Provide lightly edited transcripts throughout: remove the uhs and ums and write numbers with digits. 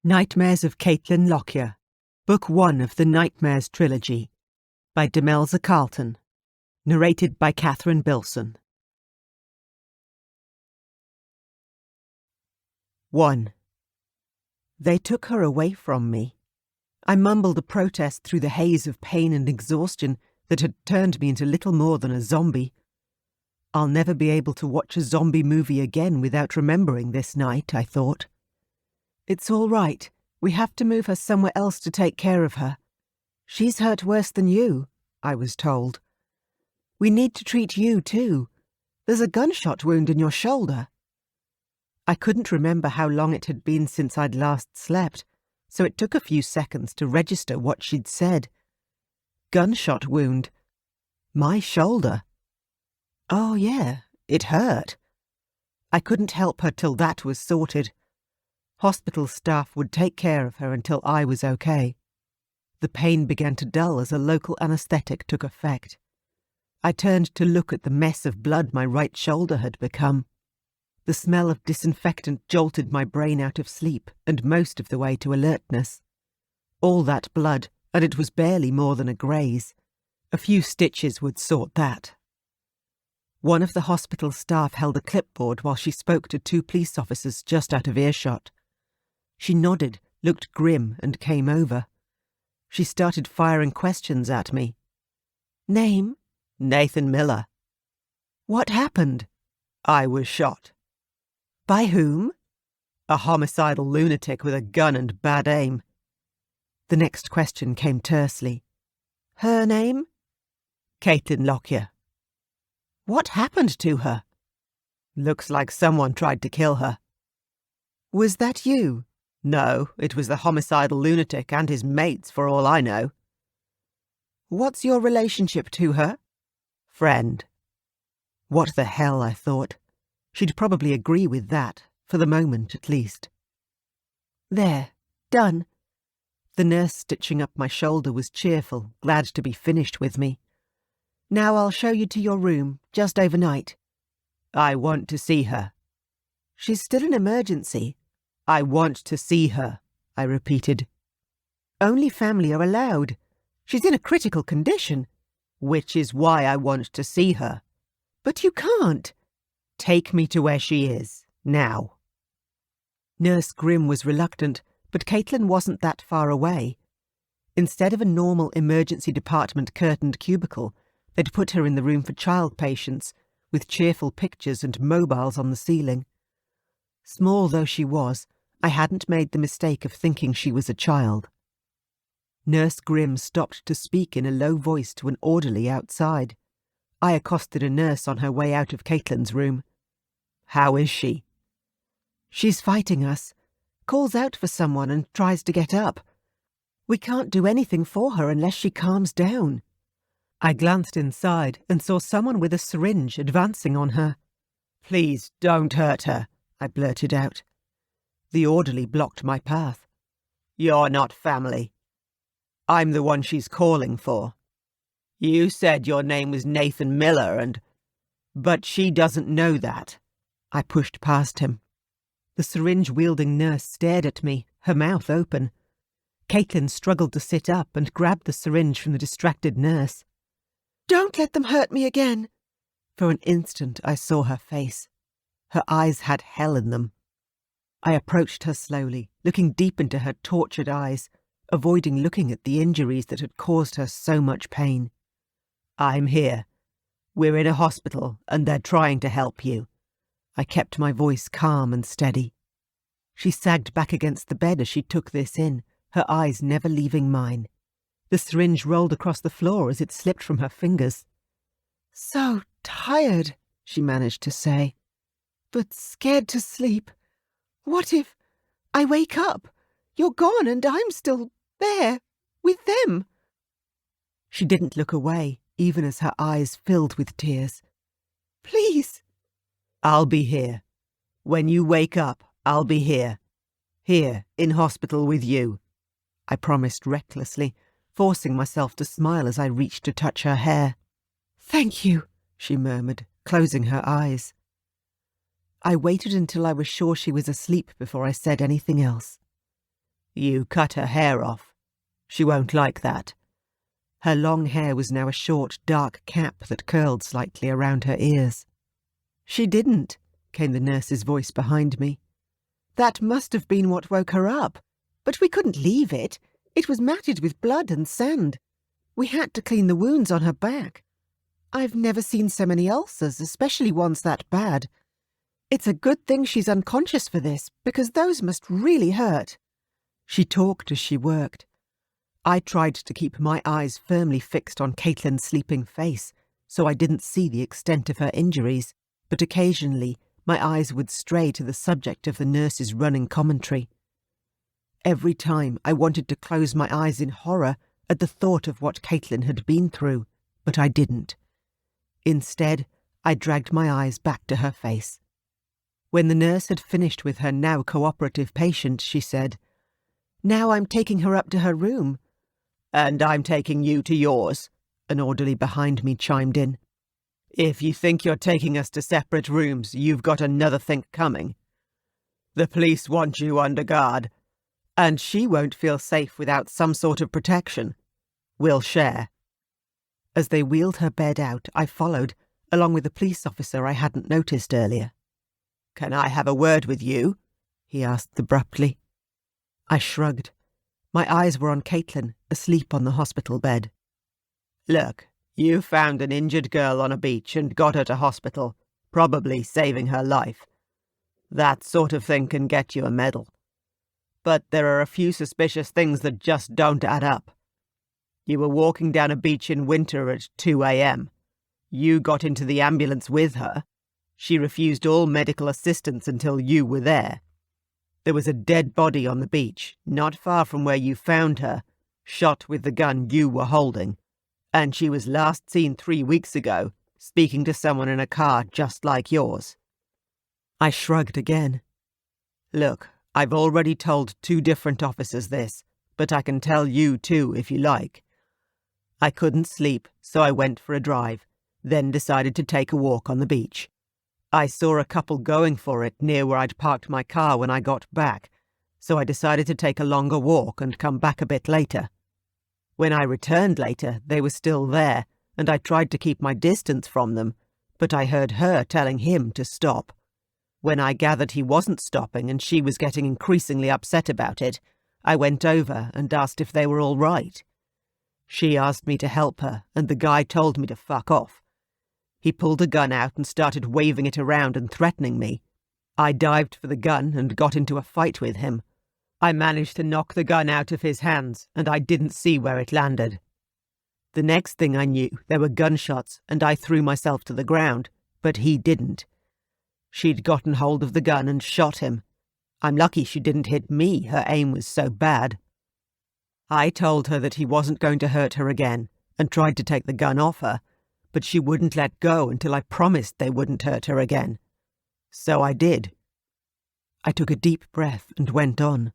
Nightmares of Caitlin Lockyer, Book 1 of the Nightmares Trilogy, by Demelza Carlton, narrated by Bilson. 1. They took her away from me. I mumbled a protest through the haze of pain and exhaustion that had turned me into little more than a zombie. I'll never be able to watch a zombie movie again without remembering this night, I thought. It's all right. We have to move her somewhere else to take care of her. She's hurt worse than you, I was told. We need to treat you too. There's a gunshot wound in your shoulder. I couldn't remember how long it had been since I'd last slept, so it took a few seconds to register what she'd said. Gunshot wound. My shoulder. Oh yeah, it hurt. I couldn't help her till that was sorted. Hospital staff would take care of her until I was okay. The pain began to dull as a local anaesthetic took effect. I turned to look at the mess of blood my right shoulder had become. The smell of disinfectant jolted my brain out of sleep and most of the way to alertness. All that blood, and it was barely more than a graze. A few stitches would sort that. One of the hospital staff held a clipboard while she spoke to 2 police officers just out of earshot. She nodded, looked grim, and came over. She started firing questions at me. Name? Nathan Miller. What happened? I was shot. By whom? A homicidal lunatic with a gun and bad aim. The next question came tersely. Her name? Caitlin Lockyer. What happened to her? Looks like someone tried to kill her. Was that you? No, it was the homicidal lunatic and his mates for all I know. What's your relationship to her? Friend. What the hell, I thought. She'd probably agree with that, for the moment at least. There, done. The nurse stitching up my shoulder was cheerful, glad to be finished with me. Now I'll show you to your room, just overnight. I want to see her. She's still an emergency. I want to see her, I repeated. Only family are allowed. She's in a critical condition. Which is why I want to see her. But you can't. Take me to where she is, now. Nurse Grimm was reluctant, but Caitlin wasn't that far away. Instead of a normal emergency department curtained cubicle, they'd put her in the room for child patients, with cheerful pictures and mobiles on the ceiling. Small though she was, I hadn't made the mistake of thinking she was a child. Nurse Grimm stopped to speak in a low voice to an orderly outside. I accosted a nurse on her way out of Caitlin's room. How is she? She's fighting us. Calls out for someone and tries to get up. We can't do anything for her unless she calms down. I glanced inside and saw someone with a syringe advancing on her. Please don't hurt her, I blurted out. The orderly blocked my path. You're not family. I'm the one she's calling for. You said your name was Nathan Miller and... But she doesn't know that. I pushed past him. The syringe-wielding nurse stared at me, her mouth open. Caitlin struggled to sit up and grabbed the syringe from the distracted nurse. Don't let them hurt me again. For an instant I saw her face. Her eyes had hell in them. I approached her slowly, looking deep into her tortured eyes, avoiding looking at the injuries that had caused her so much pain. I'm here. We're in a hospital, and they're trying to help you. I kept my voice calm and steady. She sagged back against the bed as she took this in, her eyes never leaving mine. The syringe rolled across the floor as it slipped from her fingers. So tired, she managed to say, but scared to sleep. What if I wake up? You're gone and I'm still there, with them. She didn't look away, even as her eyes filled with tears. Please. I'll be here. When you wake up, I'll be here. Here, in hospital with you. I promised recklessly, forcing myself to smile as I reached to touch her hair. Thank you, she murmured, closing her eyes. I waited until I was sure she was asleep before I said anything else. You cut her hair off. She won't like that. Her long hair was now a short, dark cap that curled slightly around her ears. She didn't, came the nurse's voice behind me. That must have been what woke her up. But we couldn't leave it. It was matted with blood and sand. We had to clean the wounds on her back. I've never seen so many ulcers, especially ones that bad. It's a good thing she's unconscious for this, because those must really hurt. She talked as she worked. I tried to keep my eyes firmly fixed on Caitlin's sleeping face, so I didn't see the extent of her injuries, but occasionally my eyes would stray to the subject of the nurse's running commentary. Every time I wanted to close my eyes in horror at the thought of what Caitlin had been through, but I didn't. Instead, I dragged my eyes back to her face. When the nurse had finished with her now cooperative patient, she said, "Now I'm taking her up to her room." "And I'm taking you to yours," an orderly behind me chimed in. "If you think you're taking us to separate rooms, you've got another think coming. The police want you under guard, and she won't feel safe without some sort of protection. We'll share." As they wheeled her bed out, I followed, along with a police officer I hadn't noticed earlier. "Can I have a word with you?" he asked abruptly. I shrugged. My eyes were on Caitlin, asleep on the hospital bed. "Look, you found an injured girl on a beach and got her to hospital, probably saving her life. That sort of thing can get you a medal. But there are a few suspicious things that just don't add up. You were walking down a beach in winter at 2 a.m. You got into the ambulance with her. She refused all medical assistance until you were there. There was a dead body on the beach, not far from where you found her, shot with the gun you were holding. And she was last seen 3 weeks ago, speaking to someone in a car just like yours." I shrugged again. "Look, I've already told 2 different officers this, but I can tell you too if you like. I couldn't sleep, so I went for a drive, then decided to take a walk on the beach. I saw a couple going for it near where I'd parked my car when I got back, so I decided to take a longer walk and come back a bit later. When I returned later, they were still there, and I tried to keep my distance from them, but I heard her telling him to stop. When I gathered he wasn't stopping and she was getting increasingly upset about it, I went over and asked if they were all right. She asked me to help her, and the guy told me to fuck off. He pulled a gun out and started waving it around and threatening me. I dived for the gun and got into a fight with him. I managed to knock the gun out of his hands, and I didn't see where it landed. The next thing I knew, there were gunshots, and I threw myself to the ground, but he didn't. She'd gotten hold of the gun and shot him. I'm lucky she didn't hit me, her aim was so bad. I told her that he wasn't going to hurt her again, and tried to take the gun off her, but she wouldn't let go until I promised they wouldn't hurt her again. So I did. I took a deep breath and went on.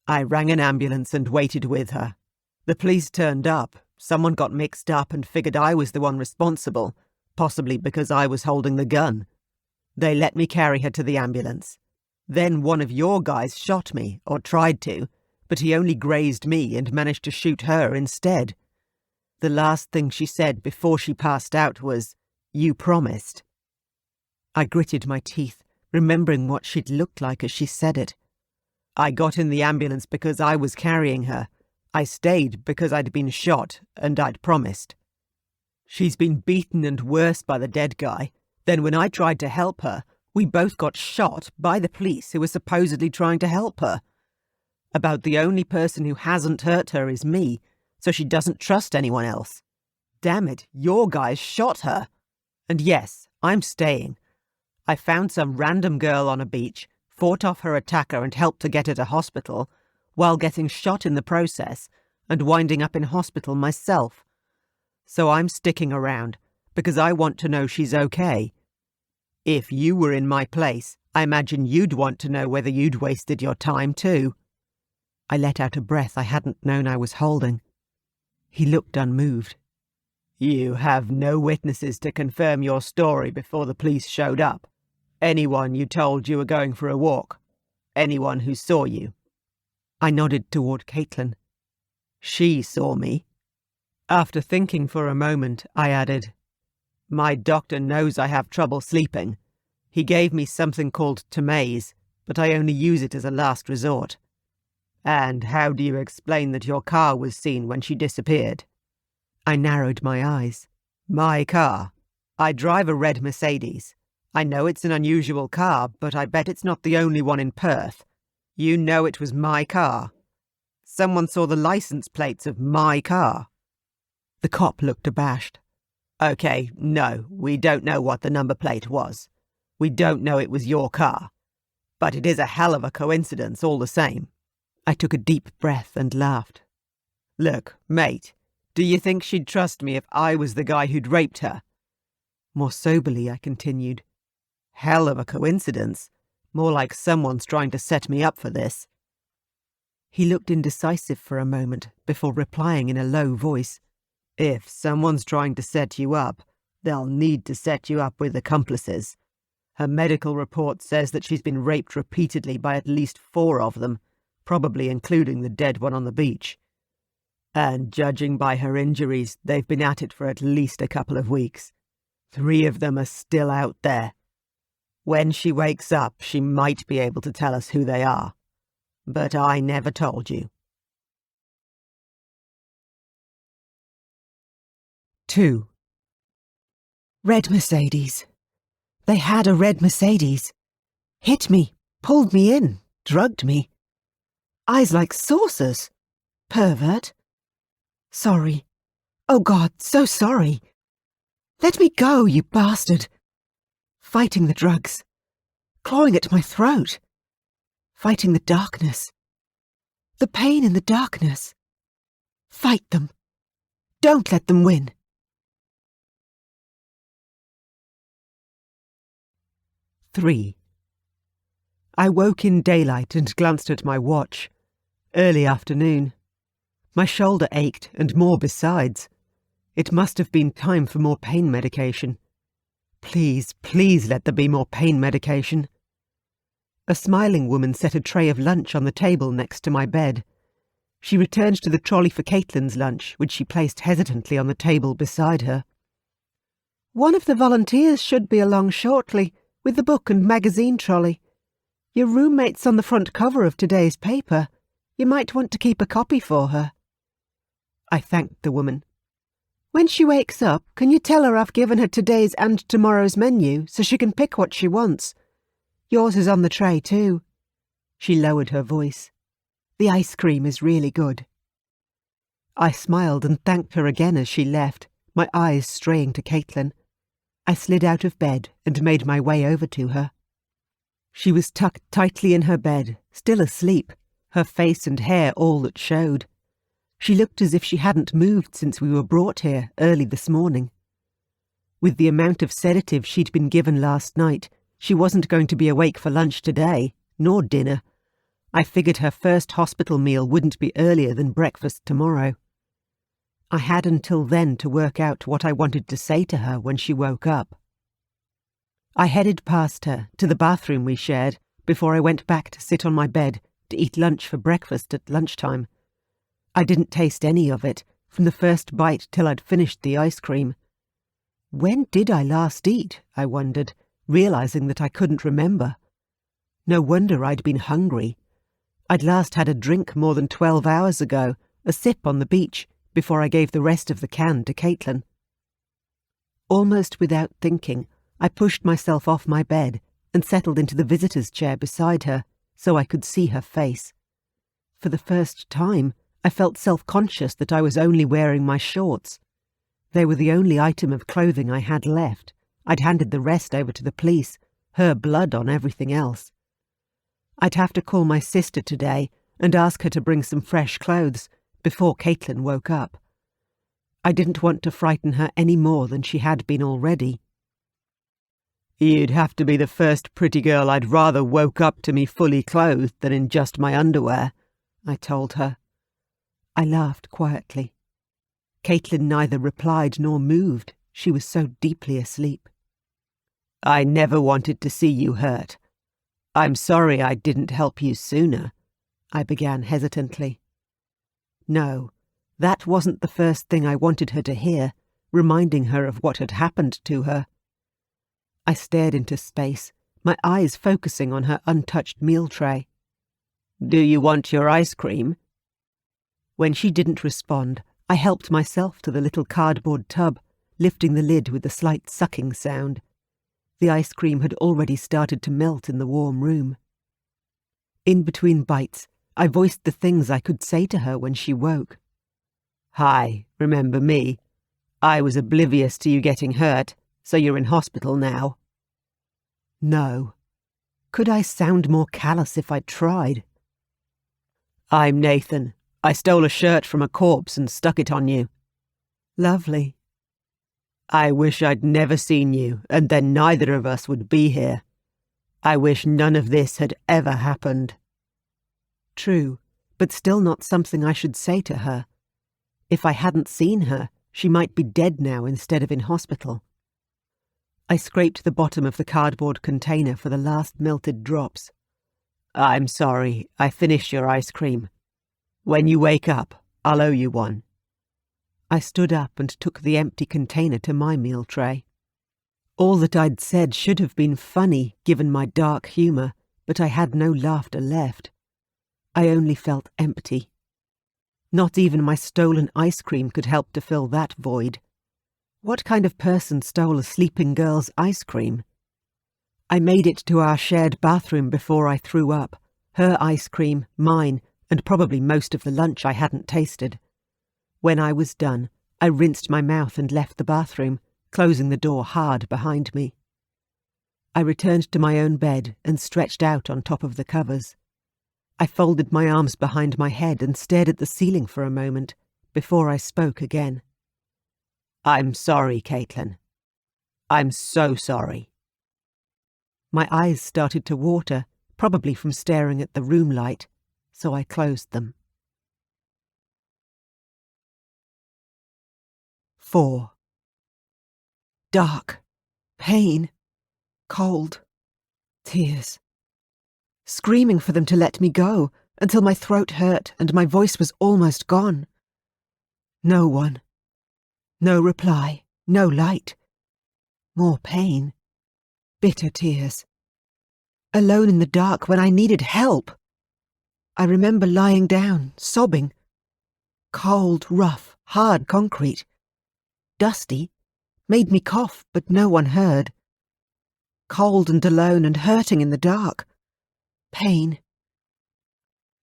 I rang an ambulance and waited with her. The police turned up. Someone got mixed up and figured I was the one responsible, possibly because I was holding the gun. They let me carry her to the ambulance. Then one of your guys shot me, or tried to, but he only grazed me and managed to shoot her instead. The last thing she said before she passed out was, "You promised." I gritted my teeth, remembering what she'd looked like as she said it. I got in the ambulance because I was carrying her. I stayed because I'd been shot, and I'd promised. She's been beaten and worse by the dead guy. Then when I tried to help her, we both got shot by the police who were supposedly trying to help her. About the only person who hasn't hurt her is me, so she doesn't trust anyone else. Damn it, your guys shot her. And yes, I'm staying. I found some random girl on a beach, fought off her attacker and helped to get her to hospital, while getting shot in the process, and winding up in hospital myself. So I'm sticking around, because I want to know she's okay. If you were in my place, I imagine you'd want to know whether you'd wasted your time too. I let out a breath I hadn't known I was holding. He looked unmoved. You have no witnesses to confirm your story before the police showed up. Anyone you told you were going for a walk. Anyone who saw you. I nodded toward Caitlin. She saw me. After thinking for a moment, I added, My doctor knows I have trouble sleeping. He gave me something called Demelza, but I only use it as a last resort. And how do you explain that your car was seen when she disappeared? I narrowed my eyes. My car. I drive a red Mercedes. I know it's an unusual car, but I bet it's not the only one in Perth. You know it was my car. Someone saw the license plates of my car. The cop looked abashed. Okay, no, we don't know what the number plate was. We don't know it was your car. But it is a hell of a coincidence all the same. I took a deep breath and laughed. Look, mate, do you think she'd trust me if I was the guy who'd raped her? More soberly, I continued. Hell of a coincidence. More like someone's trying to set me up for this. He looked indecisive for a moment before replying in a low voice. If someone's trying to set you up, they'll need to set you up with accomplices. Her medical report says that she's been raped repeatedly by at least 4 of them, probably including the dead one on the beach. And judging by her injuries, they've been at it for at least a couple of weeks. 3 of them are still out there. When she wakes up, she might be able to tell us who they are. But I never told you. 2. Red Mercedes. They had a red Mercedes. Hit me, pulled me in, drugged me. Eyes like saucers. Pervert. Sorry. Oh God, so sorry. Let me go, you bastard. Fighting the drugs. Clawing at my throat. Fighting the darkness. The pain in the darkness. Fight them. Don't let them win. 3. I woke in daylight and glanced at my watch. Early afternoon. My shoulder ached, and more besides. It must have been time for more pain medication. Please, please let there be more pain medication. A smiling woman set a tray of lunch on the table next to my bed. She returned to the trolley for Caitlin's lunch, which she placed hesitantly on the table beside her. One of the volunteers should be along shortly, with the book and magazine trolley. Your roommate's on the front cover of today's paper. You might want to keep a copy for her. I thanked the woman. When she wakes up, can you tell her I've given her today's and tomorrow's menu so she can pick what she wants? Yours is on the tray too. She lowered her voice. The ice cream is really good. I smiled and thanked her again as she left, my eyes straying to Caitlin. I slid out of bed and made my way over to her. She was tucked tightly in her bed, still asleep, her face and hair all that showed. She looked as if she hadn't moved since we were brought here early this morning. With the amount of sedative she'd been given last night, she wasn't going to be awake for lunch today, nor dinner. I figured her first hospital meal wouldn't be earlier than breakfast tomorrow. I had until then to work out what I wanted to say to her when she woke up. I headed past her to the bathroom we shared before I went back to sit on my bed to eat lunch for breakfast at lunchtime. I didn't taste any of it, from the first bite till I'd finished the ice cream. When did I last eat, I wondered, realizing that I couldn't remember. No wonder I'd been hungry. I'd last had a drink more than 12 hours ago, a sip on the beach, before I gave the rest of the can to Caitlin. Almost without thinking, I pushed myself off my bed and settled into the visitor's chair beside her so I could see her face. For the first time, I felt self-conscious that I was only wearing my shorts. They were the only item of clothing I had left. I'd handed the rest over to the police, her blood on everything else. I'd have to call my sister today and ask her to bring some fresh clothes before Caitlin woke up. I didn't want to frighten her any more than she had been already. You'd have to be the first pretty girl I'd rather woke up to me fully clothed than in just my underwear, I told her. I laughed quietly. Caitlin neither replied nor moved. She was so deeply asleep. I never wanted to see you hurt. I'm sorry I didn't help you sooner. I began hesitantly. No, that wasn't the first thing I wanted her to hear, reminding her of what had happened to her. I stared into space, my eyes focusing on her untouched meal tray. "Do you want your ice cream?" When she didn't respond, I helped myself to the little cardboard tub, lifting the lid with a slight sucking sound. The ice cream had already started to melt in the warm room. In between bites, I voiced the things I could say to her when she woke. "Hi, remember me? I was oblivious to you getting hurt, so you're in hospital now." No. Could I sound more callous if I tried? "I'm Nathan. I stole a shirt from a corpse and stuck it on you." Lovely. "I wish I'd never seen you, and then neither of us would be here. I wish none of this had ever happened." True, but still not something I should say to her. If I hadn't seen her, she might be dead now instead of in hospital. I scraped the bottom of the cardboard container for the last melted drops. "I'm sorry, I finished your ice cream. When you wake up, I'll owe you one." I stood up and took the empty container to my meal tray. All that I'd said should have been funny, given my dark humour, but I had no laughter left. I only felt empty. Not even my stolen ice cream could help to fill that void. What kind of person stole a sleeping girl's ice cream? I made it to our shared bathroom before I threw up. Her ice cream, mine, and probably most of the lunch I hadn't tasted. When I was done, I rinsed my mouth and left the bathroom, closing the door hard behind me. I returned to my own bed and stretched out on top of the covers. I folded my arms behind my head and stared at the ceiling for a moment before I spoke again. "I'm sorry, Caitlin. I'm so sorry." My eyes started to water, probably from staring at the room light, so I closed them. 4. Dark. Pain. Cold. Tears. Screaming for them to let me go, until my throat hurt and my voice was almost gone. No one. No reply. No light. More pain. Bitter tears. Alone in the dark when I needed help. I remember lying down, sobbing. Cold, rough, hard concrete. Dusty. Made me cough, but no one heard. Cold and alone and hurting in the dark. Pain.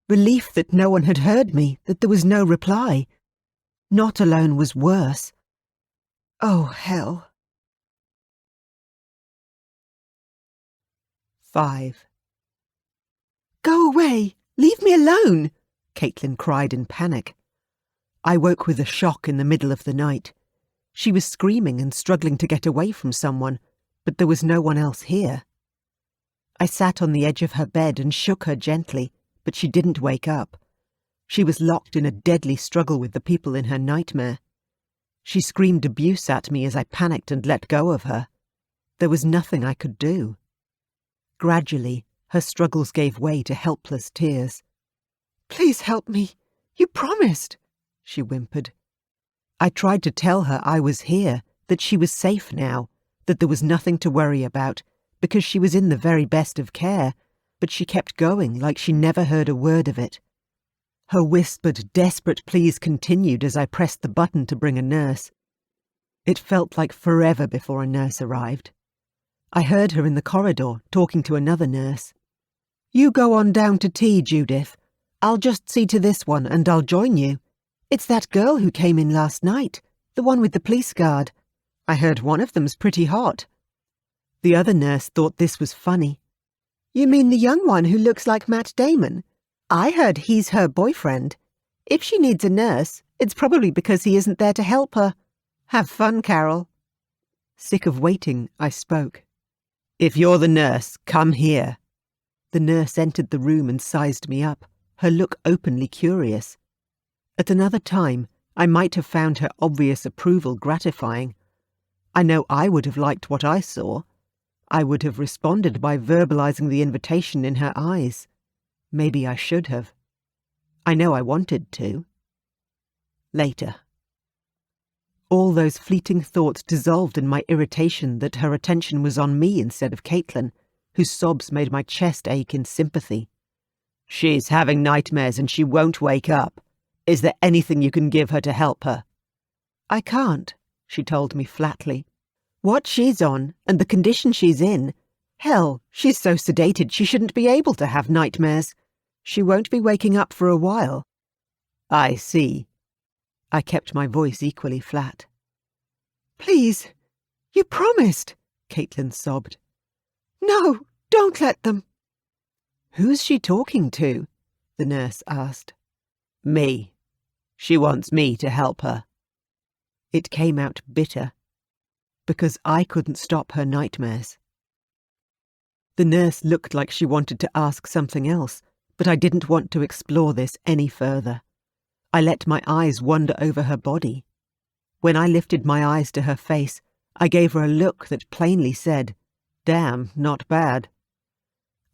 Relief that no one had heard me, that there was no reply. Not alone was worse. Oh, hell. 5. "Go away! Leave me alone!" Caitlin cried in panic. I woke with a shock in the middle of the night. She was screaming and struggling to get away from someone, but there was no one else here. I sat on the edge of her bed and shook her gently, but she didn't wake up. She was locked in a deadly struggle with the people in her nightmare. She screamed abuse at me as I panicked and let go of her. There was nothing I could do. Gradually, her struggles gave way to helpless tears. "Please help me. You promised," she whimpered. I tried to tell her I was here, that she was safe now, that there was nothing to worry about, because she was in the very best of care, but she kept going like she never heard a word of it. Her whispered, desperate pleas continued as I pressed the button to bring a nurse. It felt like forever before a nurse arrived. I heard her in the corridor, talking to another nurse. "You go on down to tea, Judith. I'll just see to this one and I'll join you. It's that girl who came in last night, the one with the police guard. I heard one of them's pretty hot." The other nurse thought this was funny. "You mean the young one who looks like Matt Damon? I heard he's her boyfriend. If she needs a nurse, it's probably because he isn't there to help her. Have fun, Carol." Sick of waiting, I spoke. "If you're the nurse, come here." The nurse entered the room and sized me up, her look openly curious. At another time, I might have found her obvious approval gratifying. I know I would have liked what I saw. I would have responded by verbalizing the invitation in her eyes. Maybe I should have. I know I wanted to. Later. All those fleeting thoughts dissolved in my irritation that her attention was on me instead of Caitlin, whose sobs made my chest ache in sympathy. She's having nightmares and she won't wake up. Is there anything you can give her to help her? I can't, she told me flatly. What she's on, and the condition she's in, hell, she's so sedated she shouldn't be able to have nightmares. She won't be waking up for a while. I see. I kept my voice equally flat. Please, you promised, Caitlin sobbed. No, don't let them. Who's she talking to? The nurse asked. Me. She wants me to help her. It came out bitter, because I couldn't stop her nightmares. The nurse looked like she wanted to ask something else, but I didn't want to explore this any further. I let my eyes wander over her body. When I lifted my eyes to her face, I gave her a look that plainly said, "Damn, not bad."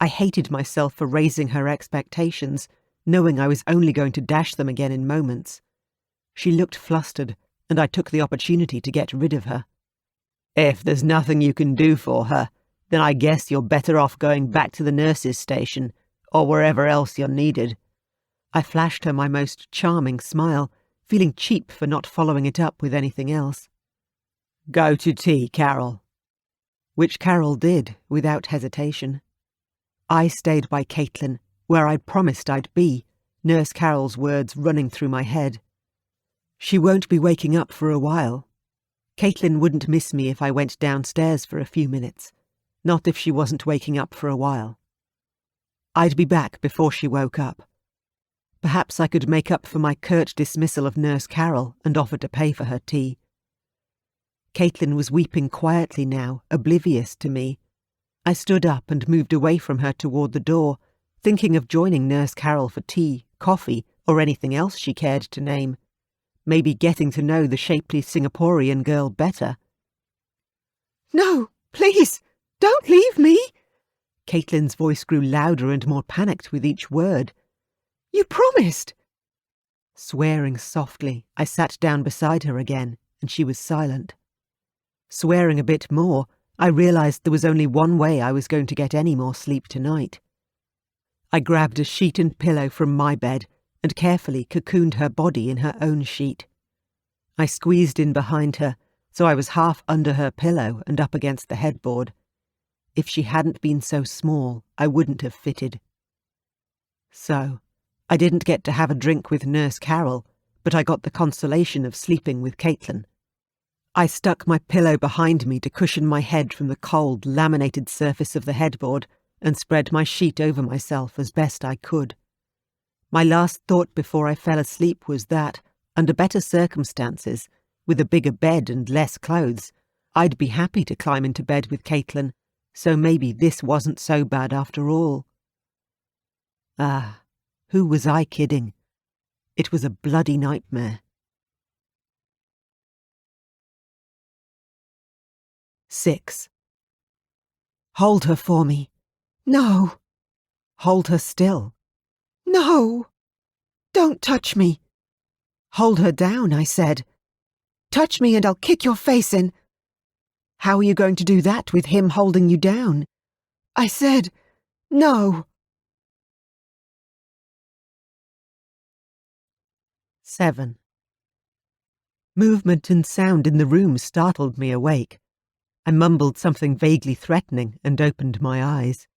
I hated myself for raising her expectations, knowing I was only going to dash them again in moments. She looked flustered, and I took the opportunity to get rid of her. If there's nothing you can do for her, then I guess you're better off going back to the nurse's station, or wherever else you're needed. I flashed her my most charming smile, feeling cheap for not following it up with anything else. Go to tea, Carol. Which Carol did, without hesitation. I stayed by Caitlin, where I'd promised I'd be, Nurse Carol's words running through my head. She won't be waking up for a while. Caitlin wouldn't miss me if I went downstairs for a few minutes, not if she wasn't waking up for a while. I'd be back before she woke up. Perhaps I could make up for my curt dismissal of Nurse Carol and offer to pay for her tea. Caitlin was weeping quietly now, oblivious to me. I stood up and moved away from her toward the door, thinking of joining Nurse Carol for tea, coffee, or anything else she cared to name. Maybe getting to know the shapely Singaporean girl better. No, please, don't leave me! Caitlin's voice grew louder and more panicked with each word. You promised! Swearing softly, I sat down beside her again, and she was silent. Swearing a bit more, I realized there was only one way I was going to get any more sleep tonight. I grabbed a sheet and pillow from my bed and carefully cocooned her body in her own sheet. I squeezed in behind her, so I was half under her pillow and up against the headboard. If she hadn't been so small, I wouldn't have fitted. So, I didn't get to have a drink with Nurse Carol, but I got the consolation of sleeping with Caitlin. I stuck my pillow behind me to cushion my head from the cold, laminated surface of the headboard and spread my sheet over myself as best I could. My last thought before I fell asleep was that, under better circumstances, with a bigger bed and less clothes, I'd be happy to climb into bed with Caitlin, so maybe this wasn't so bad after all. Ah, who was I kidding? It was a bloody nightmare. 6. Hold her for me. No. Hold her still. No. Don't touch me. Hold her down, I said. Touch me and I'll kick your face in. How are you going to do that with him holding you down? I said, no. 7. Movement and sound in the room startled me awake. I mumbled something vaguely threatening and opened my eyes.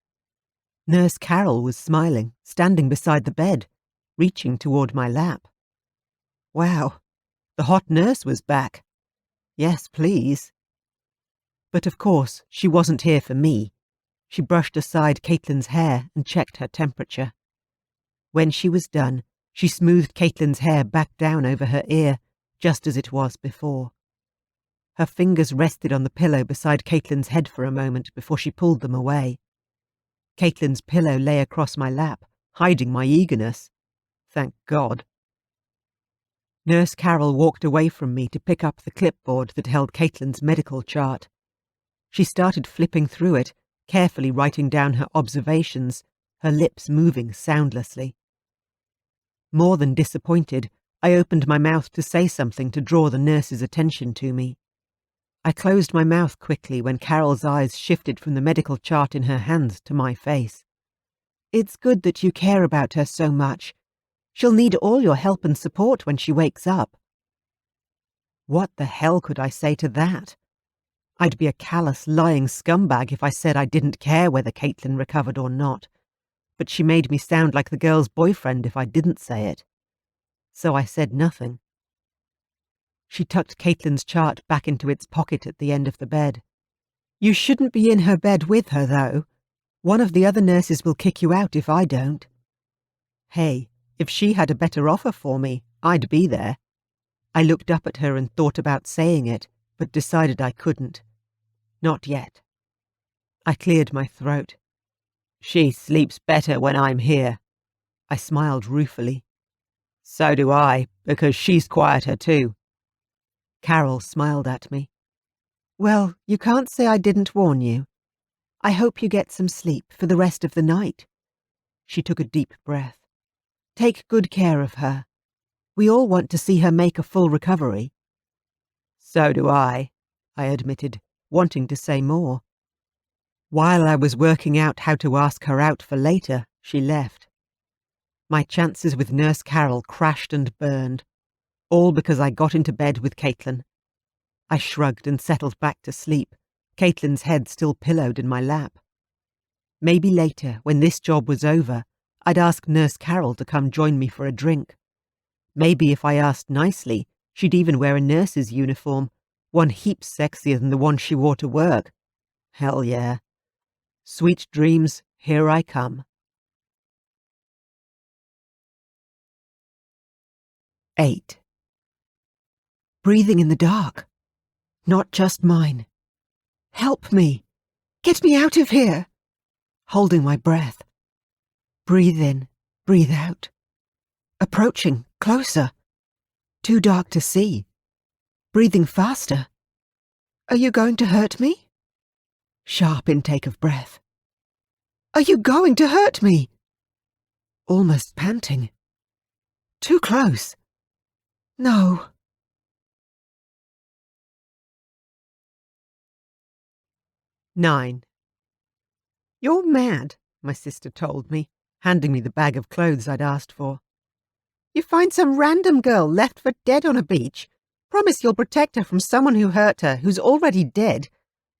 Nurse Carol was smiling, standing beside the bed, reaching toward my lap. Wow, the hot nurse was back. Yes, please. But of course, she wasn't here for me. She brushed aside Caitlin's hair and checked her temperature. When she was done, she smoothed Caitlin's hair back down over her ear, just as it was before. Her fingers rested on the pillow beside Caitlin's head for a moment before she pulled them away. Caitlin's pillow lay across my lap, hiding my eagerness. Thank God. Nurse Carol walked away from me to pick up the clipboard that held Caitlin's medical chart. She started flipping through it, carefully writing down her observations, her lips moving soundlessly. More than disappointed, I opened my mouth to say something to draw the nurse's attention to me. I closed my mouth quickly when Carol's eyes shifted from the medical chart in her hands to my face. "It's good that you care about her so much. She'll need all your help and support when she wakes up." What the hell could I say to that? I'd be a callous, lying scumbag if I said I didn't care whether Caitlin recovered or not, but she made me sound like the girl's boyfriend if I didn't say it. So I said nothing. She tucked Caitlin's chart back into its pocket at the end of the bed. "You shouldn't be in her bed with her, though. One of the other nurses will kick you out if I don't." Hey, if she had a better offer for me, I'd be there. I looked up at her and thought about saying it, but decided I couldn't. Not yet. I cleared my throat. "She sleeps better when I'm here." I smiled ruefully. "So do I, because she's quieter too." Carol smiled at me. "Well, you can't say I didn't warn you. I hope you get some sleep for the rest of the night." She took a deep breath. "Take good care of her. We all want to see her make a full recovery." "So do I," I admitted, wanting to say more. While I was working out how to ask her out for later, she left. My chances with Nurse Carol crashed and burned, all because I got into bed with Caitlin. I shrugged and settled back to sleep, Caitlin's head still pillowed in my lap. Maybe later, when this job was over, I'd ask Nurse Carol to come join me for a drink. Maybe if I asked nicely, she'd even wear a nurse's uniform, one heaps sexier than the one she wore to work. Hell yeah. Sweet dreams, here I come. 8. Breathing in the dark. Not just mine. Help me. Get me out of here. Holding my breath. Breathe in, breathe out. Approaching, closer. Too dark to see. Breathing faster. Are you going to hurt me? Sharp intake of breath. Are you going to hurt me? Almost panting. Too close. No. "9. You're mad," my sister told me, handing me the bag of clothes I'd asked for. "You find some random girl left for dead on a beach, promise you'll protect her from someone who hurt her who's already dead,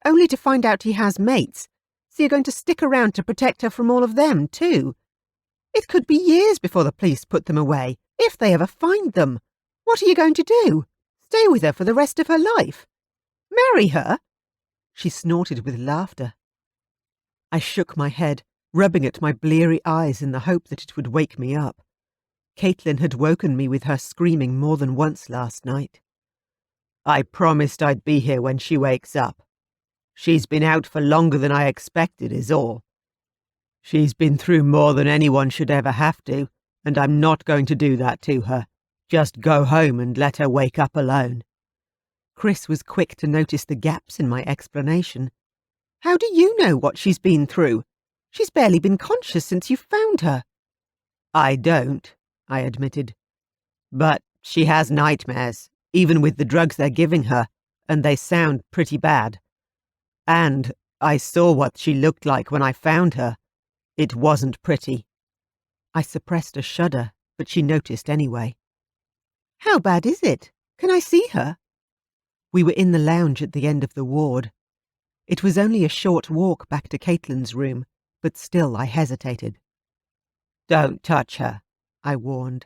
only to find out he has mates, so you're going to stick around to protect her from all of them, too. It could be years before the police put them away, if they ever find them. What are you going to do? Stay with her for the rest of her life? Marry her?" She snorted with laughter. I shook my head, rubbing at my bleary eyes in the hope that it would wake me up. Caitlin had woken me with her screaming more than once last night. "I promised I'd be here when she wakes up. She's been out for longer than I expected is all. She's been through more than anyone should ever have to, and I'm not going to do that to her. Just go home and let her wake up alone." Chris was quick to notice the gaps in my explanation. "How do you know what she's been through? She's barely been conscious since you found her." "I don't," I admitted. "But she has nightmares, even with the drugs they're giving her, and they sound pretty bad. And I saw what she looked like when I found her. It wasn't pretty." I suppressed a shudder, but she noticed anyway. "How bad is it? Can I see her?" We were in the lounge at the end of the ward. It was only a short walk back to Caitlin's room, but still I hesitated. "Don't touch her," I warned.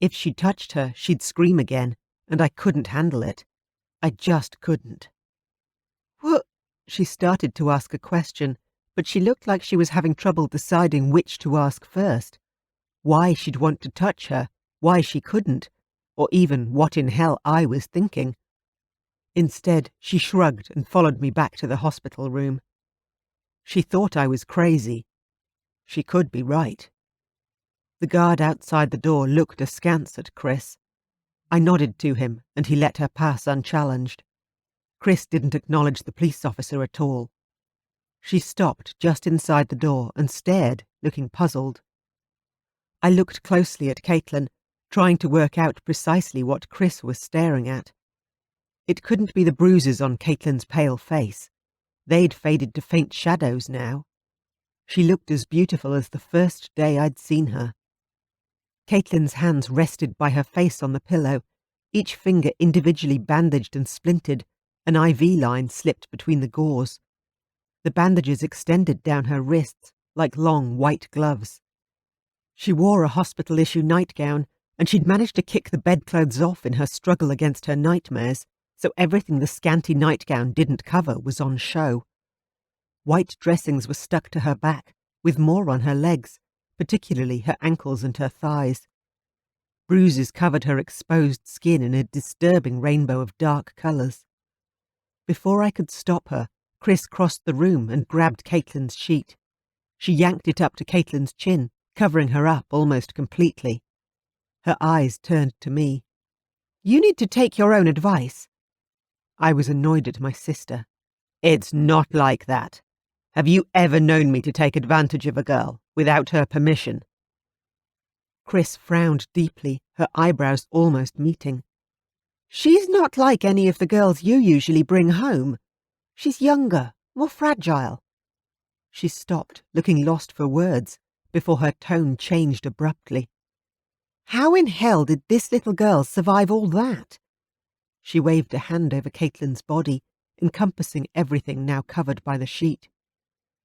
If she touched her, she'd scream again, and I couldn't handle it. I just couldn't. "What?" She started to ask a question, but she looked like she was having trouble deciding which to ask first. Why she'd want to touch her, why she couldn't, or even what in hell I was thinking. Instead, she shrugged and followed me back to the hospital room. She thought I was crazy. She could be right. The guard outside the door looked askance at Chris. I nodded to him, and he let her pass unchallenged. Chris didn't acknowledge the police officer at all. She stopped just inside the door and stared, looking puzzled. I looked closely at Caitlin, trying to work out precisely what Chris was staring at. It couldn't be the bruises on Caitlin's pale face. They'd faded to faint shadows now. She looked as beautiful as the first day I'd seen her. Caitlin's hands rested by her face on the pillow, each finger individually bandaged and splintered, an IV line slipped between the gauze. The bandages extended down her wrists like long white gloves. She wore a hospital-issue nightgown, and she'd managed to kick the bedclothes off in her struggle against her nightmares, so everything the scanty nightgown didn't cover was on show. White dressings were stuck to her back, with more on her legs, particularly her ankles and her thighs. Bruises covered her exposed skin in a disturbing rainbow of dark colours. Before I could stop her, Chris crossed the room and grabbed Caitlin's sheet. She yanked it up to Caitlin's chin, covering her up almost completely. Her eyes turned to me. "You need to take your own advice." I was annoyed at my sister. "It's not like that. Have you ever known me to take advantage of a girl without her permission?" Chris frowned deeply, her eyebrows almost meeting. "She's not like any of the girls you usually bring home. She's younger, more fragile." She stopped, looking lost for words, before her tone changed abruptly. "How in hell did this little girl survive all that?" She waved a hand over Caitlin's body, encompassing everything now covered by the sheet.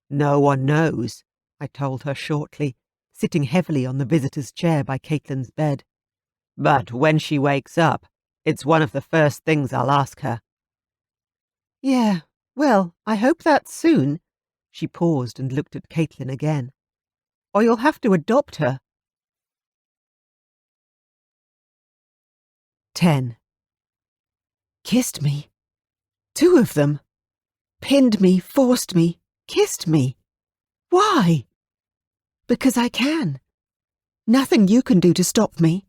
"No one knows," I told her shortly, sitting heavily on the visitor's chair by Caitlin's bed. "But when she wakes up, it's one of the first things I'll ask her." "Yeah, well, I hope that's soon." She paused and looked at Caitlin again. "Or you'll have to adopt her." 10. Kissed me. 2 of them. Pinned me, forced me, kissed me. Why? Because I can. Nothing you can do to stop me.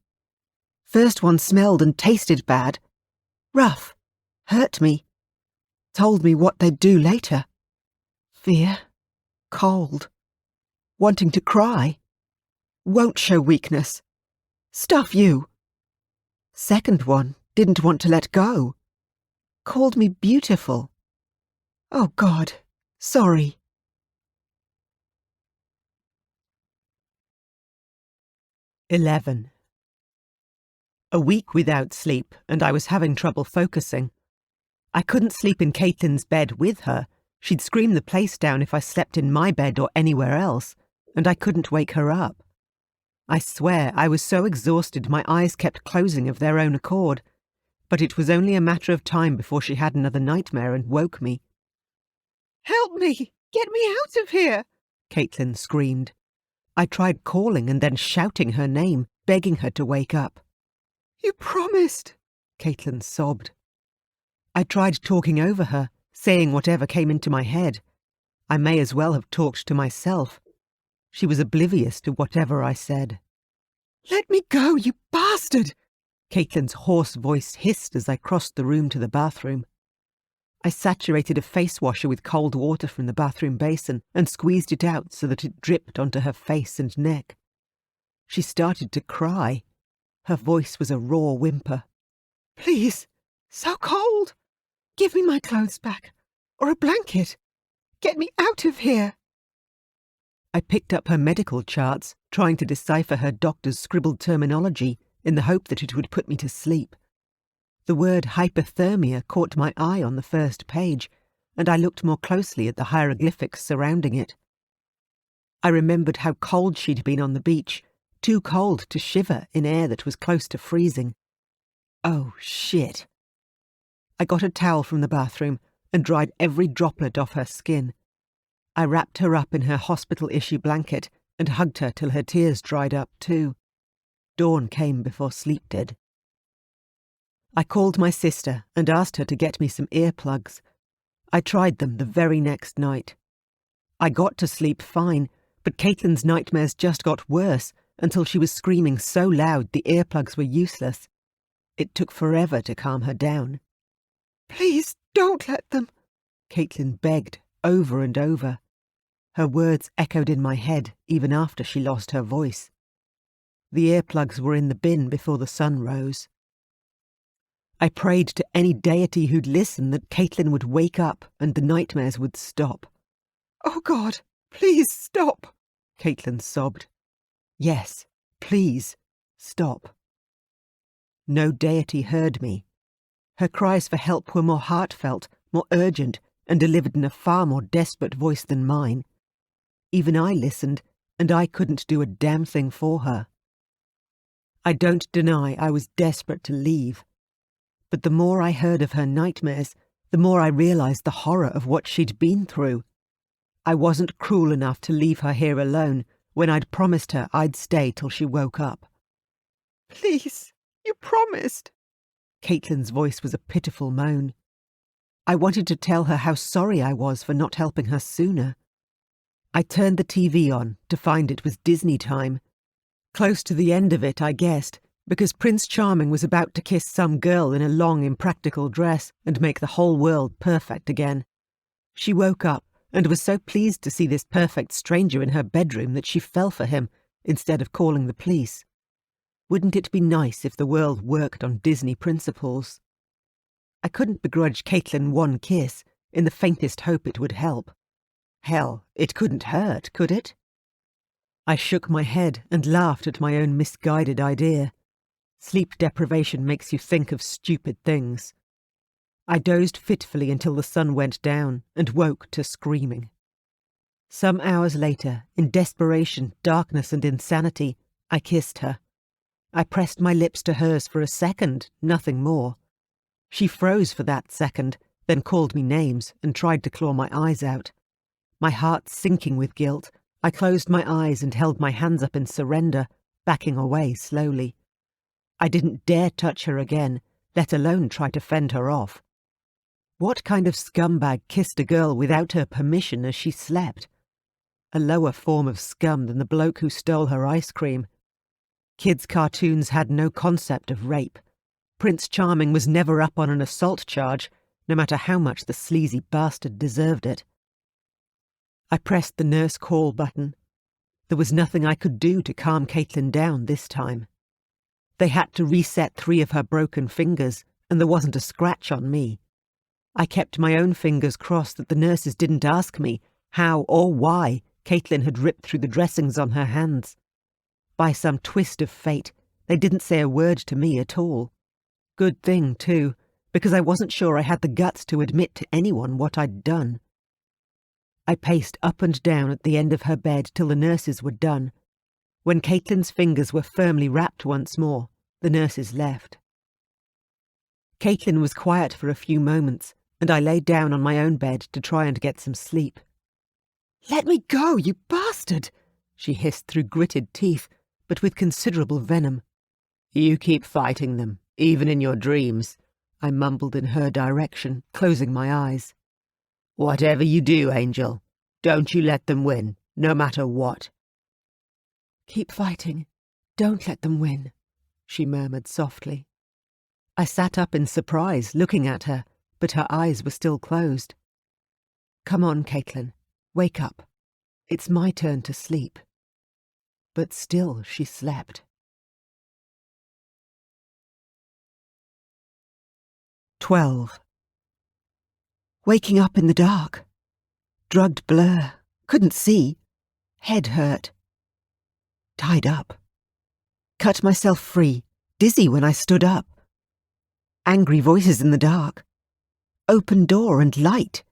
First one smelled and tasted bad. Rough. Hurt me. Told me what they'd do later. Fear. Cold. Wanting to cry. Won't show weakness. Stuff you. Second one didn't want to let go. Called me beautiful. Oh God, sorry. "11. A week without sleep, and I was having trouble focusing. I couldn't sleep in Caitlin's bed with her. She'd scream the place down if I slept in my bed or anywhere else, and I couldn't wake her up. I swear I was so exhausted my eyes kept closing of their own accord, but it was only a matter of time before she had another nightmare and woke me. "Help me! Get me out of here!" Caitlin screamed. I tried calling and then shouting her name, begging her to wake up. "You promised!" Caitlin sobbed. I tried talking over her, saying whatever came into my head. I may as well have talked to myself. She was oblivious to whatever I said. "Let me go, you bastard!" Caitlin's hoarse voice hissed as I crossed the room to the bathroom. I saturated a face washer with cold water from the bathroom basin and squeezed it out so that it dripped onto her face and neck. She started to cry. Her voice was a raw whimper. "Please, so cold. Give me my clothes back, or a blanket. Get me out of here." I picked up her medical charts, trying to decipher her doctor's scribbled terminology in the hope that it would put me to sleep. The word hypothermia caught my eye on the first page, and I looked more closely at the hieroglyphics surrounding it. I remembered how cold she'd been on the beach, too cold to shiver in air that was close to freezing. Oh, shit. I got a towel from the bathroom and dried every droplet off her skin. I wrapped her up in her hospital-issue blanket and hugged her till her tears dried up too. Dawn came before sleep did. I called my sister and asked her to get me some earplugs. I tried them the very next night. I got to sleep fine, but Caitlin's nightmares just got worse until she was screaming so loud the earplugs were useless. It took forever to calm her down. "Please don't let them," Caitlin begged over and over. Her words echoed in my head even after she lost her voice. The earplugs were in the bin before the sun rose. I prayed to any deity who'd listen that Caitlin would wake up and the nightmares would stop. "Oh God, please stop," Caitlin sobbed. Yes, please, stop. No deity heard me. Her cries for help were more heartfelt, more urgent, and delivered in a far more desperate voice than mine. Even I listened, and I couldn't do a damn thing for her. I don't deny I was desperate to leave. But the more I heard of her nightmares, the more I realised the horror of what she'd been through. I wasn't cruel enough to leave her here alone when I'd promised her I'd stay till she woke up. "Please, you promised." Caitlin's voice was a pitiful moan. I wanted to tell her how sorry I was for not helping her sooner. I turned the TV on to find it was Disney time. Close to the end of it, I guessed, because Prince Charming was about to kiss some girl in a long, impractical dress and make the whole world perfect again. She woke up and was so pleased to see this perfect stranger in her bedroom that she fell for him instead of calling the police. Wouldn't it be nice if the world worked on Disney principles? I couldn't begrudge Caitlin one kiss, in the faintest hope it would help. Hell, it couldn't hurt, could it? I shook my head and laughed at my own misguided idea. Sleep deprivation makes you think of stupid things. I dozed fitfully until the sun went down and woke to screaming. Some hours later, in desperation, darkness and insanity, I kissed her. I pressed my lips to hers for a second, nothing more. She froze for that second, then called me names and tried to claw my eyes out. My heart sinking with guilt, I closed my eyes and held my hands up in surrender, backing away slowly. I didn't dare touch her again, let alone try to fend her off. What kind of scumbag kissed a girl without her permission as she slept? A lower form of scum than the bloke who stole her ice cream. Kids' cartoons had no concept of rape. Prince Charming was never up on an assault charge, no matter how much the sleazy bastard deserved it. I pressed the nurse call button. There was nothing I could do to calm Caitlin down this time. They had to reset 3 of her broken fingers, and there wasn't a scratch on me. I kept my own fingers crossed that the nurses didn't ask me how or why Caitlin had ripped through the dressings on her hands. By some twist of fate, they didn't say a word to me at all. Good thing, too, because I wasn't sure I had the guts to admit to anyone what I'd done. I paced up and down at the end of her bed till the nurses were done. When Caitlin's fingers were firmly wrapped once more, the nurses left. Caitlin was quiet for a few moments, and I lay down on my own bed to try and get some sleep. "Let me go, you bastard!" she hissed through gritted teeth, but with considerable venom. "You keep fighting them, even in your dreams," I mumbled in her direction, closing my eyes. "Whatever you do, Angel, don't you let them win, no matter what." "Keep fighting. Don't let them win," she murmured softly. I sat up in surprise, looking at her, but her eyes were still closed. "Come on, Caitlin. Wake up. It's my turn to sleep." But still she slept. 12. Waking up in the dark. Drugged blur. Couldn't see. Head hurt. Tied up. Cut myself free. Dizzy when I stood up. Angry voices in the dark. Open door and light.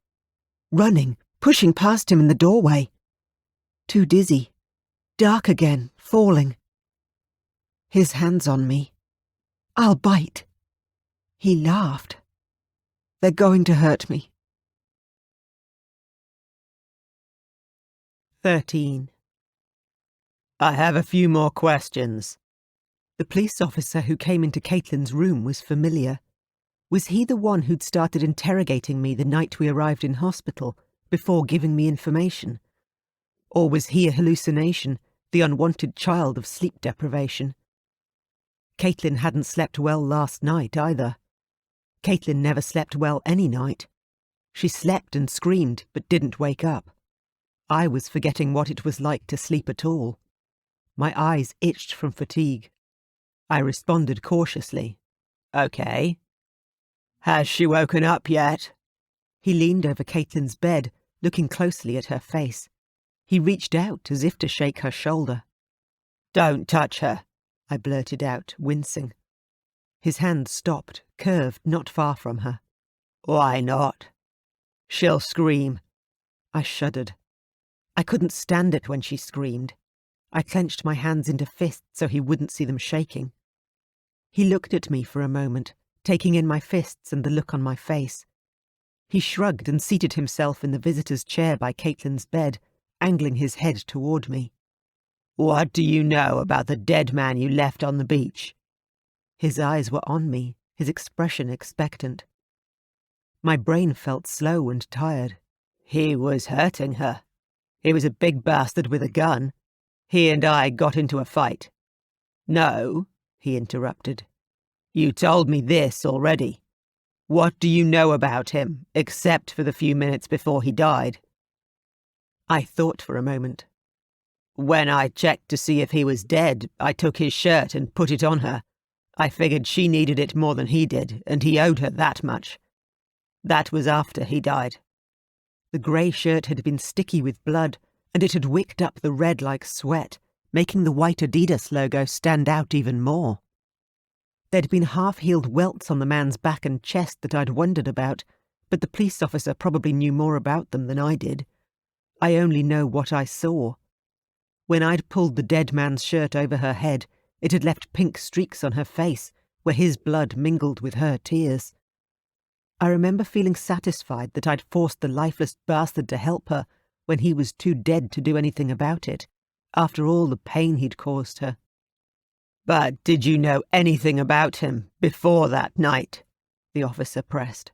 Running, pushing past him in the doorway. Too dizzy. Dark again, falling. His hands on me. "I'll bite." He laughed. "They're going to hurt me." 13. "I have a few more questions." The police officer who came into Caitlin's room was familiar. Was he the one who'd started interrogating me the night we arrived in hospital, before giving me information? Or was he a hallucination, the unwanted child of sleep deprivation? Caitlin hadn't slept well last night either. Caitlin never slept well any night. She slept and screamed, but didn't wake up. I was forgetting what it was like to sleep at all. My eyes itched from fatigue. I responded cautiously. "Okay." "Has she woken up yet?" He leaned over Caitlin's bed, looking closely at her face. He reached out as if to shake her shoulder. "Don't touch her," I blurted out, wincing. His hand stopped, curved not far from her. "Why not?" "She'll scream." I shuddered. I couldn't stand it when she screamed. I clenched my hands into fists so he wouldn't see them shaking. He looked at me for a moment, taking in my fists and the look on my face. He shrugged and seated himself in the visitor's chair by Caitlin's bed, angling his head toward me. "What do you know about the dead man you left on the beach?" His eyes were on me, his expression expectant. My brain felt slow and tired. "He was hurting her. He was a big bastard with a gun. He and I got into a fight." "No," he interrupted. "You told me this already. What do you know about him, except for the few minutes before he died?" I thought for a moment. "When I checked to see if he was dead, I took his shirt and put it on her. I figured she needed it more than he did, and he owed her that much. That was after he died." The grey shirt had been sticky with blood, and it had wicked up the red like sweat, making the white Adidas logo stand out even more. There'd been half-healed welts on the man's back and chest that I'd wondered about, but the police officer probably knew more about them than I did. I only know what I saw. When I'd pulled the dead man's shirt over her head, it had left pink streaks on her face, where his blood mingled with her tears. I remember feeling satisfied that I'd forced the lifeless bastard to help her when he was too dead to do anything about it, after all the pain he'd caused her. "But did you know anything about him before that night?" the officer pressed.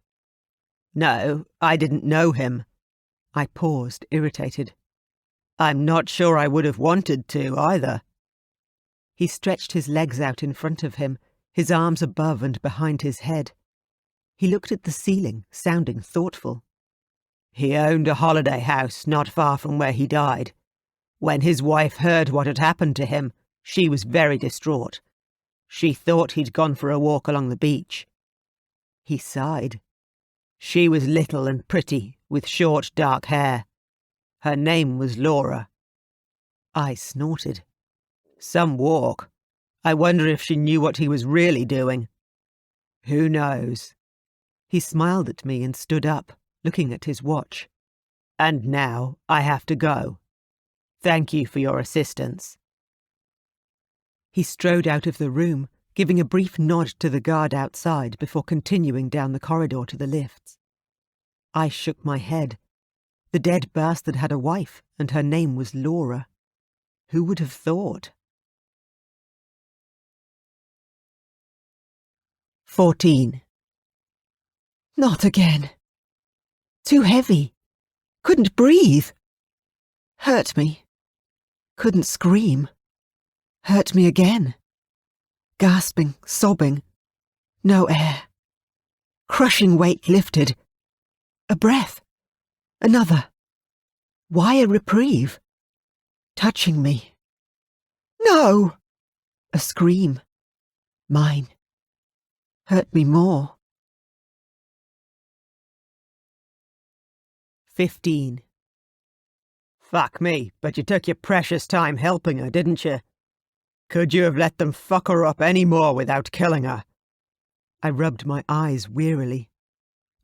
"No, I didn't know him." I paused, irritated. "I'm not sure I would have wanted to, either." He stretched his legs out in front of him, his arms above and behind his head. He looked at the ceiling, sounding thoughtful. "He owned a holiday house not far from where he died. When his wife heard what had happened to him, she was very distraught. She thought he'd gone for a walk along the beach." He sighed. "She was little and pretty, with short dark hair. Her name was Laura." I snorted. "Some walk. I wonder if she knew what he was really doing." "Who knows?" He smiled at me and stood up, looking at his watch. "And now I have to go. Thank you for your assistance." He strode out of the room, giving a brief nod to the guard outside before continuing down the corridor to the lifts. I shook my head. The dead bastard had a wife, and her name was Laura. Who would have thought? 14. Not again. Too heavy. Couldn't breathe. Hurt me. Couldn't scream. Hurt me again. Gasping, sobbing. No air. Crushing weight lifted. A breath. Another. Why a reprieve? Touching me. No! A scream. Mine. Hurt me more. 15. "Fuck me, but you took your precious time helping her, didn't you? Could you have let them fuck her up any more without killing her?" I rubbed my eyes wearily.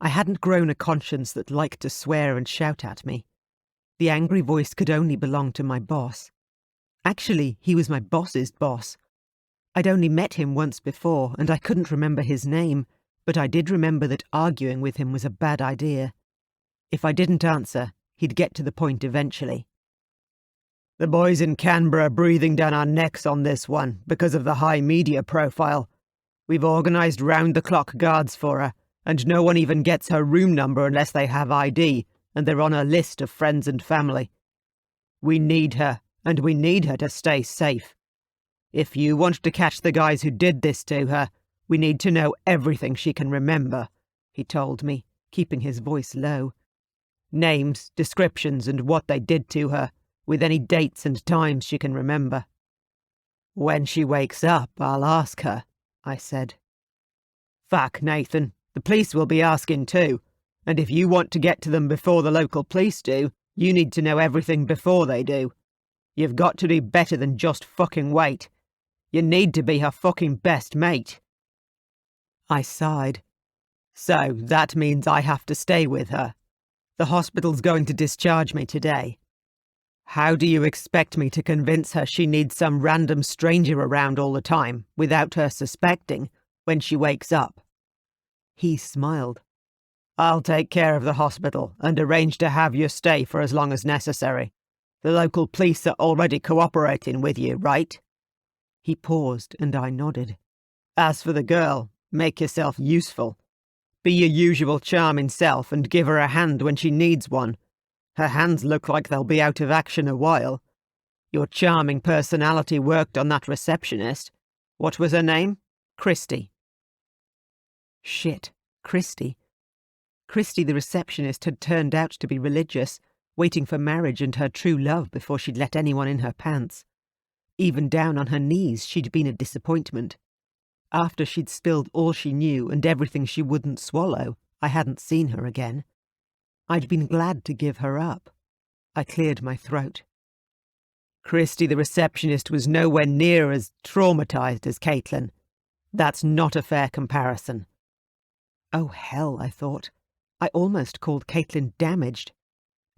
I hadn't grown a conscience that liked to swear and shout at me. The angry voice could only belong to my boss. Actually, he was my boss's boss. I'd only met him once before, and I couldn't remember his name, but I did remember that arguing with him was a bad idea. If I didn't answer, he'd get to the point eventually. "The boys in Canberra are breathing down our necks on this one because of the high media profile. We've organised round-the-clock guards for her, and no one even gets her room number unless they have ID, and they're on a list of friends and family. We need her, and we need her to stay safe. If you want to catch the guys who did this to her, we need to know everything she can remember," he told me, keeping his voice low. "Names, descriptions, and what they did to her, with any dates and times she can remember." When she wakes up, I'll ask her, I said. Fuck, Nathan. The police will be asking too. And if you want to get to them before the local police do, you need to know everything before they do. You've got to do better than just fucking wait. You need to be her fucking best mate. I sighed. So that means I have to stay with her. The hospital's going to discharge me today. How do you expect me to convince her she needs some random stranger around all the time, without her suspecting, when she wakes up? He smiled. I'll take care of the hospital and arrange to have you stay for as long as necessary. The local police are already cooperating with you, right? He paused and I nodded. As for the girl, make yourself useful. Be your usual charming self and give her a hand when she needs one. Her hands look like they'll be out of action a while. Your charming personality worked on that receptionist. What was her name? Christy. Shit, Christy. Christy the receptionist had turned out to be religious, waiting for marriage and her true love before she'd let anyone in her pants. Even down on her knees she'd been a disappointment. After she'd spilled all she knew and everything she wouldn't swallow, I hadn't seen her again. I'd been glad to give her up. I cleared my throat. Christy the receptionist was nowhere near as traumatized as Caitlin. That's not a fair comparison. Oh hell, I thought. I almost called Caitlin damaged.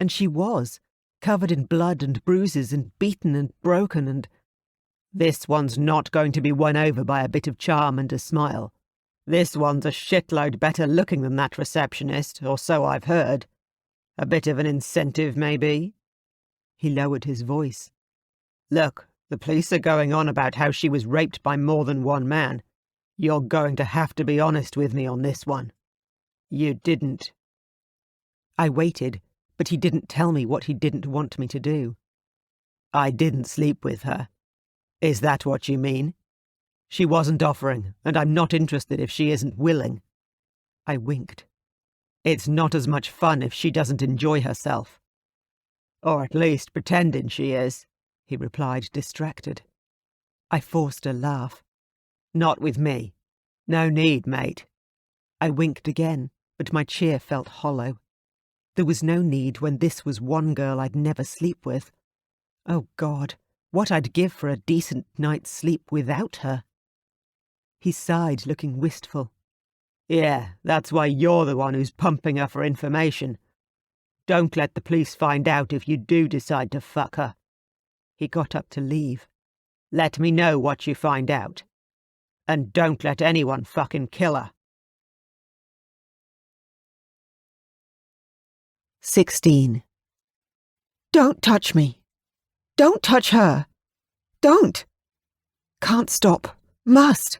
And she was, covered in blood and bruises and beaten and broken and... This one's not going to be won over by a bit of charm and a smile. This one's a shitload better looking than that receptionist, or so I've heard. A bit of an incentive, maybe? He lowered his voice. Look, the police are going on about how she was raped by more than one man. You're going to have to be honest with me on this one. You didn't. I waited, but he didn't tell me what he didn't want me to do. I didn't sleep with her. Is that what you mean? She wasn't offering, and I'm not interested if she isn't willing. I winked. It's not as much fun if she doesn't enjoy herself. Or at least pretending she is, he replied, distracted. I forced a laugh. Not with me. No need, mate. I winked again, but my cheer felt hollow. There was no need when this was one girl I'd never sleep with. Oh God, what I'd give for a decent night's sleep without her. He sighed, looking wistful. Yeah, that's why you're the one who's pumping her for information. Don't let the police find out if you do decide to fuck her. He got up to leave. Let me know what you find out. And don't let anyone fucking kill her. 16. Don't touch me. Don't touch her. Don't. Can't stop. Must.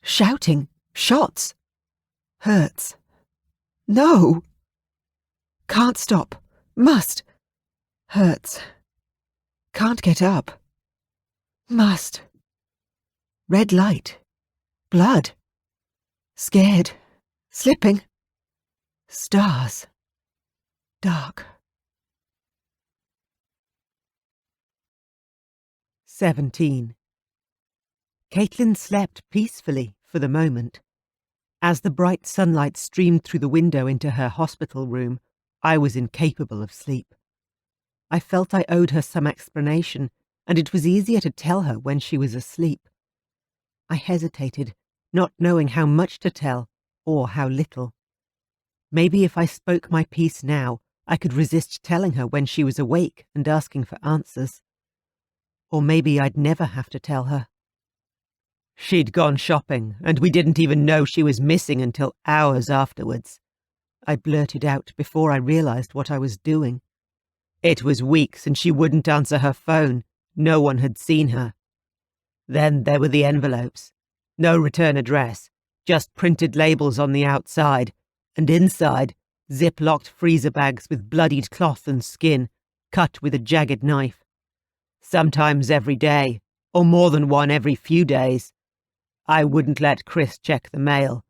Shouting. Shots. Hurts. No. Can't stop. Must. Hurts. Can't get up. Must. Red light. Blood. Scared. Slipping. Stars. Dark. 17. Caitlin slept peacefully for the moment. As the bright sunlight streamed through the window into her hospital room, I was incapable of sleep. I felt I owed her some explanation, and it was easier to tell her when she was asleep. I hesitated, not knowing how much to tell, or how little. Maybe if I spoke my piece now, I could resist telling her when she was awake and asking for answers. Or maybe I'd never have to tell her. She'd gone shopping, and we didn't even know she was missing until hours afterwards. I blurted out before I realized what I was doing. It was weeks and she wouldn't answer her phone. No one had seen her. Then there were the envelopes. No return address, just printed labels on the outside, and inside, zip-locked freezer bags with bloodied cloth and skin, cut with a jagged knife. Sometimes every day, or more than one every few days. I wouldn't let Chris check the mail.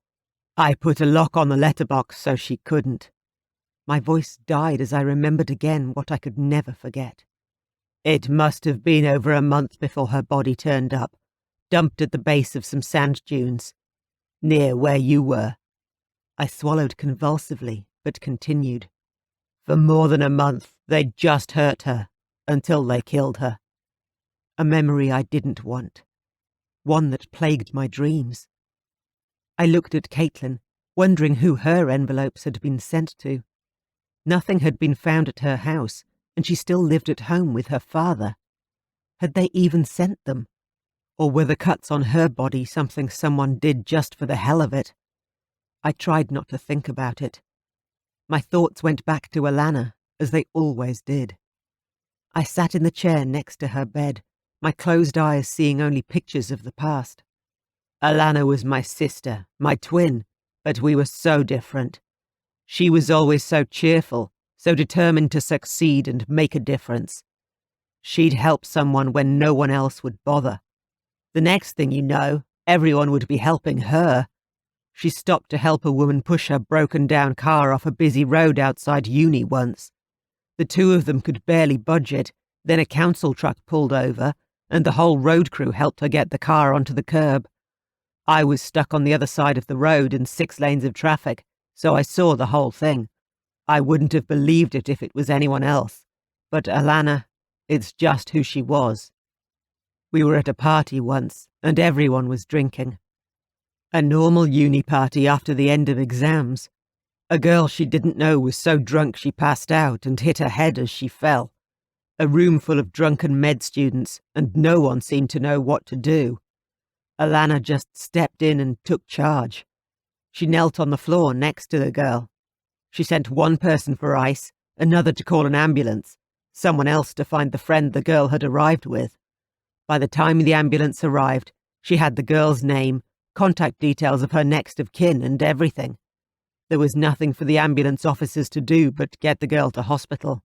I put a lock on the letterbox so she couldn't. My voice died as I remembered again what I could never forget. It must have been over a month before her body turned up, dumped at the base of some sand dunes, near where you were. I swallowed convulsively, but continued. For more than a month, they'd just hurt her, until they killed her. A memory I didn't want. One that plagued my dreams. I looked at Caitlin, wondering who her envelopes had been sent to. Nothing had been found at her house, and she still lived at home with her father. Had they even sent them? Or were the cuts on her body something someone did just for the hell of it? I tried not to think about it. My thoughts went back to Alana, as they always did. I sat in the chair next to her bed, my closed eyes seeing only pictures of the past. Alana was my sister, my twin, but we were so different. She was always so cheerful, so determined to succeed and make a difference. She'd help someone when no one else would bother. The next thing you know, everyone would be helping her. She stopped to help a woman push her broken-down car off a busy road outside uni once. The two of them could barely budge it, then a council truck pulled over, and the whole road crew helped her get the car onto the curb. I was stuck on the other side of the road in 6 lanes of traffic, so I saw the whole thing. I wouldn't have believed it if it was anyone else. But Alana, it's just who she was. We were at a party once, and everyone was drinking. A normal uni party after the end of exams. A girl she didn't know was so drunk she passed out and hit her head as she fell. A room full of drunken med students, and no one seemed to know what to do. Alana just stepped in and took charge. She knelt on the floor next to the girl. She sent one person for ice, another to call an ambulance, someone else to find the friend the girl had arrived with. By the time the ambulance arrived, she had the girl's name, contact details of her next of kin, and everything. There was nothing for the ambulance officers to do but get the girl to hospital.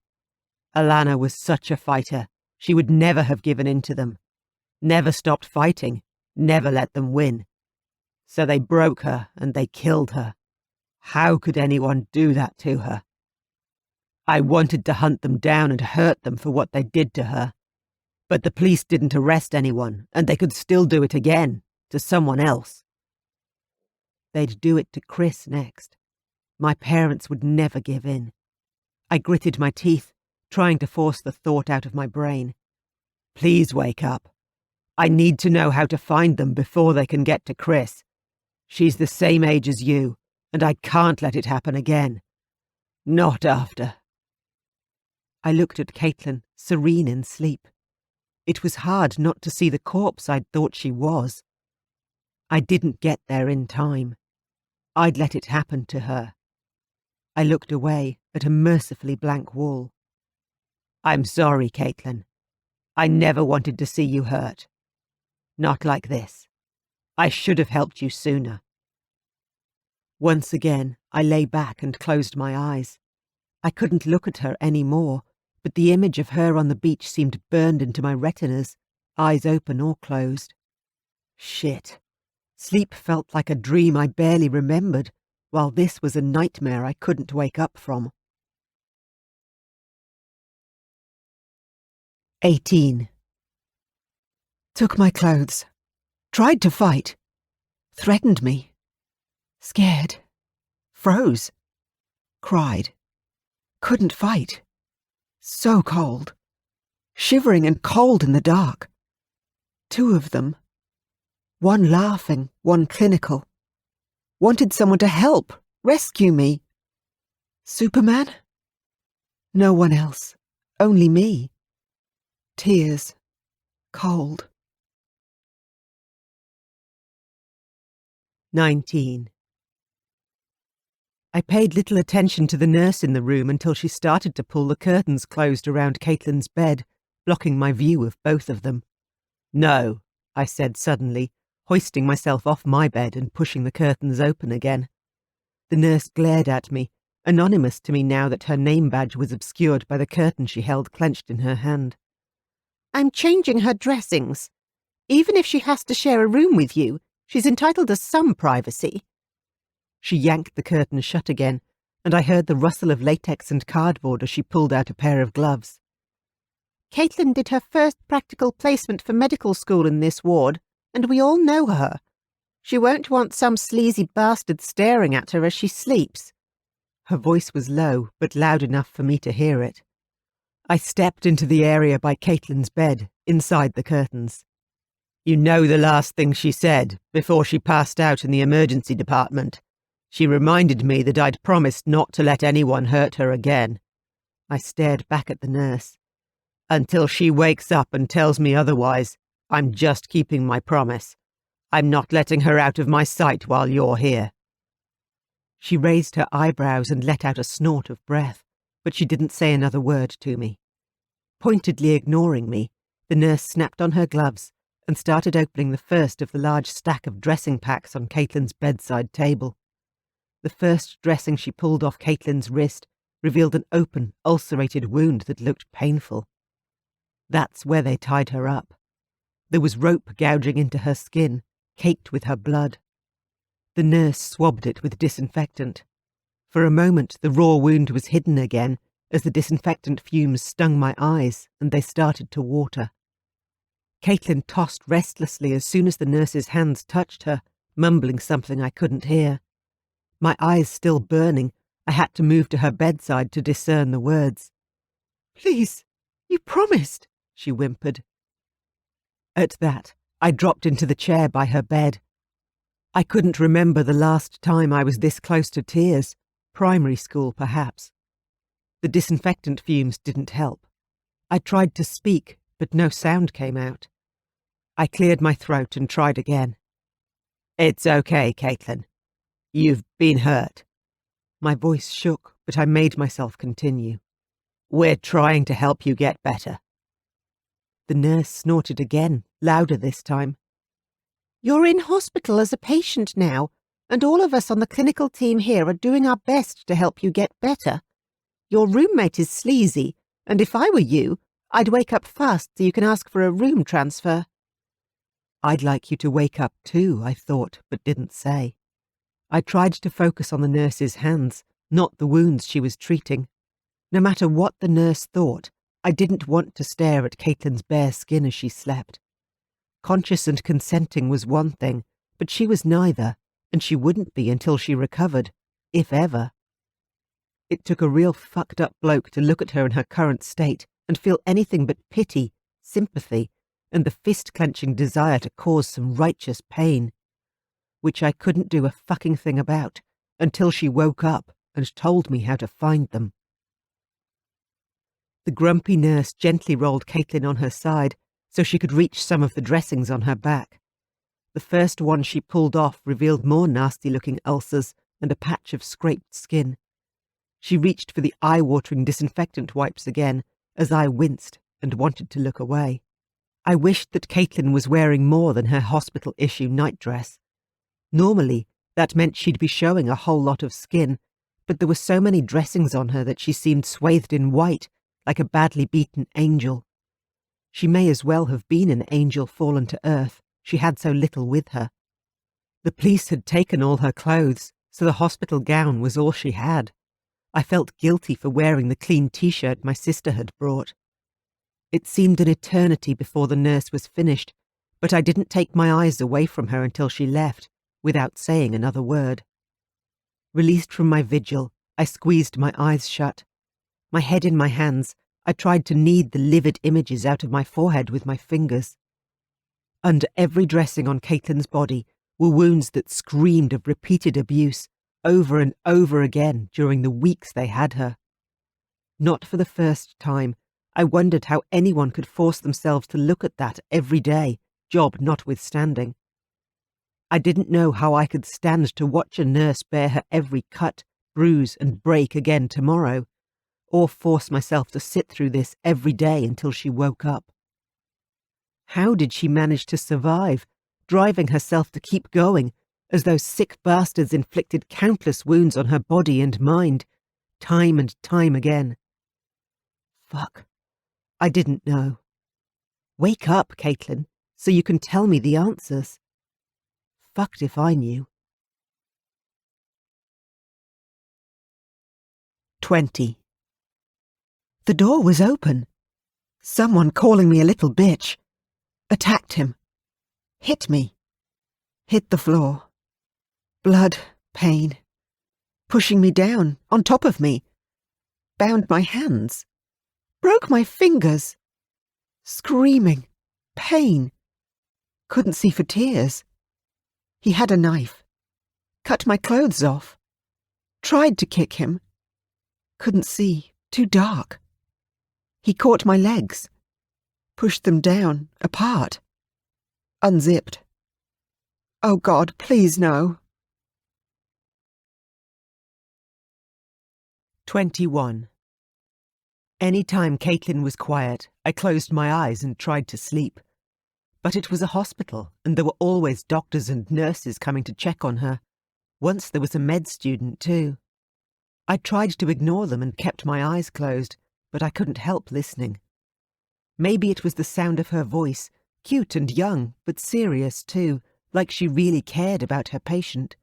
Alana was such a fighter. She would never have given in to them. Never stopped fighting. Never let them win. So they broke her and they killed her. How could anyone do that to her? I wanted to hunt them down and hurt them for what they did to her. But the police didn't arrest anyone, and they could still do it again, to someone else. They'd do it to Chris next. My parents would never give in. I gritted my teeth, trying to force the thought out of my brain. Please wake up. I need to know how to find them before they can get to Chris. She's the same age as you, and I can't let it happen again. Not after. I looked at Caitlin, serene in sleep. It was hard not to see the corpse I'd thought she was. I didn't get there in time. I'd let it happen to her. I looked away at a mercifully blank wall. I'm sorry, Caitlin. I never wanted to see you hurt. Not like this. I should have helped you sooner. Once again, I lay back and closed my eyes. I couldn't look at her any more, but the image of her on the beach seemed burned into my retinas, eyes open or closed. Shit. Sleep felt like a dream I barely remembered, while this was a nightmare I couldn't wake up from. 18. Took my clothes. Tried to fight. Threatened me. Scared. Froze. Cried. Couldn't fight. So cold. Shivering and cold in the dark. 2 of them. One laughing, one clinical. Wanted someone to help, rescue me. Superman? No one else. Only me. Tears. Cold. 19. I paid little attention to the nurse in the room until she started to pull the curtains closed around Caitlin's bed, blocking my view of both of them. No, I said suddenly, hoisting myself off my bed and pushing the curtains open again. The nurse glared at me, anonymous to me now that her name badge was obscured by the curtain she held clenched in her hand. I'm changing her dressings. Even if she has to share a room with you, she's entitled to some privacy. She yanked the curtain shut again, and I heard the rustle of latex and cardboard as she pulled out a pair of gloves. Caitlin did her first practical placement for medical school in this ward, and we all know her. She won't want some sleazy bastard staring at her as she sleeps." Her voice was low, but loud enough for me to hear it. I stepped into the area by Caitlin's bed, inside the curtains. "You know the last thing she said, before she passed out in the emergency department. She reminded me that I'd promised not to let anyone hurt her again." I stared back at the nurse. "Until she wakes up and tells me otherwise, I'm just keeping my promise. I'm not letting her out of my sight while you're here." She raised her eyebrows and let out a snort of breath, but she didn't say another word to me. Pointedly ignoring me, the nurse snapped on her gloves and started opening the first of the large stack of dressing packs on Caitlin's bedside table. The first dressing she pulled off Caitlin's wrist revealed an open, ulcerated wound that looked painful. That's where they tied her up. There was rope gouging into her skin, caked with her blood. The nurse swabbed it with disinfectant. For a moment the raw wound was hidden again as the disinfectant fumes stung my eyes and they started to water. Caitlin tossed restlessly as soon as the nurse's hands touched her, mumbling something I couldn't hear. My eyes still burning, I had to move to her bedside to discern the words. "Please, you promised," she whimpered. At that, I dropped into the chair by her bed. I couldn't remember the last time I was this close to tears, primary school perhaps. The disinfectant fumes didn't help. I tried to speak, but no sound came out. I cleared my throat and tried again. "It's okay, Caitlin. You've been hurt." My voice shook, but I made myself continue. "We're trying to help you get better." The nurse snorted again, louder this time. "You're in hospital as a patient now, and all of us on the clinical team here are doing our best to help you get better. Your roommate is sleazy, and if I were you, I'd wake up fast so you can ask for a room transfer." I'd like you to wake up too, I thought, but didn't say. I tried to focus on the nurse's hands, not the wounds she was treating. No matter what the nurse thought, I didn't want to stare at Caitlin's bare skin as she slept. Conscious and consenting was one thing, but she was neither, and she wouldn't be until she recovered, if ever. It took a real fucked-up bloke to look at her in her current state and feel anything but pity, sympathy, and the fist-clenching desire to cause some righteous pain, which I couldn't do a fucking thing about until she woke up and told me how to find them. The grumpy nurse gently rolled Caitlin on her side so she could reach some of the dressings on her back. The first one she pulled off revealed more nasty-looking ulcers and a patch of scraped skin. She reached for the eye-watering disinfectant wipes again as I winced and wanted to look away. I wished that Caitlin was wearing more than her hospital-issue nightdress. Normally, that meant she'd be showing a whole lot of skin, but there were so many dressings on her that she seemed swathed in white, like a badly beaten angel. She may as well have been an angel fallen to earth, she had so little with her. The police had taken all her clothes, so the hospital gown was all she had. I felt guilty for wearing the clean t-shirt my sister had brought. It seemed an eternity before the nurse was finished, but I didn't take my eyes away from her until she left, without saying another word. Released from my vigil, I squeezed my eyes shut. My head in my hands, I tried to knead the livid images out of my forehead with my fingers. Under every dressing on Caitlin's body were wounds that screamed of repeated abuse, over and over again during the weeks they had her. Not for the first time, I wondered how anyone could force themselves to look at that every day, job notwithstanding. I didn't know how I could stand to watch a nurse bear her every cut, bruise and break again tomorrow, or force myself to sit through this every day until she woke up. How did she manage to survive, driving herself to keep going, as those sick bastards inflicted countless wounds on her body and mind, time and time again? Fuck. I didn't know. Wake up, Caitlin, so you can tell me the answers. Fucked if I knew. 20. The door was open. Someone calling me a little bitch. Attacked him. Hit me. Hit the floor. Blood, pain. Pushing me down, on top of me. Bound my hands. Broke my fingers. Screaming. Pain. Couldn't see for tears. He had a knife. Cut my clothes off. Tried to kick him. Couldn't see. Too dark. He caught my legs. Pushed them down, apart. Unzipped. Oh God, please no. 21. Any time Caitlin was quiet, I closed my eyes and tried to sleep. But it was a hospital, and there were always doctors and nurses coming to check on her. Once there was a med student too. I tried to ignore them and kept my eyes closed, but I couldn't help listening. Maybe it was the sound of her voice, cute and young, but serious too, like she really cared about her patient.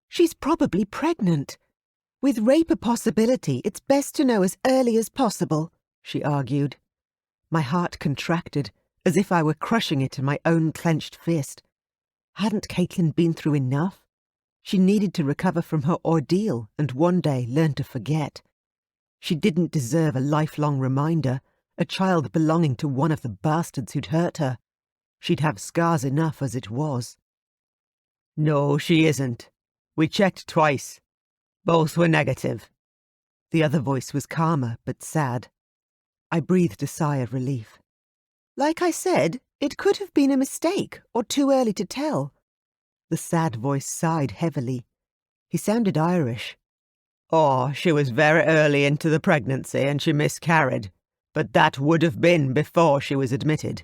She's probably pregnant. With rape a possibility, it's best to know as early as possible, she argued. My heart contracted, as if I were crushing it in my own clenched fist. Hadn't Caitlin been through enough? She needed to recover from her ordeal and one day learn to forget. She didn't deserve a lifelong reminder, a child belonging to one of the bastards who'd hurt her. She'd have scars enough as it was. No, she isn't. We checked twice. Both were negative. The other voice was calmer but sad. I breathed a sigh of relief. Like I said, it could have been a mistake or too early to tell. The sad voice sighed heavily. He sounded Irish. Oh, she was very early into the pregnancy and she miscarried, but that would have been before she was admitted.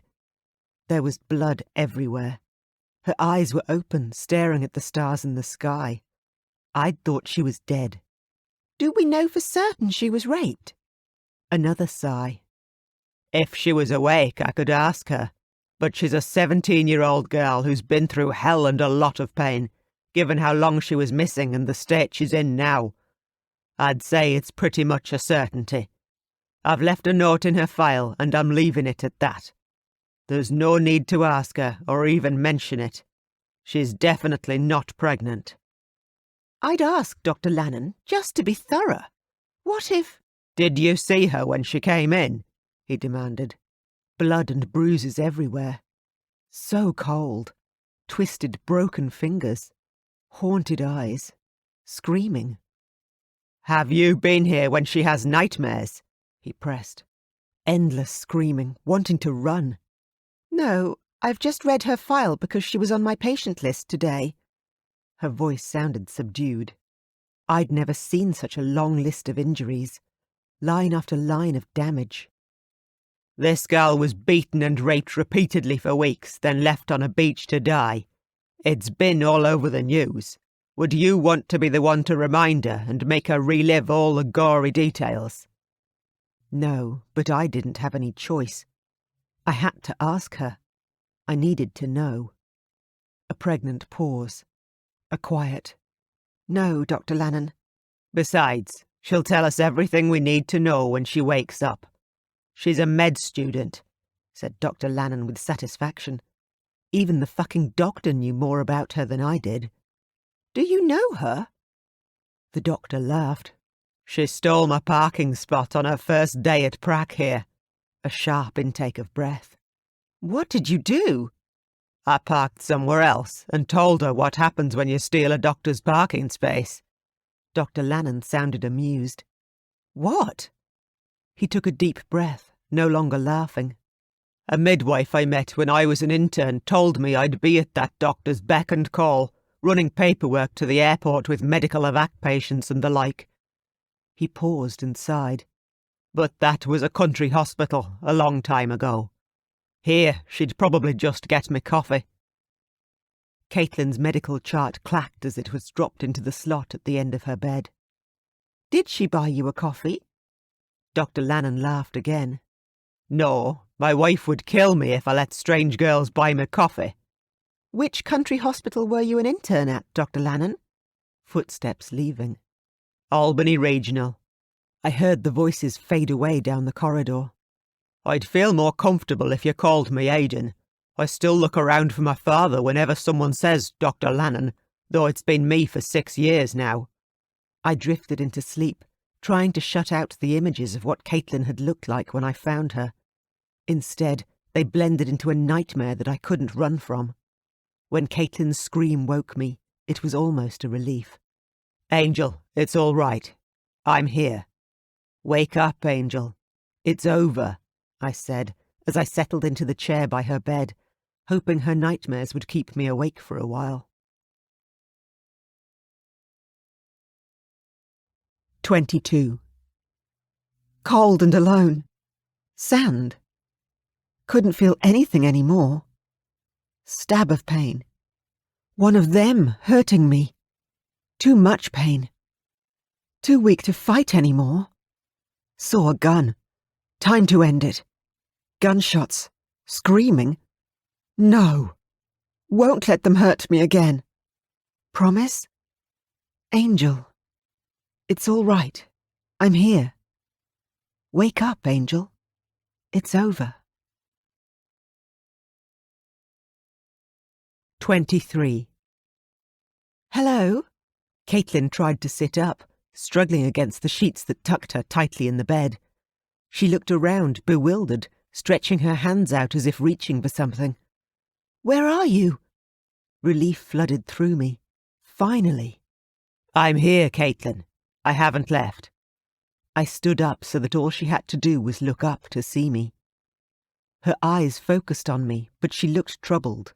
There was blood everywhere. Her eyes were open, staring at the stars in the sky. I'd thought she was dead. Do we know for certain she was raped? Another sigh. If she was awake, I could ask her, but she's a 17-year-old girl who's been through hell and a lot of pain, given how long she was missing and the state she's in now. I'd say it's pretty much a certainty. I've left a note in her file, and I'm leaving it at that. There's no need to ask her or even mention it. She's definitely not pregnant. I'd ask Dr. Lannon, just to be thorough. What if— Did you see her when she came in? He demanded. Blood and bruises everywhere. So cold. Twisted, broken fingers. Haunted eyes. Screaming. Have you been here when she has nightmares? He pressed. Endless screaming, wanting to run. No, I've just read her file because she was on my patient list today. Her voice sounded subdued. I'd never seen such a long list of injuries. Line after line of damage. This girl was beaten and raped repeatedly for weeks, then left on a beach to die. It's been all over the news. Would you want to be the one to remind her and make her relive all the gory details? No, but I didn't have any choice. I had to ask her. I needed to know. A pregnant pause. A quiet. No, Dr. Lannon. Besides, she'll tell us everything we need to know when she wakes up. She's a med student, said Dr. Lannon with satisfaction. Even the fucking doctor knew more about her than I did. Do you know her? The doctor laughed. She stole my parking spot on her first day at prac here. A sharp intake of breath. What did you do? I parked somewhere else and told her what happens when you steal a doctor's parking space. Dr. Lannon sounded amused. What? He took a deep breath, no longer laughing. A midwife I met when I was an intern told me I'd be at that doctor's beck and call, running paperwork to the airport with medical evac patients and the like. He paused and sighed. But that was a country hospital a long time ago. Here, she'd probably just get me coffee. Caitlin's medical chart clacked as it was dropped into the slot at the end of her bed. Did she buy you a coffee? Dr. Lannon laughed again. No, my wife would kill me if I let strange girls buy me coffee. Which country hospital were you an intern at, Dr. Lannon? Footsteps leaving. Albany Regional. I heard the voices fade away down the corridor. I'd feel more comfortable if you called me Aidan. I still look around for my father whenever someone says Dr. Lannon, though it's been me for 6 years now. I drifted into sleep, trying to shut out the images of what Caitlin had looked like when I found her. Instead, they blended into a nightmare that I couldn't run from. When Caitlin's scream woke me, it was almost a relief. Angel, it's all right. I'm here. Wake up, Angel. It's over, I said, as I settled into the chair by her bed, hoping her nightmares would keep me awake for a while. 22. Cold and alone. Sand. Couldn't feel anything anymore. Stab of pain. One of them hurting me. Too much pain. Too weak to fight anymore. Saw a gun. Time to end it. Gunshots. Screaming. No. Won't let them hurt me again. Promise? Angel. It's all right. I'm here. Wake up, Angel. It's over. 23. Hello? Caitlin tried to sit up, struggling against the sheets that tucked her tightly in the bed. She looked around, bewildered, stretching her hands out as if reaching for something. Where are you? Relief flooded through me. Finally. I'm here, Caitlin. I haven't left. I stood up so that all she had to do was look up to see me. Her eyes focused on me, but she looked troubled.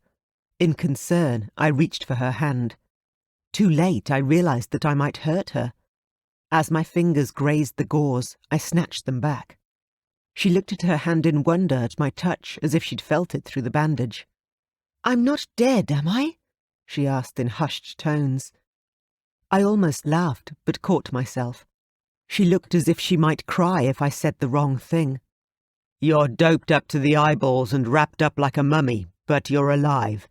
In concern, I reached for her hand. Too late, I realized that I might hurt her. As my fingers grazed the gauze, I snatched them back. She looked at her hand in wonder at my touch, as if she'd felt it through the bandage. I'm not dead, am I? She asked in hushed tones. I almost laughed, but caught myself. She looked as if she might cry if I said the wrong thing. You're doped up to the eyeballs and wrapped up like a mummy, but you're alive.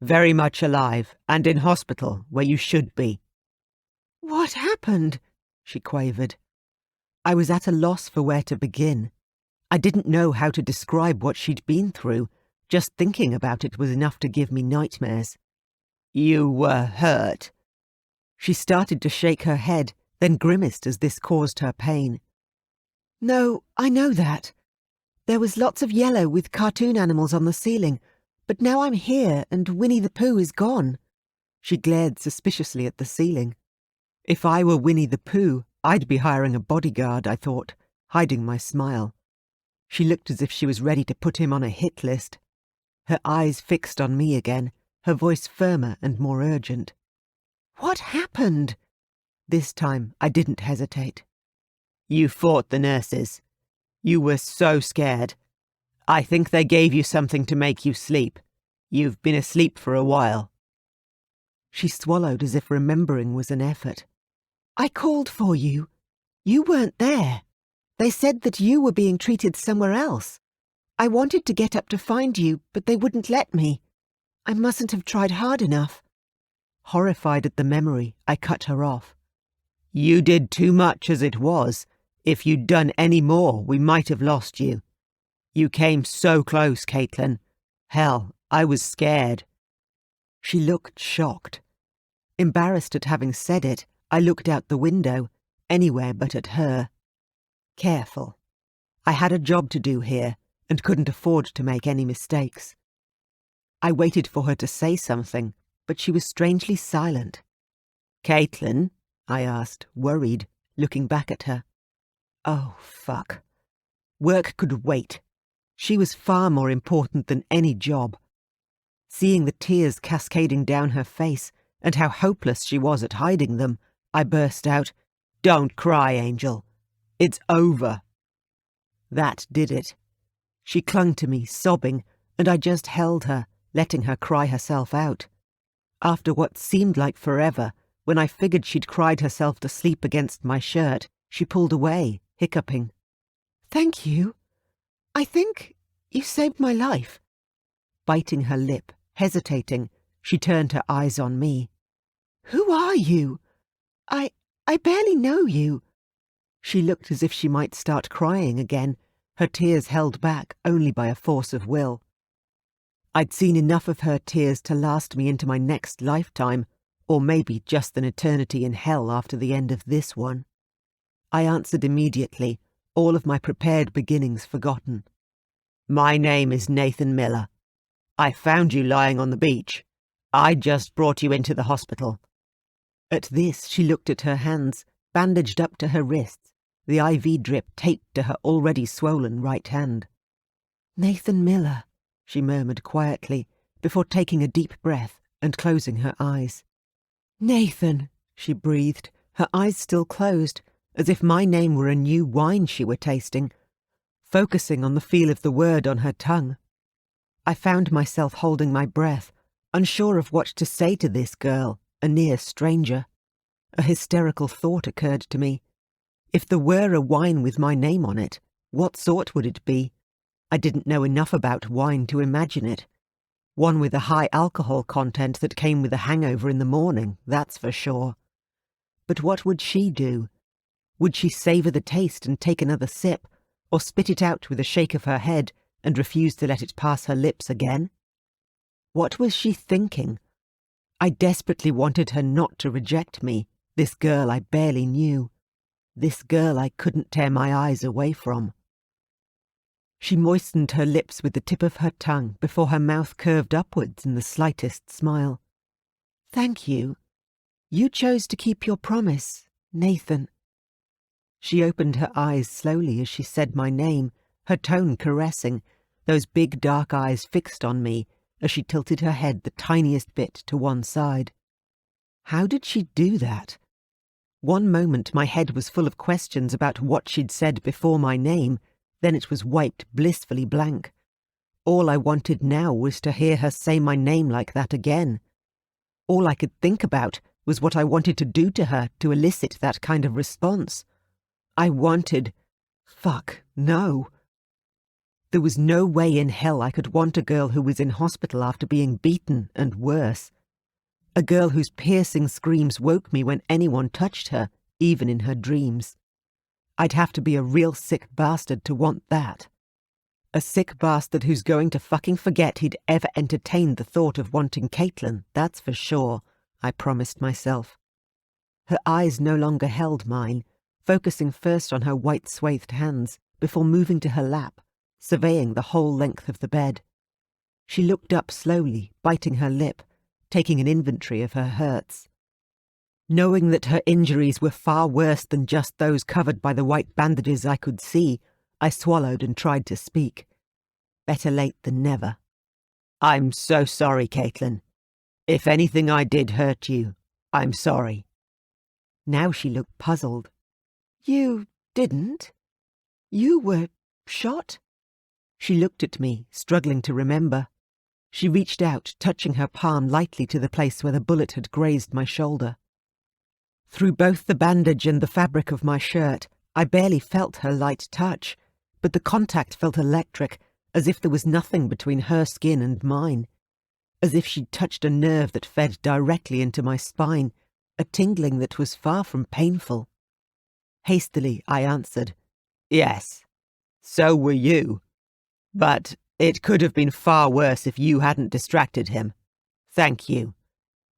Very much alive, and in hospital, where you should be. What happened? She quavered. I was at a loss for where to begin. I didn't know how to describe what she'd been through. Just thinking about it was enough to give me nightmares. You were hurt. She started to shake her head, then grimaced as this caused her pain. No, I know that. There was lots of yellow with cartoon animals on the ceiling, but now I'm here and Winnie the Pooh is gone. She glared suspiciously at the ceiling. If I were Winnie the Pooh, I'd be hiring a bodyguard, I thought, hiding my smile. She looked as if she was ready to put him on a hit list. Her eyes fixed on me again, her voice firmer and more urgent. What happened? This time I didn't hesitate. You fought the nurses. You were so scared. I think they gave you something to make you sleep. You've been asleep for a while. She swallowed as if remembering was an effort. I called for you. You weren't there. They said that you were being treated somewhere else. I wanted to get up to find you, but they wouldn't let me. I mustn't have tried hard enough. Horrified at the memory, I cut her off. You did too much as it was. If you'd done any more, we might have lost you. You came so close, Caitlin. Hell, I was scared. She looked shocked. Embarrassed at having said it, I looked out the window, anywhere but at her. Careful. I had a job to do here, and couldn't afford to make any mistakes. I waited for her to say something, but she was strangely silent. Caitlin? I asked, worried, looking back at her. Oh, fuck. Work could wait. She was far more important than any job. Seeing the tears cascading down her face, and how hopeless she was at hiding them, I burst out, Don't cry, Angel. It's over. That did it. She clung to me, sobbing, and I just held her, letting her cry herself out. After what seemed like forever, when I figured she'd cried herself to sleep against my shirt, she pulled away, hiccuping. Thank you. I think you saved my life. Biting her lip, hesitating, she turned her eyes on me. Who are you? I barely know you. She looked as if she might start crying again, her tears held back only by a force of will. I'd seen enough of her tears to last me into my next lifetime, or maybe just an eternity in hell after the end of this one. I answered immediately, all of my prepared beginnings forgotten. My name is Nathan Miller. I found you lying on the beach. I just brought you into the hospital. At this, she looked at her hands, bandaged up to her wrists, the IV drip taped to her already swollen right hand. Nathan Miller, she murmured quietly, before taking a deep breath and closing her eyes. Nathan, she breathed, her eyes still closed, as if my name were a new wine she were tasting, focusing on the feel of the word on her tongue. I found myself holding my breath, unsure of what to say to this girl, a near stranger. A hysterical thought occurred to me. If there were a wine with my name on it, what sort would it be? I didn't know enough about wine to imagine it. One with a high alcohol content that came with a hangover in the morning, that's for sure. But what would she do? Would she savour the taste and take another sip, or spit it out with a shake of her head and refuse to let it pass her lips again? What was she thinking? I desperately wanted her not to reject me, this girl I barely knew, this girl I couldn't tear my eyes away from. She moistened her lips with the tip of her tongue before her mouth curved upwards in the slightest smile. Thank you. You chose to keep your promise, Nathan. She opened her eyes slowly as she said my name, her tone caressing, those big dark eyes fixed on me as she tilted her head the tiniest bit to one side. How did she do that? One moment my head was full of questions about what she'd said before my name, then it was wiped blissfully blank. All I wanted now was to hear her say my name like that again. All I could think about was what I wanted to do to her to elicit that kind of response. I wanted... Fuck, no. There was no way in hell I could want a girl who was in hospital after being beaten and worse. A girl whose piercing screams woke me when anyone touched her, even in her dreams. I'd have to be a real sick bastard to want that. A sick bastard who's going to fucking forget he'd ever entertained the thought of wanting Caitlin, that's for sure, I promised myself. Her eyes no longer held mine, focusing first on her white-swathed hands before moving to her lap, surveying the whole length of the bed. She looked up slowly, biting her lip, taking an inventory of her hurts. Knowing that her injuries were far worse than just those covered by the white bandages I could see, I swallowed and tried to speak. Better late than never. I'm so sorry, Caitlin. If anything I did hurt you, I'm sorry. Now she looked puzzled. You didn't? You were shot? She looked at me, struggling to remember. She reached out, touching her palm lightly to the place where the bullet had grazed my shoulder. Through both the bandage and the fabric of my shirt, I barely felt her light touch, but the contact felt electric, as if there was nothing between her skin and mine, as if she'd touched a nerve that fed directly into my spine, a tingling that was far from painful. Hastily, I answered, Yes, so were you. But it could have been far worse if you hadn't distracted him. Thank you.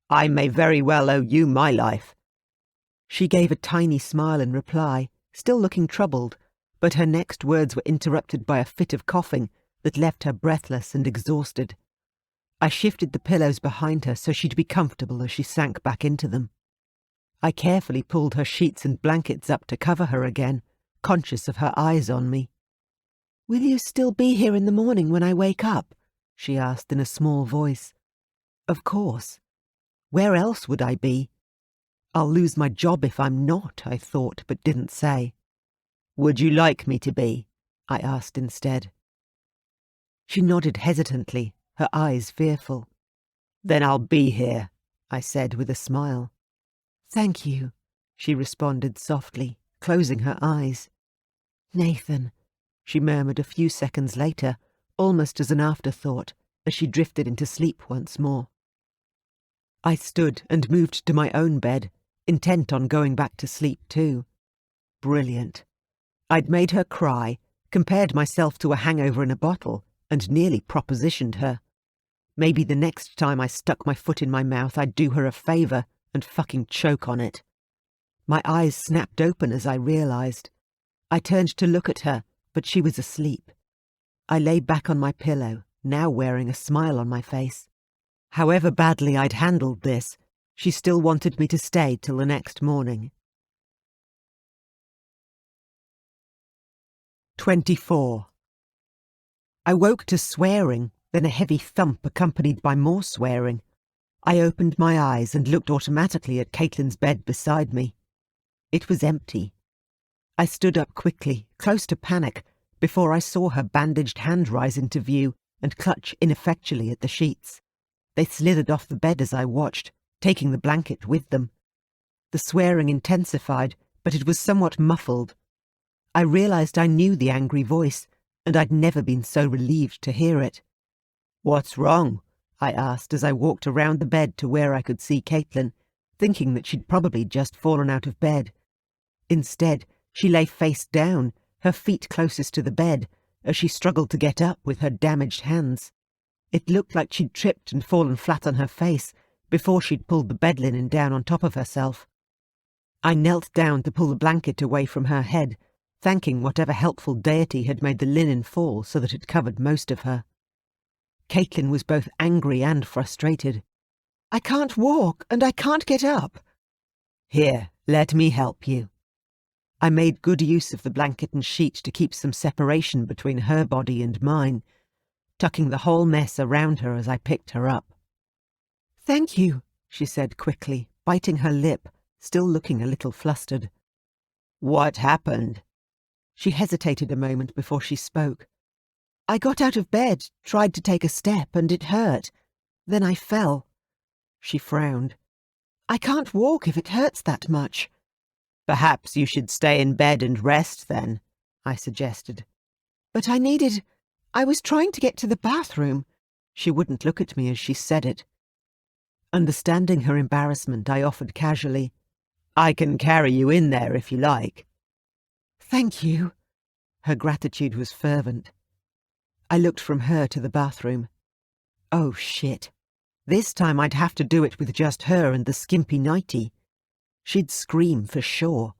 I may very well owe you my life. She gave a tiny smile in reply, still looking troubled, but her next words were interrupted by a fit of coughing that left her breathless and exhausted. I shifted the pillows behind her so she'd be comfortable as she sank back into them. I carefully pulled her sheets and blankets up to cover her again, conscious of her eyes on me. Will you still be here in the morning when I wake up? She asked in a small voice. Of course. Where else would I be? I'll lose my job if I'm not, I thought, but didn't say. Would you like me to be? I asked instead. She nodded hesitantly, her eyes fearful. Then I'll be here, I said with a smile. Thank you, she responded softly, closing her eyes. Nathan, she murmured a few seconds later, almost as an afterthought, as she drifted into sleep once more. I stood and moved to my own bed, intent on going back to sleep too. Brilliant. I'd made her cry, compared myself to a hangover in a bottle, and nearly propositioned her. Maybe the next time I stuck my foot in my mouth I'd do her a favour and fucking choke on it. My eyes snapped open as I realised. I turned to look at her, but she was asleep. I lay back on my pillow, now wearing a smile on my face. However badly I'd handled this, she still wanted me to stay till the next morning. 24. I woke to swearing, then a heavy thump accompanied by more swearing. I opened my eyes and looked automatically at Caitlin's bed beside me. It was empty. I stood up quickly, close to panic, before I saw her bandaged hand rise into view and clutch ineffectually at the sheets. They slithered off the bed as I watched, taking the blanket with them. The swearing intensified, but it was somewhat muffled. I realised I knew the angry voice, and I'd never been so relieved to hear it. "What's wrong?" I asked as I walked around the bed to where I could see Caitlin, thinking that she'd probably just fallen out of bed. Instead, she lay face down, her feet closest to the bed, as she struggled to get up with her damaged hands. It looked like she'd tripped and fallen flat on her face before she'd pulled the bed linen down on top of herself. I knelt down to pull the blanket away from her head, thanking whatever helpful deity had made the linen fall so that it covered most of her. Caitlin was both angry and frustrated. "I can't walk, and I can't get up." "Here, let me help you." I made good use of the blanket and sheet to keep some separation between her body and mine, tucking the whole mess around her as I picked her up. "Thank you," she said quickly, biting her lip, still looking a little flustered. "What happened?" She hesitated a moment before she spoke. "I got out of bed, tried to take a step, and it hurt. Then I fell." She frowned. "I can't walk if it hurts that much." "Perhaps you should stay in bed and rest then," I suggested. "But I was trying to get to the bathroom." She wouldn't look at me as she said it. Understanding her embarrassment, I offered casually, "I can carry you in there if you like." "Thank you." Her gratitude was fervent. I looked from her to the bathroom. Oh shit. This time I'd have to do it with just her and the skimpy nightie. She'd scream for sure.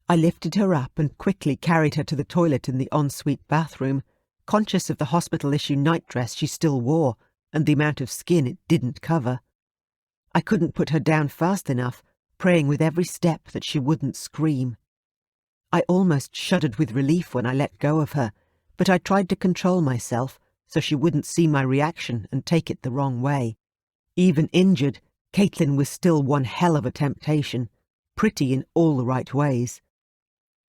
I lifted her up and quickly carried her to the toilet in the ensuite bathroom, conscious of the hospital-issue nightdress she still wore and the amount of skin it didn't cover. I couldn't put her down fast enough, praying with every step that she wouldn't scream. I almost shuddered with relief when I let go of her, but I tried to control myself so she wouldn't see my reaction and take it the wrong way. Even injured, Caitlin was still one hell of a temptation, pretty in all the right ways.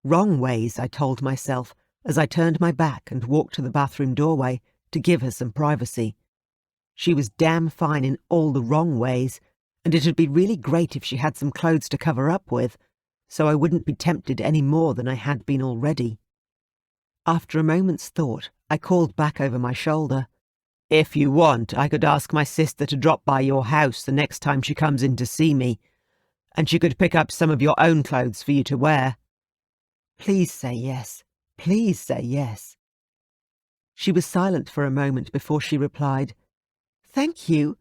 Wrong ways, I told myself, as I turned my back and walked to the bathroom doorway to give her some privacy. She was damn fine in all the wrong ways, and it'd be really great if she had some clothes to cover up with, so I wouldn't be tempted any more than I had been already. After a moment's thought, I called back over my shoulder, "If you want, I could ask my sister to drop by your house the next time she comes in to see me, and she could pick up some of your own clothes for you to wear." "Please say yes. Please say yes." She was silent for a moment before she replied, "Thank you,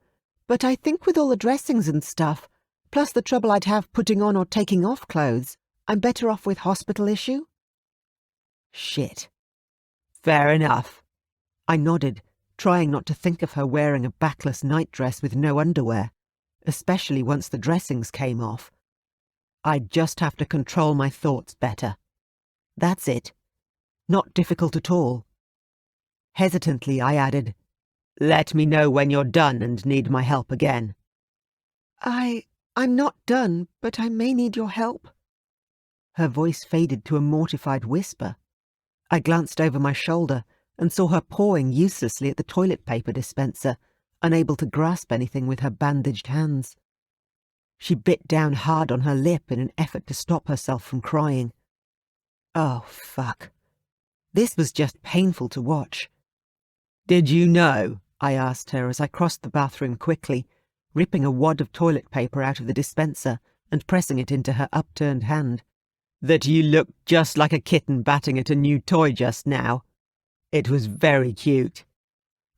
but I think with all the dressings and stuff, plus the trouble I'd have putting on or taking off clothes, I'm better off with hospital issue." Shit. Fair enough. I nodded, trying not to think of her wearing a backless nightdress with no underwear, especially once the dressings came off. I'd just have to control my thoughts better. That's it. Not difficult at all. Hesitantly, I added, "Let me know when you're done and need my help again." I'm not done, but I may need your help." Her voice faded to a mortified whisper. I glanced over my shoulder and saw her pawing uselessly at the toilet paper dispenser, unable to grasp anything with her bandaged hands. She bit down hard on her lip in an effort to stop herself from crying. Oh, fuck. This was just painful to watch. "Did you know?" I asked her as I crossed the bathroom quickly, ripping a wad of toilet paper out of the dispenser and pressing it into her upturned hand. that you looked just like a kitten batting at a new toy just now. It was very cute."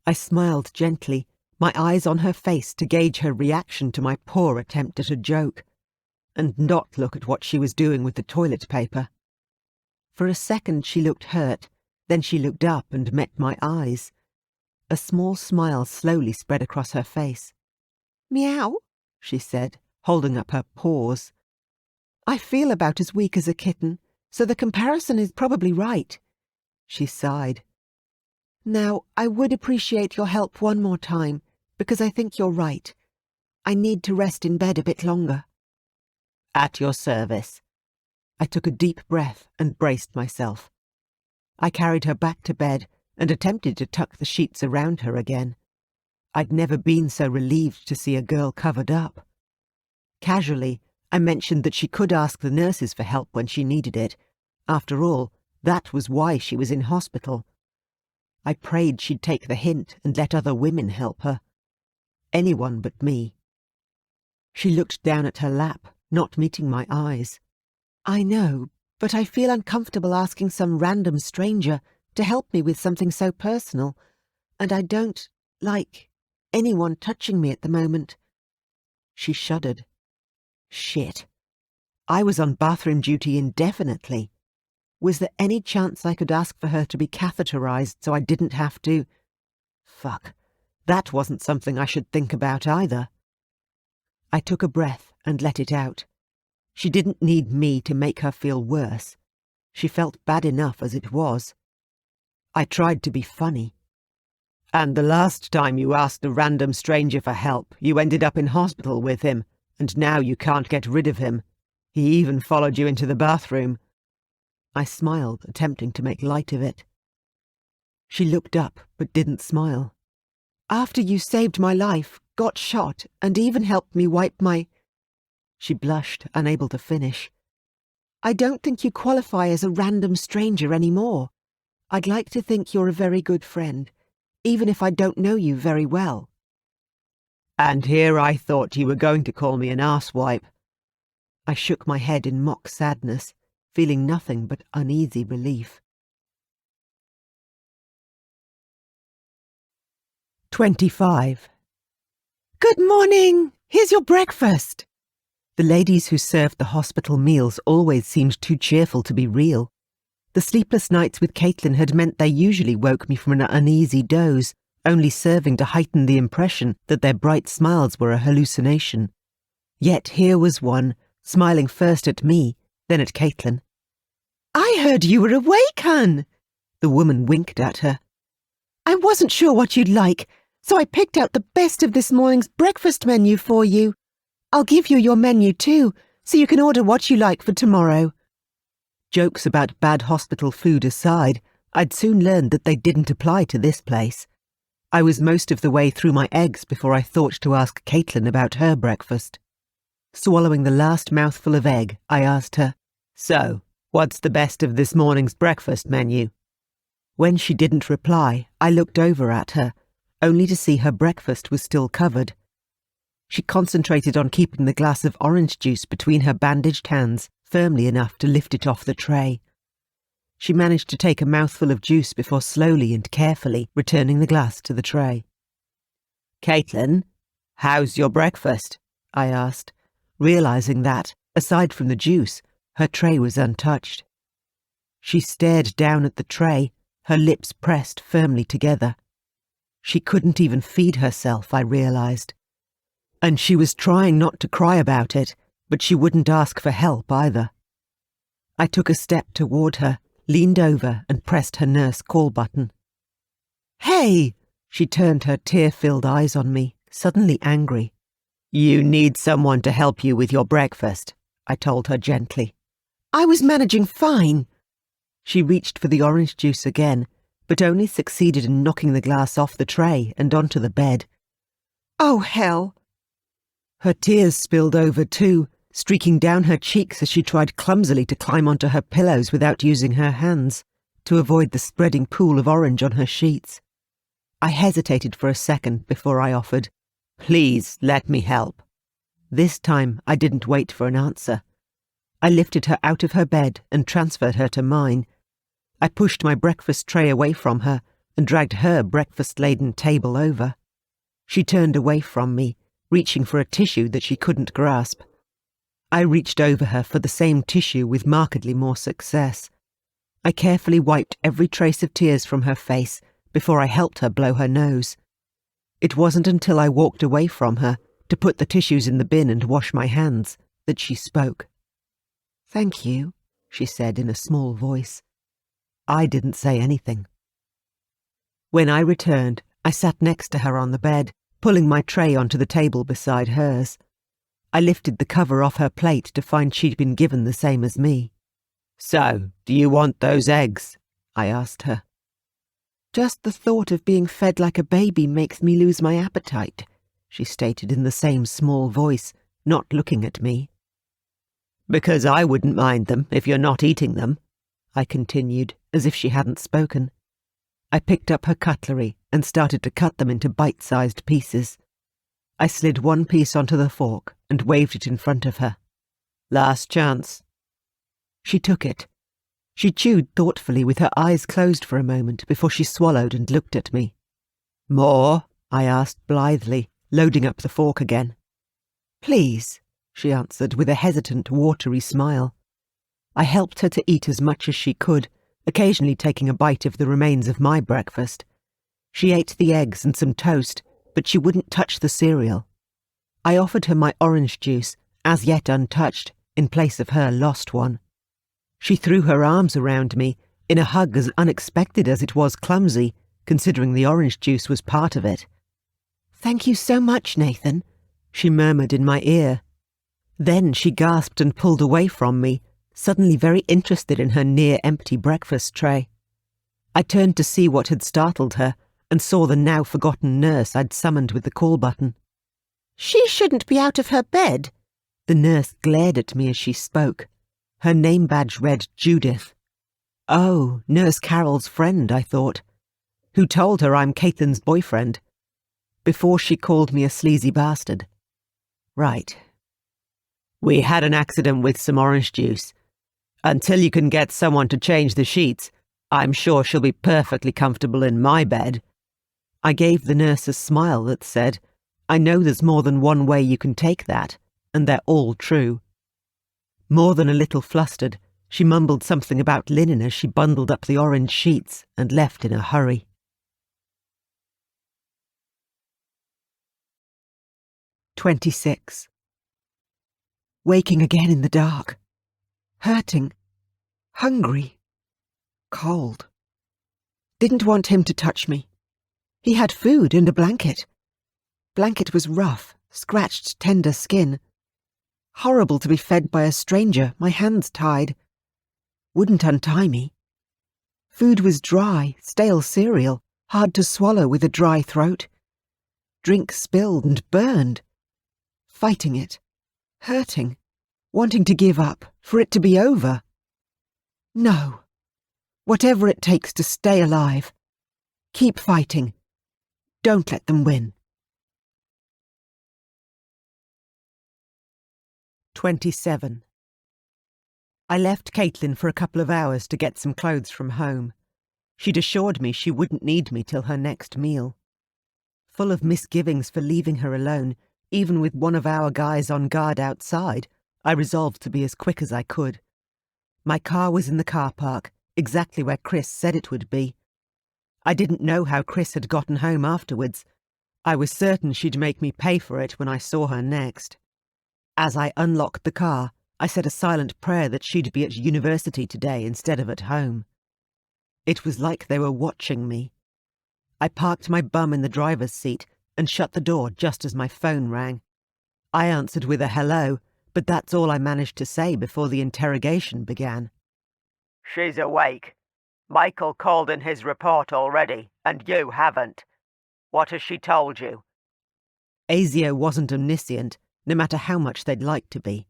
I smiled gently, my eyes on her face to gauge her reaction to my poor attempt at a joke, and not look at what she was doing with the toilet paper. For a second she looked hurt, then she looked up and met my eyes. A small smile slowly spread across her face. "Meow," she said, holding up her paws. "I feel about as weak as a kitten, so the comparison is probably right." She sighed. "Now, I would appreciate your help one more time, because I think you're right. I need to rest in bed a bit longer." "At your service." I took a deep breath and braced myself. I carried her back to bed and attempted to tuck the sheets around her again. I'd never been so relieved to see a girl covered up. Casually, I mentioned that she could ask the nurses for help when she needed it. After all, that was why she was in hospital. I prayed she'd take the hint and let other women help her. Anyone but me. She looked down at her lap, not meeting my eyes. "I know, but I feel uncomfortable asking some random stranger to help me with something so personal, and I don't like anyone touching me at the moment." She shuddered. Shit. I was on bathroom duty indefinitely. Was there any chance I could ask for her to be catheterized so I didn't have to? Fuck. That wasn't something I should think about either. I took a breath and let it out. She didn't need me to make her feel worse. She felt bad enough as it was. I tried to be funny. "And the last time you asked a random stranger for help, you ended up in hospital with him, and now you can't get rid of him. He even followed you into the bathroom." I smiled, attempting to make light of it. She looked up, but didn't smile. "After you saved my life, got shot, and even helped me wipe my—" She blushed, unable to finish. "I don't think you qualify as a random stranger anymore. I'd like to think you're a very good friend, even if I don't know you very well." And here I thought you were going to call me an arsewipe. I shook my head in mock sadness, feeling nothing but uneasy relief. 25. "Good morning! Here's your breakfast!" The ladies who served the hospital meals always seemed too cheerful to be real. The sleepless nights with Caitlin had meant they usually woke me from an uneasy doze, only serving to heighten the impression that their bright smiles were a hallucination. Yet here was one, smiling first at me, then at Caitlin. "I heard you were awake, hun!" The woman winked at her. "I wasn't sure what you'd like, so I picked out the best of this morning's breakfast menu for you. I'll give you your menu too, so you can order what you like for tomorrow." Jokes about bad hospital food aside, I'd soon learned that they didn't apply to this place. I was most of the way through my eggs before I thought to ask Caitlin about her breakfast. Swallowing the last mouthful of egg, I asked her, "So, what's the best of this morning's breakfast menu?" When she didn't reply, I looked over at her, only to see her breakfast was still covered. She concentrated on keeping the glass of orange juice between her bandaged hands firmly enough to lift it off the tray. She managed to take a mouthful of juice before slowly and carefully returning the glass to the tray. "Caitlin, how's your breakfast?" I asked, realizing that, aside from the juice, her tray was untouched. She stared down at the tray, her lips pressed firmly together. She couldn't even feed herself, I realized. And she was trying not to cry about it, but she wouldn't ask for help either. I took a step toward her, leaned over and pressed her nurse call button. "Hey!" She turned her tear-filled eyes on me, suddenly angry. "You need someone to help you with your breakfast," I told her gently. "I was managing fine." She reached for the orange juice again, but only succeeded in knocking the glass off the tray and onto the bed. "Oh, hell!" Her tears spilled over too, streaking down her cheeks as she tried clumsily to climb onto her pillows without using her hands, to avoid the spreading pool of orange on her sheets. I hesitated for a second before I offered, "Please let me help." This time I didn't wait for an answer. I lifted her out of her bed and transferred her to mine. I pushed my breakfast tray away from her and dragged her breakfast-laden table over. She turned away from me, reaching for a tissue that she couldn't grasp. I reached over her for the same tissue with markedly more success. I carefully wiped every trace of tears from her face before I helped her blow her nose. It wasn't until I walked away from her to put the tissues in the bin and wash my hands that she spoke. "Thank you," she said in a small voice. I didn't say anything. When I returned, I sat next to her on the bed, pulling my tray onto the table beside hers. I lifted the cover off her plate to find she'd been given the same as me. "So, do you want those eggs?" I asked her. "Just the thought of being fed like a baby makes me lose my appetite," she stated in the same small voice, not looking at me. "Because I wouldn't mind them if you're not eating them," I continued, as if she hadn't spoken. I picked up her cutlery and started to cut them into bite-sized pieces. I slid one piece onto the fork and waved it in front of her. "Last chance." She took it. She chewed thoughtfully with her eyes closed for a moment before she swallowed and looked at me. "More?" I asked blithely, loading up the fork again. "Please," she answered with a hesitant, watery smile. I helped her to eat as much as she could, occasionally taking a bite of the remains of my breakfast. She ate the eggs and some toast, but she wouldn't touch the cereal. I offered her my orange juice, as yet untouched, in place of her lost one. She threw her arms around me, in a hug as unexpected as it was clumsy, considering the orange juice was part of it. "Thank you so much, Nathan," she murmured in my ear. Then she gasped and pulled away from me, suddenly very interested in her near-empty breakfast tray. I turned to see what had startled her, and saw the now-forgotten nurse I'd summoned with the call button. "She shouldn't be out of her bed." The nurse glared at me as she spoke. Her name badge read Judith. Oh, Nurse Carol's friend, I thought. Who told her I'm Caitlin's boyfriend? Before she called me a sleazy bastard. Right. "We had an accident with some orange juice. Until you can get someone to change the sheets, I'm sure she'll be perfectly comfortable in my bed." I gave the nurse a smile that said, "I know there's more than one way you can take that, and they're all true." More than a little flustered, she mumbled something about linen as she bundled up the orange sheets and left in a hurry. 26. Waking again in the dark. Hurting. Hungry. Cold. Didn't want him to touch me. He had food and a blanket. Blanket was rough, scratched, tender skin. Horrible to be fed by a stranger, my hands tied. Wouldn't untie me. Food was dry, stale cereal, hard to swallow with a dry throat. Drink spilled and burned. Fighting it. Hurting. Wanting to give up, for it to be over. No. Whatever it takes to stay alive. Keep fighting. Don't let them win. 27. I left Caitlin for a couple of hours to get some clothes from home. She'd assured me she wouldn't need me till her next meal. Full of misgivings for leaving her alone, even with one of our guys on guard outside, I resolved to be as quick as I could. My car was in the car park, exactly where Chris said it would be. I didn't know how Chris had gotten home afterwards. I was certain she'd make me pay for it when I saw her next. As I unlocked the car, I said a silent prayer that she'd be at university today instead of at home. It was like they were watching me. I parked my bum in the driver's seat and shut the door just as my phone rang. I answered with a hello, but that's all I managed to say before the interrogation began. "She's awake. Michael called in his report already, and you haven't. What has she told you?" ASIO wasn't omniscient, no matter how much they'd like to be.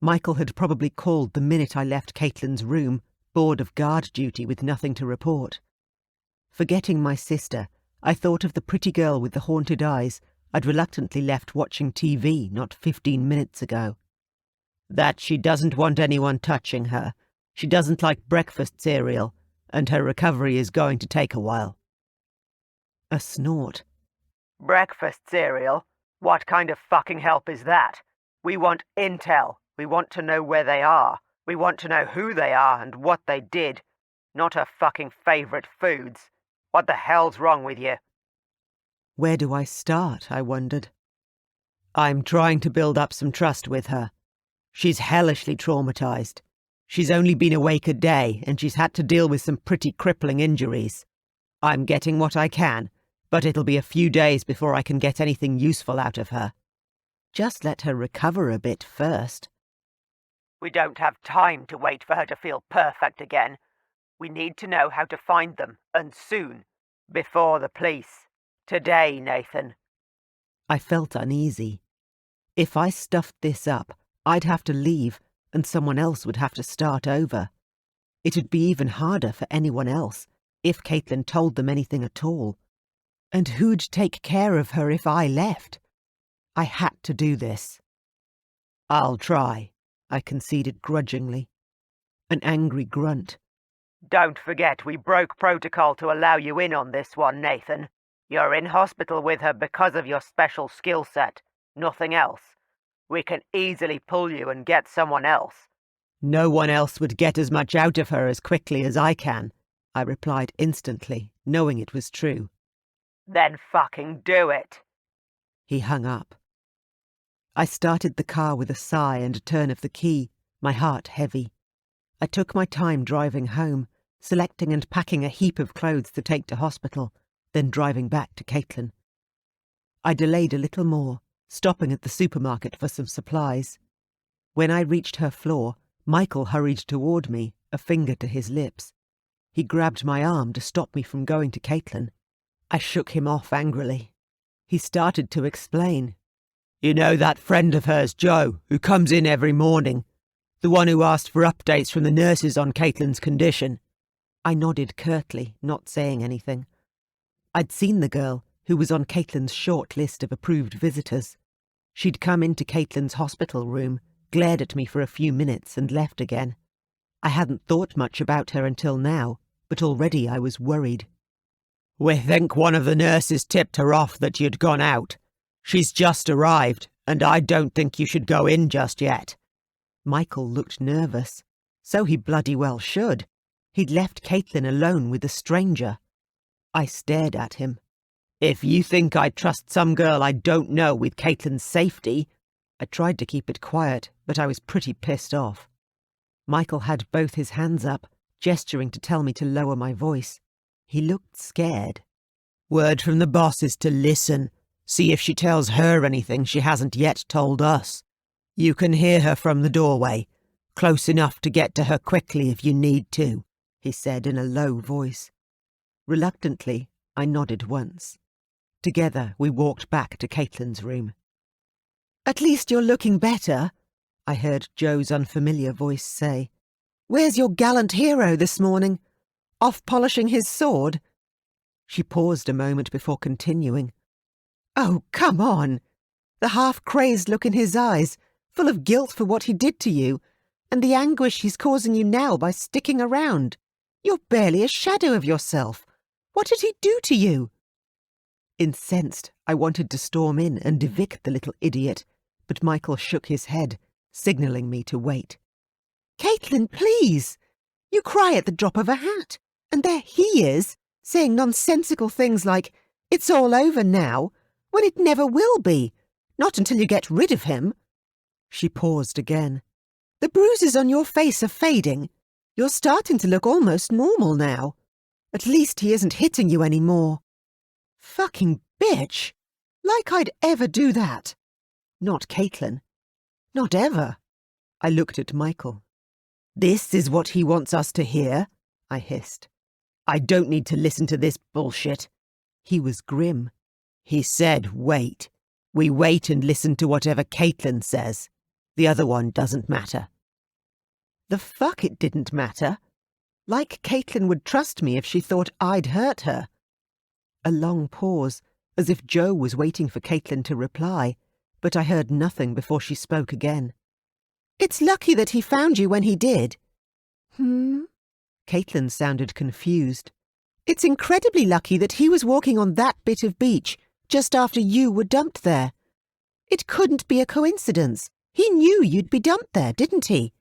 Michael had probably called the minute I left Caitlin's room, bored of guard duty with nothing to report. Forgetting my sister, I thought of the pretty girl with the haunted eyes I'd reluctantly left watching TV not 15 minutes ago. That she doesn't want anyone touching her. She doesn't like breakfast cereal, and her recovery is going to take a while. A snort. Breakfast cereal? What kind of fucking help is that? We want intel. We want to know where they are. We want to know who they are and what they did. Not her fucking favourite foods. What the hell's wrong with you? Where do I start, I wondered. I'm trying to build up some trust with her. She's hellishly traumatised. She's only been awake a day, and she's had to deal with some pretty crippling injuries. I'm getting what I can, but it'll be a few days before I can get anything useful out of her. Just let her recover a bit first. We don't have time to wait for her to feel perfect again. We need to know how to find them, and soon. Before the police. Today, Nathan. I felt uneasy. If I stuffed this up, I'd have to leave, and someone else would have to start over. It'd be even harder for anyone else, if Caitlin told them anything at all. And who'd take care of her if I left? I had to do this. I'll try, I conceded grudgingly. An angry grunt. Don't forget we broke protocol to allow you in on this one, Nathan. You're in hospital with her because of your special skill set, nothing else. We can easily pull you and get someone else. No one else would get as much out of her as quickly as I can, I replied instantly, knowing it was true. Then fucking do it. He hung up. I started the car with a sigh and a turn of the key, my heart heavy. I took my time driving home, selecting and packing a heap of clothes to take to hospital, then driving back to Caitlin. I delayed a little more, stopping at the supermarket for some supplies. When I reached her floor, Michael hurried toward me, a finger to his lips. He grabbed my arm to stop me from going to Caitlin. I shook him off angrily. He started to explain. You know that friend of hers, Joe, who comes in every morning? The one who asked for updates from the nurses on Caitlin's condition? I nodded curtly, not saying anything. I'd seen the girl, who was on Caitlin's short list of approved visitors. She'd come into Caitlin's hospital room, glared at me for a few minutes and left again. I hadn't thought much about her until now, but already I was worried. We think one of the nurses tipped her off that you'd gone out. She's just arrived, and I don't think you should go in just yet. Michael looked nervous. So he bloody well should. He'd left Caitlin alone with a stranger. I stared at him. If you think I'd trust some girl I don't know with Caitlin's safety... I tried to keep it quiet, but I was pretty pissed off. Michael had both his hands up, gesturing to tell me to lower my voice. He looked scared. Word from the boss is to listen. See if she tells her anything she hasn't yet told us. You can hear her from the doorway, close enough to get to her quickly if you need to, he said in a low voice. Reluctantly, I nodded once. Together, we walked back to Caitlin's room. At least you're looking better, I heard Joe's unfamiliar voice say. Where's your gallant hero this morning? Off polishing his sword? She paused a moment before continuing. Oh, come on! The half-crazed look in his eyes, full of guilt for what he did to you, and the anguish he's causing you now by sticking around. You're barely a shadow of yourself. What did he do to you? Incensed, I wanted to storm in and evict the little idiot, but Michael shook his head, signalling me to wait. Caitlin, please! You cry at the drop of a hat, and there he is, saying nonsensical things like, it's all over now, when it never will be, not until you get rid of him. She paused again. The bruises on your face are fading. You're starting to look almost normal now. At least he isn't hitting you anymore. Fucking bitch! Like I'd ever do that. Not Caitlin. Not ever. I looked at Michael. This is what he wants us to hear, I hissed. I don't need to listen to this bullshit. He was grim. He said, wait. We wait and listen to whatever Caitlin says. The other one doesn't matter. The fuck it didn't matter. Like Caitlin would trust me if she thought I'd hurt her. A long pause, as if Joe was waiting for Caitlin to reply, but I heard nothing before she spoke again. It's lucky that he found you when he did. Caitlin sounded confused. It's incredibly lucky that he was walking on that bit of beach just after you were dumped there. It couldn't be a coincidence. He knew you'd be dumped there, didn't he?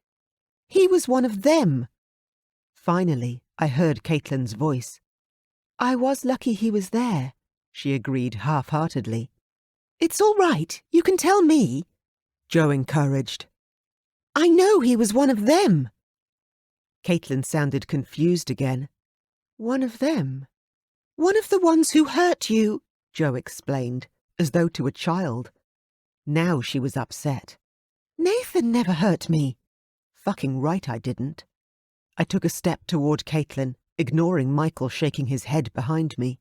He was one of them. Finally, I heard Caitlin's voice. I was lucky he was there, she agreed half-heartedly. It's all right, you can tell me, Jo encouraged. I know he was one of them. Caitlin sounded confused again. One of them? One of the ones who hurt you, Jo explained, as though to a child. Now she was upset. Nathan never hurt me. Fucking right I didn't. I took a step toward Caitlin, ignoring Michael shaking his head behind me.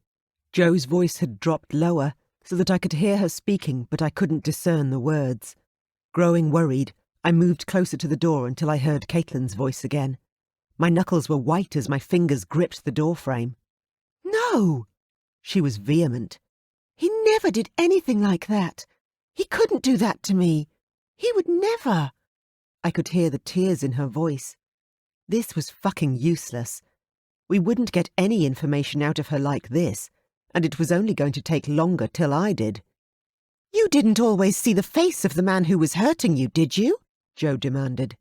Jo's voice had dropped lower, so that I could hear her speaking, but I couldn't discern the words. Growing worried, I moved closer to the door until I heard Caitlin's voice again. My knuckles were white as my fingers gripped the doorframe. No! She was vehement. He never did anything like that. He couldn't do that to me. He would never. I could hear the tears in her voice. This was fucking useless. We wouldn't get any information out of her like this, and it was only going to take longer till I did. You didn't always see the face of the man who was hurting you, did you? Jo demanded.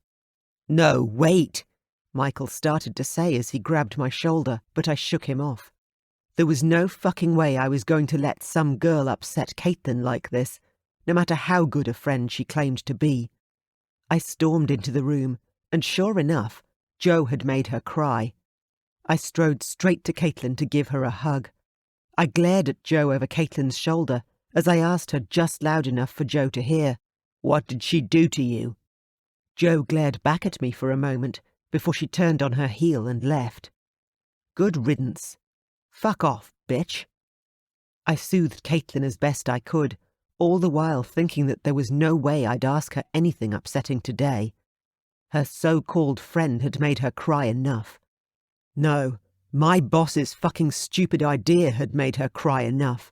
No, wait, Michael started to say as he grabbed my shoulder, but I shook him off. There was no fucking way I was going to let some girl upset Caitlin like this, no matter how good a friend she claimed to be. I stormed into the room, and sure enough, Jo had made her cry. I strode straight to Caitlin to give her a hug. I glared at Jo over Caitlin's shoulder as I asked her just loud enough for Jo to hear. What did she do to you? Jo glared back at me for a moment before she turned on her heel and left. Good riddance. Fuck off, bitch. I soothed Caitlin as best I could, all the while thinking that there was no way I'd ask her anything upsetting today. Her so-called friend had made her cry enough. No, my boss's fucking stupid idea had made her cry enough.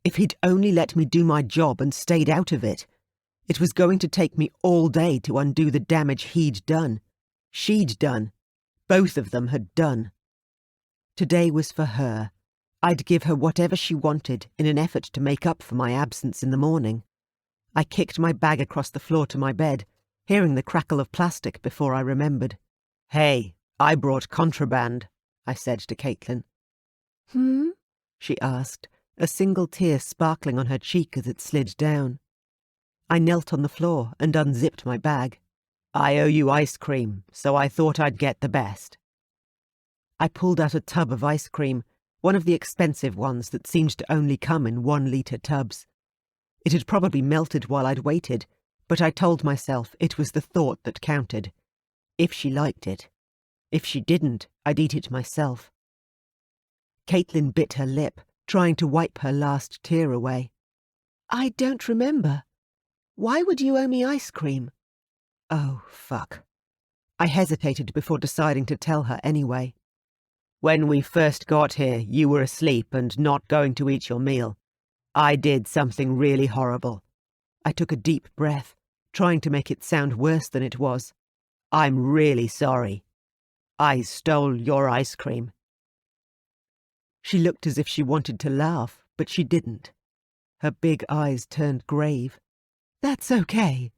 If he'd only let me do my job and stayed out of it. It was going to take me all day to undo the damage he'd done. She'd done. Both of them had done. Today was for her. I'd give her whatever she wanted in an effort to make up for my absence in the morning. I kicked my bag across the floor to my bed, hearing the crackle of plastic before I remembered. Hey, I brought contraband, I said to Caitlin. She asked, a single tear sparkling on her cheek as it slid down. I knelt on the floor and unzipped my bag. I owe you ice cream, so I thought I'd get the best. I pulled out a tub of ice cream, one of the expensive ones that seemed to only come in 1-litre tubs. It had probably melted while I'd waited, but I told myself it was the thought that counted. If she liked it. If she didn't, I'd eat it myself. Caitlin bit her lip, trying to wipe her last tear away. I don't remember. Why would you owe me ice cream? Oh, fuck. I hesitated before deciding to tell her anyway. When we first got here, you were asleep and not going to eat your meal. I did something really horrible. I took a deep breath, trying to make it sound worse than it was. I'm really sorry. I stole your ice cream. She looked as if she wanted to laugh, but she didn't. Her big eyes turned grave. That's okay.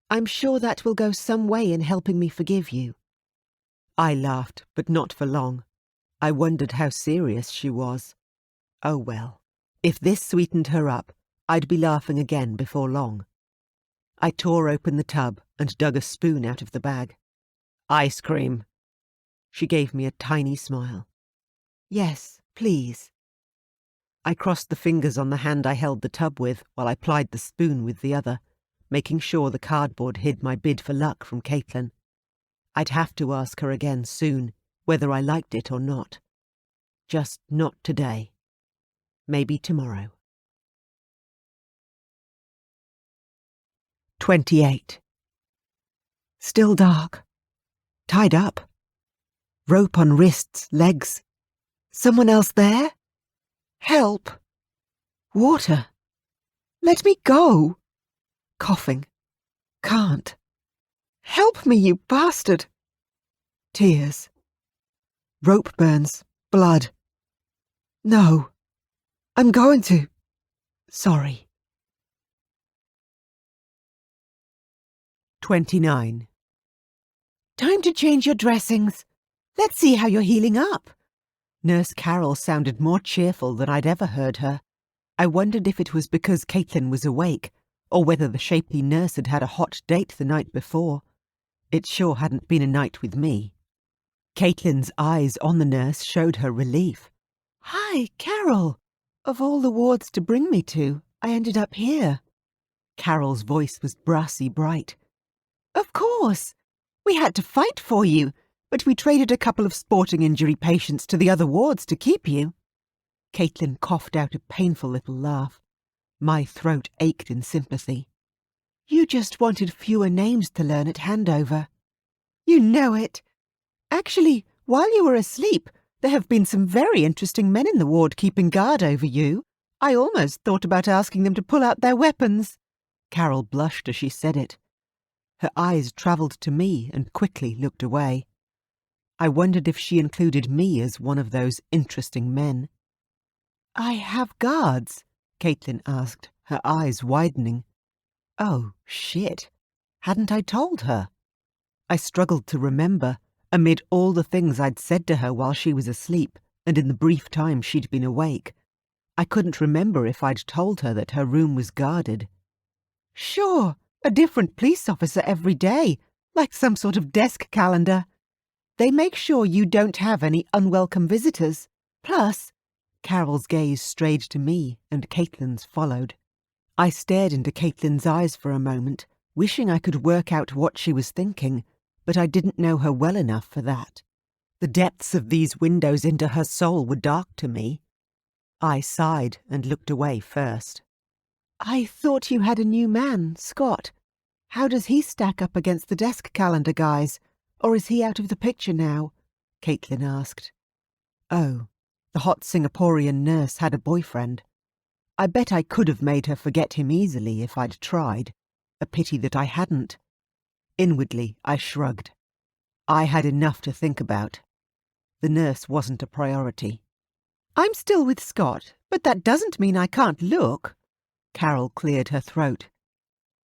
I'm sure that will go some way in helping me forgive you. I laughed, but not for long. I wondered how serious she was. Oh well, if this sweetened her up, I'd be laughing again before long. I tore open the tub and dug a spoon out of the bag. Ice cream. She gave me a tiny smile. Yes, please. I crossed the fingers on the hand I held the tub with while I plied the spoon with the other, making sure the cardboard hid my bid for luck from Caitlin. I'd have to ask her again soon, whether I liked it or not. Just not today. Maybe tomorrow. 28. Still dark. Tied up. Rope on wrists, legs. Someone else there? Help. Water. Let me go. Coughing. Can't. Help me, you bastard! Tears. Rope burns. Blood. No. I'm going to. Sorry. 29. Time to change your dressings. Let's see how you're healing up. Nurse Carol sounded more cheerful than I'd ever heard her. I wondered if it was because Caitlin was awake, or whether the shapely nurse had had a hot date the night before. It sure hadn't been a night with me. Caitlin's eyes on the nurse showed her relief. Hi, Carol. Of all the wards to bring me to, I ended up here. Carol's voice was brassy bright. Of course. We had to fight for you, but we traded a couple of sporting injury patients to the other wards to keep you. Caitlin coughed out a painful little laugh. My throat ached in sympathy. You just wanted fewer names to learn at handover. You know it. Actually, while you were asleep, there have been some very interesting men in the ward keeping guard over you. I almost thought about asking them to pull out their weapons. Carol blushed as she said it. Her eyes travelled to me and quickly looked away. I wondered if she included me as one of those interesting men. I have guards, Caitlin asked, her eyes widening. Oh, shit. Hadn't I told her? I struggled to remember, amid all the things I'd said to her while she was asleep and in the brief time she'd been awake. I couldn't remember if I'd told her that her room was guarded. Sure, a different police officer every day, like some sort of desk calendar. They make sure you don't have any unwelcome visitors. Plus, Carol's gaze strayed to me and Caitlin's followed. I stared into Caitlin's eyes for a moment, wishing I could work out what she was thinking, but I didn't know her well enough for that. The depths of these windows into her soul were dark to me. I sighed and looked away first. I thought you had a new man, Scott. How does he stack up against the desk calendar guys? Or is he out of the picture now? Caitlin asked. Oh, the hot Singaporean nurse had a boyfriend. I bet I could have made her forget him easily if I'd tried. A pity that I hadn't. Inwardly, I shrugged. I had enough to think about. The nurse wasn't a priority. I'm still with Scott, but that doesn't mean I can't look. Carol cleared her throat.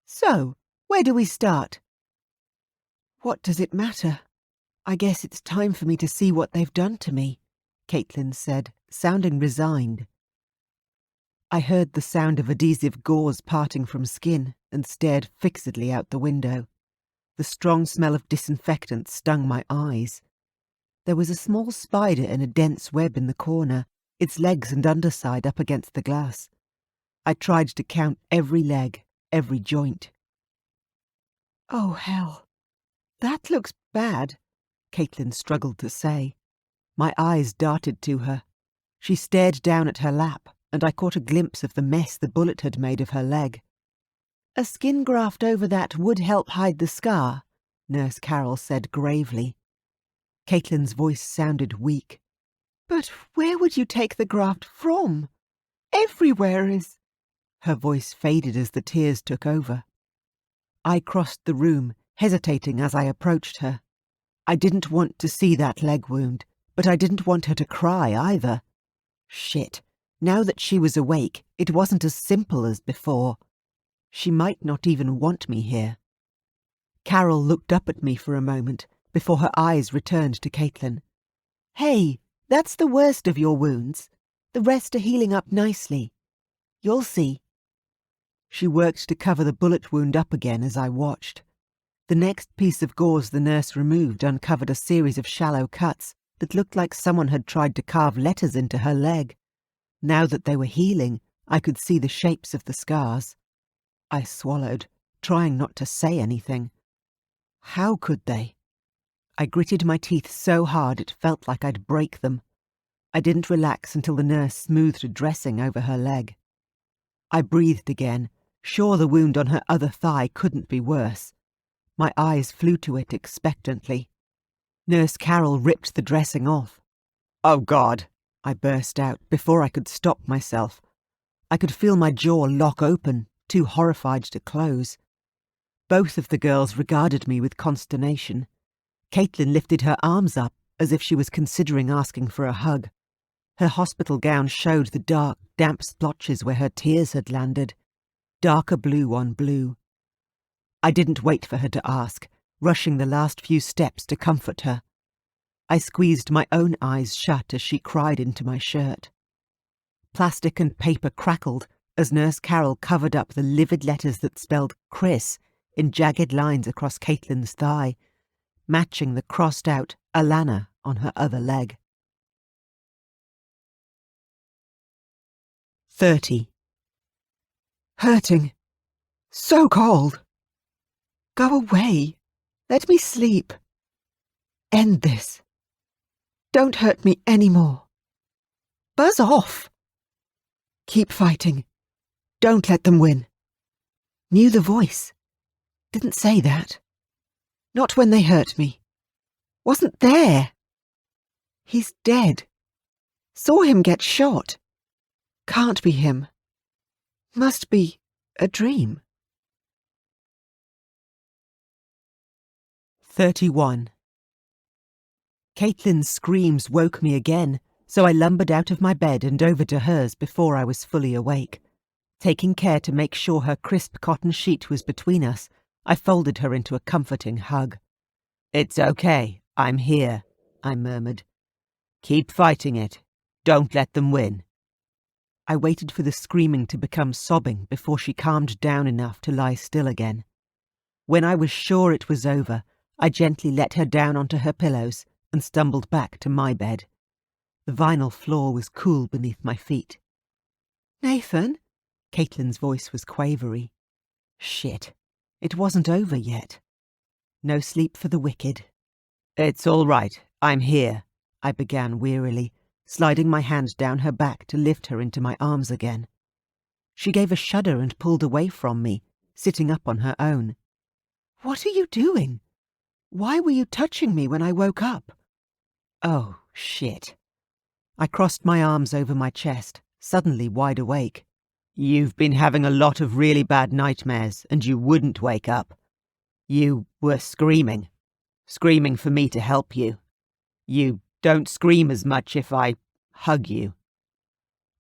So, where do we start? What does it matter? I guess it's time for me to see what they've done to me, Caitlin said, sounding resigned. I heard the sound of adhesive gauze parting from skin and stared fixedly out the window. The strong smell of disinfectant stung my eyes. There was a small spider in a dense web in the corner, its legs and underside up against the glass. I tried to count every leg, every joint. Oh, hell. That looks bad, Caitlin struggled to say. My eyes darted to her. She stared down at her lap, and I caught a glimpse of the mess the bullet had made of her leg. A skin graft over that would help hide the scar, Nurse Carol said gravely. Caitlin's voice sounded weak. But where would you take the graft from? Everywhere is... Her voice faded as the tears took over. I crossed the room, hesitating as I approached her. I didn't want to see that leg wound, but I didn't want her to cry either. Shit. Now that she was awake, it wasn't as simple as before. She might not even want me here. Carol looked up at me for a moment before her eyes returned to Caitlin. Hey, that's the worst of your wounds. The rest are healing up nicely. You'll see. She worked to cover the bullet wound up again as I watched. The next piece of gauze the nurse removed uncovered a series of shallow cuts that looked like someone had tried to carve letters into her leg. Now that they were healing, I could see the shapes of the scars. I swallowed, trying not to say anything. How could they? I gritted my teeth so hard it felt like I'd break them. I didn't relax until the nurse smoothed a dressing over her leg. I breathed again, sure the wound on her other thigh couldn't be worse. My eyes flew to it expectantly. Nurse Carol ripped the dressing off. Oh, God, I burst out before I could stop myself. I could feel my jaw lock open, too horrified to close. Both of the girls regarded me with consternation. Caitlin lifted her arms up as if she was considering asking for a hug. Her hospital gown showed the dark, damp splotches where her tears had landed, darker blue on blue. I didn't wait for her to ask, rushing the last few steps to comfort her. I squeezed my own eyes shut as she cried into my shirt. Plastic and paper crackled as Nurse Carol covered up the livid letters that spelled Chris in jagged lines across Caitlin's thigh, matching the crossed-out Alana on her other leg. 30. Hurting. So cold. Go away. Let me sleep. End this. Don't hurt me any more. Buzz off. Keep fighting. Don't let them win. Knew the voice. Didn't say that. Not when they hurt me. Wasn't there. He's dead. Saw him get shot. Can't be him. Must be a dream. 31. Caitlin's screams woke me again, so I lumbered out of my bed and over to hers before I was fully awake. Taking care to make sure her crisp cotton sheet was between us, I folded her into a comforting hug. "It's okay, I'm here," I murmured. "Keep fighting it. Don't let them win." I waited for the screaming to become sobbing before she calmed down enough to lie still again. When I was sure it was over, I gently let her down onto her pillows and stumbled back to my bed. The vinyl floor was cool beneath my feet. "Nathan?" Caitlin's voice was quavery. Shit. It wasn't over yet. No sleep for the wicked. "It's all right. I'm here," I began wearily, sliding my hand down her back to lift her into my arms again. She gave a shudder and pulled away from me, sitting up on her own. "What are you doing? Why were you touching me when I woke up?" Oh, shit. I crossed my arms over my chest, suddenly wide awake. "You've been having a lot of really bad nightmares, and you wouldn't wake up. You were screaming. Screaming for me to help you. You don't scream as much if I hug you."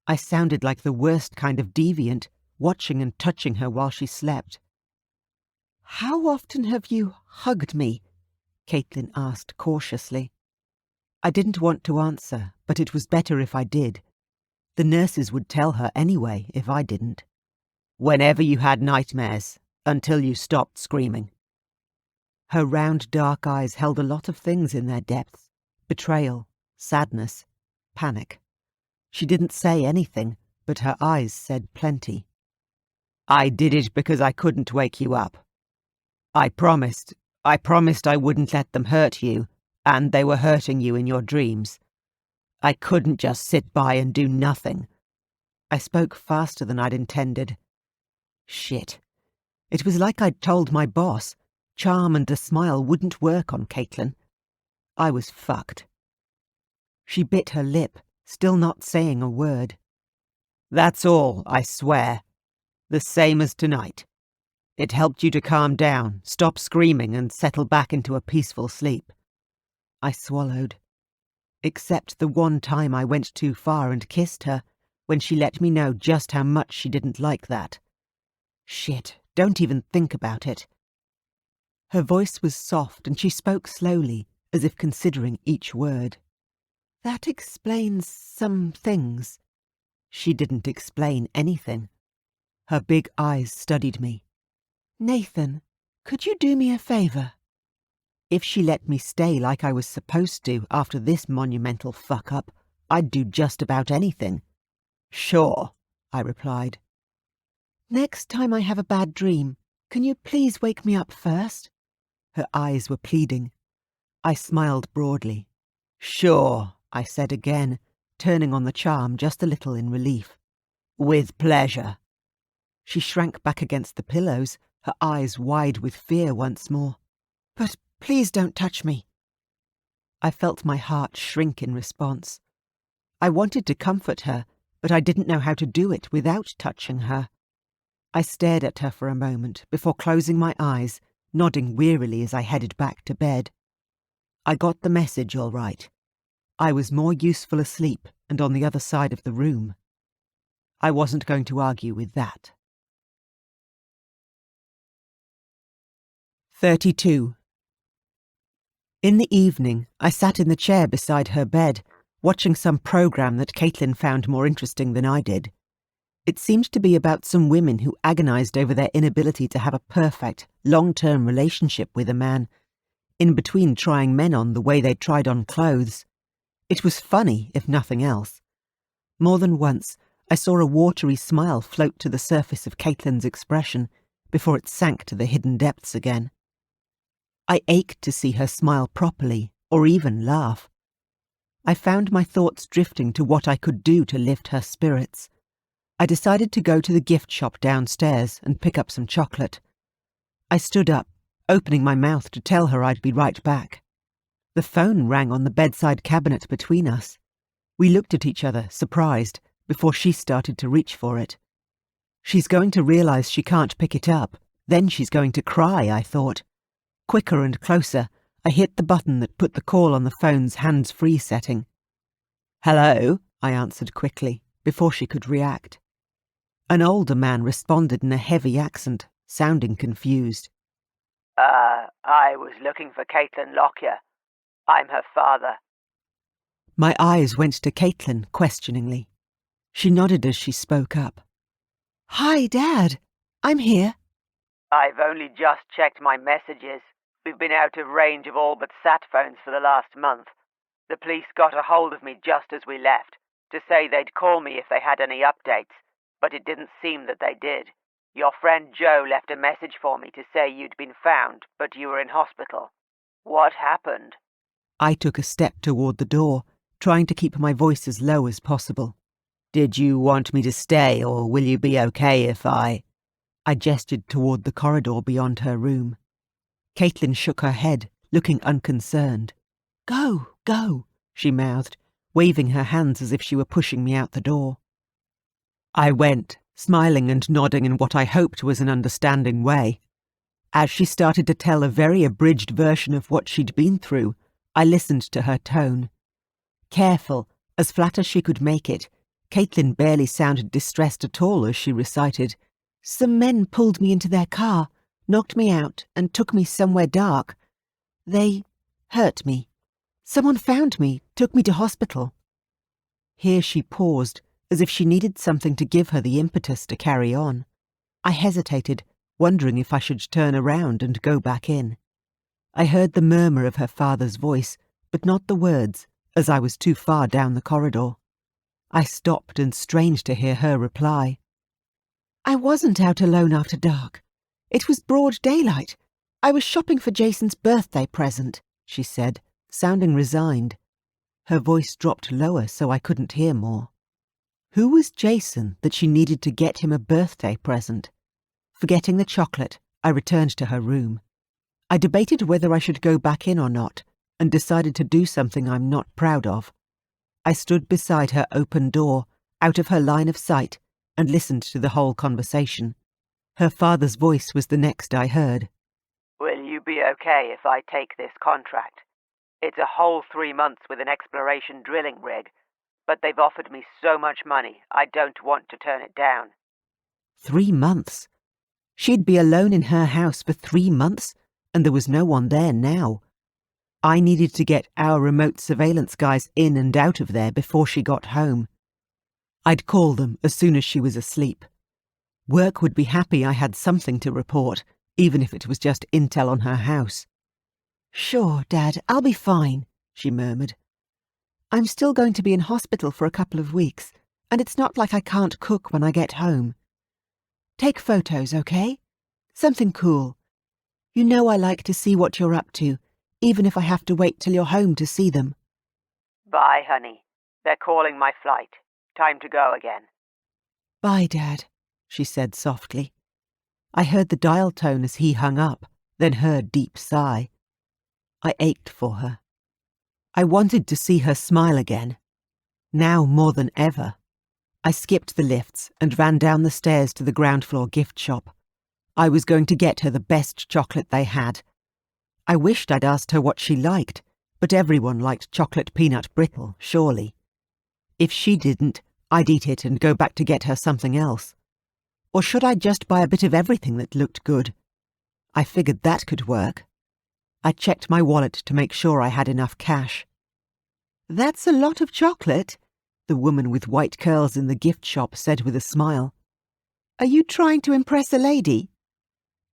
I sounded like the worst kind of deviant, watching and touching her while she slept. "How often have you hugged me?" Caitlin asked cautiously. I didn't want to answer, but it was better if I did. The nurses would tell her anyway if I didn't. "Whenever you had nightmares, until you stopped screaming." Her round dark eyes held a lot of things in their depths. Betrayal, sadness, panic. She didn't say anything, but her eyes said plenty. "I did it because I couldn't wake you up. I promised I wouldn't let them hurt you, and they were hurting you in your dreams. I couldn't just sit by and do nothing." I spoke faster than I'd intended. Shit. It was like I'd told my boss, charm and a smile wouldn't work on Caitlin. I was fucked. She bit her lip, still not saying a word. "That's all, I swear. The same as tonight. It helped you to calm down, stop screaming, and settle back into a peaceful sleep." I swallowed. Except the one time I went too far and kissed her, when she let me know just how much she didn't like that. Shit, don't even think about it. Her voice was soft and she spoke slowly, as if considering each word. "That explains some things." She didn't explain anything. Her big eyes studied me. "Nathan, could you do me a favor?" If she let me stay like I was supposed to after this monumental fuck-up, I'd do just about anything. "Sure," I replied. "Next time I have a bad dream, can you please wake me up first?" Her eyes were pleading. I smiled broadly. "Sure," I said again, turning on the charm just a little in relief. "With pleasure." She shrank back against the pillows, her eyes wide with fear once more. "But please don't touch me." I felt my heart shrink in response. I wanted to comfort her, but I didn't know how to do it without touching her. I stared at her for a moment before closing my eyes, nodding wearily as I headed back to bed. I got the message all right. I was more useful asleep and on the other side of the room. I wasn't going to argue with that. 32. In the evening, I sat in the chair beside her bed, watching some program that Caitlin found more interesting than I did. It seemed to be about some women who agonized over their inability to have a perfect, long-term relationship with a man, in between trying men on the way they tried on clothes. It was funny, if nothing else. More than once, I saw a watery smile float to the surface of Caitlin's expression before it sank to the hidden depths again. I ached to see her smile properly, or even laugh. I found my thoughts drifting to what I could do to lift her spirits. I decided to go to the gift shop downstairs and pick up some chocolate. I stood up, opening my mouth to tell her I'd be right back. The phone rang on the bedside cabinet between us. We looked at each other, surprised, before she started to reach for it. She's going to realize she can't pick it up. Then she's going to cry, I thought. Quicker and closer, I hit the button that put the call on the phone's hands-free setting. "Hello," I answered quickly, before she could react. An older man responded in a heavy accent, sounding confused. I was looking for Caitlin Lockyer. I'm her father." My eyes went to Caitlin questioningly. She nodded as she spoke up. "Hi, Dad. I'm here." "I've only just checked my messages. We've been out of range of all but sat phones for the last month. The police got a hold of me just as we left, to say they'd call me if they had any updates, but it didn't seem that they did. Your friend Joe left a message for me to say you'd been found, but you were in hospital. What happened?" I took a step toward the door, trying to keep my voice as low as possible. "Did you want me to stay, or will you be okay if I gestured toward the corridor beyond her room. Caitlin shook her head, looking unconcerned. "Go, go," she mouthed, waving her hands as if she were pushing me out the door. I went, smiling and nodding in what I hoped was an understanding way. As she started to tell a very abridged version of what she'd been through, I listened to her tone. Careful, as flat as she could make it, Caitlin barely sounded distressed at all as she recited, "Some men pulled me into their car, knocked me out, and took me somewhere dark. They hurt me. Someone found me, took me to hospital." Here she paused, as if she needed something to give her the impetus to carry on. I hesitated, wondering if I should turn around and go back in. I heard the murmur of her father's voice, but not the words, as I was too far down the corridor. I stopped and strained to hear her reply. "I wasn't out alone after dark. It was broad daylight. I was shopping for Jason's birthday present," she said, sounding resigned. Her voice dropped lower so I couldn't hear more. Who was Jason that she needed to get him a birthday present? Forgetting the chocolate, I returned to her room. I debated whether I should go back in or not, and decided to do something I'm not proud of. I stood beside her open door, out of her line of sight, and listened to the whole conversation. Her father's voice was the next I heard. "Will you be okay if I take this contract? It's a whole 3 months with an exploration drilling rig, but they've offered me so much money, I don't want to turn it down." 3 months? She'd be alone in her house for 3 months, and there was no one there now. I needed to get our remote surveillance guys in and out of there before she got home. I'd call them as soon as she was asleep. Work would be happy I had something to report, even if it was just intel on her house. "Sure, Dad, I'll be fine," she murmured. "I'm still going to be in hospital for a couple of weeks, and it's not like I can't cook when I get home. Take photos, okay? Something cool. You know I like to see what you're up to, even if I have to wait till you're home to see them." "Bye, honey. They're calling my flight. Time to go again." "Bye, Dad," she said softly. I heard the dial tone as he hung up, then her deep sigh. I ached for her. I wanted to see her smile again. Now more than ever. I skipped the lifts and ran down the stairs to the ground floor gift shop. I was going to get her the best chocolate they had. I wished I'd asked her what she liked, but everyone liked chocolate peanut brittle, surely. If she didn't, I'd eat it and go back to get her something else. Or should I just buy a bit of everything that looked good? I figured that could work. I checked my wallet to make sure I had enough cash. "That's a lot of chocolate," the woman with white curls in the gift shop said with a smile. "Are you trying to impress a lady?"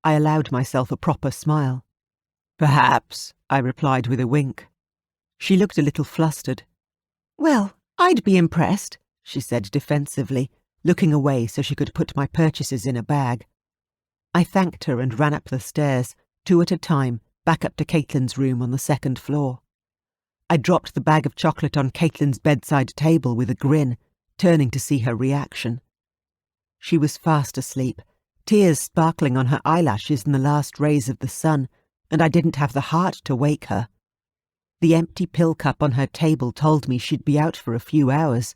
I allowed myself a proper smile. "Perhaps," I replied with a wink. She looked a little flustered. "Well, I'd be impressed," she said defensively, looking away so she could put my purchases in a bag. I thanked her and ran up the stairs, 2 at a time, back up to Caitlin's room on the 2nd floor. I dropped the bag of chocolate on Caitlin's bedside table with a grin, turning to see her reaction. She was fast asleep, tears sparkling on her eyelashes in the last rays of the sun, and I didn't have the heart to wake her. The empty pill cup on her table told me she'd be out for a few hours,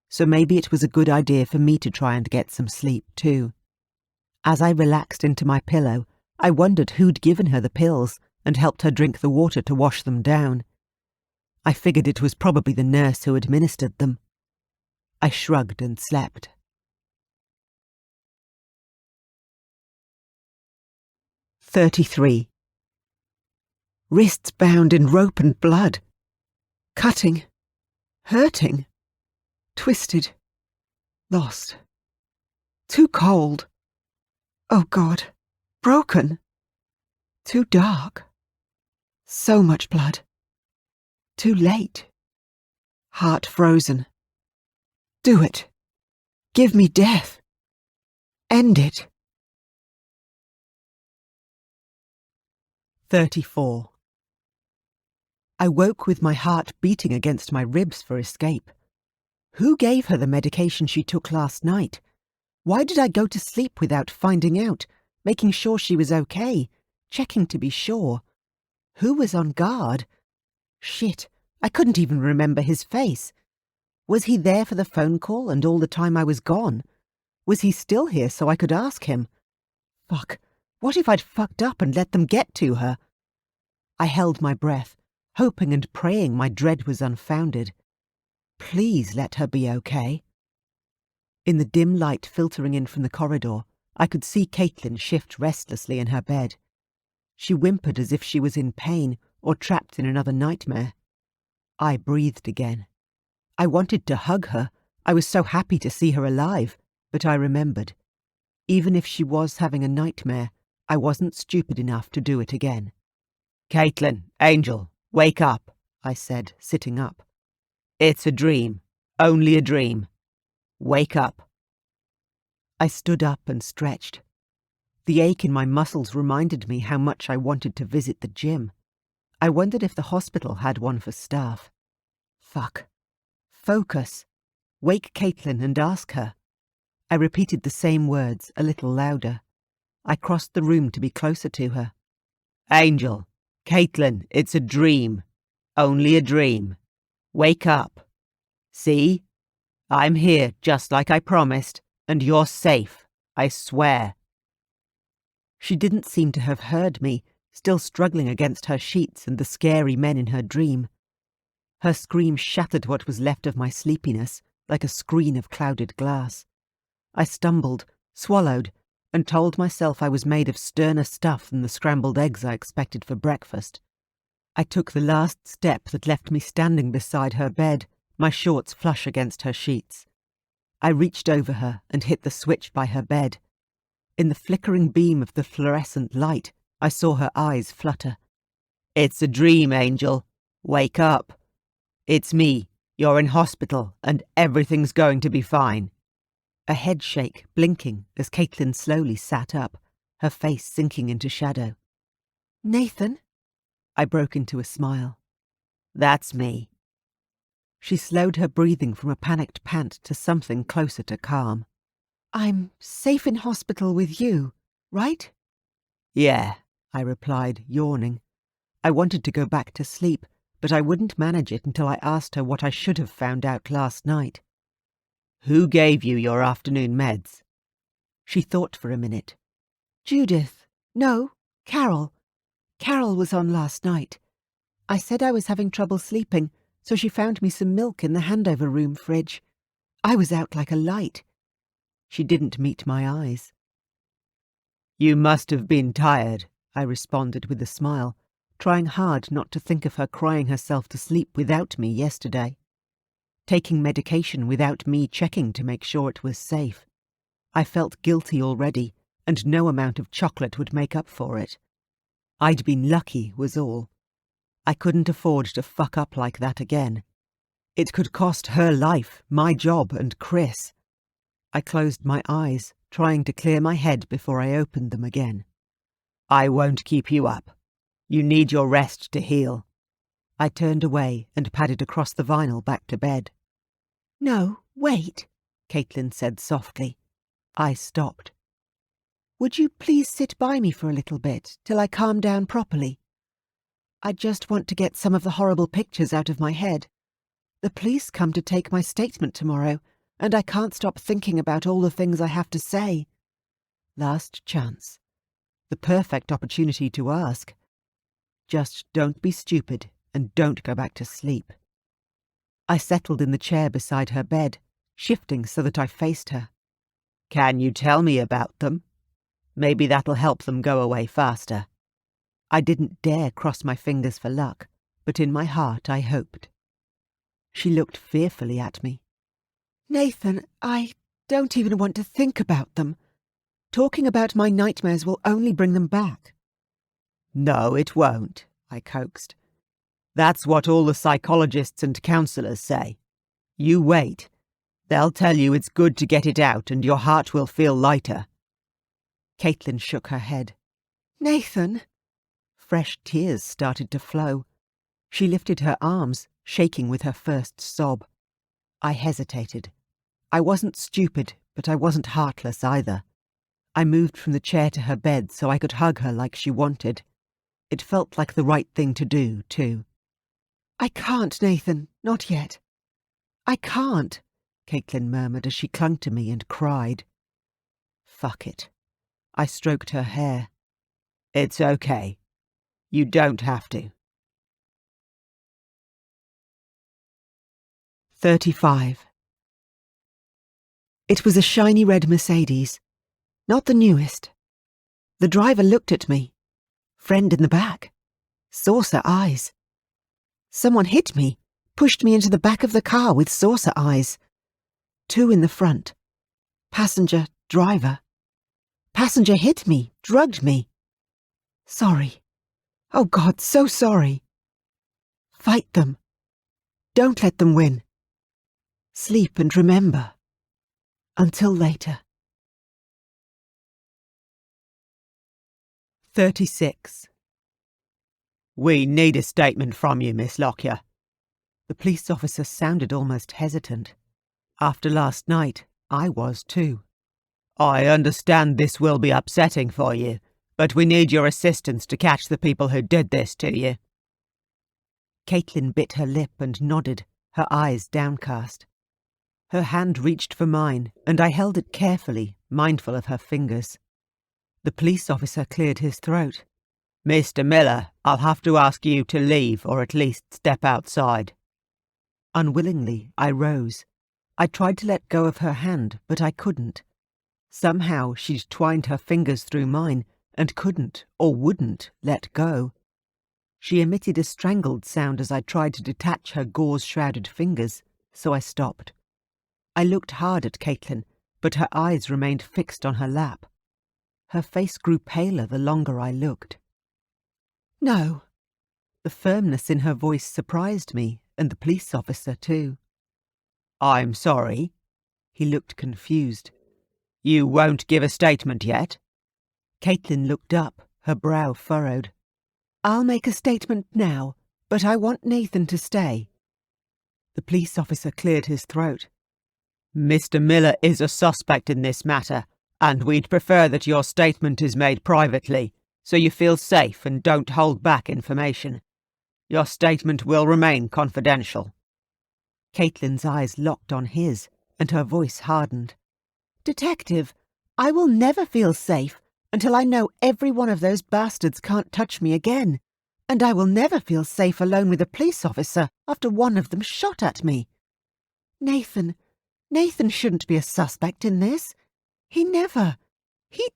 so maybe it was a good idea for me to try and get some sleep too. As I relaxed into my pillow, I wondered who'd given her the pills and helped her drink the water to wash them down. I figured it was probably the nurse who administered them. I shrugged and slept. 33. Wrists bound in rope and blood. Cutting. Hurting. Twisted. Lost. Too cold. Oh God. Broken. Too dark. So much blood. Too late. Heart frozen. Do it. Give me death. End it. 34. I woke with my heart beating against my ribs for escape. Who gave her the medication she took last night? Why did I go to sleep without finding out, making sure she was okay, checking to be sure? Who was on guard? Shit, I couldn't even remember his face. Was he there for the phone call and all the time I was gone? Was he still here so I could ask him? Fuck, what if I'd fucked up and let them get to her? I held my breath, hoping and praying my dread was unfounded. Please let her be okay. In the dim light filtering in from the corridor, I could see Caitlin shift restlessly in her bed. She whimpered as if she was in pain or trapped in another nightmare. I breathed again. I wanted to hug her. I was so happy to see her alive, but I remembered. Even if she was having a nightmare, I wasn't stupid enough to do it again. "Caitlin, Angel, wake up," I said, sitting up. "It's a dream. Only a dream. Wake up." I stood up and stretched. The ache in my muscles reminded me how much I wanted to visit the gym. I wondered if the hospital had one for staff. Fuck. Focus. Wake Caitlin and ask her. I repeated the same words, a little louder. I crossed the room to be closer to her. "Angel, Caitlin, it's a dream. Only a dream. Wake up. See? I'm here just like I promised, and you're safe, I swear." She didn't seem to have heard me, still struggling against her sheets and the scary men in her dream. Her scream shattered what was left of my sleepiness, like a screen of clouded glass. I stumbled, swallowed, and told myself I was made of sterner stuff than the scrambled eggs I expected for breakfast. I took the last step that left me standing beside her bed, my shorts flush against her sheets. I reached over her and hit the switch by her bed. In the flickering beam of the fluorescent light, I saw her eyes flutter. "It's a dream, Angel. Wake up. It's me. You're in hospital, and everything's going to be fine." A head shake, blinking, as Caitlin slowly sat up, her face sinking into shadow. "Nathan?" I broke into a smile. "That's me." She slowed her breathing from a panicked pant to something closer to calm. "I'm safe in hospital with you, right?" "Yeah," I replied, yawning. I wanted to go back to sleep, but I wouldn't manage it until I asked her what I should have found out last night. Who gave you your afternoon meds? She thought for a minute. Judith. No, Carol. Carol was on last night. I said I was having trouble sleeping, so she found me some milk in the handover room fridge. I was out like a light. She didn't meet my eyes. You must have been tired, I responded with a smile, trying hard not to think of her crying herself to sleep without me yesterday. Taking medication without me checking to make sure it was safe. I felt guilty already, and no amount of chocolate would make up for it. I'd been lucky, was all. I couldn't afford to fuck up like that again. It could cost her life, my job, and Chris. I closed my eyes, trying to clear my head before I opened them again. I won't keep you up. You need your rest to heal. I turned away and padded across the vinyl back to bed. No, wait, Caitlin said softly. I stopped. Would you please sit by me for a little bit, till I calm down properly? I just want to get some of the horrible pictures out of my head. The police come to take my statement tomorrow, and I can't stop thinking about all the things I have to say. Last chance. The perfect opportunity to ask. Just don't be stupid and don't go back to sleep. I settled in the chair beside her bed, shifting so that I faced her. Can you tell me about them? Maybe that'll help them go away faster. I didn't dare cross my fingers for luck, but in my heart I hoped. She looked fearfully at me. Nathan, I don't even want to think about them. Talking about my nightmares will only bring them back. No, it won't, I coaxed. That's what all the psychologists and counsellors say. You wait. They'll tell you it's good to get it out and your heart will feel lighter. Caitlin shook her head. Nathan! Fresh tears started to flow. She lifted her arms, shaking with her first sob. I hesitated. I wasn't stupid, but I wasn't heartless either. I moved from the chair to her bed so I could hug her like she wanted. It felt like the right thing to do, too. I can't, Nathan, not yet. I can't, Caitlin murmured as she clung to me and cried. Fuck it. I stroked her hair. It's okay. You don't have to. 35. It was a shiny red Mercedes. Not the newest. The driver looked at me. Friend in the back. Saucer eyes. Someone hit me, pushed me into the back of the car with saucer eyes. 2 in the front. Passenger, driver. Passenger hit me, drugged me. Sorry. Oh God, so sorry. Fight them. Don't let them win. Sleep and remember. Until later. 36. We need a statement from you, Miss Lockyer. The police officer sounded almost hesitant. After last night, I was too. I understand this will be upsetting for you, but we need your assistance to catch the people who did this to you. Caitlin bit her lip and nodded, her eyes downcast. Her hand reached for mine, and I held it carefully, mindful of her fingers. The police officer cleared his throat. Mr. Miller, I'll have to ask you to leave or at least step outside. Unwillingly, I rose. I tried to let go of her hand, but I couldn't. Somehow she'd twined her fingers through mine and couldn't or wouldn't let go. She emitted a strangled sound as I tried to detach her gauze-shrouded fingers, so I stopped. I looked hard at Caitlin, but her eyes remained fixed on her lap. Her face grew paler the longer I looked. No. The firmness in her voice surprised me, and the police officer too. I'm sorry. He looked confused. You won't give a statement yet? Caitlin looked up, her brow furrowed. I'll make a statement now, but I want Nathan to stay. The police officer cleared his throat. Mr. Miller is a suspect in this matter, and we'd prefer that your statement is made privately, so you feel safe and don't hold back information. Your statement will remain confidential. Caitlin's eyes locked on his, and her voice hardened. "Detective, I will never feel safe until I know every one of those bastards can't touch me again. And I will never feel safe alone with a police officer after one of them shot at me. Nathan shouldn't be a suspect in this. He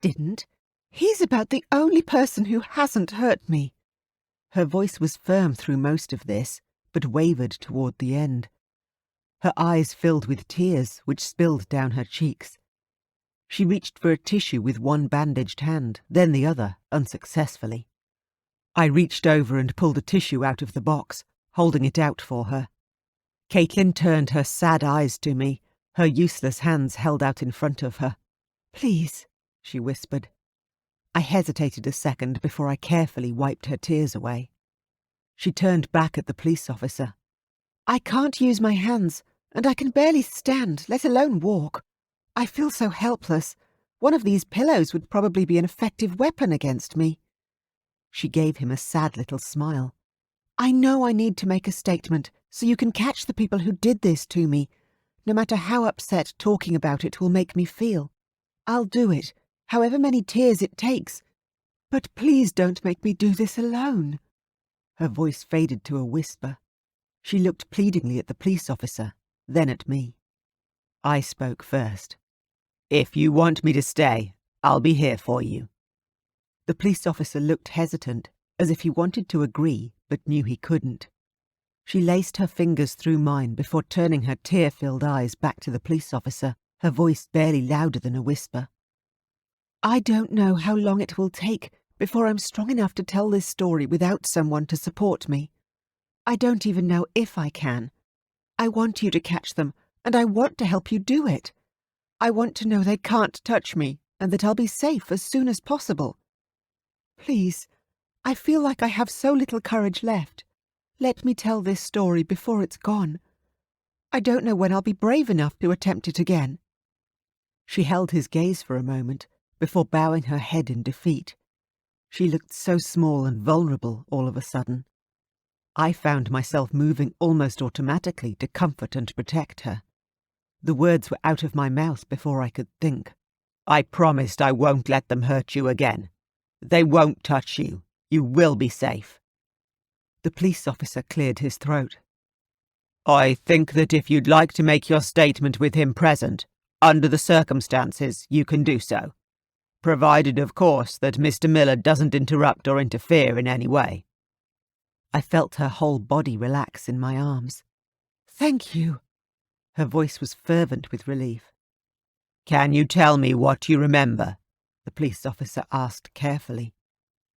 didn't. He's about the only person who hasn't hurt me." Her voice was firm through most of this, but wavered toward the end. Her eyes filled with tears, which spilled down her cheeks. She reached for a tissue with one bandaged hand, then the other, unsuccessfully. I reached over and pulled a tissue out of the box, holding it out for her. Caitlin turned her sad eyes to me, her useless hands held out in front of her. "Please," she whispered. I hesitated a second before I carefully wiped her tears away. She turned back at the police officer. "I can't use my hands, and I can barely stand, let alone walk. I feel so helpless. One of these pillows would probably be an effective weapon against me." She gave him a sad little smile. "I know I need to make a statement, so you can catch the people who did this to me. No matter how upset talking about it will make me feel. I'll do it, however many tears it takes. But please don't make me do this alone." Her voice faded to a whisper. She looked pleadingly at the police officer, then at me. I spoke first. "If you want me to stay, I'll be here for you." The police officer looked hesitant, as if he wanted to agree, but knew he couldn't. She laced her fingers through mine before turning her tear-filled eyes back to the police officer, her voice barely louder than a whisper. "I don't know how long it will take before I'm strong enough to tell this story without someone to support me. I don't even know if I can. I want you to catch them, and I want to help you do it. I want to know they can't touch me, and that I'll be safe as soon as possible. Please, I feel like I have so little courage left. Let me tell this story before it's gone. I don't know when I'll be brave enough to attempt it again." She held his gaze for a moment, before bowing her head in defeat. She looked so small and vulnerable all of a sudden. I found myself moving almost automatically to comfort and protect her. The words were out of my mouth before I could think. "I promised I won't let them hurt you again. They won't touch you. You will be safe." The police officer cleared his throat. "I think that if you'd like to make your statement with him present, under the circumstances, you can do so. Provided, of course, that Mr. Miller doesn't interrupt or interfere in any way." I felt her whole body relax in my arms. "Thank you." Her voice was fervent with relief. "Can you tell me what you remember?" the police officer asked carefully.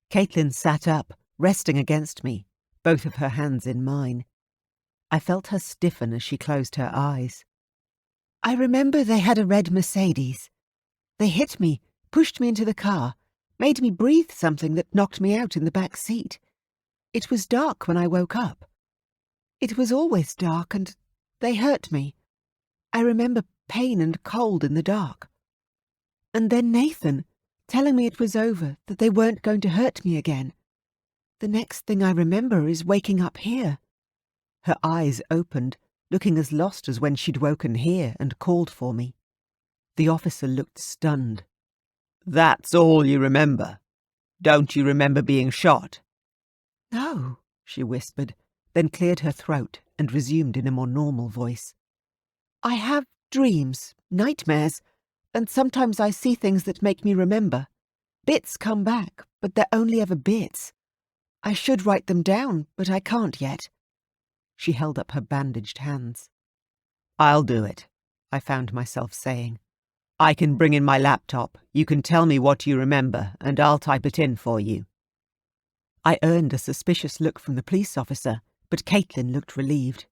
Caitlin sat up, resting against me, both of her hands in mine. I felt her stiffen as she closed her eyes. "I remember they had a red Mercedes. They hit me, pushed me into the car, made me breathe something that knocked me out in the back seat. It was dark when I woke up. It was always dark, and they hurt me. I remember pain and cold in the dark. And then Nathan, telling me it was over, that they weren't going to hurt me again. The next thing I remember is waking up here." Her eyes opened, looking as lost as when she'd woken here and called for me. The officer looked stunned. "That's all you remember? Don't you remember being shot?" "No," she whispered, then cleared her throat and resumed in a more normal voice. "I have dreams, nightmares, and sometimes I see things that make me remember. Bits come back, but they're only ever bits. I should write them down, but I can't yet." She held up her bandaged hands. "I'll do it," I found myself saying. "I can bring in my laptop, you can tell me what you remember, and I'll type it in for you." I earned a suspicious look from the police officer, but Caitlin looked relieved.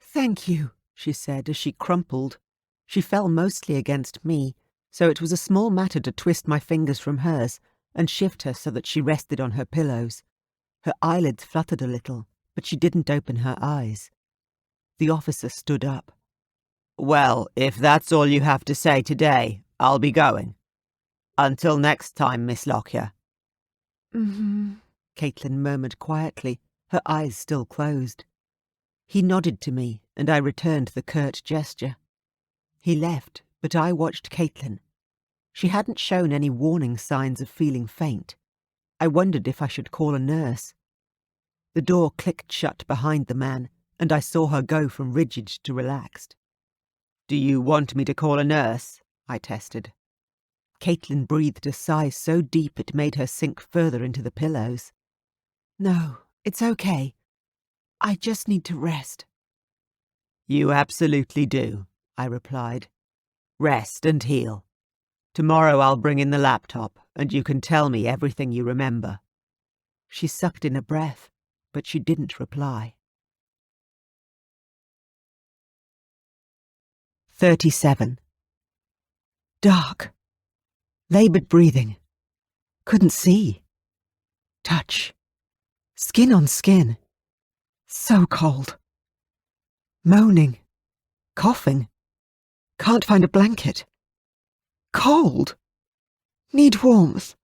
"Thank you," she said as she crumpled. She fell mostly against me, so it was a small matter to twist my fingers from hers and shift her so that she rested on her pillows. Her eyelids fluttered a little, but she didn't open her eyes. The officer stood up. "Well, if that's all you have to say today, I'll be going. Until next time, Miss Lockyer." "Mm-hmm," Caitlin murmured quietly, her eyes still closed. He nodded to me, and I returned the curt gesture. He left, but I watched Caitlin. She hadn't shown any warning signs of feeling faint. I wondered if I should call a nurse. The door clicked shut behind the man, and I saw her go from rigid to relaxed. "Do you want me to call a nurse?" I tested. Caitlin breathed a sigh so deep it made her sink further into the pillows. "No, it's okay. I just need to rest." "You absolutely do," I replied. "Rest and heal. Tomorrow I'll bring in the laptop, and you can tell me everything you remember." She sucked in a breath, but she didn't reply. 37. Dark. Laboured breathing. Couldn't see. Touch. Skin on skin. So cold. Moaning. Coughing. Can't find a blanket. Cold. Need warmth.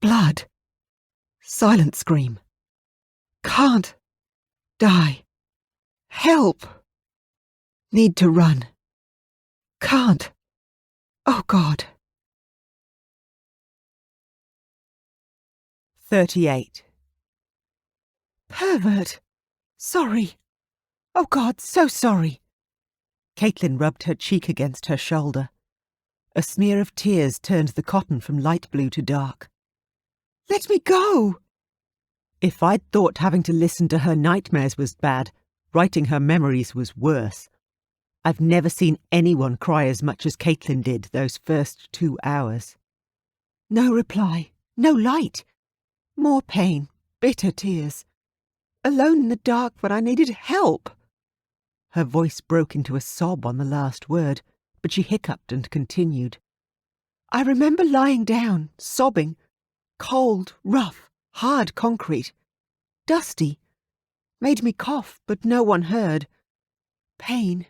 Blood. Silent scream. Can't. Die. Help. Need to run. Can't. Oh God. 38. Pervert. Sorry. Oh God, so sorry. Caitlin rubbed her cheek against her shoulder. A smear of tears turned the cotton from light blue to dark. Let me go! If I'd thought having to listen to her nightmares was bad, writing her memories was worse. I've never seen anyone cry as much as Caitlin did those first 2 hours. No reply, no light. More pain, bitter tears. Alone in the dark when I needed help. Her voice broke into a sob on the last word, but she hiccuped and continued. I remember lying down, sobbing. Cold, rough, hard concrete. Dusty. Made me cough, but no one heard. Pain.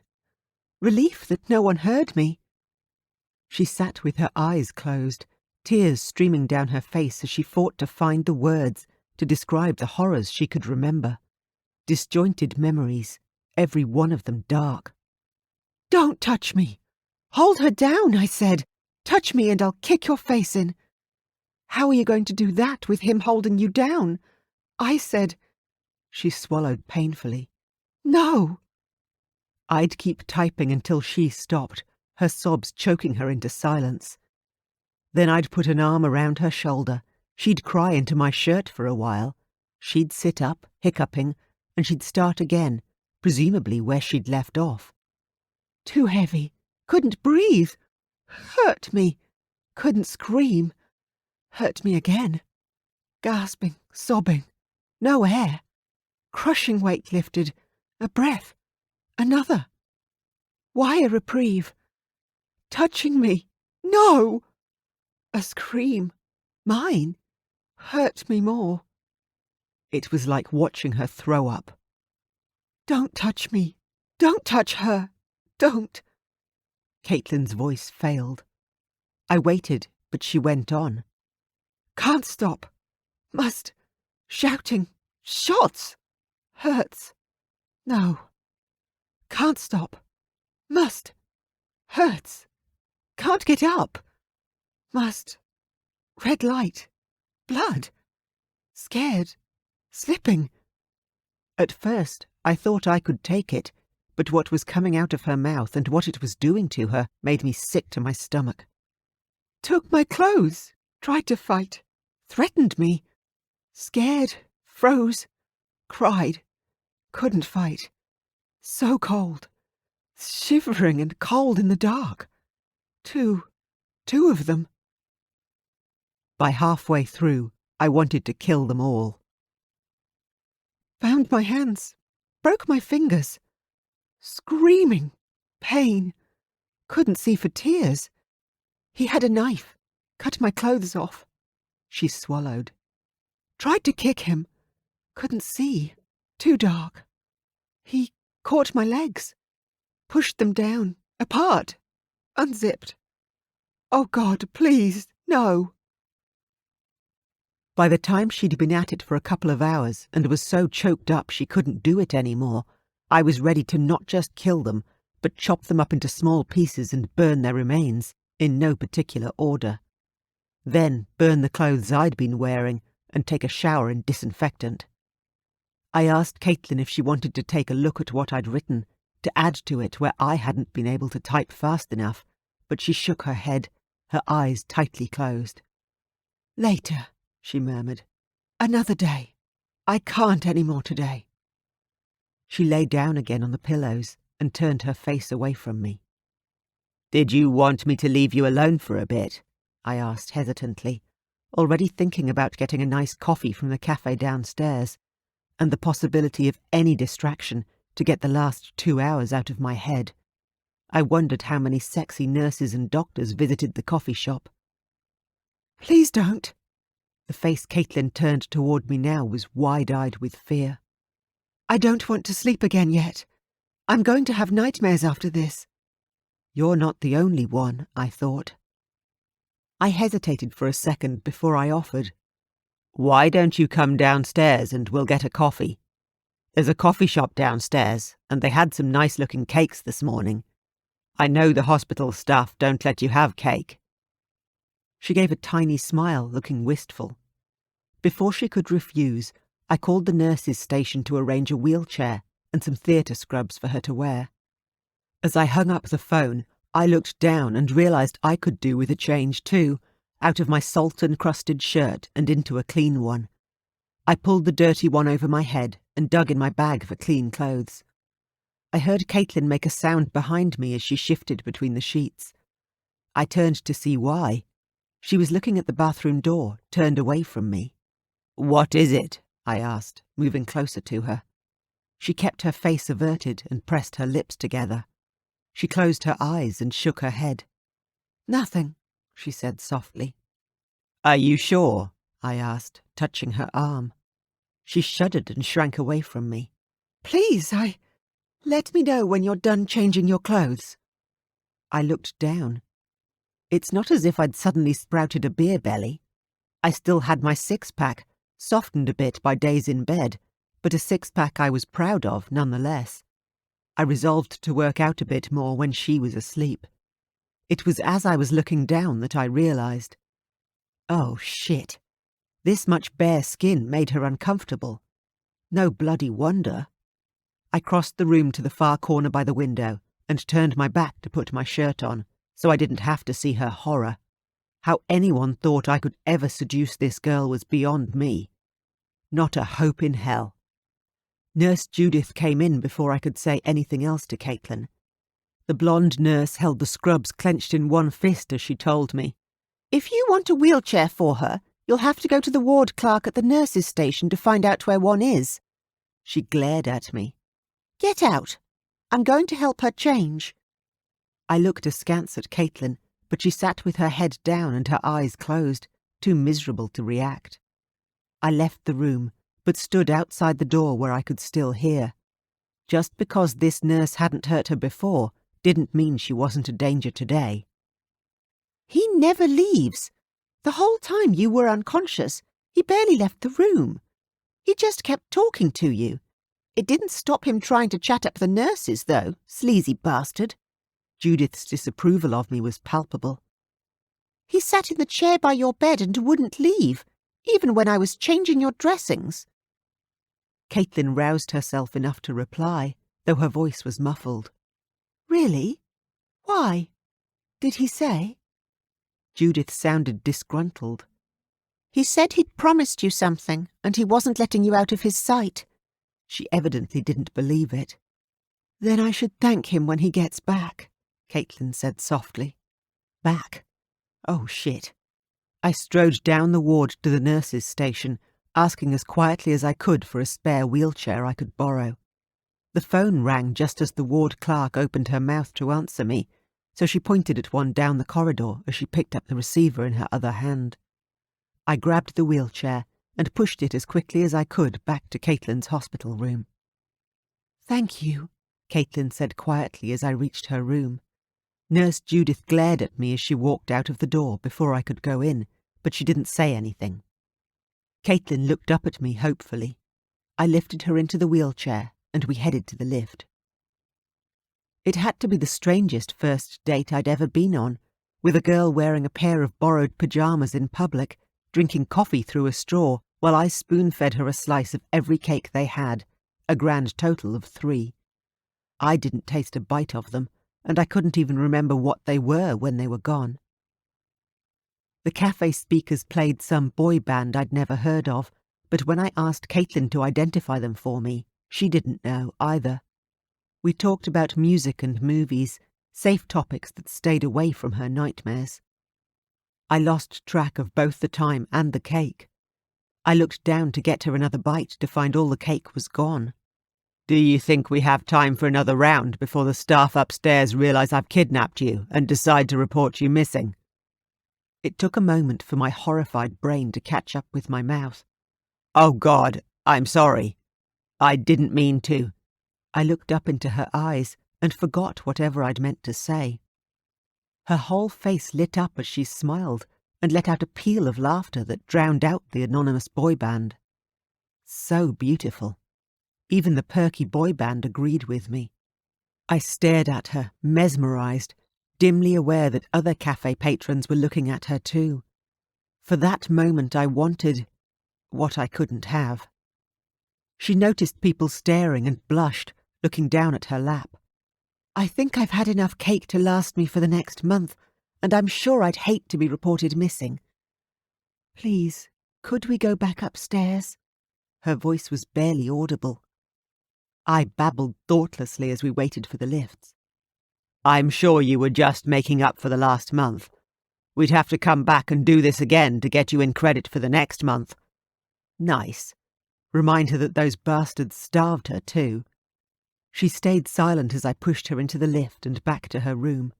Relief that no one heard me. She sat with her eyes closed, tears streaming down her face as she fought to find the words to describe the horrors she could remember. Disjointed memories, every one of them dark. Don't touch me! Hold her down, I said. Touch me and I'll kick your face in. How are you going to do that with him holding you down? I said. She swallowed painfully. No! I'd keep typing until she stopped, her sobs choking her into silence. Then I'd put an arm around her shoulder. She'd cry into my shirt for a while. She'd sit up, hiccuping, and she'd start again, presumably where she'd left off. Too heavy. Couldn't breathe. Hurt me. Couldn't scream. Hurt me again. Gasping, sobbing. No air. Crushing weight lifted. A breath. Another. Why a reprieve? Touching me. No! A scream. Mine. Hurt me more. It was like watching her throw up. Don't touch me. Don't touch her. Don't. Caitlin's voice failed. I waited, but she went on. Can't stop. Must. Shouting. Shots. Hurts. No. Can't stop. Must. Hurts. Can't get up. Must. Red light. Blood. Scared. Slipping. At first, I thought I could take it, but what was coming out of her mouth and what it was doing to her made me sick to my stomach. Took my clothes. Tried to fight. Threatened me. Scared. Froze. Cried. Couldn't fight. So cold. Shivering and cold in the dark. Two of them. By halfway through, I wanted to kill them all. Found my hands. Broke my fingers. Screaming. Pain. Couldn't see for tears. He had a knife. Cut my clothes off. She swallowed. Tried to kick him. Couldn't see. Too dark. He caught my legs. Pushed them down. Apart. Unzipped. Oh God, please, no. By the time she'd been at it for a couple of hours and was so choked up she couldn't do it any more, I was ready to not just kill them, but chop them up into small pieces and burn their remains, in no particular order. Then burn the clothes I'd been wearing and take a shower in disinfectant. I asked Caitlin if she wanted to take a look at what I'd written, to add to it where I hadn't been able to type fast enough, but she shook her head, her eyes tightly closed. "Later," she murmured. "Another day. I can't any more today." She lay down again on the pillows and turned her face away from me. "Did you want me to leave you alone for a bit?" I asked hesitantly, already thinking about getting a nice coffee from the cafe downstairs, and the possibility of any distraction to get the last 2 hours out of my head. I wondered how many sexy nurses and doctors visited the coffee shop. "Please don't." The face Caitlin turned toward me now was wide-eyed with fear. "I don't want to sleep again yet. I'm going to have nightmares after this." "You're not the only one," I thought. I hesitated for a second before I offered. "Why don't you come downstairs and we'll get a coffee? There's a coffee shop downstairs, and they had some nice-looking cakes this morning. I know the hospital staff don't let you have cake." She gave a tiny smile, looking wistful. Before she could refuse, I called the nurse's station to arrange a wheelchair and some theatre scrubs for her to wear. As I hung up the phone, I looked down and realised I could do with a change too, out of my salt-encrusted shirt and into a clean one. I pulled the dirty one over my head and dug in my bag for clean clothes. I heard Caitlin make a sound behind me as she shifted between the sheets. I turned to see why. She was looking at the bathroom door, turned away from me. "What is it?" I asked, moving closer to her. She kept her face averted and pressed her lips together. She closed her eyes and shook her head. "Nothing," she said softly. "Are you sure?" I asked, touching her arm. She shuddered and shrank away from me. "Please, let me know when you're done changing your clothes." I looked down. It's not as if I'd suddenly sprouted a beer belly. I still had my six-pack, softened a bit by days in bed, but a six-pack I was proud of nonetheless. I resolved to work out a bit more when she was asleep. It was as I was looking down that I realised. Oh, shit. This much bare skin made her uncomfortable. No bloody wonder. I crossed the room to the far corner by the window and turned my back to put my shirt on, so I didn't have to see her horror. How anyone thought I could ever seduce this girl was beyond me. Not a hope in hell. Nurse Judith came in before I could say anything else to Caitlin. The blonde nurse held the scrubs clenched in one fist as she told me, "If you want a wheelchair for her, you'll have to go to the ward clerk at the nurse's station to find out where one is." She glared at me. "Get out. I'm going to help her change." I looked askance at Caitlin, but she sat with her head down and her eyes closed, too miserable to react. I left the room, but stood outside the door where I could still hear. Just because this nurse hadn't hurt her before didn't mean she wasn't a danger today. "He never leaves. The whole time you were unconscious, he barely left the room. He just kept talking to you. It didn't stop him trying to chat up the nurses, though, sleazy bastard." Judith's disapproval of me was palpable. "He sat in the chair by your bed and wouldn't leave, even when I was changing your dressings." Caitlin roused herself enough to reply, though her voice was muffled. "Really? Why? Did he say?" Judith sounded disgruntled. "He said he'd promised you something, and he wasn't letting you out of his sight." She evidently didn't believe it. "Then I should thank him when he gets back," Caitlin said softly. Back? Oh, shit. I strode down the ward to the nurse's station, asking as quietly as I could for a spare wheelchair I could borrow. The phone rang just as the ward clerk opened her mouth to answer me, so she pointed at one down the corridor as she picked up the receiver in her other hand. I grabbed the wheelchair and pushed it as quickly as I could back to Caitlin's hospital room. "Thank you," Caitlin said quietly as I reached her room. Nurse Judith glared at me as she walked out of the door before I could go in, but she didn't say anything. Caitlin looked up at me hopefully. I lifted her into the wheelchair and we headed to the lift. It had to be the strangest first date I'd ever been on, with a girl wearing a pair of borrowed pyjamas in public, drinking coffee through a straw while I spoon-fed her a slice of every cake they had, a grand total of 3. I didn't taste a bite of them, and I couldn't even remember what they were when they were gone. The cafe speakers played some boy band I'd never heard of, but when I asked Caitlin to identify them for me, she didn't know either. We talked about music and movies, safe topics that stayed away from her nightmares. I lost track of both the time and the cake. I looked down to get her another bite to find all the cake was gone. "Do you think we have time for another round before the staff upstairs realise I've kidnapped you and decide to report you missing?" It took a moment for my horrified brain to catch up with my mouth. "Oh God, I'm sorry. I didn't mean to." I looked up into her eyes and forgot whatever I'd meant to say. Her whole face lit up as she smiled and let out a peal of laughter that drowned out the anonymous boy band. So beautiful. Even the perky boy band agreed with me. I stared at her, mesmerised, dimly aware that other cafe patrons were looking at her too. For that moment I wanted what I couldn't have. She noticed people staring and blushed, looking down at her lap. "I think I've had enough cake to last me for the next month, and I'm sure I'd hate to be reported missing. Please, could we go back upstairs?" Her voice was barely audible. I babbled thoughtlessly as we waited for the lifts. "I'm sure you were just making up for the last month. We'd have to come back and do this again to get you in credit for the next month." Nice. Remind her that those bastards starved her too. She stayed silent as I pushed her into the lift and back to her room.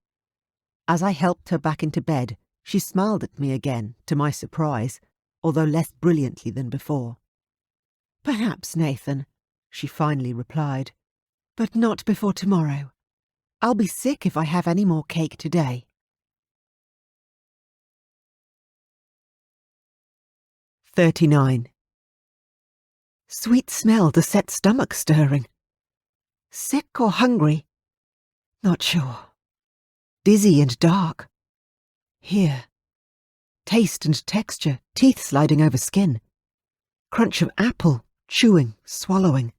As I helped her back into bed, she smiled at me again, to my surprise, although less brilliantly than before. "Perhaps, Nathan," she finally replied, "but not before tomorrow. I'll be sick if I have any more cake today." 39. Sweet smell to set stomach stirring. Sick or hungry? Not sure. Dizzy and dark. Here. Taste and texture, teeth sliding over skin. Crunch of apple, chewing, swallowing.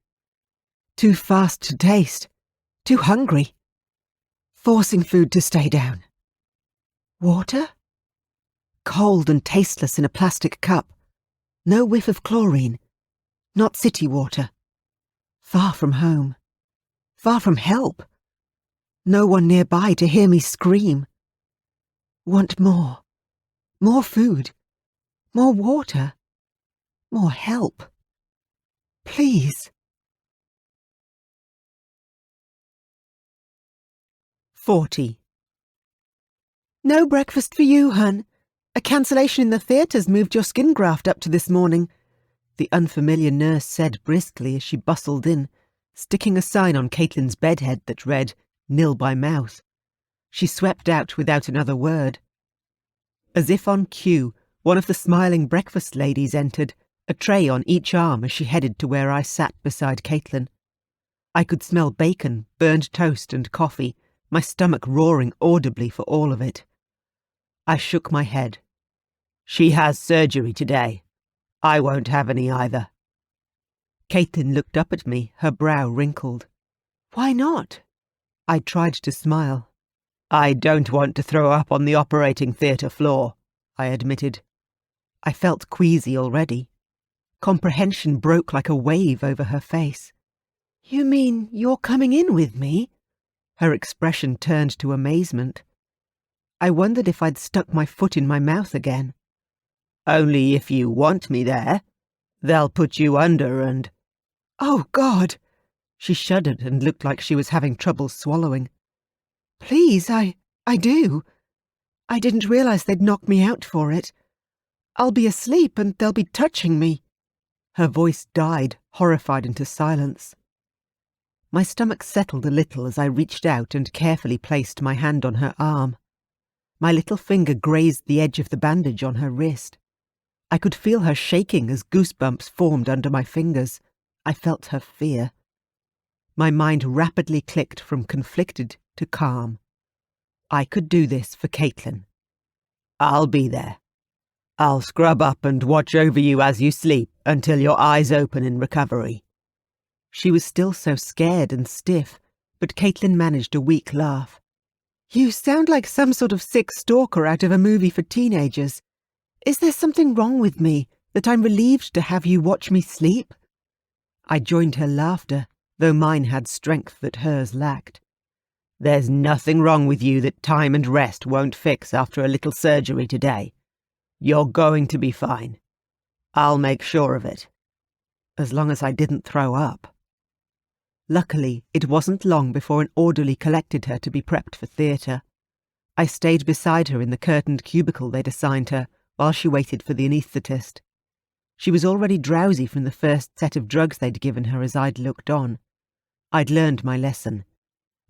Too fast to taste. Too hungry. Forcing food to stay down. Water? Cold and tasteless in a plastic cup. No whiff of chlorine. Not city water. Far from home. Far from help. No one nearby to hear me scream. Want more. More food. More water. More help. Please. 40. No breakfast for you, hun. A cancellation in the theatre's moved your skin graft up to this morning, the unfamiliar nurse said briskly as she bustled in, sticking a sign on Caitlin's bedhead that read, "Nil by mouth." She swept out without another word. As if on cue, one of the smiling breakfast ladies entered, a tray on each arm as she headed to where I sat beside Caitlin. I could smell bacon, burned toast and coffee, my stomach roaring audibly for all of it. I shook my head. "She has surgery today. I won't have any either." Caitlin looked up at me, her brow wrinkled. "Why not?" I tried to smile. "I don't want to throw up on the operating theatre floor," I admitted. I felt queasy already. Comprehension broke like a wave over her face. "You mean you're coming in with me?" Her expression turned to amazement. I wondered if I'd stuck my foot in my mouth again. "Only if you want me there. They'll put you under and—" "Oh, God!" She shuddered and looked like she was having trouble swallowing. "Please, I do. I didn't realise they'd knock me out for it. I'll be asleep and they'll be touching me." Her voice died, horrified into silence. My stomach settled a little as I reached out and carefully placed my hand on her arm. My little finger grazed the edge of the bandage on her wrist. I could feel her shaking as goosebumps formed under my fingers. I felt her fear. My mind rapidly clicked from conflicted to calm. I could do this for Caitlin. I'll be there. I'll scrub up and watch over you as you sleep until your eyes open in recovery. She was still so scared and stiff, but Caitlin managed a weak laugh. You sound like some sort of sick stalker out of a movie for teenagers. Is there something wrong with me that I'm relieved to have you watch me sleep? I joined her laughter, though mine had strength that hers lacked. There's nothing wrong with you that time and rest won't fix after a little surgery today. You're going to be fine. I'll make sure of it. As long as I didn't throw up. Luckily, it wasn't long before an orderly collected her to be prepped for theatre. I stayed beside her in the curtained cubicle they'd assigned her while she waited for the anaesthetist. She was already drowsy from the first set of drugs they'd given her as I'd looked on. I'd learned my lesson.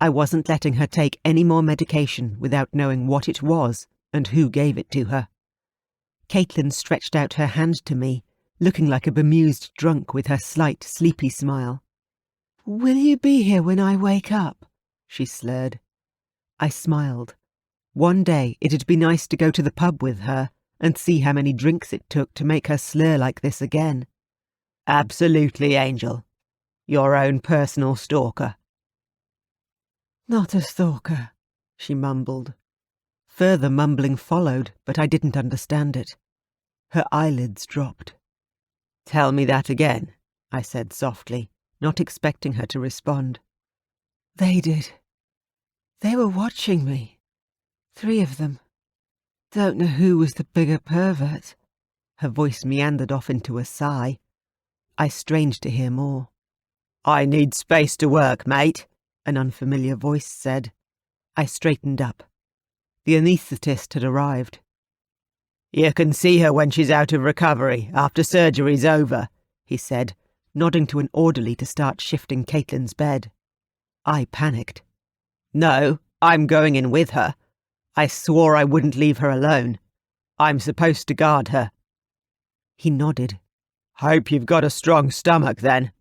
I wasn't letting her take any more medication without knowing what it was and who gave it to her. Caitlin stretched out her hand to me, looking like a bemused drunk with her slight, sleepy smile. Will you be here when I wake up? She slurred. I smiled. One day it'd be nice to go to the pub with her and see how many drinks it took to make her slur like this again. Absolutely, Angel. Your own personal stalker. Not a stalker, she mumbled. Further mumbling followed, but I didn't understand it. Her eyelids dropped. Tell me that again, I said softly, not expecting her to respond. They did. They were watching me. 3 of them. Don't know who was the bigger pervert. Her voice meandered off into a sigh. I strained to hear more. I need space to work, mate, an unfamiliar voice said. I straightened up. The anaesthetist had arrived. You can see her when she's out of recovery, after surgery's over, he said, nodding to an orderly to start shifting Caitlin's bed. I panicked. No, I'm going in with her. I swore I wouldn't leave her alone. I'm supposed to guard her. He nodded. Hope you've got a strong stomach, then.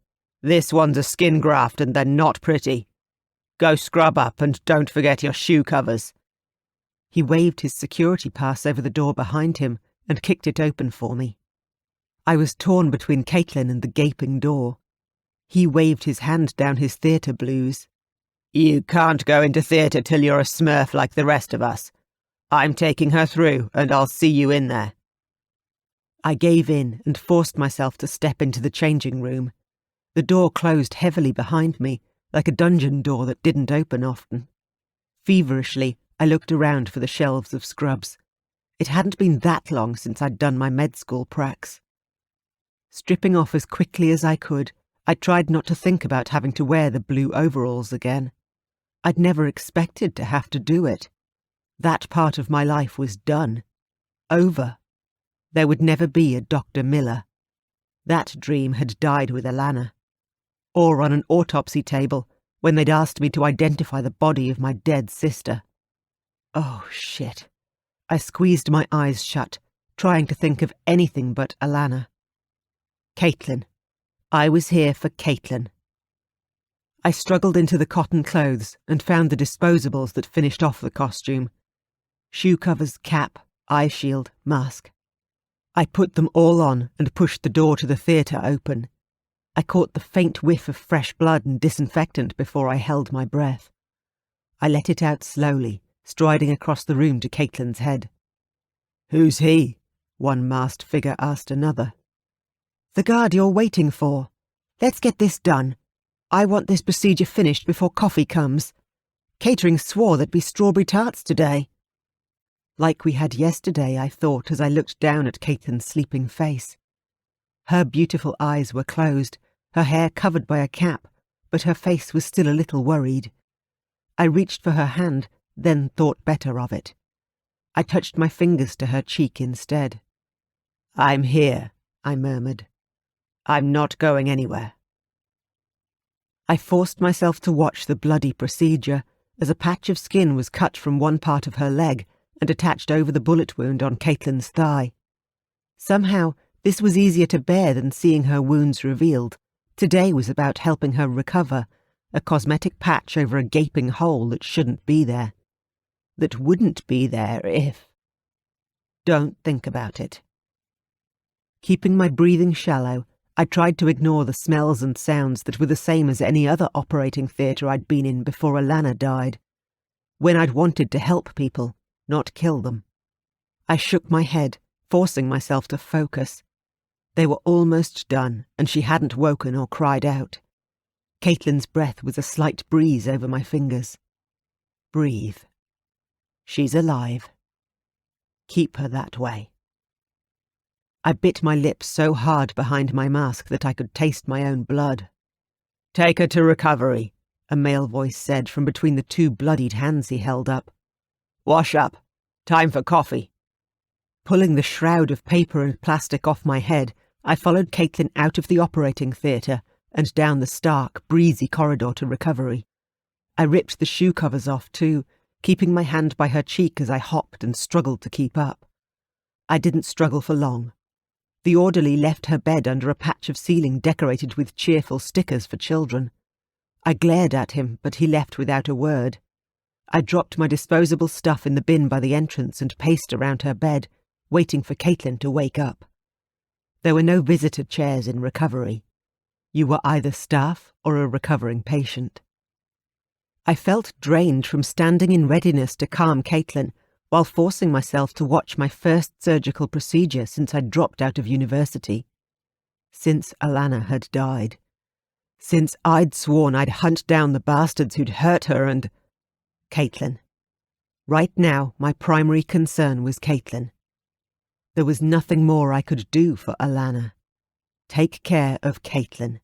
This one's a skin graft and they're not pretty. Go scrub up and don't forget your shoe covers. He waved his security pass over the door behind him and kicked it open for me. I was torn between Caitlin and the gaping door. He waved his hand down his theatre blues. You can't go into theatre till you're a smurf like the rest of us. I'm taking her through, and I'll see you in there. I gave in and forced myself to step into the changing room. The door closed heavily behind me, like a dungeon door that didn't open often. Feverishly, I looked around for the shelves of scrubs. It hadn't been that long since I'd done my med school pracs. Stripping off as quickly as I could, I tried not to think about having to wear the blue overalls again. I'd never expected to have to do it. That part of my life was done. Over. There would never be a Dr. Miller. That dream had died with Alana. Or on an autopsy table, when they'd asked me to identify the body of my dead sister. Oh, shit. I squeezed my eyes shut, trying to think of anything but Alana. Caitlin. I was here for Caitlin. I struggled into the cotton clothes and found the disposables that finished off the costume. Shoe covers, cap, eye shield, mask. I put them all on and pushed the door to the theatre open. I caught the faint whiff of fresh blood and disinfectant before I held my breath. I let it out slowly, striding across the room to Caitlin's head. Who's he? One masked figure asked another. The guard you're waiting for. Let's get this done. I want this procedure finished before coffee comes. Catering swore there'd be strawberry tarts today. Like we had yesterday, I thought as I looked down at Caitlin's sleeping face. Her beautiful eyes were closed, her hair covered by a cap, but her face was still a little worried. I reached for her hand, then thought better of it. I touched my fingers to her cheek instead. I'm here, I murmured. I'm not going anywhere. I forced myself to watch the bloody procedure as a patch of skin was cut from one part of her leg and attached over the bullet wound on Caitlin's thigh. Somehow, this was easier to bear than seeing her wounds revealed. Today was about helping her recover, a cosmetic patch over a gaping hole that shouldn't be there. That wouldn't be there if... Don't think about it. Keeping my breathing shallow, I tried to ignore the smells and sounds that were the same as any other operating theatre I'd been in before Alana died, when I'd wanted to help people, not kill them. I shook my head, forcing myself to focus. They were almost done, and she hadn't woken or cried out. Caitlin's breath was a slight breeze over my fingers. Breathe. She's alive. Keep her that way. I bit my lips so hard behind my mask that I could taste my own blood. Take her to recovery, a male voice said from between the two bloodied hands he held up. Wash up. Time for coffee. Pulling the shroud of paper and plastic off my head, I followed Caitlin out of the operating theatre and down the stark, breezy corridor to recovery. I ripped the shoe covers off too, keeping my hand by her cheek as I hopped and struggled to keep up. I didn't struggle for long. The orderly left her bed under a patch of ceiling decorated with cheerful stickers for children. I glared at him, but he left without a word. I dropped my disposable stuff in the bin by the entrance and paced around her bed, waiting for Caitlin to wake up. There were no visitor chairs in recovery. You were either staff or a recovering patient. I felt drained from standing in readiness to calm Caitlin while forcing myself to watch my first surgical procedure since I'd dropped out of university. Since Alana had died. Since I'd sworn I'd hunt down the bastards who'd hurt her and... Caitlin. Right now, my primary concern was Caitlin. There was nothing more I could do for Alana. Take care of Caitlin.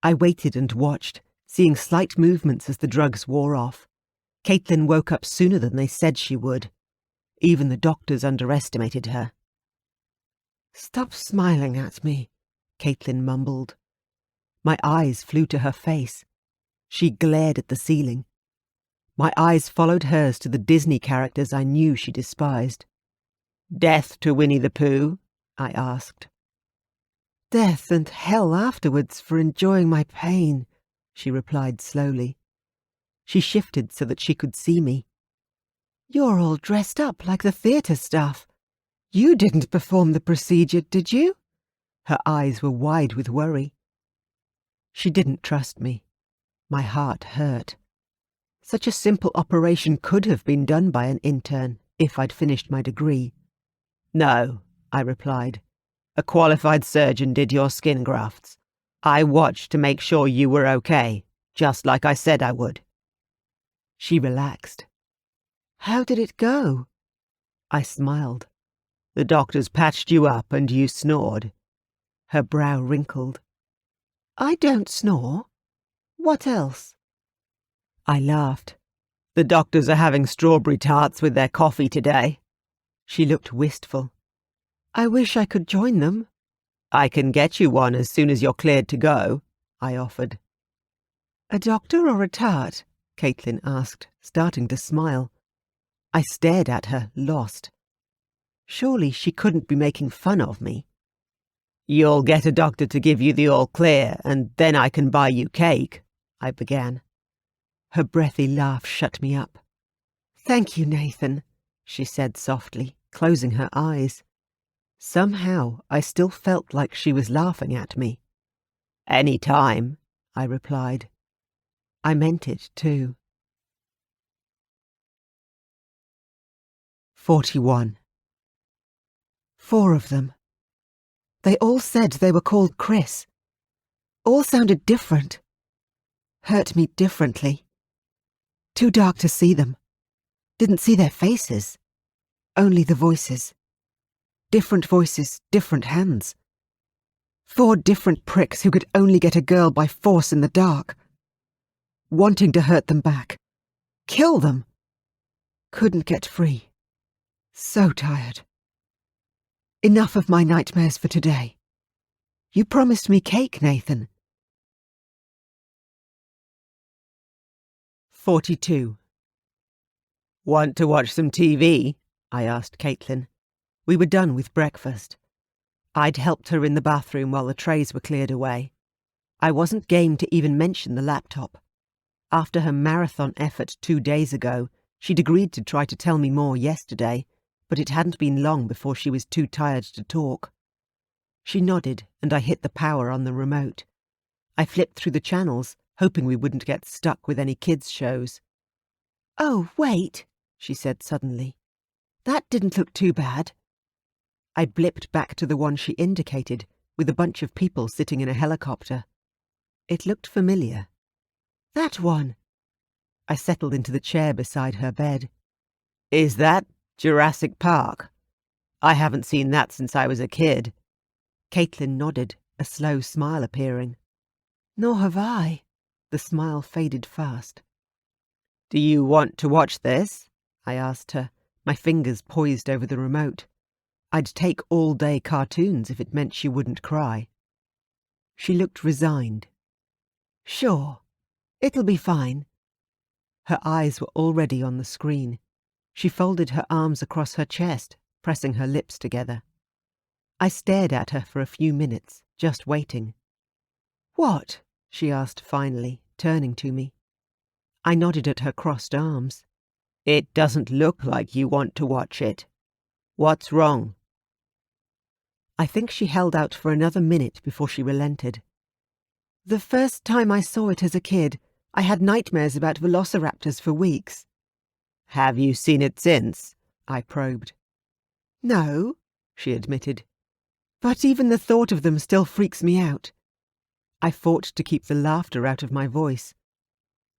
I waited and watched, seeing slight movements as the drugs wore off. Caitlin woke up sooner than they said she would. Even the doctors underestimated her. Stop smiling at me, Caitlin mumbled. My eyes flew to her face. She glared at the ceiling. My eyes followed hers to the Disney characters I knew she despised. Death to Winnie the Pooh? I asked. Death and hell afterwards for enjoying my pain, she replied slowly. She shifted so that she could see me. You're all dressed up like the theatre staff. You didn't perform the procedure, did you? Her eyes were wide with worry. She didn't trust me. My heart hurt. Such a simple operation could have been done by an intern if I'd finished my degree. No, I replied. A qualified surgeon did your skin grafts. I watched to make sure you were okay, just like I said I would. She relaxed. How did it go? I smiled. The doctors patched you up and you snored. Her brow wrinkled. I don't snore. What else? I laughed. The doctors are having strawberry tarts with their coffee today. She looked wistful. I wish I could join them. I can get you one as soon as you're cleared to go, I offered. A doctor or a tart? Caitlin asked, starting to smile. I stared at her, lost. Surely she couldn't be making fun of me. You'll get a doctor to give you the all clear, and then I can buy you cake, I began. Her breathy laugh shut me up. Thank you, Nathan, she said softly, closing her eyes. Somehow I still felt like she was laughing at me. Any time, I replied. I meant it too. 41. 4 of them. They all said they were called Chris. All sounded different. Hurt me differently. Too dark to see them. Didn't see their faces. Only the voices. Different voices, different hands. 4 different pricks who could only get a girl by force in the dark. Wanting to hurt them back. Kill them. Couldn't get free. So tired. Enough of my nightmares for today. You promised me cake, Nathan. 42. Want to watch some TV? I asked Caitlin. We were done with breakfast. I'd helped her in the bathroom while the trays were cleared away. I wasn't game to even mention the laptop. After her marathon effort 2 days ago, she'd agreed to try to tell me more yesterday, but it hadn't been long before she was too tired to talk. She nodded, and I hit the power on the remote. I flipped through the channels, hoping we wouldn't get stuck with any kids' shows. "Oh, wait," she said suddenly. "That didn't look too bad." I blipped back to the one she indicated, with a bunch of people sitting in a helicopter. It looked familiar. "That one." I settled into the chair beside her bed. "Is that Jurassic Park? I haven't seen that since I was a kid." Caitlin nodded, a slow smile appearing. "Nor have I." The smile faded fast. "Do you want to watch this?" I asked her, my fingers poised over the remote. I'd take all-day cartoons if it meant she wouldn't cry. She looked resigned. "Sure. It'll be fine." Her eyes were already on the screen. She folded her arms across her chest, pressing her lips together. I stared at her for a few minutes, just waiting. "What?" she asked finally, turning to me. I nodded at her crossed arms. "It doesn't look like you want to watch it. What's wrong?" I think she held out for another minute before she relented. "The first time I saw it as a kid, I had nightmares about velociraptors for weeks." "Have you seen it since?" I probed. "No," she admitted. "But even the thought of them still freaks me out." I fought to keep the laughter out of my voice.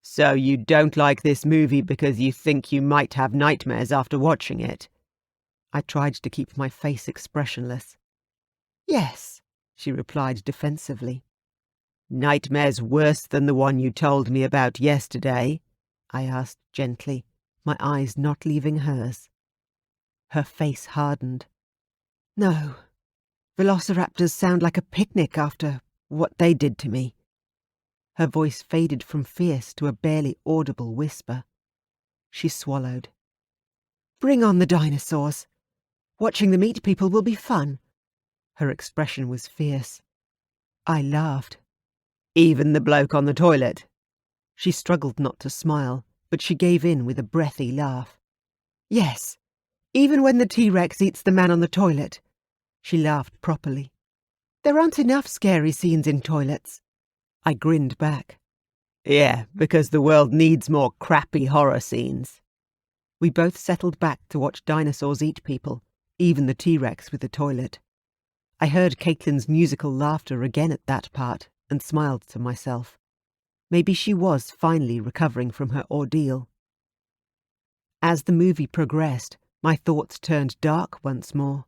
"So you don't like this movie because you think you might have nightmares after watching it?" I tried to keep my face expressionless. "Yes," she replied defensively. "Nightmares worse than the one you told me about yesterday?" I asked gently, my eyes not leaving hers. Her face hardened. "No. Velociraptors sound like a picnic after what they did to me." Her voice faded from fierce to a barely audible whisper. She swallowed. "Bring on the dinosaurs. Watching them eat people will be fun." Her expression was fierce. I laughed. "Even the bloke on the toilet?" She struggled not to smile, but she gave in with a breathy laugh. "Yes, even when the T-Rex eats the man on the toilet." She laughed properly. "There aren't enough scary scenes in toilets." I grinned back. "Yeah, because the world needs more crappy horror scenes." We both settled back to watch dinosaurs eat people, even the T-Rex with the toilet. I heard Caitlin's musical laughter again at that part and smiled to myself. Maybe she was finally recovering from her ordeal. As the movie progressed, my thoughts turned dark once more.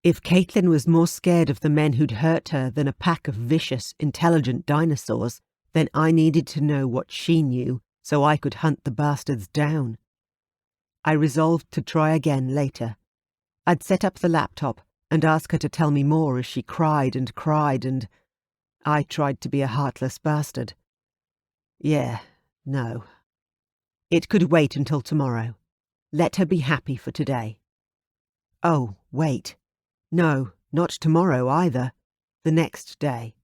If Caitlin was more scared of the men who'd hurt her than a pack of vicious, intelligent dinosaurs, then I needed to know what she knew so I could hunt the bastards down. I resolved to try again later. I'd set up the laptop and ask her to tell me more as she cried and I tried to be a heartless bastard. No. It could wait until tomorrow. Let her be happy for today. Oh, wait. No, not tomorrow either. The next day.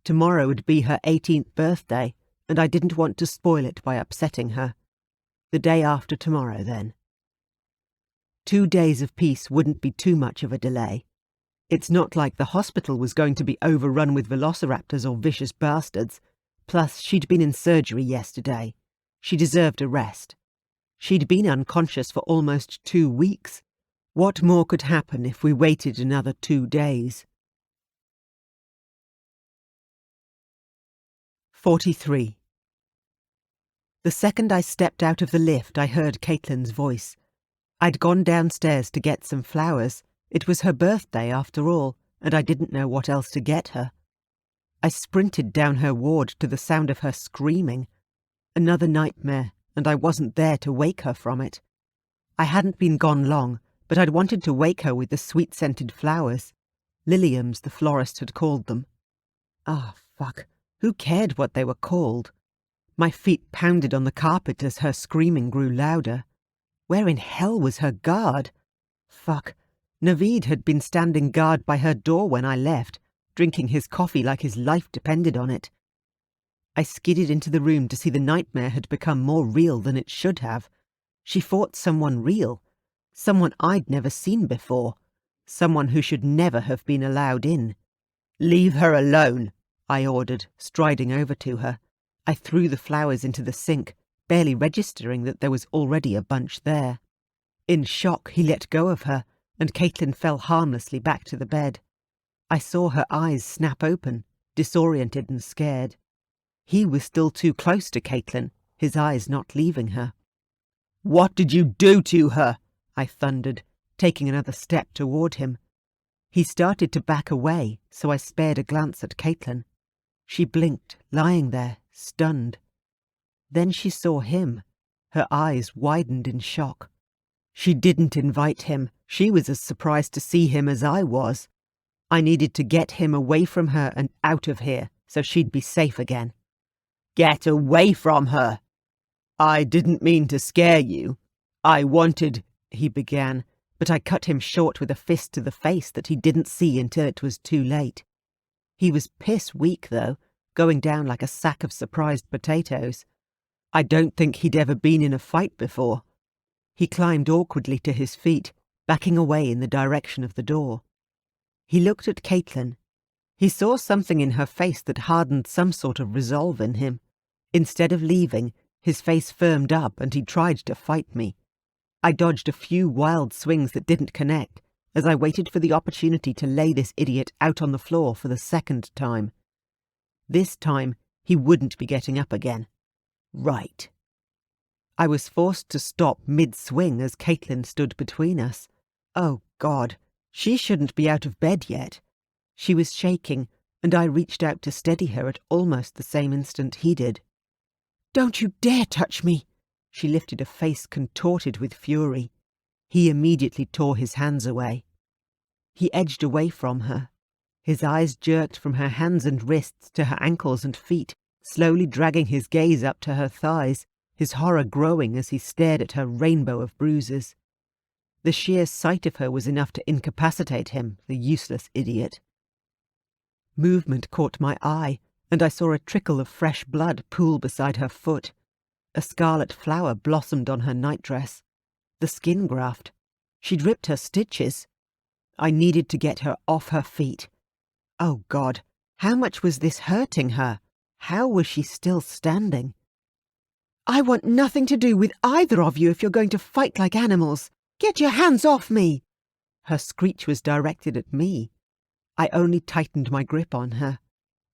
Tomorrow would be her 18th birthday, and I didn't want to spoil it by upsetting her. The day after tomorrow, then. 2 days of peace wouldn't be too much of a delay. It's not like the hospital was going to be overrun with velociraptors or vicious bastards. Plus, she'd been in surgery yesterday. She deserved a rest. She'd been unconscious for almost 2 weeks. What more could happen if we waited another 2 days? 43. The second I stepped out of the lift, I heard Caitlin's voice. I'd gone downstairs to get some flowers. It was her birthday, after all, and I didn't know what else to get her. I sprinted down her ward to the sound of her screaming. Another nightmare, and I wasn't there to wake her from it. I hadn't been gone long, but I'd wanted to wake her with the sweet-scented flowers. Liliums, the florist had called them. Fuck. Who cared what they were called? My feet pounded on the carpet as her screaming grew louder. Where in hell was her guard? Fuck. Naveed had been standing guard by her door when I left, drinking his coffee like his life depended on it. I skidded into the room to see the nightmare had become more real than it should have. She fought someone real, someone I'd never seen before, someone who should never have been allowed in. "Leave her alone," I ordered, striding over to her. I threw the flowers into the sink, barely registering that there was already a bunch there. In shock, he let go of her, and Caitlin fell harmlessly back to the bed. I saw her eyes snap open, disoriented and scared. He was still too close to Caitlin, his eyes not leaving her. "What did you do to her?" I thundered, taking another step toward him. He started to back away, so I spared a glance at Caitlin. She blinked, lying there, stunned. Then she saw him. Her eyes widened in shock. She didn't invite him. She was as surprised to see him as I was. I needed to get him away from her and out of here, so she'd be safe again. "Get away from her!" "I didn't mean to scare you. I wanted," he began, but I cut him short with a fist to the face that he didn't see until it was too late. He was piss-weak, though, going down like a sack of surprised potatoes. I don't think he'd ever been in a fight before. He climbed awkwardly to his feet, backing away in the direction of the door. He looked at Caitlin. He saw something in her face that hardened some sort of resolve in him. Instead of leaving, his face firmed up and he tried to fight me. I dodged a few wild swings that didn't connect, as I waited for the opportunity to lay this idiot out on the floor for the second time. This time, he wouldn't be getting up again. Right. I was forced to stop mid-swing as Caitlin stood between us. Oh, God, she shouldn't be out of bed yet. She was shaking, and I reached out to steady her at almost the same instant he did. "Don't you dare touch me!" She lifted a face contorted with fury. He immediately tore his hands away. He edged away from her. His eyes jerked from her hands and wrists to her ankles and feet, slowly dragging his gaze up to her thighs, his horror growing as he stared at her rainbow of bruises. The sheer sight of her was enough to incapacitate him, the useless idiot. Movement caught my eye, and I saw a trickle of fresh blood pool beside her foot. A scarlet flower blossomed on her nightdress. The skin graft. She'd ripped her stitches. I needed to get her off her feet. Oh, God, how much was this hurting her? How was she still standing? "I want nothing to do with either of you if you're going to fight like animals. Get your hands off me!" Her screech was directed at me. I only tightened my grip on her.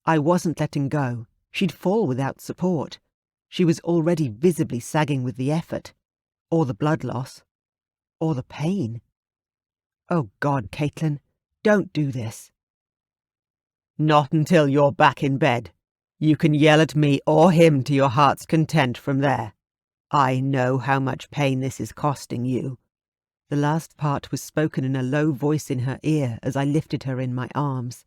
I wasn't letting go. She'd fall without support. She was already visibly sagging with the effort, or the blood loss, or the pain. Oh, God, Caitlin, don't do this. "Not until you're back in bed. You can yell at me or him to your heart's content from there. I know how much pain this is costing you." The last part was spoken in a low voice in her ear as I lifted her in my arms.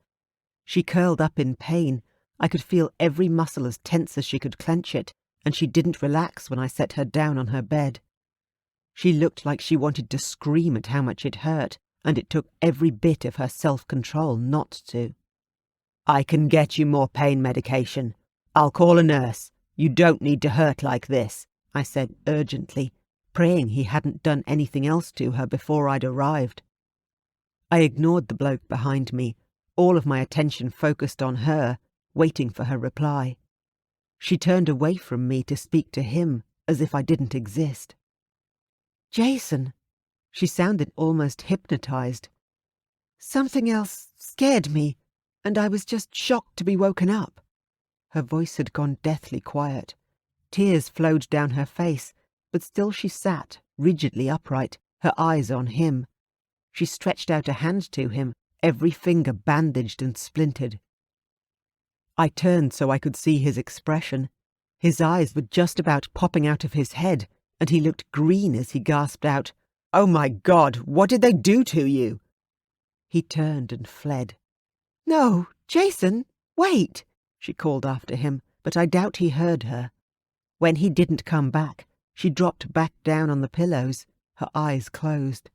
She curled up in pain. I could feel every muscle as tense as she could clench it, and she didn't relax when I set her down on her bed. She looked like she wanted to scream at how much it hurt, and it took every bit of her self-control not to. "I can get you more pain medication. I'll call a nurse. You don't need to hurt like this," I said urgently, praying he hadn't done anything else to her before I'd arrived. I ignored the bloke behind me, all of my attention focused on her, waiting for her reply. She turned away from me to speak to him, as if I didn't exist. "Jason," she sounded almost hypnotized. "Something else scared me, and I was just shocked to be woken up." Her voice had gone deathly quiet. Tears flowed down her face, but still she sat, rigidly upright, her eyes on him. She stretched out a hand to him, every finger bandaged and splintered. I turned so I could see his expression. His eyes were just about popping out of his head, and he looked green as he gasped out, "Oh my God, what did they do to you?" He turned and fled. "No, Jason, wait," she called after him, but I doubt he heard her. When he didn't come back, she dropped back down on the pillows, her eyes closed.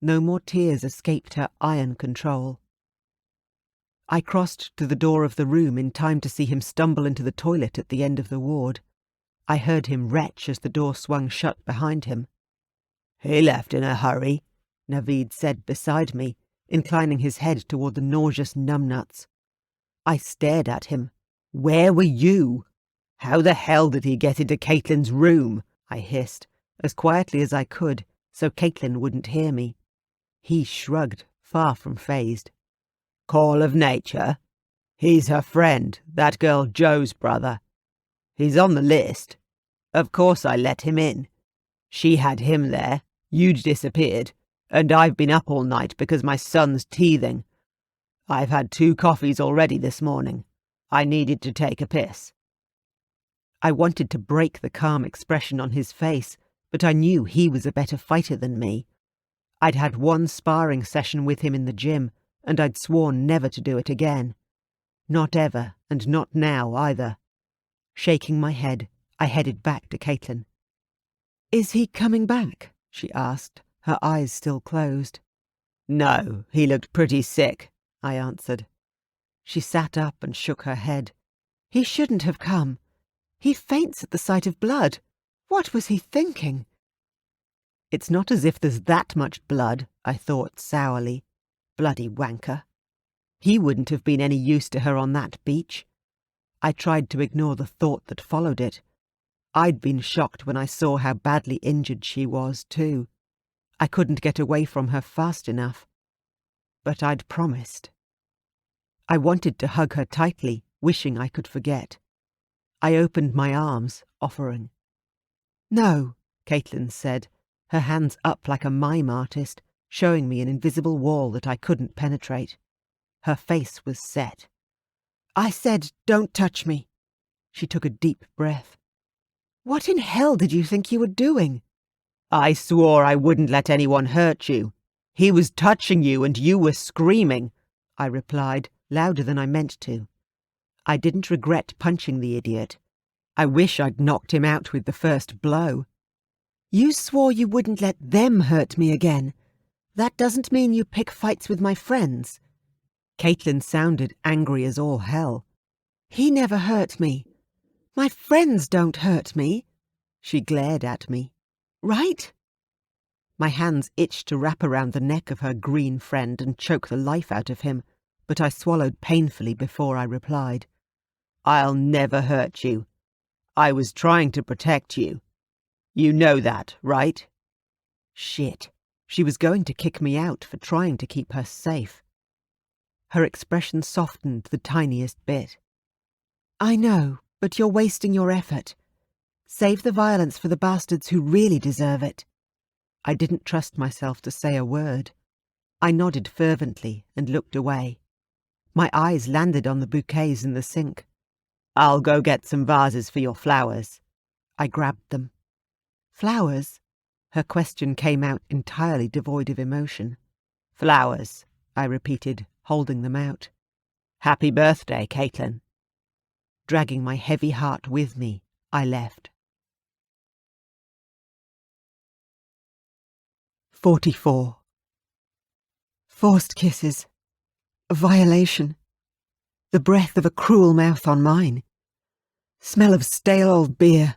No more tears escaped her iron control. I crossed to the door of the room in time to see him stumble into the toilet at the end of the ward. I heard him retch as the door swung shut behind him. "He left in a hurry," Naveed said beside me, inclining his head toward the nauseous numbnuts. I stared at him. "Where were you?" "How the hell did he get into Caitlin's room?" I hissed, as quietly as I could, so Caitlin wouldn't hear me. He shrugged, far from fazed. "Call of nature? He's her friend, that girl Joe's brother. He's on the list. Of course I let him in. She had him there, you'd disappeared, and I've been up all night because my son's teething. I've had 2 coffees already this morning. I needed to take a piss." I wanted to break the calm expression on his face, but I knew he was a better fighter than me. I'd had 1 sparring session with him in the gym, and I'd sworn never to do it again. Not ever, and not now either. Shaking my head, I headed back to Caitlin. "Is he coming back?" she asked, her eyes still closed. "No, he looked pretty sick," I answered. She sat up and shook her head. "He shouldn't have come. He faints at the sight of blood. What was he thinking?" "It's not as if there's that much blood," I thought sourly. Bloody wanker. He wouldn't have been any use to her on that beach. I tried to ignore the thought that followed it. I'd been shocked when I saw how badly injured she was, too. I couldn't get away from her fast enough. But I'd promised. I wanted to hug her tightly, wishing I could forget. I opened my arms, offering. "No," Caitlin said, her hands up like a mime artist, showing me an invisible wall that I couldn't penetrate. Her face was set. "I said, don't touch me." She took a deep breath. "What in hell did you think you were doing?" "I swore I wouldn't let anyone hurt you. He was touching you and you were screaming," I replied, louder than I meant to. I didn't regret punching the idiot. I wish I'd knocked him out with the first blow. "You swore you wouldn't let them hurt me again. That doesn't mean you pick fights with my friends." Caitlin sounded angry as all hell. "He never hurt me. My friends don't hurt me." She glared at me. "Right?" My hands itched to wrap around the neck of her green friend and choke the life out of him, but I swallowed painfully before I replied. "I'll never hurt you. I was trying to protect you. You know that, right?" Shit. She was going to kick me out for trying to keep her safe. Her expression softened the tiniest bit. "I know, but you're wasting your effort. Save the violence for the bastards who really deserve it." I didn't trust myself to say a word. I nodded fervently and looked away. My eyes landed on the bouquets in the sink. "I'll go get some vases for your flowers." I grabbed them. "Flowers?" Her question came out entirely devoid of emotion. "Flowers," I repeated, holding them out. "Happy birthday, Caitlin." Dragging my heavy heart with me, I left. 44. Forced kisses. A violation. The breath of a cruel mouth on mine. Smell of stale old beer.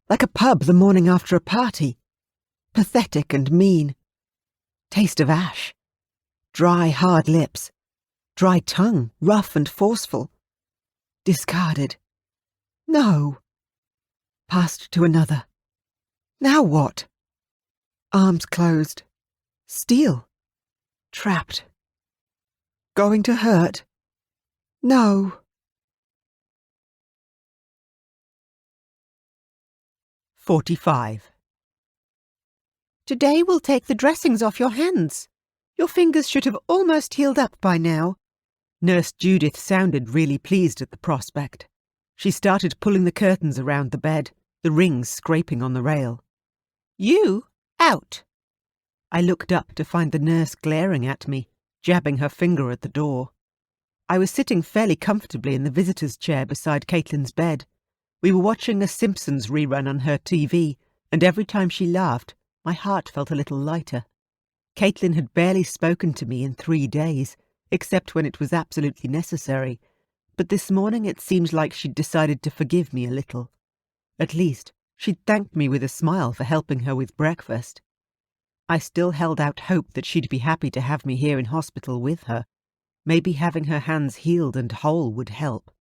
Like a pub the morning after a party. Pathetic and mean. Taste of ash. Dry, hard lips. Dry tongue, rough and forceful. Discarded. No. Passed to another. Now what? Arms closed. Steel. Trapped. Going to hurt? No. 45. Today we'll take the dressings off your hands. Your fingers should have almost healed up by now. Nurse Judith sounded really pleased at the prospect. She started pulling the curtains around the bed, the rings scraping on the rail. You? Out. I looked up to find the nurse glaring at me, jabbing her finger at the door. I was sitting fairly comfortably in the visitor's chair beside Caitlin's bed. We were watching a Simpsons rerun on her TV, and every time she laughed, my heart felt a little lighter. Caitlin had barely spoken to me in 3 days, except when it was absolutely necessary, but this morning it seemed like she'd decided to forgive me a little. At least, she'd thanked me with a smile for helping her with breakfast. I still held out hope that she'd be happy to have me here in hospital with her. Maybe having her hands healed and whole would help.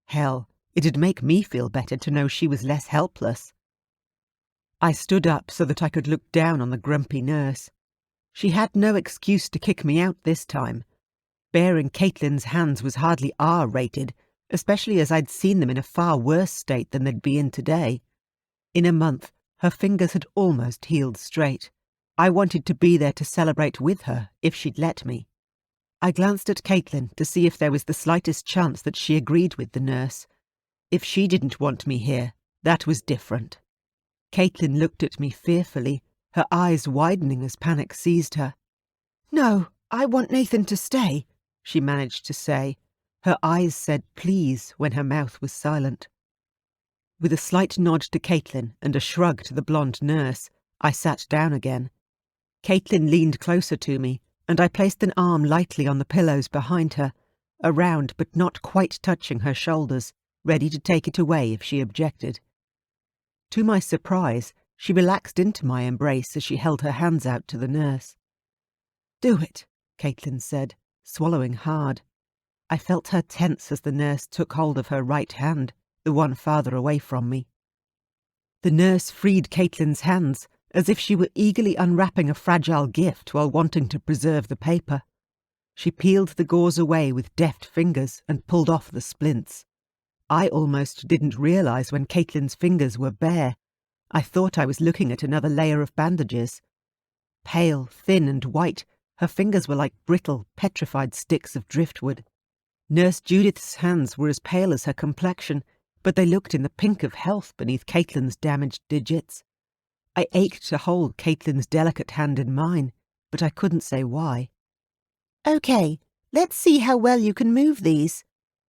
Hell, it'd make me feel better to know she was less helpless. I stood up so that I could look down on the grumpy nurse. She had no excuse to kick me out this time. Bearing Caitlin's hands was hardly R-rated, especially as I'd seen them in a far worse state than they'd be in today. In a month, her fingers had almost healed straight. I wanted to be there to celebrate with her, if she'd let me. I glanced at Caitlin to see if there was the slightest chance that she agreed with the nurse. If she didn't want me here, that was different. Caitlin looked at me fearfully, her eyes widening as panic seized her. "No, I want Nathan to stay," she managed to say. Her eyes said please when her mouth was silent. With a slight nod to Caitlin and a shrug to the blonde nurse, I sat down again. Caitlin leaned closer to me, and I placed an arm lightly on the pillows behind her, around but not quite touching her shoulders, ready to take it away if she objected. To my surprise, she relaxed into my embrace as she held her hands out to the nurse. "Do it," Caitlin said, swallowing hard. I felt her tense as the nurse took hold of her right hand, the one farther away from me. The nurse freed Caitlin's hands, as if she were eagerly unwrapping a fragile gift while wanting to preserve the paper. She peeled the gauze away with deft fingers and pulled off the splints. I almost didn't realise when Caitlin's fingers were bare. I thought I was looking at another layer of bandages. Pale, thin and white, her fingers were like brittle, petrified sticks of driftwood. Nurse Judith's hands were as pale as her complexion, but they looked in the pink of health beneath Caitlin's damaged digits. I ached to hold Caitlin's delicate hand in mine, but I couldn't say why. "Okay, let's see how well you can move these.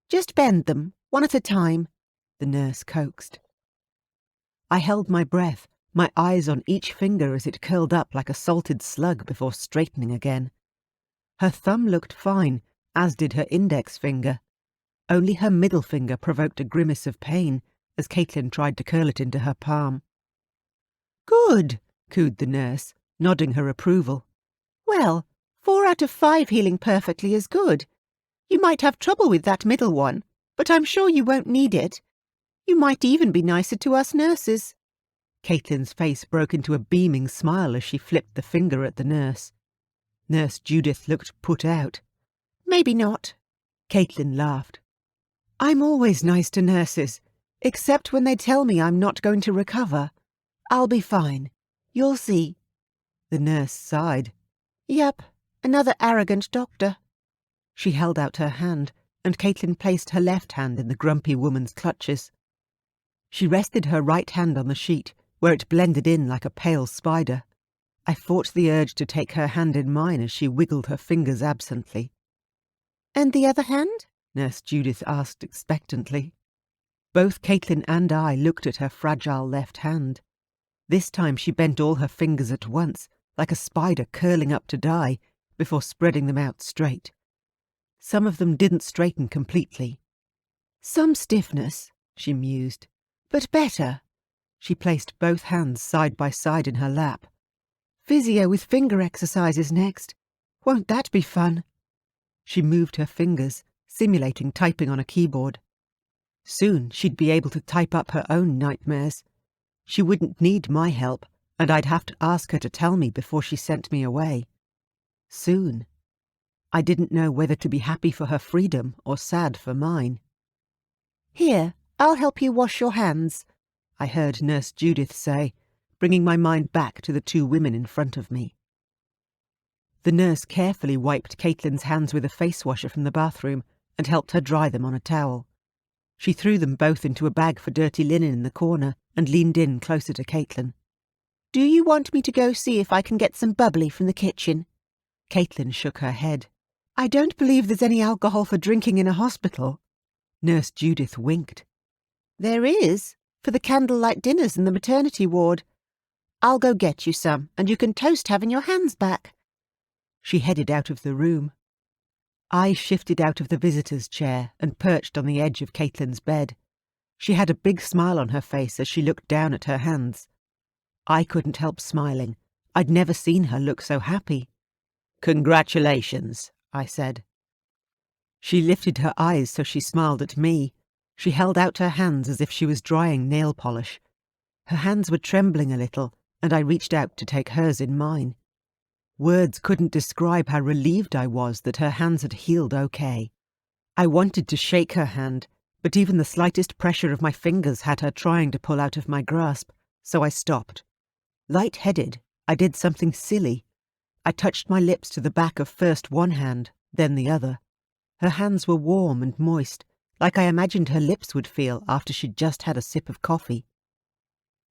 Just bend them, one at a time," the nurse coaxed. I held my breath, my eyes on each finger as it curled up like a salted slug before straightening again. Her thumb looked fine, as did her index finger. Only her middle finger provoked a grimace of pain as Caitlin tried to curl it into her palm. "Good," cooed the nurse, nodding her approval. "Well, 4 out of 5 healing perfectly is good. You might have trouble with that middle one, but I'm sure you won't need it. You might even be nicer to us nurses." Caitlin's face broke into a beaming smile as she flipped the finger at the nurse. Nurse Judith looked put out. "Maybe not." Caitlin laughed. "I'm always nice to nurses, except when they tell me I'm not going to recover. I'll be fine. You'll see." The nurse sighed. "Yep, another arrogant doctor." She held out her hand, and Caitlin placed her left hand in the grumpy woman's clutches. She rested her right hand on the sheet, where it blended in like a pale spider. I fought the urge to take her hand in mine as she wiggled her fingers absently. "And the other hand?" Nurse Judith asked expectantly. Both Caitlin and I looked at her fragile left hand. This time she bent all her fingers at once, like a spider curling up to die, before spreading them out straight. Some of them didn't straighten completely. "Some stiffness," she mused, "but better." She placed both hands side by side in her lap. "Physio with finger exercises next. Won't that be fun?" She moved her fingers, simulating typing on a keyboard. Soon she'd be able to type up her own nightmares. She wouldn't need my help, and I'd have to ask her to tell me before she sent me away. Soon. I didn't know whether to be happy for her freedom or sad for mine. "Here, I'll help you wash your hands," I heard Nurse Judith say, bringing my mind back to the 2 women in front of me. The nurse carefully wiped Caitlin's hands with a face washer from the bathroom and helped her dry them on a towel. She threw them both into a bag for dirty linen in the corner and leaned in closer to Caitlin. "Do you want me to go see if I can get some bubbly from the kitchen?" Caitlin shook her head. "I don't believe there's any alcohol for drinking in a hospital." Nurse Judith winked. "There is, for the candlelight dinners in the maternity ward. I'll go get you some, and you can toast having your hands back." She headed out of the room. I shifted out of the visitor's chair and perched on the edge of Caitlin's bed. She had a big smile on her face as she looked down at her hands. I couldn't help smiling. I'd never seen her look so happy. "Congratulations," I said. She lifted her eyes so she smiled at me. She held out her hands as if she was drying nail polish. Her hands were trembling a little, and I reached out to take hers in mine. Words couldn't describe how relieved I was that her hands had healed okay. I wanted to shake her hand, but even the slightest pressure of my fingers had her trying to pull out of my grasp, so I stopped. Light-headed, I did something silly. I touched my lips to the back of first one hand, then the other. Her hands were warm and moist, like I imagined her lips would feel after she'd just had a sip of coffee.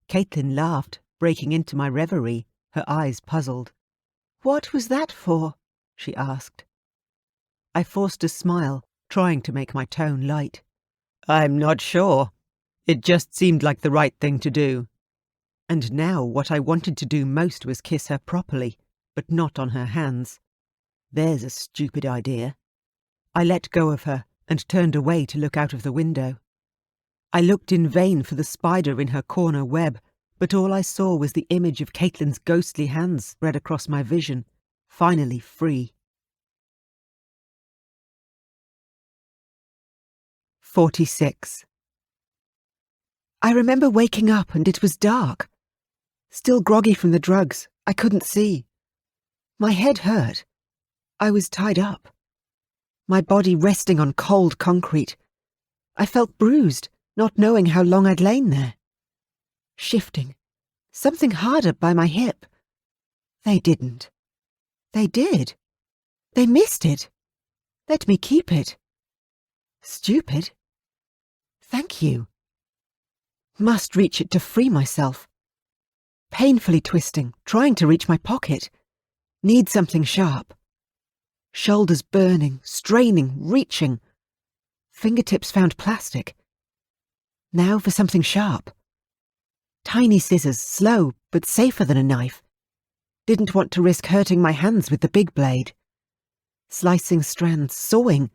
Caitlin laughed, breaking into my reverie, her eyes puzzled. "What was that for?" she asked. I forced a smile, trying to make my tone light. "I'm not sure. It just seemed like the right thing to do." And now what I wanted to do most was kiss her properly, but not on her hands. There's a stupid idea. I let go of her and turned away to look out of the window. I looked in vain for the spider in her corner web, but all I saw was the image of Caitlin's ghostly hands spread across my vision, finally free. 46. I remember waking up and it was dark. Still groggy from the drugs, I couldn't see. My head hurt. I was tied up. My body resting on cold concrete. I felt bruised, not knowing how long I'd lain there. Shifting. Something hard up by my hip. They didn't. They did. They missed it. Let me keep it. Stupid. Thank you. Must reach it to free myself. Painfully twisting, trying to reach my pocket. Need something sharp. Shoulders burning, straining, reaching. Fingertips found plastic. Now for something sharp. Tiny scissors, slow, but safer than a knife. Didn't want to risk hurting my hands with the big blade. Slicing strands, sawing.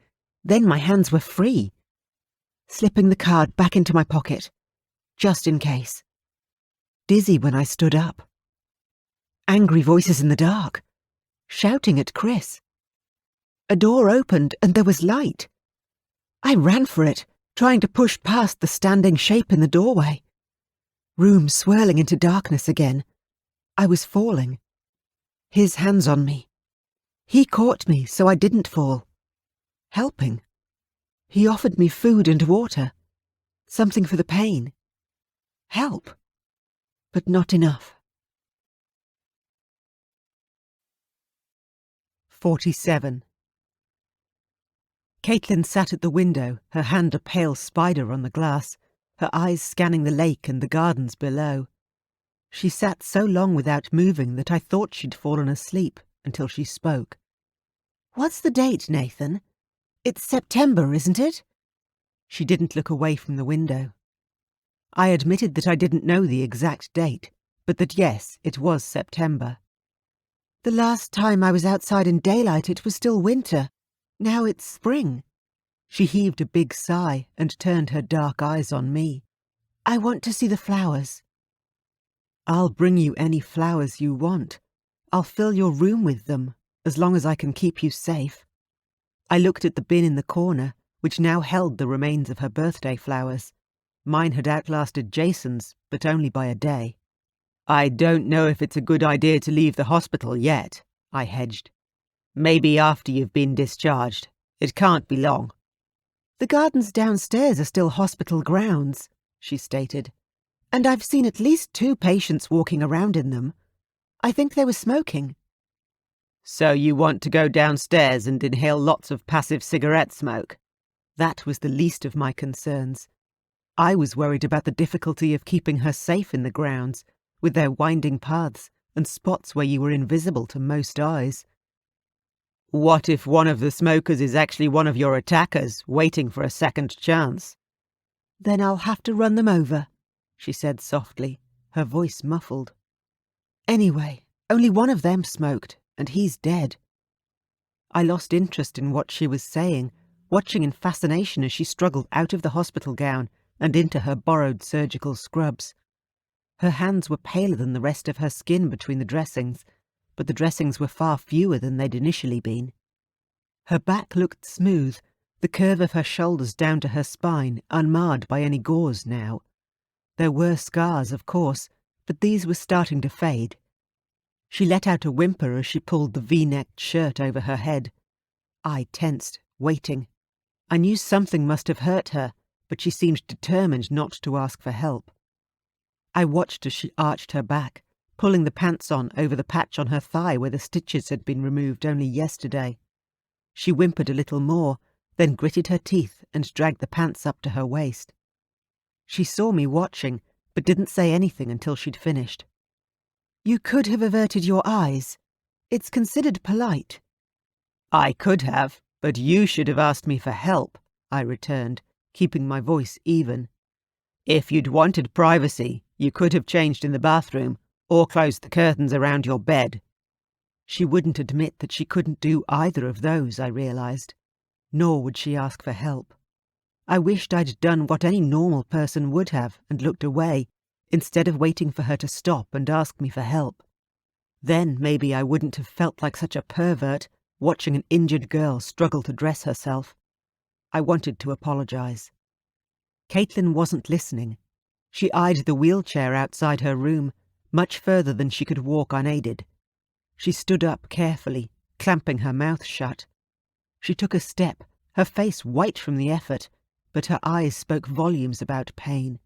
Then my hands were free. Slipping the card back into my pocket, just in case. Dizzy when I stood up. Angry voices in the dark, shouting at Chris. A door opened and there was light. I ran for it, trying to push past the standing shape in the doorway. Room swirling into darkness again. I was falling. His hands on me. He caught me so I didn't fall. Helping. He offered me food and water. Something for the pain. Help. But not enough. 47. Caitlin sat at the window, her hand a pale spider on the glass, her eyes scanning the lake and the gardens below. She sat so long without moving that I thought she'd fallen asleep until she spoke. "What's the date, Nathan? It's September, isn't it?" She didn't look away from the window. I admitted that I didn't know the exact date, but that yes, it was September. "The last time I was outside in daylight it was still winter. Now it's spring." She heaved a big sigh and turned her dark eyes on me. "I want to see the flowers." "I'll bring you any flowers you want. I'll fill your room with them, as long as I can keep you safe." I looked at the bin in the corner, which now held the remains of her birthday flowers. Mine had outlasted Jason's, but only by a day. "I don't know if it's a good idea to leave the hospital yet," I hedged. "Maybe after you've been discharged. It can't be long." "The gardens downstairs are still hospital grounds," she stated. "And I've seen at least 2 patients walking around in them. I think they were smoking." "So you want to go downstairs and inhale lots of passive cigarette smoke?" That was the least of my concerns. I was worried about the difficulty of keeping her safe in the grounds, with their winding paths and spots where you were invisible to most eyes. "What if one of the smokers is actually one of your attackers, waiting for a second chance?" "Then I'll have to run them over," she said softly, her voice muffled. "Anyway, only one of them smoked, and he's dead." I lost interest in what she was saying, watching in fascination as she struggled out of the hospital gown and into her borrowed surgical scrubs. Her hands were paler than the rest of her skin between the dressings, but the dressings were far fewer than they'd initially been. Her back looked smooth, the curve of her shoulders down to her spine unmarred by any gauze now. There were scars, of course, but these were starting to fade. She let out a whimper as she pulled the V-necked shirt over her head. I tensed, waiting. I knew something must have hurt her, but she seemed determined not to ask for help. I watched as she arched her back, pulling the pants on over the patch on her thigh where the stitches had been removed only yesterday. She whimpered a little more, then gritted her teeth and dragged the pants up to her waist. She saw me watching, but didn't say anything until she'd finished. "You could have averted your eyes. It's considered polite." "I could have, but you should have asked me for help," I returned, keeping my voice even. "If you'd wanted privacy, you could have changed in the bathroom or closed the curtains around your bed." She wouldn't admit that she couldn't do either of those, I realised. Nor would she ask for help. I wished I'd done what any normal person would have and looked away, instead of waiting for her to stop and ask me for help. Then maybe I wouldn't have felt like such a pervert watching an injured girl struggle to dress herself. I wanted to apologise. Caitlin wasn't listening. She eyed the wheelchair outside her room, much further than she could walk unaided. She stood up carefully, clamping her mouth shut. She took a step, her face white from the effort, but her eyes spoke volumes about pain.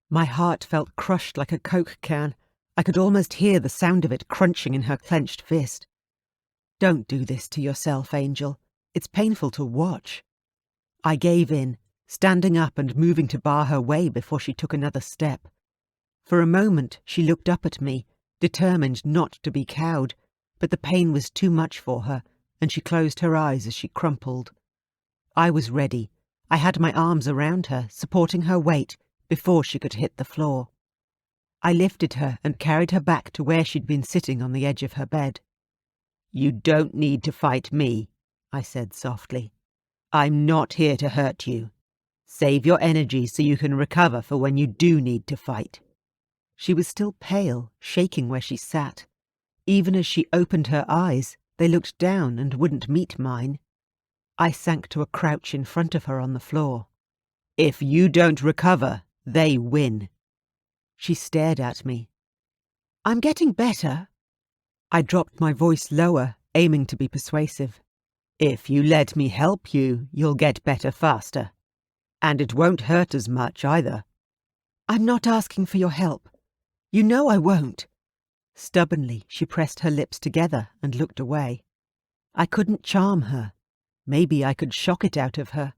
My heart felt crushed like a Coke can. I could almost hear the sound of it crunching in her clenched fist. "Don't do this to yourself, Angel. It's painful to watch." I gave in, standing up and moving to bar her way before she took another step. For a moment she looked up at me, determined not to be cowed, but the pain was too much for her, and she closed her eyes as she crumpled. I was ready. I had my arms around her, supporting her weight, before she could hit the floor. I lifted her and carried her back to where she'd been sitting on the edge of her bed. "You don't need to fight me," I said softly. "I'm not here to hurt you. Save your energy so you can recover for when you do need to fight." She was still pale, shaking where she sat. Even as she opened her eyes, they looked down and wouldn't meet mine. I sank to a crouch in front of her on the floor. "If you don't recover, they win." She stared at me. "I'm getting better." I dropped my voice lower, aiming to be persuasive. "If you let me help you, you'll get better faster. And it won't hurt as much either." "I'm not asking for your help. You know I won't." Stubbornly, she pressed her lips together and looked away. I couldn't charm her. Maybe I could shock it out of her.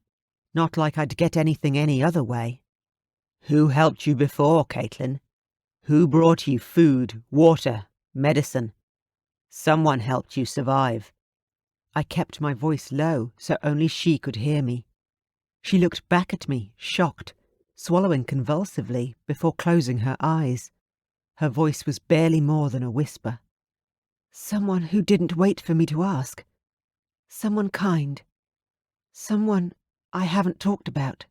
Not like I'd get anything any other way. "Who helped you before, Caitlin? Who brought you food, water, medicine? Someone helped you survive." I kept my voice low so only she could hear me. She looked back at me, shocked, swallowing convulsively before closing her eyes. Her voice was barely more than a whisper. "Someone who didn't wait for me to ask. Someone kind. Someone I haven't talked about."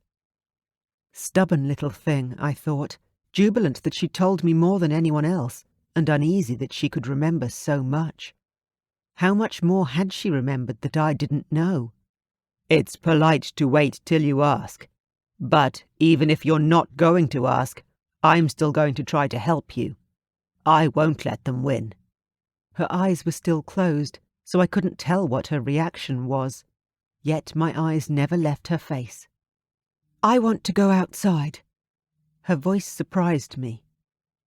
Stubborn little thing, I thought, jubilant that she told me more than anyone else, and uneasy that she could remember so much. How much more had she remembered that I didn't know? "It's polite to wait till you ask. But even if you're not going to ask, I'm still going to try to help you. I won't let them win." Her eyes were still closed, so I couldn't tell what her reaction was. Yet my eyes never left her face. "I want to go outside." Her voice surprised me.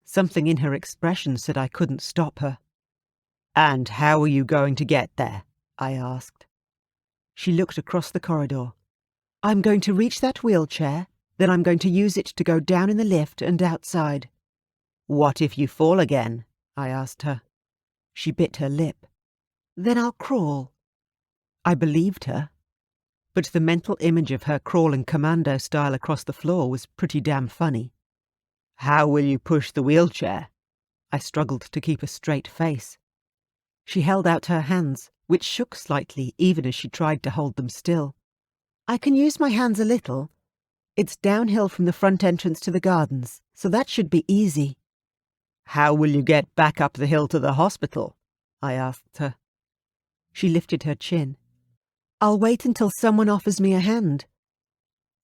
Something in her expression said I couldn't stop her. "And how are you going to get there?" I asked. She looked across the corridor. "I'm going to reach that wheelchair, then I'm going to use it to go down in the lift and outside." "What if you fall again?" I asked her. She bit her lip. "Then I'll crawl." I believed her. But the mental image of her crawling commando style across the floor was pretty damn funny. "How will you push the wheelchair?" I struggled to keep a straight face. She held out her hands, which shook slightly even as she tried to hold them still. "I can use my hands a little. It's downhill from the front entrance to the gardens, so that should be easy." "How will you get back up the hill to the hospital?" I asked her. She lifted her chin. "I'll wait until someone offers me a hand."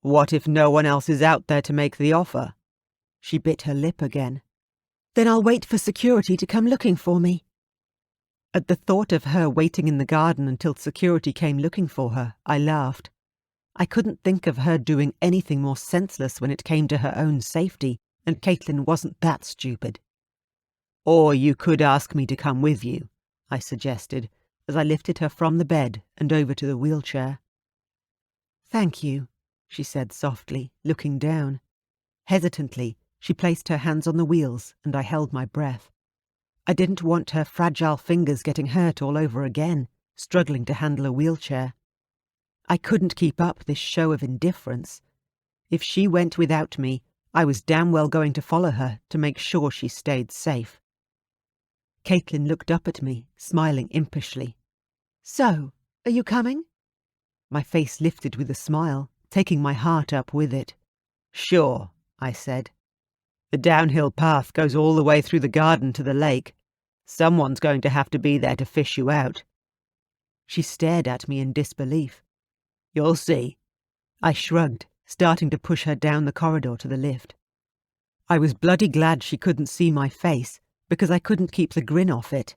"What if no one else is out there to make the offer?" She bit her lip again. "Then I'll wait for security to come looking for me." At the thought of her waiting in the garden until security came looking for her, I laughed. I couldn't think of her doing anything more senseless when it came to her own safety, and Caitlin wasn't that stupid. "Or you could ask me to come with you," I suggested, as I lifted her from the bed and over to the wheelchair. "Thank you," she said softly, looking down. Hesitantly, she placed her hands on the wheels, and I held my breath. I didn't want her fragile fingers getting hurt all over again, struggling to handle a wheelchair. I couldn't keep up this show of indifference. If she went without me, I was damn well going to follow her to make sure she stayed safe. Caitlin looked up at me, smiling impishly. "So, are you coming?" My face lifted with a smile, taking my heart up with it. "Sure," I said. "The downhill path goes all the way through the garden to the lake. Someone's going to have to be there to fish you out." She stared at me in disbelief. "You'll see." I shrugged, starting to push her down the corridor to the lift. I was bloody glad she couldn't see my face, because I couldn't keep the grin off it.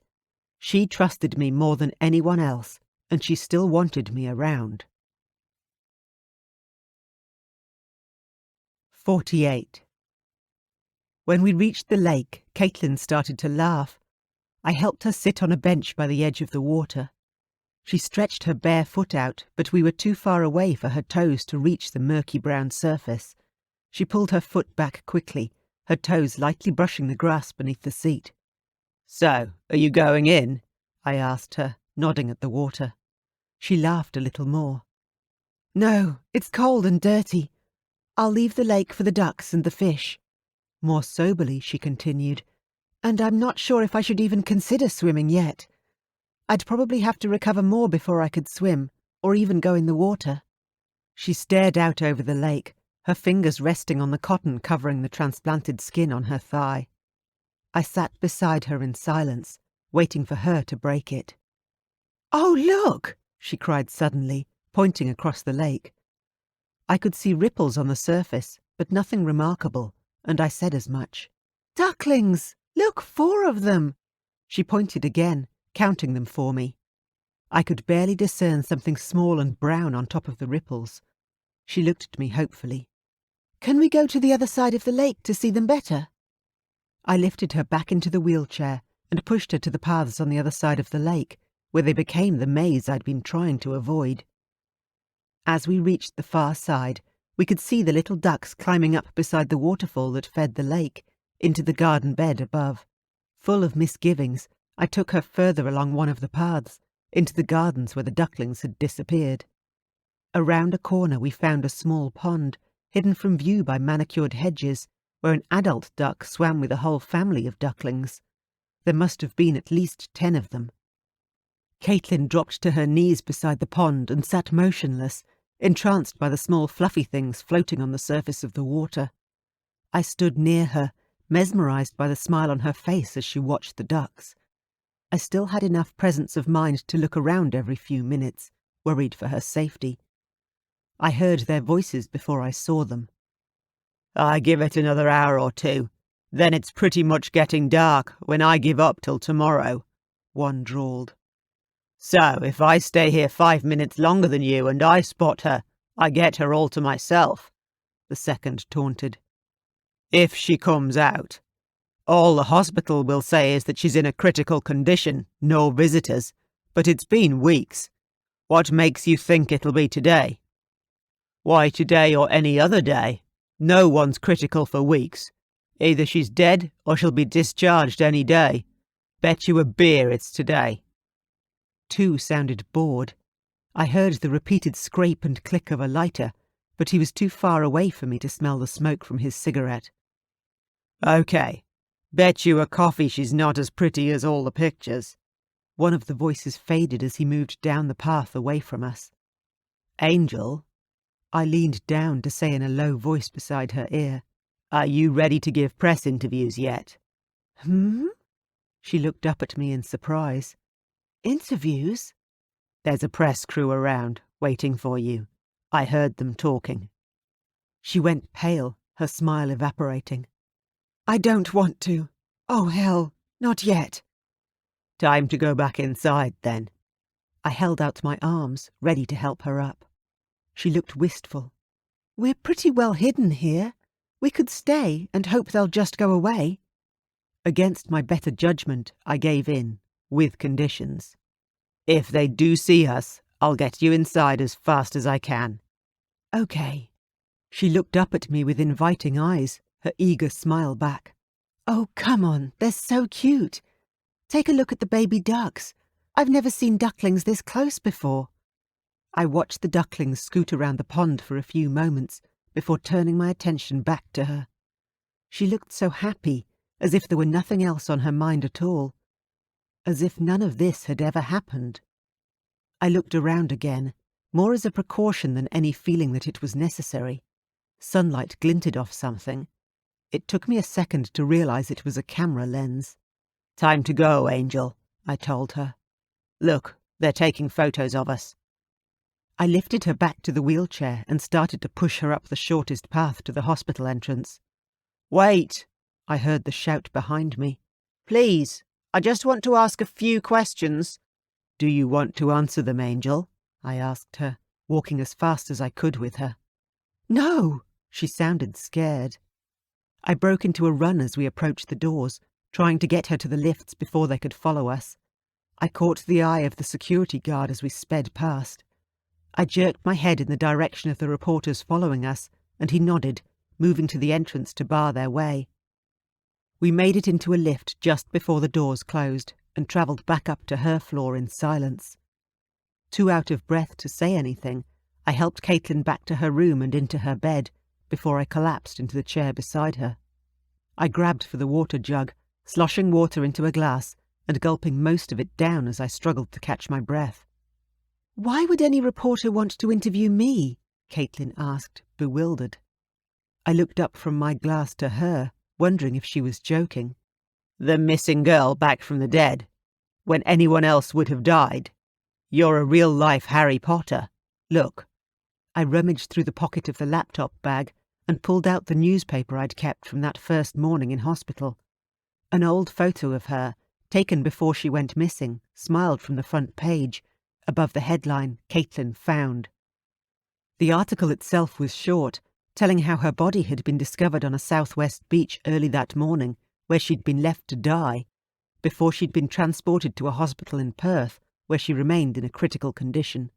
She trusted me more than anyone else, and she still wanted me around. 48. When we reached the lake, Caitlin started to laugh. I helped her sit on a bench by the edge of the water. She stretched her bare foot out, but we were too far away for her toes to reach the murky brown surface. She pulled her foot back quickly, her toes lightly brushing the grass beneath the seat. "So, are you going in?" I asked her, nodding at the water. She laughed a little more. "No, it's cold and dirty. I'll leave the lake for the ducks and the fish." More soberly, she continued, "And I'm not sure if I should even consider swimming yet. I'd probably have to recover more before I could swim, or even go in the water." She stared out over the lake, her fingers resting on the cotton covering the transplanted skin on her thigh. I sat beside her in silence, waiting for her to break it. "Oh, look!" she cried suddenly, pointing across the lake. I could see ripples on the surface, but nothing remarkable, and I said as much. "Ducklings! Look, 4 of them!" She pointed again, counting them for me. I could barely discern something small and brown on top of the ripples. She looked at me hopefully. "Can we go to the other side of the lake to see them better?" I lifted her back into the wheelchair and pushed her to the paths on the other side of the lake, where they became the maze I'd been trying to avoid. As we reached the far side, we could see the little ducks climbing up beside the waterfall that fed the lake, into the garden bed above. Full of misgivings, I took her further along one of the paths, into the gardens where the ducklings had disappeared. Around a corner we found a small pond, hidden from view by manicured hedges, where an adult duck swam with a whole family of ducklings. There must have been at least 10 of them. Caitlin dropped to her knees beside the pond and sat motionless, entranced by the small fluffy things floating on the surface of the water. I stood near her, mesmerized by the smile on her face as she watched the ducks. I still had enough presence of mind to look around every few minutes, worried for her safety. I heard their voices before I saw them. "I give it another hour or 2. Then it's pretty much getting dark when I give up till tomorrow," one drawled. "So, if I stay here 5 minutes longer than you and I spot her, I get her all to myself," the second taunted. "If she comes out. All the hospital will say is that she's in a critical condition, no visitors, but it's been weeks. What makes you think it'll be today?" "Why today or any other day? No one's critical for weeks. Either she's dead or she'll be discharged any day. Bet you a beer it's today." 2 sounded bored. I heard the repeated scrape and click of a lighter, but he was too far away for me to smell the smoke from his cigarette. "Okay. Bet you a coffee she's not as pretty as all the pictures." One of the voices faded as he moved down the path away from us. "Angel," I leaned down to say in a low voice beside her ear, "are you ready to give press interviews yet?" "Hmm?" She looked up at me in surprise. "Interviews?" "There's a press crew around, waiting for you. I heard them talking." She went pale, her smile evaporating. "I don't want to. Oh, hell, not yet." "Time to go back inside, then." I held out my arms, ready to help her up. She looked wistful. "We're pretty well hidden here. We could stay and hope they'll just go away." Against my better judgment, I gave in, with conditions. "If they do see us, I'll get you inside as fast as I can." "Okay." She looked up at me with inviting eyes, her eager smile back. "Oh, come on, they're so cute. Take a look at the baby ducks. I've never seen ducklings this close before." I watched the ducklings scoot around the pond for a few moments before turning my attention back to her. She looked so happy, as if there were nothing else on her mind at all. As if none of this had ever happened. I looked around again, more as a precaution than any feeling that it was necessary. Sunlight glinted off something. It took me a second to realize it was a camera lens. "Time to go, Angel," I told her. "Look, they're taking photos of us." I lifted her back to the wheelchair and started to push her up the shortest path to the hospital entrance. "Wait!" I heard the shout behind me. "Please, I just want to ask a few questions." "Do you want to answer them, Angel?" I asked her, walking as fast as I could with her. "No!" She sounded scared. I broke into a run as we approached the doors, trying to get her to the lifts before they could follow us. I caught the eye of the security guard as we sped past. I jerked my head in the direction of the reporters following us, and he nodded, moving to the entrance to bar their way. We made it into a lift just before the doors closed, and travelled back up to her floor in silence. Too out of breath to say anything, I helped Caitlin back to her room and into her bed, before I collapsed into the chair beside her. I grabbed for the water jug, sloshing water into a glass, and gulping most of it down as I struggled to catch my breath. "Why would any reporter want to interview me?" Caitlin asked, bewildered. I looked up from my glass to her, wondering if she was joking. "The missing girl back from the dead, when anyone else would have died. You're a real-life Harry Potter. Look." I rummaged through the pocket of the laptop bag and pulled out the newspaper I'd kept from that first morning in hospital. An old photo of her, taken before she went missing, smiled from the front page, above the headline, "Caitlin Found." The article itself was short, telling how her body had been discovered on a southwest beach early that morning, where she'd been left to die, before she'd been transported to a hospital in Perth, where she remained in a critical condition.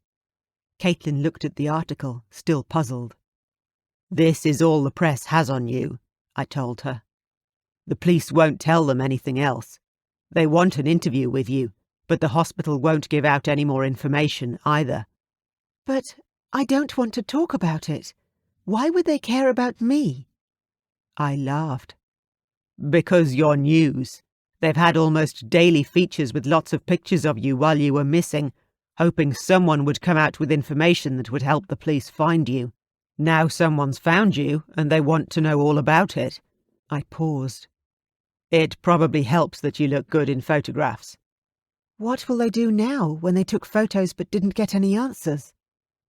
Caitlin looked at the article, still puzzled. "This is all the press has on you," I told her. "The police won't tell them anything else. They want an interview with you, but the hospital won't give out any more information either." "But I don't want to talk about it. Why would they care about me?" I laughed. "Because you're news. They've had almost daily features with lots of pictures of you while you were missing, hoping someone would come out with information that would help the police find you. Now someone's found you, and they want to know all about it." I paused. "It probably helps that you look good in photographs." "What will they do now, when they took photos but didn't get any answers?"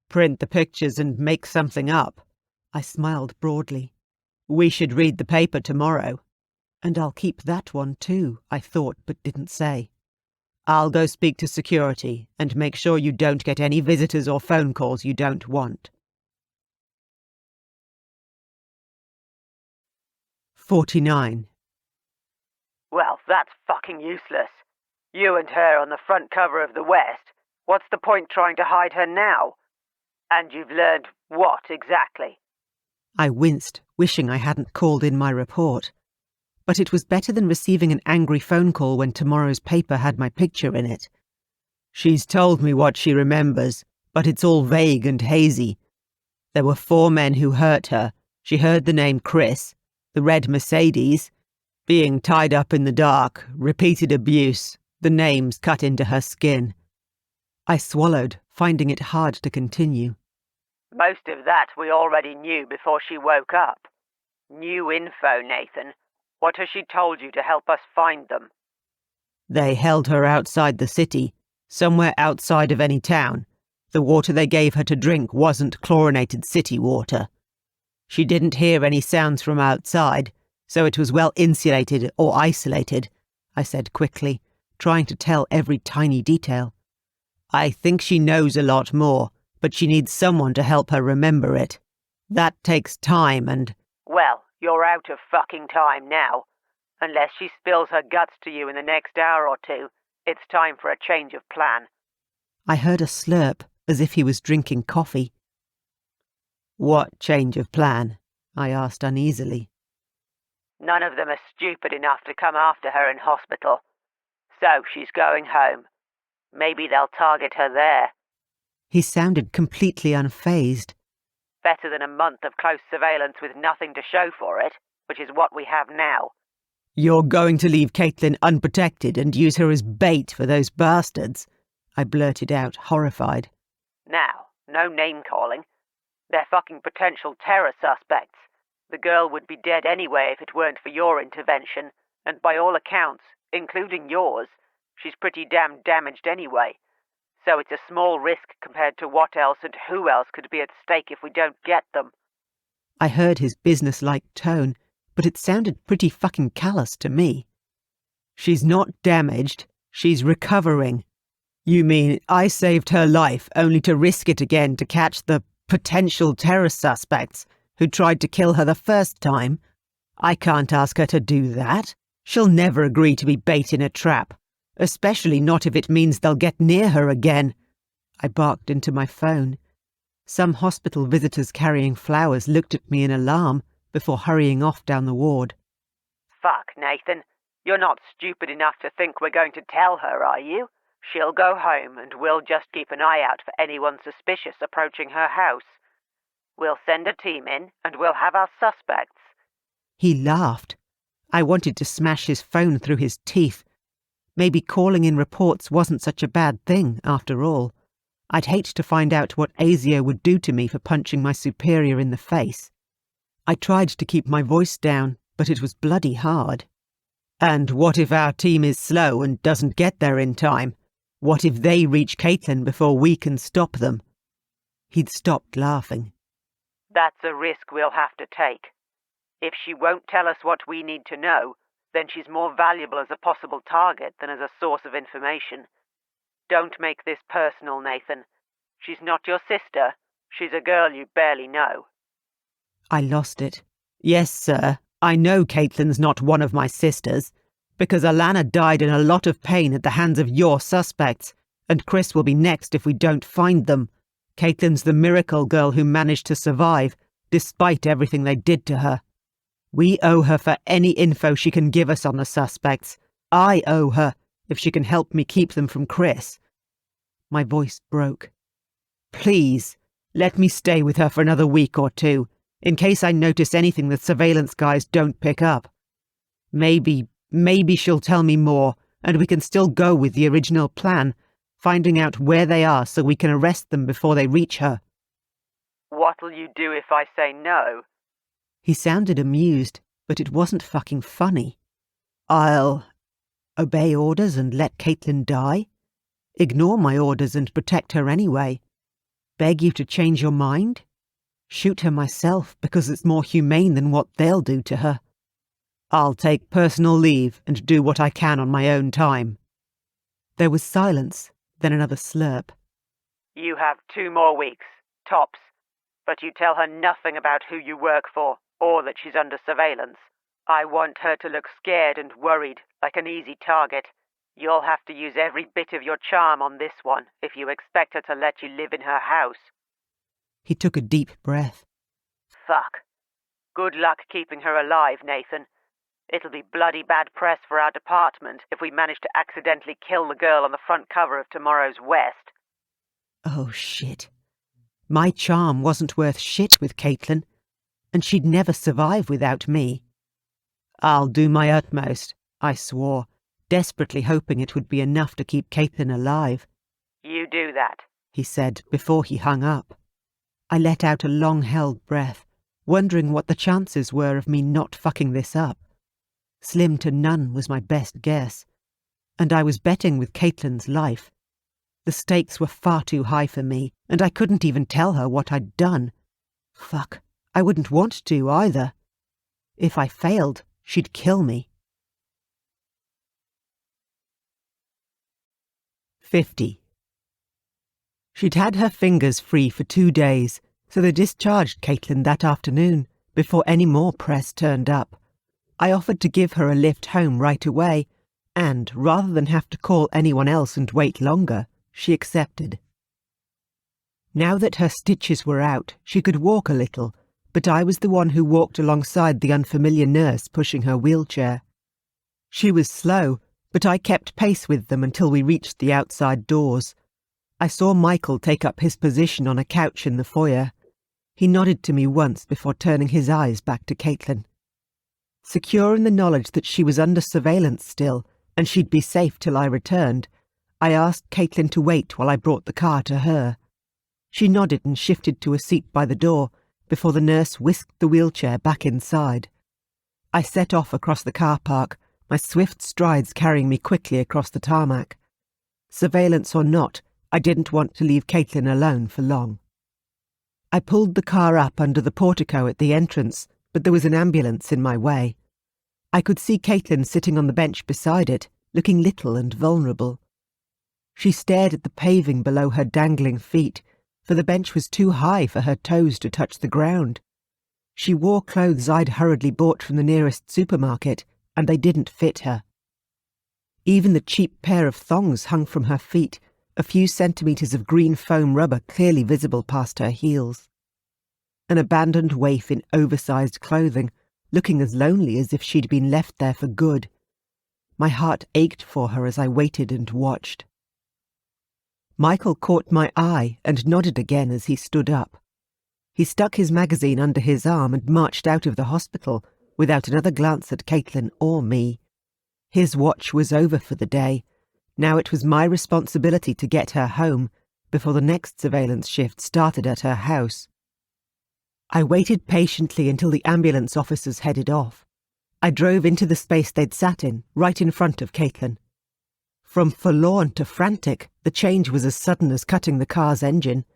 "Print the pictures and make something up." I smiled broadly. "We should read the paper tomorrow." "And I'll keep that one too," I thought but didn't say. "I'll go speak to security and make sure you don't get any visitors or phone calls you don't want." 49. Well, that's fucking useless. You and her on the front cover of the West. What's the point trying to hide her now? And you've learned what exactly? I winced, wishing I hadn't called in my report. But it was better than receiving an angry phone call when tomorrow's paper had my picture in it. "She's told me what she remembers, but it's all vague and hazy. There were 4 men who hurt her. She heard the name Chris, the red Mercedes, being tied up in the dark, repeated abuse, The names cut into her skin. I swallowed, finding it hard to continue. Most of that we already knew before she woke up. New info, Nathan. What has she told you to help us find them? They held her outside the city, somewhere outside of any town. The water they gave her to drink wasn't chlorinated city water. She didn't hear any sounds from outside, so it was well insulated or isolated, I said quickly, trying to tell every tiny detail. I think she knows a lot more, but she needs someone to help her remember it. That takes time and... Well, you're out of fucking time now. Unless she spills her guts to you in the next hour or two, it's time for a change of plan. I heard a slurp, as if he was drinking coffee. What change of plan? I asked uneasily. None of them are stupid enough to come after her in hospital. So she's going home. Maybe they'll target her there. He sounded completely unfazed. Better than a month of close surveillance with nothing to show for it, which is what we have now. You're going to leave Caitlin unprotected and use her as bait for those bastards? I blurted out, horrified. Now, no name-calling. They're fucking potential terror suspects. The girl would be dead anyway if it weren't for your intervention, and by all accounts, including yours, she's pretty damn damaged anyway. So it's a small risk compared to what else and who else could be at stake if we don't get them. I heard his business-like tone, but it sounded pretty fucking callous to me. She's not damaged, she's recovering. You mean I saved her life only to risk it again to catch the potential terror suspects who tried to kill her the first time? I can't ask her to do that. She'll never agree to be bait in a trap, especially not if it means they'll get near her again. I barked into my phone. Some hospital visitors carrying flowers looked at me in alarm before hurrying off down the ward. Fuck, Nathan. You're not stupid enough to think we're going to tell her, are you? She'll go home and we'll just keep an eye out for anyone suspicious approaching her house. We'll send a team in and we'll have our suspects. He laughed. I wanted to smash his phone through his teeth. Maybe calling in reports wasn't such a bad thing, after all. I'd hate to find out what Asio would do to me for punching my superior in the face. I tried to keep my voice down, but it was bloody hard. And what if our team is slow and doesn't get there in time? What if they reach Caitlin before we can stop them? He'd stopped laughing. That's a risk we'll have to take. If she won't tell us what we need to know, then she's more valuable as a possible target than as a source of information. Don't make this personal, Nathan. She's not your sister. She's a girl you barely know. I lost it. Yes, sir. I know Caitlin's not one of my sisters, because Alana died in a lot of pain at the hands of your suspects, and Chris will be next if we don't find them. Caitlin's the miracle girl who managed to survive, despite everything they did to her. We owe her for any info she can give us on the suspects. I owe her if she can help me keep them from Chris. My voice broke. Please, let me stay with her for another week or two, in case I notice anything the surveillance guys don't pick up. Maybe she'll tell me more, and we can still go with the original plan, finding out where they are so we can arrest them before they reach her. What'll you do if I say no? He sounded amused, but it wasn't fucking funny. I'll obey orders and let Caitlin die? Ignore my orders and protect her anyway? Beg you to change your mind? Shoot her myself because it's more humane than what they'll do to her? I'll take personal leave and do what I can on my own time. There was silence, then another slurp. You have 2 more weeks, tops. But you tell her nothing about who you work for, or that she's under surveillance. I want her to look scared and worried, like an easy target. You'll have to use every bit of your charm on this one if you expect her to let you live in her house. He took a deep breath. Fuck. Good luck keeping her alive, Nathan. It'll be bloody bad press for our department if we manage to accidentally kill the girl on the front cover of tomorrow's West. Oh, shit. My charm wasn't worth shit with Caitlin, and she'd never survive without me. I'll do my utmost, I swore, desperately hoping it would be enough to keep Caitlin alive. You do that, he said before he hung up. I let out a long-held breath, wondering what the chances were of me not fucking this up. Slim to none was my best guess, and I was betting with Caitlin's life. The stakes were far too high for me, and I couldn't even tell her what I'd done. Fuck, I wouldn't want to either. If I failed, she'd kill me. 50. She'd had her fingers free for 2 days, so they discharged Caitlin that afternoon, before any more press turned up. I offered to give her a lift home right away, and, rather than have to call anyone else and wait longer, she accepted. Now that her stitches were out, she could walk a little, but I was the one who walked alongside the unfamiliar nurse pushing her wheelchair. She was slow, but I kept pace with them until we reached the outside doors. I saw Michael take up his position on a couch in the foyer. He nodded to me once before turning his eyes back to Caitlin. Secure in the knowledge that she was under surveillance still, and she'd be safe till I returned, I asked Caitlin to wait while I brought the car to her. She nodded and shifted to a seat by the door before the nurse whisked the wheelchair back inside. I set off across the car park, my swift strides carrying me quickly across the tarmac. Surveillance or not, I didn't want to leave Caitlin alone for long. I pulled the car up under the portico at the entrance, but there was an ambulance in my way. I could see Caitlin sitting on the bench beside it, looking little and vulnerable. She stared at the paving below her dangling feet, for the bench was too high for her toes to touch the ground. She wore clothes I'd hurriedly bought from the nearest supermarket, and they didn't fit her. Even the cheap pair of thongs hung from her feet, a few centimetres of green foam rubber clearly visible past her heels. An abandoned waif in oversized clothing, looking as lonely as if she'd been left there for good. My heart ached for her as I waited and watched. Michael caught my eye and nodded again as he stood up. He stuck his magazine under his arm and marched out of the hospital without another glance at Caitlin or me. His watch was over for the day. Now it was my responsibility to get her home before the next surveillance shift started at her house. I waited patiently until the ambulance officers headed off. I drove into the space they'd sat in, right in front of Caitlin. From forlorn to frantic, the change was as sudden as cutting the car's engine.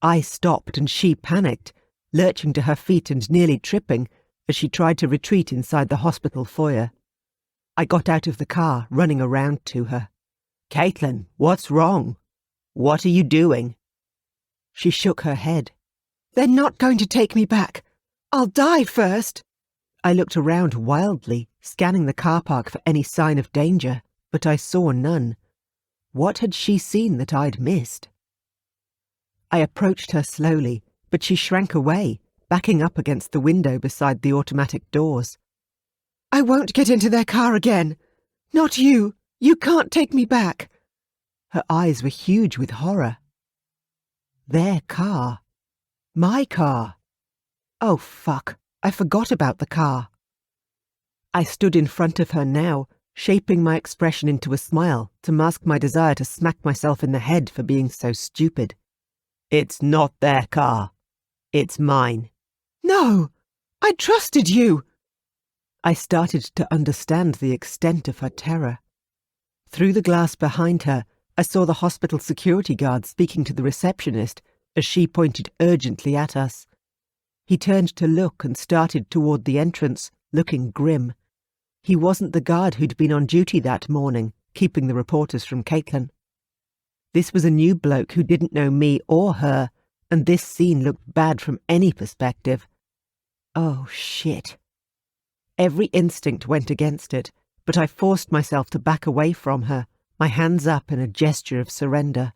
I stopped and she panicked, lurching to her feet and nearly tripping as she tried to retreat inside the hospital foyer. I got out of the car, running around to her. "Caitlin, what's wrong? What are you doing?" She shook her head. "They're not going to take me back. I'll die first." I looked around wildly, scanning the car park for any sign of danger, but I saw none. What had she seen that I'd missed? I approached her slowly, but she shrank away, backing up against the window beside the automatic doors. "I won't get into their car again. Not you. You can't take me back." Her eyes were huge with horror. Their car. My car. Oh, fuck. I forgot about the car. I stood in front of her now, shaping my expression into a smile to mask my desire to smack myself in the head for being so stupid. "It's not their car. It's mine." "No! I trusted you!" I started to understand the extent of her terror. Through the glass behind her, I saw the hospital security guard speaking to the receptionist as she pointed urgently at us. He turned to look and started toward the entrance, looking grim. He wasn't the guard who'd been on duty that morning, keeping the reporters from Caitlin. This was a new bloke who didn't know me or her, and this scene looked bad from any perspective. Oh, shit. Every instinct went against it, but I forced myself to back away from her, my hands up in a gesture of surrender.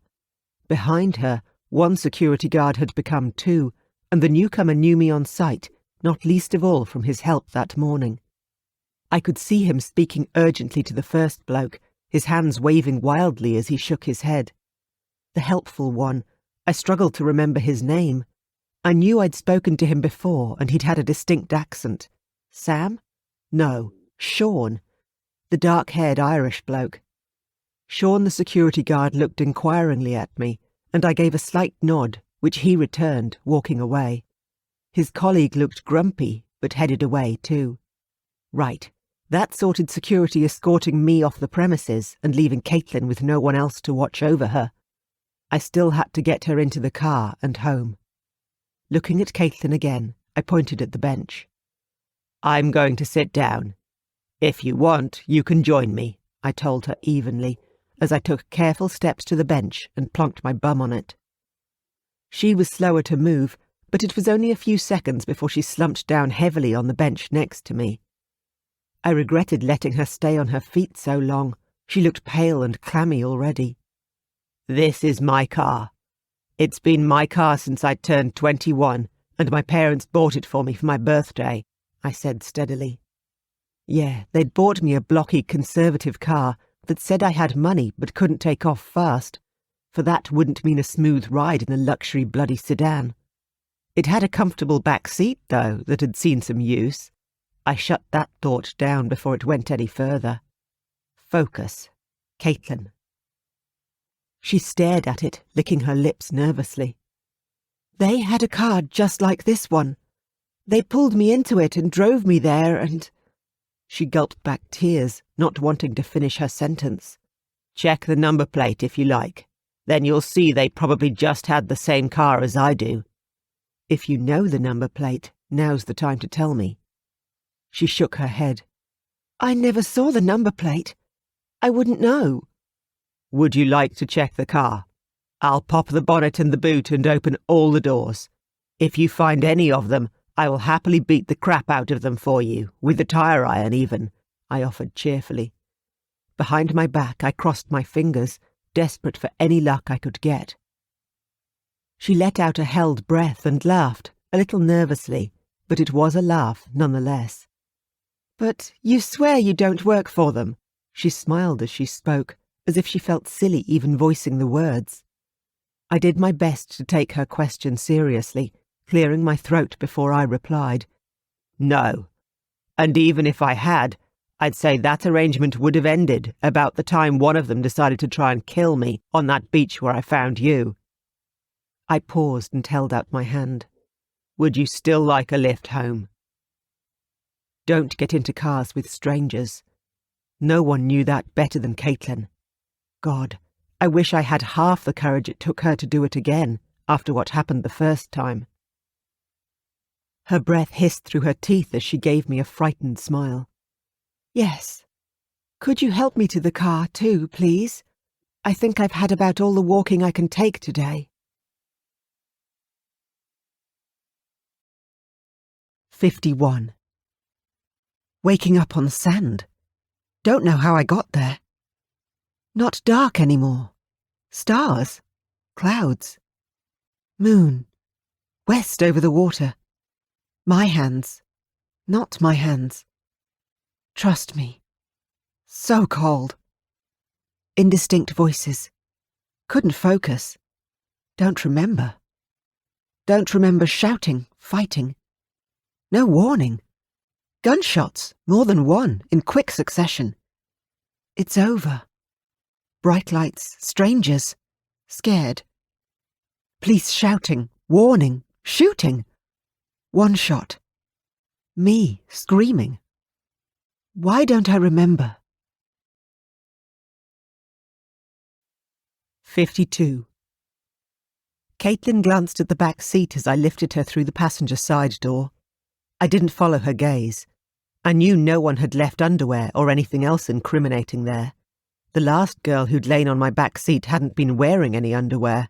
Behind her, one security guard had become two, and the newcomer knew me on sight, not least of all from his help that morning. I could see him speaking urgently to the first bloke, his hands waving wildly as he shook his head. The helpful one, I struggled to remember his name. I knew I'd spoken to him before and he'd had a distinct accent. Sam? No, Sean. The the dark-haired Irish bloke. Sean the security guard looked inquiringly at me, and I gave a slight nod, which he returned, walking away. His colleague looked grumpy, but headed away too. Right, that sorted security escorting me off the premises and leaving Caitlin with no one else to watch over her. I still had to get her into the car and home. Looking at Caitlin again, I pointed at the bench. "I'm going to sit down. If you want, you can join me," I told her evenly, as I took careful steps to the bench and plonked my bum on it. She was slower to move, but it was only a few seconds before she slumped down heavily on the bench next to me. I regretted letting her stay on her feet so long. She looked pale and clammy already. "This is my car. It's been my car since I turned 21, and my parents bought it for me for my birthday," I said steadily. Yeah, they'd bought me a blocky conservative car that said I had money but couldn't take off fast, for that wouldn't mean a smooth ride in a luxury bloody sedan. It had a comfortable back seat, though, that had seen some use. I shut that thought down before it went any further. Focus. Caitlin. She stared at it, licking her lips nervously. "They had a car just like this one. They pulled me into it and drove me there and—" She gulped back tears, not wanting to finish her sentence. "Check the number plate if you like. Then you'll see they probably just had the same car as I do. If you know the number plate, now's the time to tell me." She shook her head. "I never saw the number plate. I wouldn't know." "Would you like to check the car? I'll pop the bonnet and the boot and open all the doors. If you find any of them, I will happily beat the crap out of them for you, with the tire iron even," I offered cheerfully. Behind my back, I crossed my fingers, desperate for any luck I could get. She let out a held breath and laughed, a little nervously, but it was a laugh nonetheless. "But you swear you don't work for them?" She smiled as she spoke, as if she felt silly even voicing the words. I did my best to take her question seriously, clearing my throat before I replied. "No. And even if I had, I'd say that arrangement would have ended about the time one of them decided to try and kill me on that beach where I found you." I paused and held out my hand. "Would you still like a lift home?" Don't get into cars with strangers. No one knew that better than Caitlin. God, I wish I had half the courage it took her to do it again after what happened the first time. Her breath hissed through her teeth as she gave me a frightened smile. "Yes. Could you help me to the car too, please? I think I've had about all the walking I can take today." 51. Waking up on sand. Don't know how I got there. Not dark anymore. Stars. Clouds. Moon. West over the water. My hands. Not my hands. Trust me. So cold. Indistinct voices. Couldn't focus. Don't remember. Don't remember shouting, fighting. No warning. Gunshots, more than one, in quick succession. It's over. Bright lights, strangers. Scared. Police shouting, warning, shooting. One shot. Me screaming. Why don't I remember? 52. Caitlin glanced at the back seat as I lifted her through the passenger side door. I didn't follow her gaze. I knew no one had left underwear or anything else incriminating there. The last girl who'd lain on my back seat hadn't been wearing any underwear.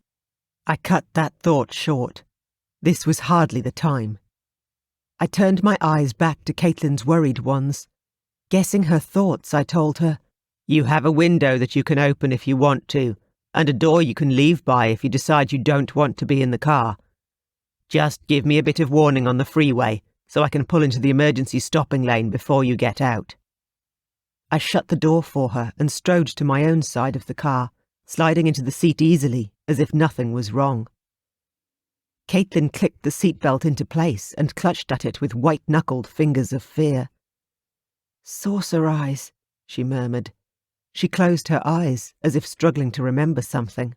I cut that thought short. This was hardly the time. I turned my eyes back to Caitlin's worried ones. Guessing her thoughts, I told her, "You have a window that you can open if you want to, and a door you can leave by if you decide you don't want to be in the car. Just give me a bit of warning on the freeway, so I can pull into the emergency stopping lane before you get out." I shut the door for her and strode to my own side of the car, sliding into the seat easily, as if nothing was wrong. Caitlin clicked the seatbelt into place and clutched at it with white-knuckled fingers of fear. Saucer eyes, she murmured. She closed her eyes, as if struggling to remember something.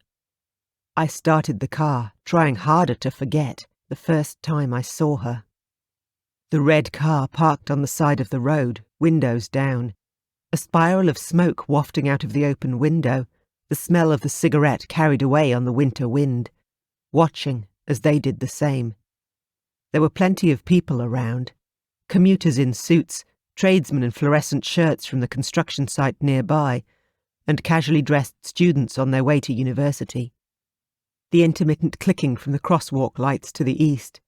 I started the car, trying harder to forget the first time I saw her. The red car parked on the side of the road, windows down. A spiral of smoke wafting out of the open window, the smell of the cigarette carried away on the winter wind, watching as they did the same. There were plenty of people around. Commuters in suits, tradesmen in fluorescent shirts from the construction site nearby, and casually dressed students on their way to university. The intermittent clicking from the crosswalk lights to the east.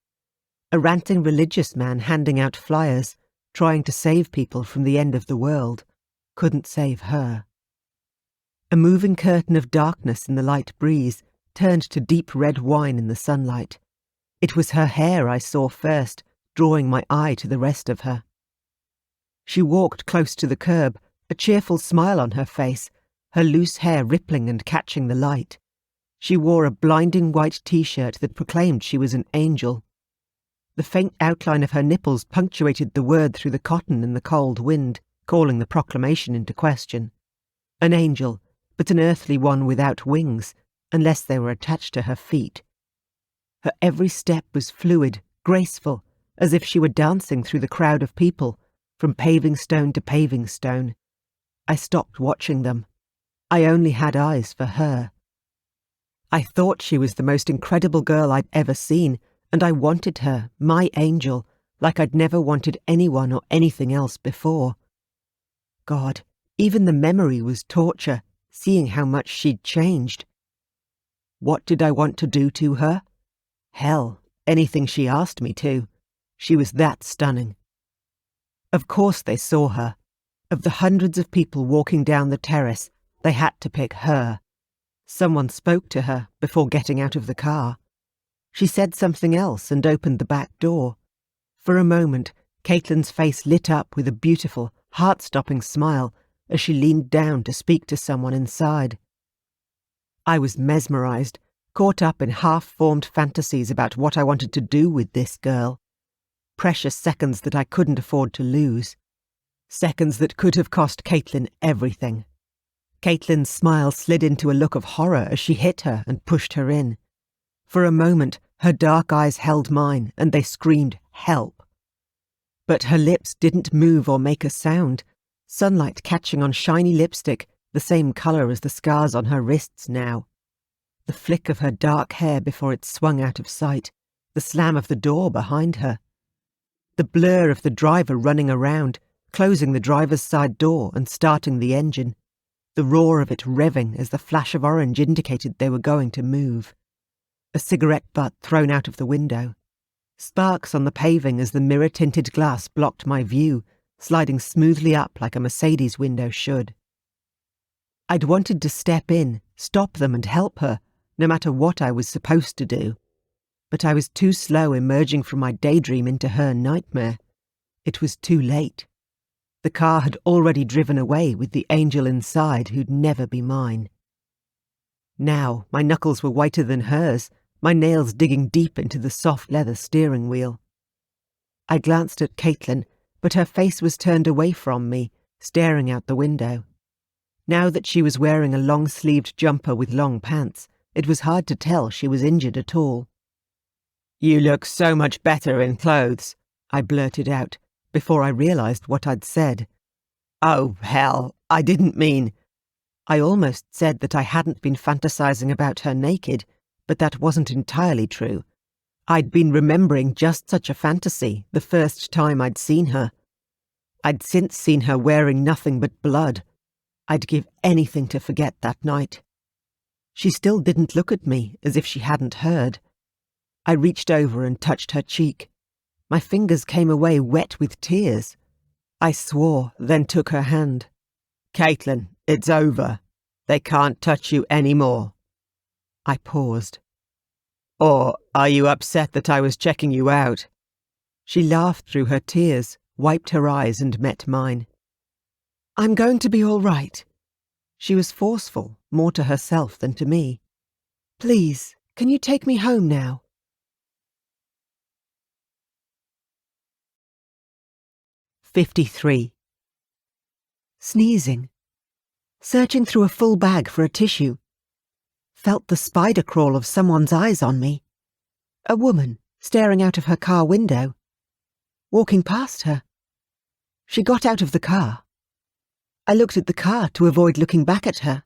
A ranting religious man handing out flyers, trying to save people from the end of the world, couldn't save her. A moving curtain of darkness in the light breeze turned to deep red wine in the sunlight. It was her hair I saw first, drawing my eye to the rest of her. She walked close to the curb, a cheerful smile on her face, her loose hair rippling and catching the light. She wore a blinding white t-shirt that proclaimed she was an angel. The faint outline of her nipples punctuated the word through the cotton in the cold wind, calling the proclamation into question. An angel, but an earthly one without wings, unless they were attached to her feet. Her every step was fluid, graceful, as if she were dancing through the crowd of people, from paving stone to paving stone. I stopped watching them. I only had eyes for her. I thought she was the most incredible girl I'd ever seen, and I wanted her, my angel, like I'd never wanted anyone or anything else before. God, even the memory was torture, seeing how much she'd changed. What did I want to do to her? Hell, anything she asked me to. She was that stunning. Of course they saw her. Of the hundreds of people walking down the terrace, they had to pick her. Someone spoke to her before getting out of the car. She said something else and opened the back door. For a moment, Caitlin's face lit up with a beautiful, heart-stopping smile as she leaned down to speak to someone inside. I was mesmerized, caught up in half-formed fantasies about what I wanted to do with this girl. Precious seconds that I couldn't afford to lose. Seconds that could have cost Caitlin everything. Caitlin's smile slid into a look of horror as she hit her and pushed her in. For a moment, her dark eyes held mine, and they screamed, "Help!" But her lips didn't move or make a sound, sunlight catching on shiny lipstick, the same colour as the scars on her wrists now. The flick of her dark hair before it swung out of sight, the slam of the door behind her. The blur of the driver running around, closing the driver's side door and starting the engine. The roar of it revving as the flash of orange indicated they were going to move. A cigarette butt thrown out of the window. Sparks on the paving as the mirror-tinted glass blocked my view, sliding smoothly up like a Mercedes window should. I'd wanted to step in, stop them and help her, no matter what I was supposed to do. But I was too slow emerging from my daydream into her nightmare. It was too late. The car had already driven away with the angel inside who'd never be mine. Now my knuckles were whiter than hers, my nails digging deep into the soft leather steering wheel. I glanced at Caitlin, but her face was turned away from me, staring out the window. Now that she was wearing a long-sleeved jumper with long pants, it was hard to tell she was injured at all. "You look so much better in clothes," I blurted out, before I realised what I'd said. "Oh, hell, I didn't mean—" I almost said that I hadn't been fantasizing about her naked, but that wasn't entirely true. I'd been remembering just such a fantasy the first time I'd seen her. I'd since seen her wearing nothing but blood. I'd give anything to forget that night. She still didn't look at me as if she hadn't heard. I reached over and touched her cheek. My fingers came away wet with tears. I swore, then took her hand. "Caitlin, it's over. They can't touch you anymore." I paused. "Or are you upset that I was checking you out?" She laughed through her tears, wiped her eyes and met mine. "I'm going to be all right." She was forceful, more to herself than to me. "Please, can you take me home now?" 53. Sneezing. Searching through a full bag for a tissue. Felt the spider crawl of someone's eyes on me. A woman staring out of her car window. Walking past her. She got out of the car. I looked at the car to avoid looking back at her.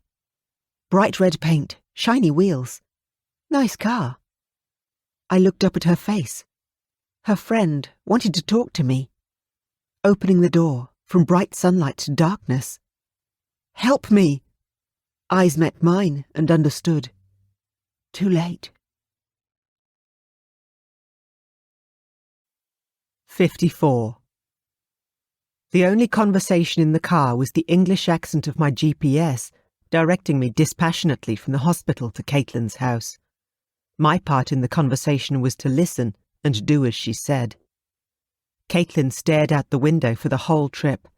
Bright red paint, shiny wheels. Nice car. I looked up at her face. Her friend wanted to talk to me. Opening the door from bright sunlight to darkness. Help me! Eyes met mine and understood. Too late. 54. The only conversation in the car was the English accent of my GPS, directing me dispassionately from the hospital to Caitlin's house. My part in the conversation was to listen and do as she said. Caitlin stared out the window for the whole trip.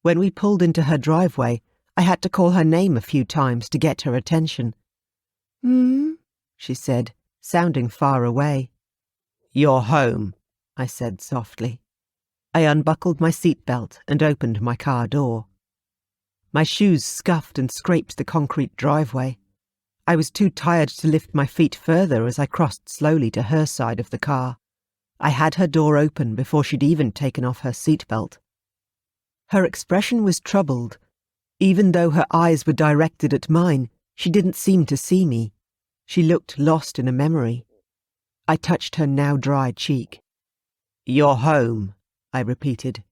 When we pulled into her driveway, I had to call her name a few times to get her attention. She said, sounding far away. You're home, I said softly. I unbuckled my seatbelt and opened my car door. My shoes scuffed and scraped the concrete driveway. I was too tired to lift my feet further as I crossed slowly to her side of the car. I had her door open before she'd even taken off her seatbelt. Her expression was troubled. Even though her eyes were directed at mine, she didn't seem to see me. She looked lost in a memory. I touched her now dry cheek. You're home, I repeated.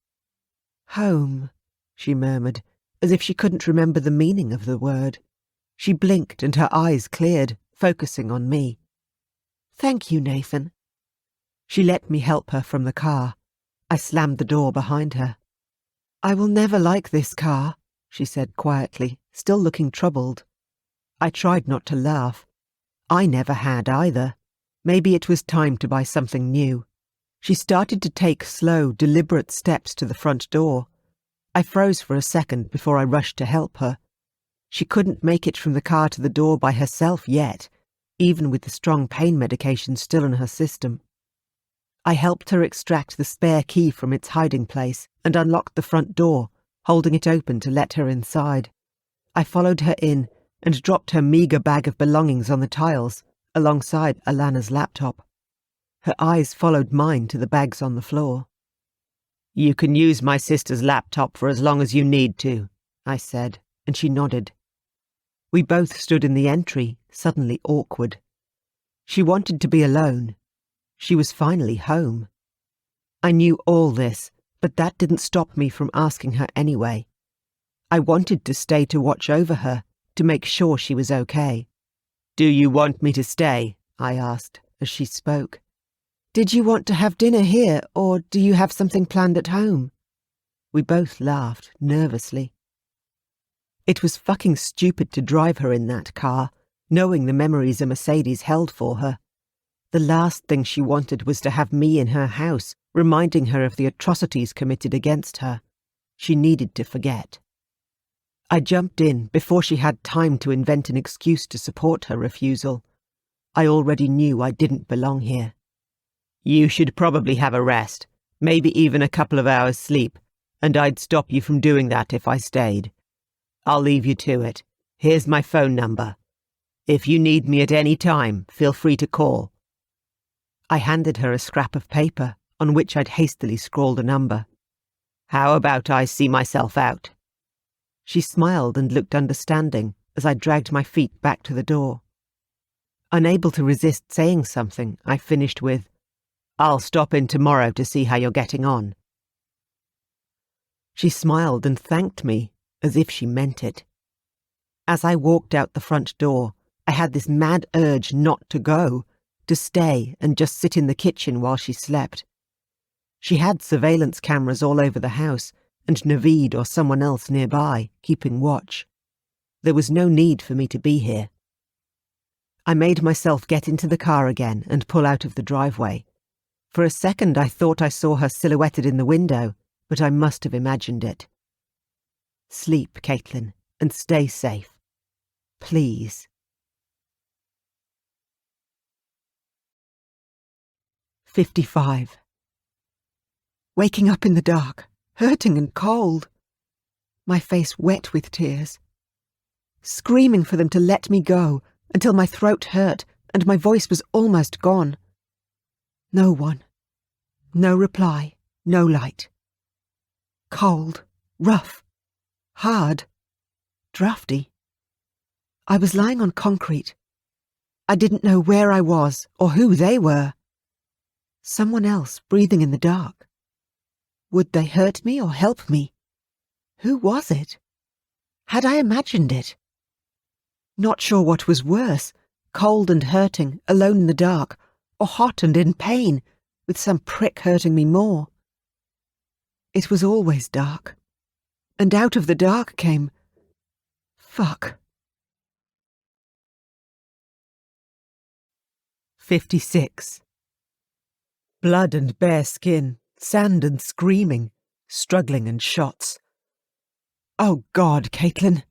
Home, she murmured, as if she couldn't remember the meaning of the word. She blinked and her eyes cleared, focusing on me. Thank you, Nathan. She let me help her from the car. I slammed the door behind her. I will never like this car, she said quietly, still looking troubled. I tried not to laugh. I never had either. Maybe it was time to buy something new. She started to take slow, deliberate steps to the front door. I froze for a second before I rushed to help her. She couldn't make it from the car to the door by herself yet, even with the strong pain medication still in her system. I helped her extract the spare key from its hiding place and unlocked the front door, holding it open to let her inside. I followed her in and dropped her meagre bag of belongings on the tiles, alongside Alana's laptop. Her eyes followed mine to the bags on the floor. You can use my sister's laptop for as long as you need to, I said, and she nodded. We both stood in the entry, suddenly awkward. She wanted to be alone. She was finally home. I knew all this, but that didn't stop me from asking her anyway. I wanted to stay to watch over her, to make sure she was okay. Do you want me to stay? I asked, as she spoke. Did you want to have dinner here, or do you have something planned at home? We both laughed, nervously. It was fucking stupid to drive her in that car, knowing the memories a Mercedes held for her. The last thing she wanted was to have me in her house, reminding her of the atrocities committed against her. She needed to forget. I jumped in before she had time to invent an excuse to support her refusal. I already knew I didn't belong here. You should probably have a rest, maybe even a couple of hours sleep, and I'd stop you from doing that if I stayed. I'll leave you to it. Here's my phone number. If you need me at any time, feel free to call. I handed her a scrap of paper on which I'd hastily scrawled a number. How about I see myself out? She smiled and looked understanding as I dragged my feet back to the door. Unable to resist saying something, I finished with, I'll stop in tomorrow to see how you're getting on. She smiled and thanked me, as if she meant it. As I walked out the front door, I had this mad urge not to go, to stay and just sit in the kitchen while she slept. She had surveillance cameras all over the house, and Naveed or someone else nearby, keeping watch. There was no need for me to be here. I made myself get into the car again and pull out of the driveway. For a second I thought I saw her silhouetted in the window, but I must have imagined it. Sleep, Caitlin, and stay safe. Please. 55. Waking up in the dark, hurting and cold. my face wet with tears, screaming for them to let me go until my throat hurt and my voice was almost gone. No one. No reply. No light. Cold. Rough. Hard. Drafty. I was lying on concrete. I didn't know where I was or who they were. Someone else breathing in the dark. Would they hurt me or help me? Who was it? Had I imagined it? Not sure what was worse, cold and hurting, alone in the dark, or hot and in pain, with some prick hurting me more. It was always dark, and out of the dark came... fuck. 56. Blood and bare skin, sand and screaming, struggling and shots. Oh God, Caitlin.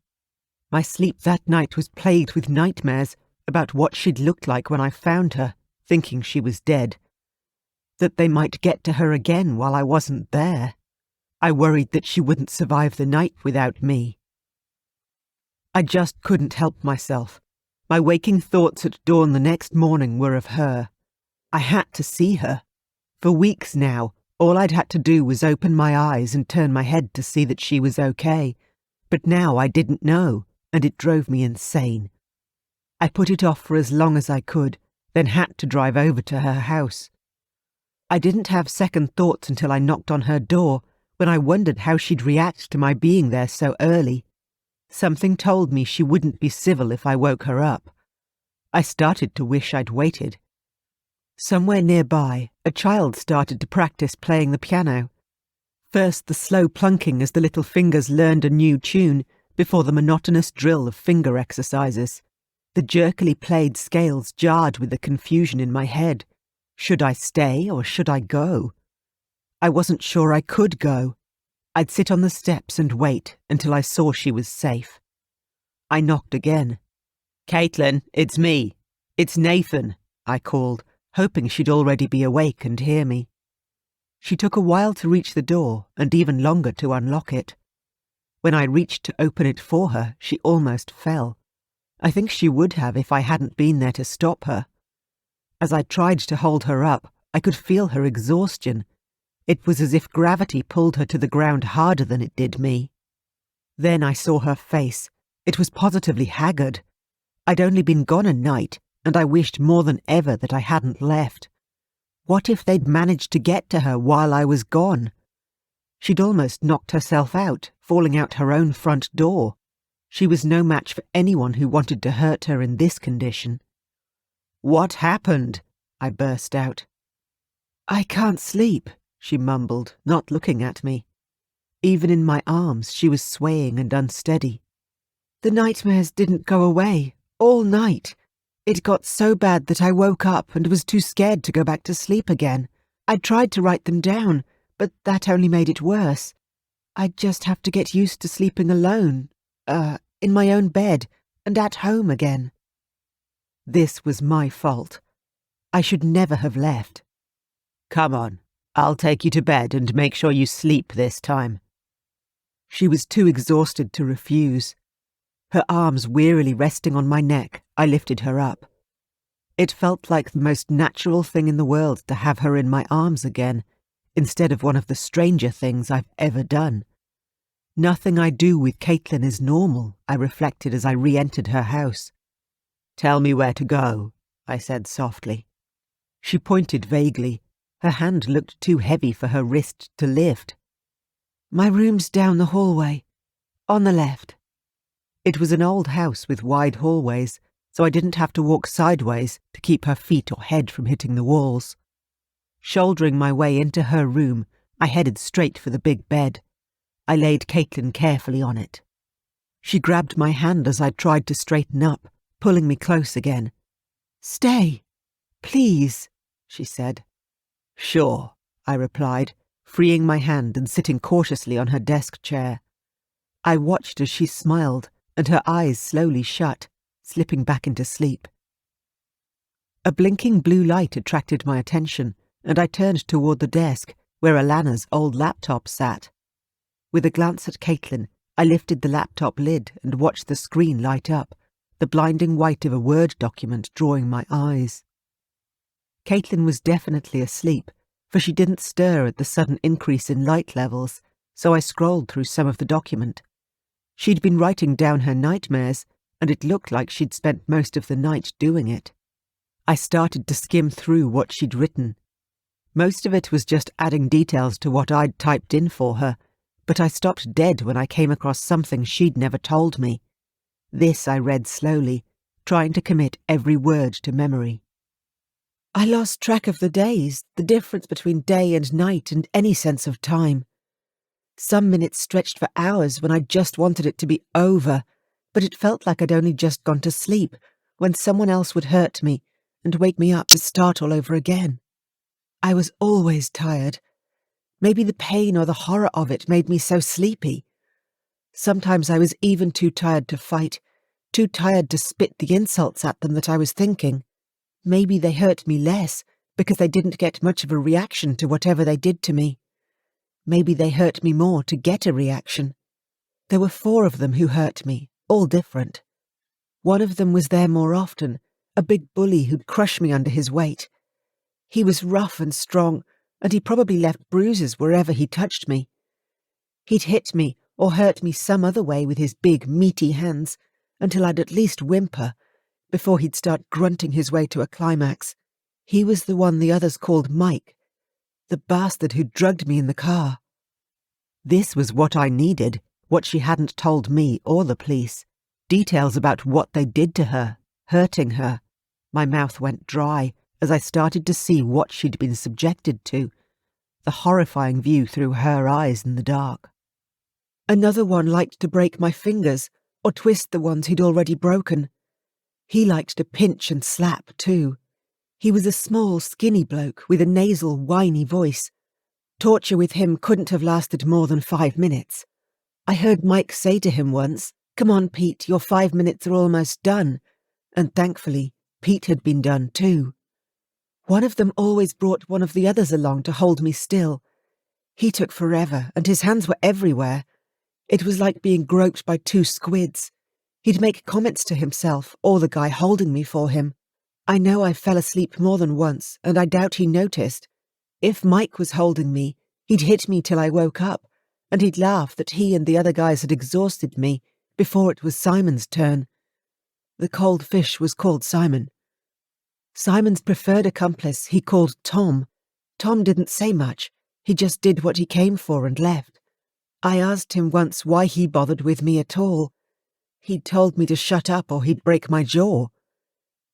My sleep that night was plagued with nightmares about what she'd looked like when I found her, thinking she was dead. That they might get to her again while I wasn't there. I worried that she wouldn't survive the night without me. I just couldn't help myself. My waking thoughts at dawn the next morning were of her. I had to see her. For weeks now, all I'd had to do was open my eyes and turn my head to see that she was okay. But now I didn't know, and it drove me insane. I put it off for as long as I could, then had to drive over to her house. I didn't have second thoughts until I knocked on her door, when I wondered how she'd react to my being there so early. Something told me she wouldn't be civil if I woke her up. I started to wish I'd waited. Somewhere nearby, a child started to practice playing the piano. First the slow plunking as the little fingers learned a new tune, before the monotonous drill of finger exercises. The jerkily played scales jarred with the confusion in my head. Should I stay or should I go? I wasn't sure I could go. I'd sit on the steps and wait until I saw she was safe. I knocked again. "Caitlin, it's me. It's Nathan," I called, hoping she'd already be awake and hear me. She took a while to reach the door and even longer to unlock it. When I reached to open it for her, she almost fell. I think she would have if I hadn't been there to stop her. As I tried to hold her up, I could feel her exhaustion. It was as if gravity pulled her to the ground harder than it did me. Then I saw her face. It was positively haggard. I'd only been gone a night, and I wished more than ever that I hadn't left. What if they'd managed to get to her while I was gone? She'd almost knocked herself out, falling out her own front door. She was no match for anyone who wanted to hurt her in this condition. "What happened?" I burst out. "I can't sleep," she mumbled, not looking at me. Even in my arms, she was swaying and unsteady. "The nightmares didn't go away, all night. It got so bad that I woke up and was too scared to go back to sleep again. I tried to write them down, but that only made it worse. I'd just have to get used to sleeping alone, in my own bed, and at home again." This was my fault. I should never have left. "Come on, I'll take you to bed and make sure you sleep this time." She was too exhausted to refuse. Her arms wearily resting on my neck, I lifted her up. It felt like the most natural thing in the world to have her in my arms again, instead of one of the stranger things I've ever done. Nothing I do with Caitlin is normal, I reflected as I re-entered her house. "Tell me where to go," I said softly. She pointed vaguely. Her hand looked too heavy for her wrist to lift. "My room's down the hallway, on the left." It was an old house with wide hallways, so I didn't have to walk sideways to keep her feet or head from hitting the walls. Shouldering my way into her room, I headed straight for the big bed. I laid Caitlin carefully on it. She grabbed my hand as I tried to straighten up, pulling me close again. "Stay, please," she said. "Sure," I replied, freeing my hand and sitting cautiously on her desk chair. I watched as she smiled, and her eyes slowly shut, slipping back into sleep. A blinking blue light attracted my attention, and I turned toward the desk, where Alana's old laptop sat. With a glance at Caitlin, I lifted the laptop lid and watched the screen light up, the blinding white of a Word document drawing my eyes. Caitlin was definitely asleep, for she didn't stir at the sudden increase in light levels, so I scrolled through some of the document. She'd been writing down her nightmares, and it looked like she'd spent most of the night doing it. I started to skim through what she'd written. Most of it was just adding details to what I'd typed in for her, but I stopped dead when I came across something she'd never told me. This I read slowly, trying to commit every word to memory. I lost track of the days, the difference between day and night and any sense of time. Some minutes stretched for hours when I just wanted it to be over, but it felt like I'd only just gone to sleep when someone else would hurt me and wake me up to start all over again. I was always tired. Maybe the pain or the horror of it made me so sleepy. Sometimes I was even too tired to fight, too tired to spit the insults at them that I was thinking. Maybe they hurt me less because they didn't get much of a reaction to whatever they did to me. Maybe they hurt me more to get a reaction. There were 4 of them who hurt me, all different. One of them was there more often, a big bully who'd crush me under his weight. He was rough and strong, and he probably left bruises wherever he touched me. He'd hit me or hurt me some other way with his big, meaty hands until I'd at least whimper, before he'd start grunting his way to a climax. He was the one the others called Mike, the bastard who drugged me in the car. This was what I needed, what she hadn't told me or the police. Details about what they did to her, hurting her. My mouth went dry as I started to see what she'd been subjected to, the horrifying view through her eyes in the dark. Another one liked to break my fingers or twist the ones he'd already broken. He liked to pinch and slap, too. He was a small, skinny bloke with a nasal, whiny voice. Torture with him couldn't have lasted more than 5 minutes. I heard Mike say to him once, "Come on, Pete, your 5 minutes are almost done," and thankfully, Pete had been done too. One of them always brought one of the others along to hold me still. He took forever, and his hands were everywhere. It was like being groped by 2 squids. He'd make comments to himself or the guy holding me for him. I know I fell asleep more than once, and I doubt he noticed. If Mike was holding me, he'd hit me till I woke up, and he'd laugh that he and the other guys had exhausted me before it was Simon's turn. The cold fish was called Simon. Simon's preferred accomplice he called Tom. Tom didn't say much. He just did what he came for and left. I asked him once why he bothered with me at all. He'd told me to shut up or he'd break my jaw.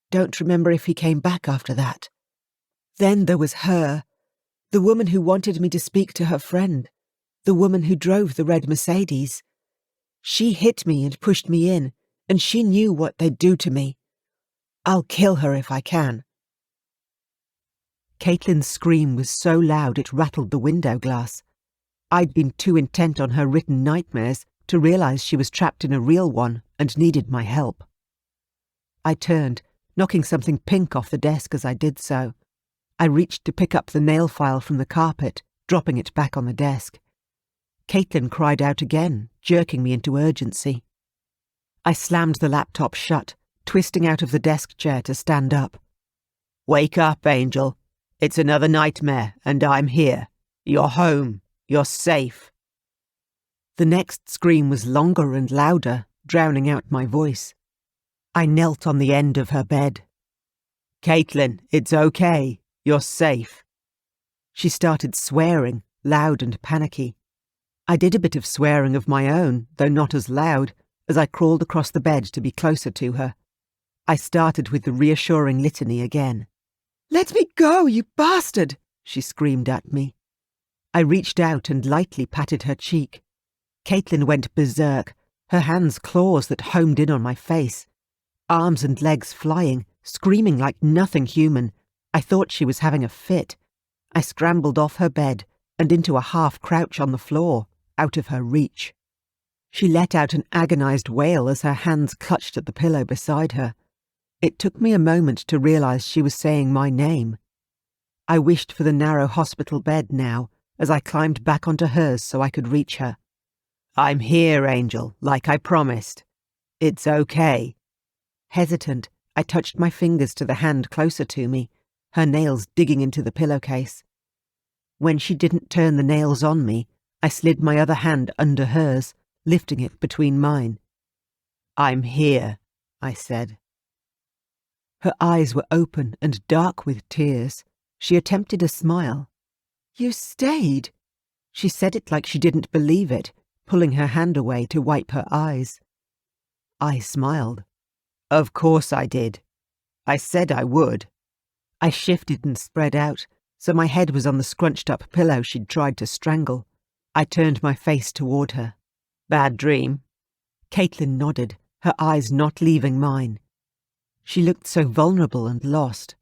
Don't remember if he came back after that. Then there was her, the woman who wanted me to speak to her friend, the woman who drove the red Mercedes. She hit me and pushed me in, and she knew what they'd do to me. I'll kill her if I can. Caitlin's scream was so loud it rattled the window glass. I'd been too intent on her written nightmares to realise she was trapped in a real one and needed my help. I turned, knocking something pink off the desk as I did so. I reached to pick up the nail file from the carpet, dropping it back on the desk. Caitlin cried out again, jerking me into urgency. I slammed the laptop shut, twisting out of the desk chair to stand up. "Wake up, Angel. It's another nightmare, and I'm here. You're home. You're safe." The next scream was longer and louder, drowning out my voice. I knelt on the end of her bed. "Caitlin, it's okay. You're safe." She started swearing, loud and panicky. I did a bit of swearing of my own, though not as loud, as I crawled across the bed to be closer to her. I started with the reassuring litany again. "Let me go, you bastard!" she screamed at me. I reached out and lightly patted her cheek. Caitlin went berserk, her hands claws that homed in on my face. Arms and legs flying, screaming like nothing human. I thought she was having a fit. I scrambled off her bed and into a half-crouch on the floor, out of her reach. She let out an agonized wail as her hands clutched at the pillow beside her. It took me a moment to realize she was saying my name. I wished for the narrow hospital bed now, as I climbed back onto hers so I could reach her. I'm here, Angel, like I promised. It's okay. Hesitant, I touched my fingers to the hand closer to me, her nails digging into the pillowcase. When she didn't turn the nails on me, I slid my other hand under hers, lifting it between mine. I'm here, I said. Her eyes were open and dark with tears. She attempted a smile. You stayed? She said it like she didn't believe it, pulling her hand away to wipe her eyes. I smiled. Of course I did. I said I would. I shifted and spread out, so my head was on the scrunched-up pillow she'd tried to strangle. I turned my face toward her. Bad dream? Caitlin nodded, her eyes not leaving mine. She looked so vulnerable and lost.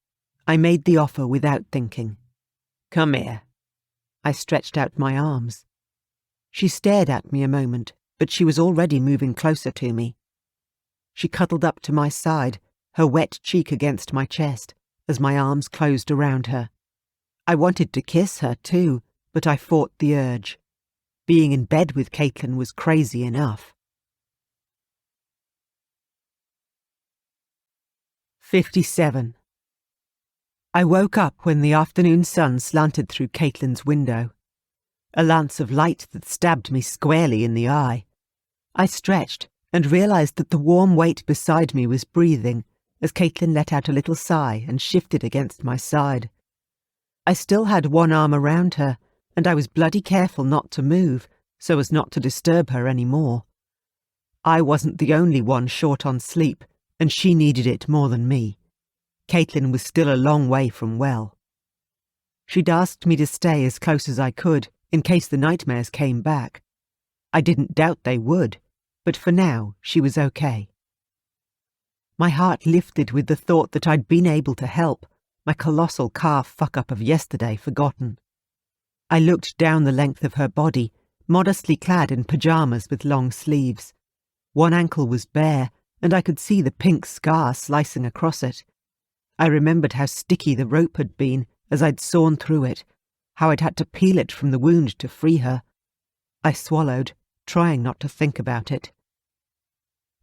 I made the offer without thinking. Come here. I stretched out my arms. She stared at me a moment, but she was already moving closer to me. She cuddled up to my side, her wet cheek against my chest, as my arms closed around her. I wanted to kiss her too, but I fought the urge. Being in bed with Caitlin was crazy enough. 57. I woke up when the afternoon sun slanted through Caitlin's window. A lance of light that stabbed me squarely in the eye. I stretched and realised that the warm weight beside me was breathing as Caitlin let out a little sigh and shifted against my side. I still had one arm around her, and I was bloody careful not to move so as not to disturb her any more. I wasn't the only one short on sleep, and she needed it more than me. Caitlin was still a long way from well. She'd asked me to stay as close as I could, in case the nightmares came back. I didn't doubt they would, but for now she was okay. My heart lifted with the thought that I'd been able to help, my colossal calf fuck-up of yesterday forgotten. I looked down the length of her body, modestly clad in pyjamas with long sleeves. One ankle was bare, and I could see the pink scar slicing across it. I remembered how sticky the rope had been as I'd sawn through it, how I'd had to peel it from the wound to free her. I swallowed, trying not to think about it.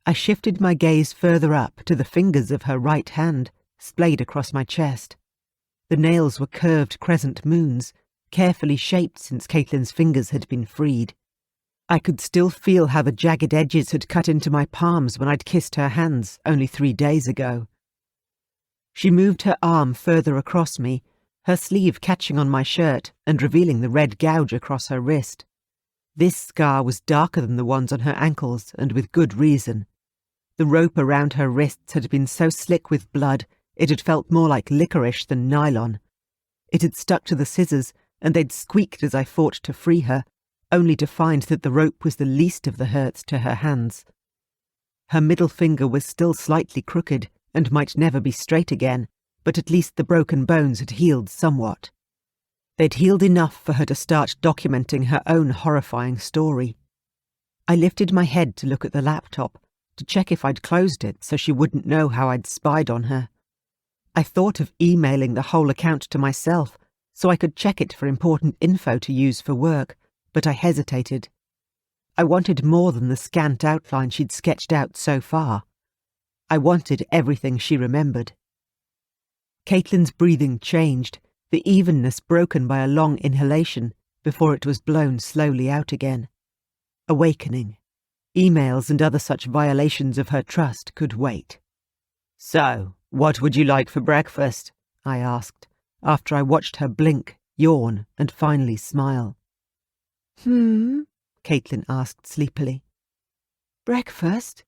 I shifted my gaze further up to the fingers of her right hand, splayed across my chest. The nails were curved crescent moons, carefully shaped since Caitlin's fingers had been freed. I could still feel how the jagged edges had cut into my palms when I'd kissed her hands only 3 days ago. She moved her arm further across me, her sleeve catching on my shirt and revealing the red gouge across her wrist. This scar was darker than the ones on her ankles, and with good reason. The rope around her wrists had been so slick with blood it had felt more like licorice than nylon. It had stuck to the scissors, and they'd squeaked as I fought to free her, only to find that the rope was the least of the hurts to her hands. Her middle finger was still slightly crooked and might never be straight again, but at least the broken bones had healed somewhat. They'd healed enough for her to start documenting her own horrifying story. I lifted my head to look at the laptop, to check if I'd closed it so she wouldn't know how I'd spied on her. I thought of emailing the whole account to myself so I could check it for important info to use for work, but I hesitated. I wanted more than the scant outline she'd sketched out so far. I wanted everything she remembered. Caitlin's breathing changed, the evenness broken by a long inhalation before it was blown slowly out again. Awakening. Emails and other such violations of her trust could wait. So, what would you like for breakfast? I asked, after I watched her blink, yawn, and finally smile. Caitlin asked sleepily. Breakfast?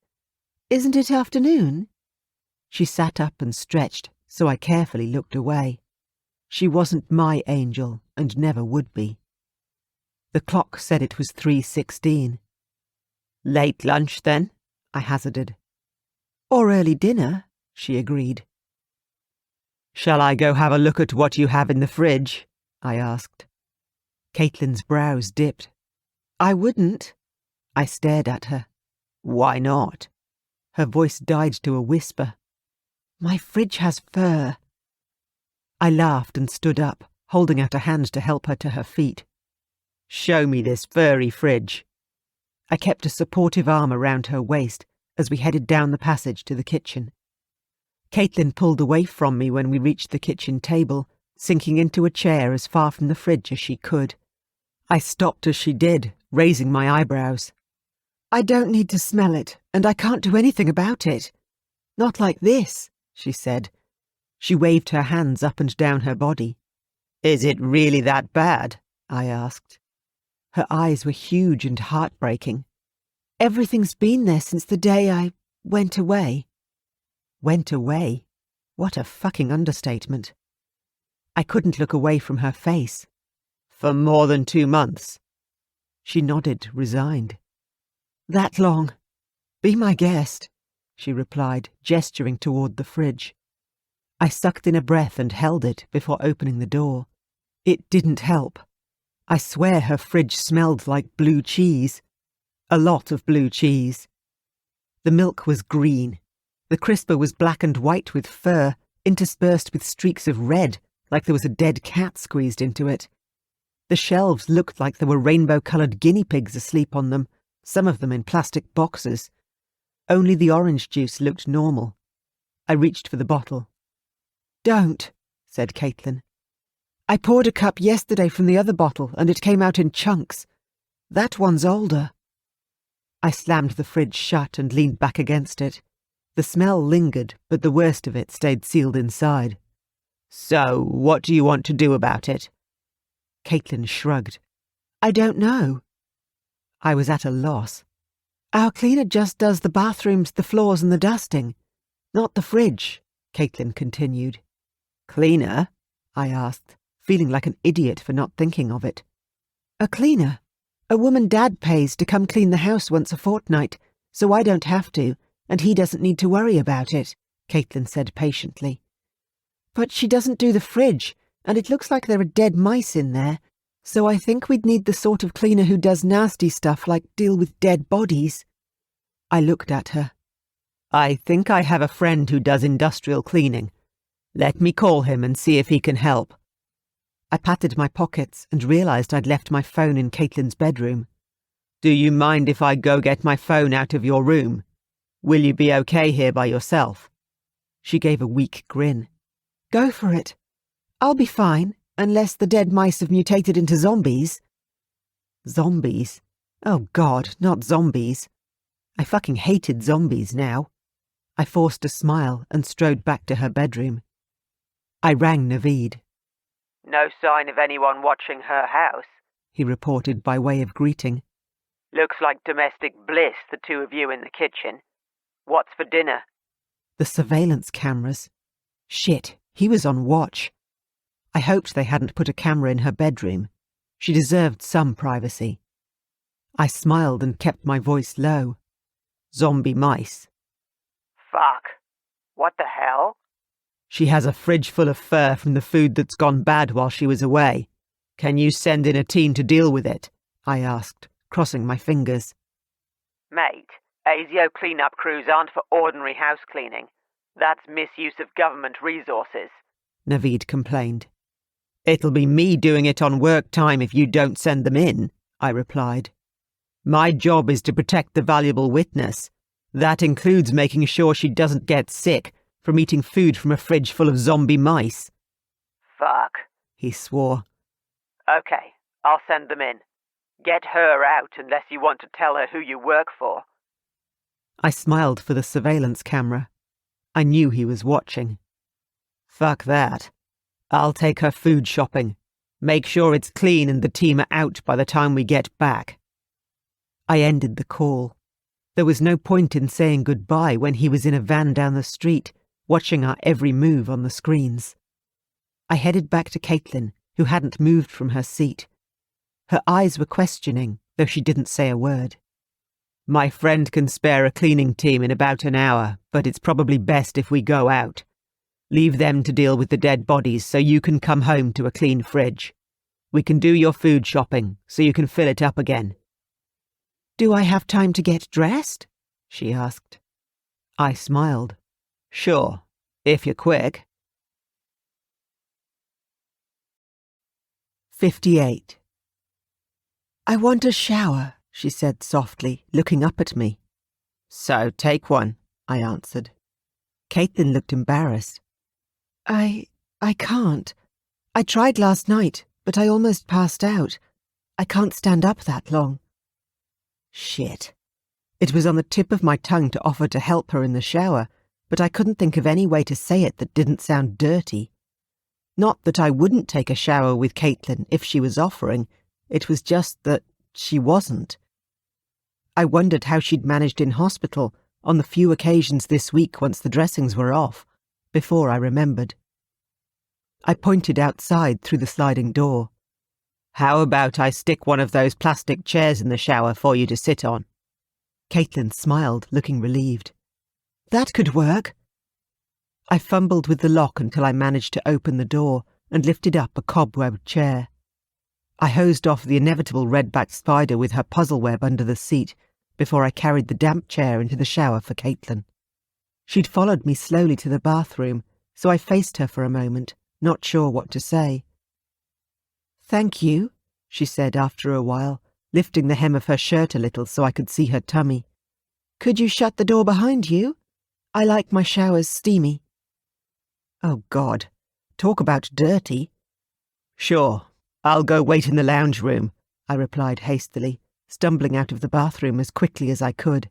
Isn't it afternoon? She sat up and stretched, so I carefully looked away. She wasn't my angel, and never would be. The clock said it was 3:16. Late lunch, then? I hazarded. Or early dinner, she agreed. Shall I go have a look at what you have in the fridge? I asked. Caitlin's brows dipped. I wouldn't. I stared at her. Why not? Her voice died to a whisper. My fridge has fur. I laughed and stood up, holding out a hand to help her to her feet. Show me this furry fridge. I kept a supportive arm around her waist as we headed down the passage to the kitchen. Caitlin pulled away from me when we reached the kitchen table, sinking into a chair as far from the fridge as she could. I stopped as she did, raising my eyebrows. "I don't need to smell it, and I can't do anything about it. Not like this," she said. She waved her hands up and down her body. "Is it really that bad?" I asked. Her eyes were huge and heartbreaking. "Everything's been there since the day I went away." Went away? What a fucking understatement. I couldn't look away from her face. "For more than 2 months?" She nodded, resigned. "That long. Be my guest," she replied, gesturing toward the fridge. I sucked in a breath and held it before opening the door. It didn't help. I swear her fridge smelled like blue cheese. A lot of blue cheese. The milk was green. The crisper was black and white with fur, interspersed with streaks of red, like there was a dead cat squeezed into it. The shelves looked like there were rainbow-coloured guinea pigs asleep on them, some of them in plastic boxes. Only the orange juice looked normal. I reached for the bottle. "Don't," said Caitlin. "I poured a cup yesterday from the other bottle, and it came out in chunks. That one's older." I slammed the fridge shut and leaned back against it. The smell lingered, but the worst of it stayed sealed inside. "So, what do you want to do about it?" Caitlin shrugged. "I don't know." I was at a loss. "Our cleaner just does the bathrooms, the floors and the dusting. Not the fridge," Caitlin continued. "Cleaner?" I asked, feeling like an idiot for not thinking of it. "A cleaner. A woman Dad pays to come clean the house once a fortnight, so I don't have to, and he doesn't need to worry about it," Caitlin said patiently. "But she doesn't do the fridge, and it looks like there are dead mice in there, so I think we'd need the sort of cleaner who does nasty stuff like deal with dead bodies." I looked at her. "I think I have a friend who does industrial cleaning. Let me call him and see if he can help." I patted my pockets and realised I'd left my phone in Caitlin's bedroom. "Do you mind if I go get my phone out of your room? Will you be okay here by yourself?" She gave a weak grin. "Go for it. I'll be fine, unless the dead mice have mutated into zombies." Zombies? Oh God, not zombies. I fucking hated zombies now. I forced a smile and strode back to her bedroom. I rang Naveed. "No sign of anyone watching her house," he reported by way of greeting. "Looks like domestic bliss, the two of you in the kitchen. What's for dinner?" The surveillance cameras. Shit, he was on watch. I hoped they hadn't put a camera in her bedroom. She deserved some privacy. I smiled and kept my voice low. "Zombie mice." "Fuck. What the hell?" "She has a fridge full of fur from the food that's gone bad while she was away. Can you send in a team to deal with it?" I asked, crossing my fingers. "Mate, ASIO clean-up crews aren't for ordinary house cleaning. That's misuse of government resources," Naveed complained. "It'll be me doing it on work time if you don't send them in," I replied. "My job is to protect the valuable witness. That includes making sure she doesn't get sick from eating food from a fridge full of zombie mice." "Fuck," he swore. "Okay, I'll send them in. Get her out unless you want to tell her who you work for." I smiled for the surveillance camera. I knew he was watching. "Fuck that. I'll take her food shopping. Make sure it's clean and the team are out by the time we get back." I ended the call. There was no point in saying goodbye when he was in a van down the street, watching our every move on the screens. I headed back to Caitlin, who hadn't moved from her seat. Her eyes were questioning, though she didn't say a word. "My friend can spare a cleaning team in about an hour, but it's probably best if we go out. Leave them to deal with the dead bodies so you can come home to a clean fridge. We can do your food shopping so you can fill it up again." "Do I have time to get dressed?" she asked. I smiled. "Sure, if you're quick." 58. "I want a shower," she said softly, looking up at me. So take one, I answered. Caitlin looked embarrassed. I can't. I tried last night, but I almost passed out. I can't stand up that long. Shit. It was on the tip of my tongue to offer to help her in the shower, but I couldn't think of any way to say it that didn't sound dirty. Not that I wouldn't take a shower with Caitlin if she was offering, it was just that she wasn't. I wondered how she'd managed in hospital on the few occasions this week once the dressings were off, before I remembered. I pointed outside through the sliding door. How about I stick one of those plastic chairs in the shower for you to sit on? Caitlin smiled, looking relieved. That could work. I fumbled with the lock until I managed to open the door and lifted up a cobweb chair. I hosed off the inevitable red-backed spider with her puzzle web under the seat before I carried the damp chair into the shower for Caitlin. She'd followed me slowly to the bathroom, so I faced her for a moment, not sure what to say. Thank you, she said after a while, lifting the hem of her shirt a little so I could see her tummy. Could you shut the door behind you? I like my showers steamy. Oh, God. Talk about dirty. Sure. I'll go wait in the lounge room, I replied hastily, stumbling out of the bathroom as quickly as I could.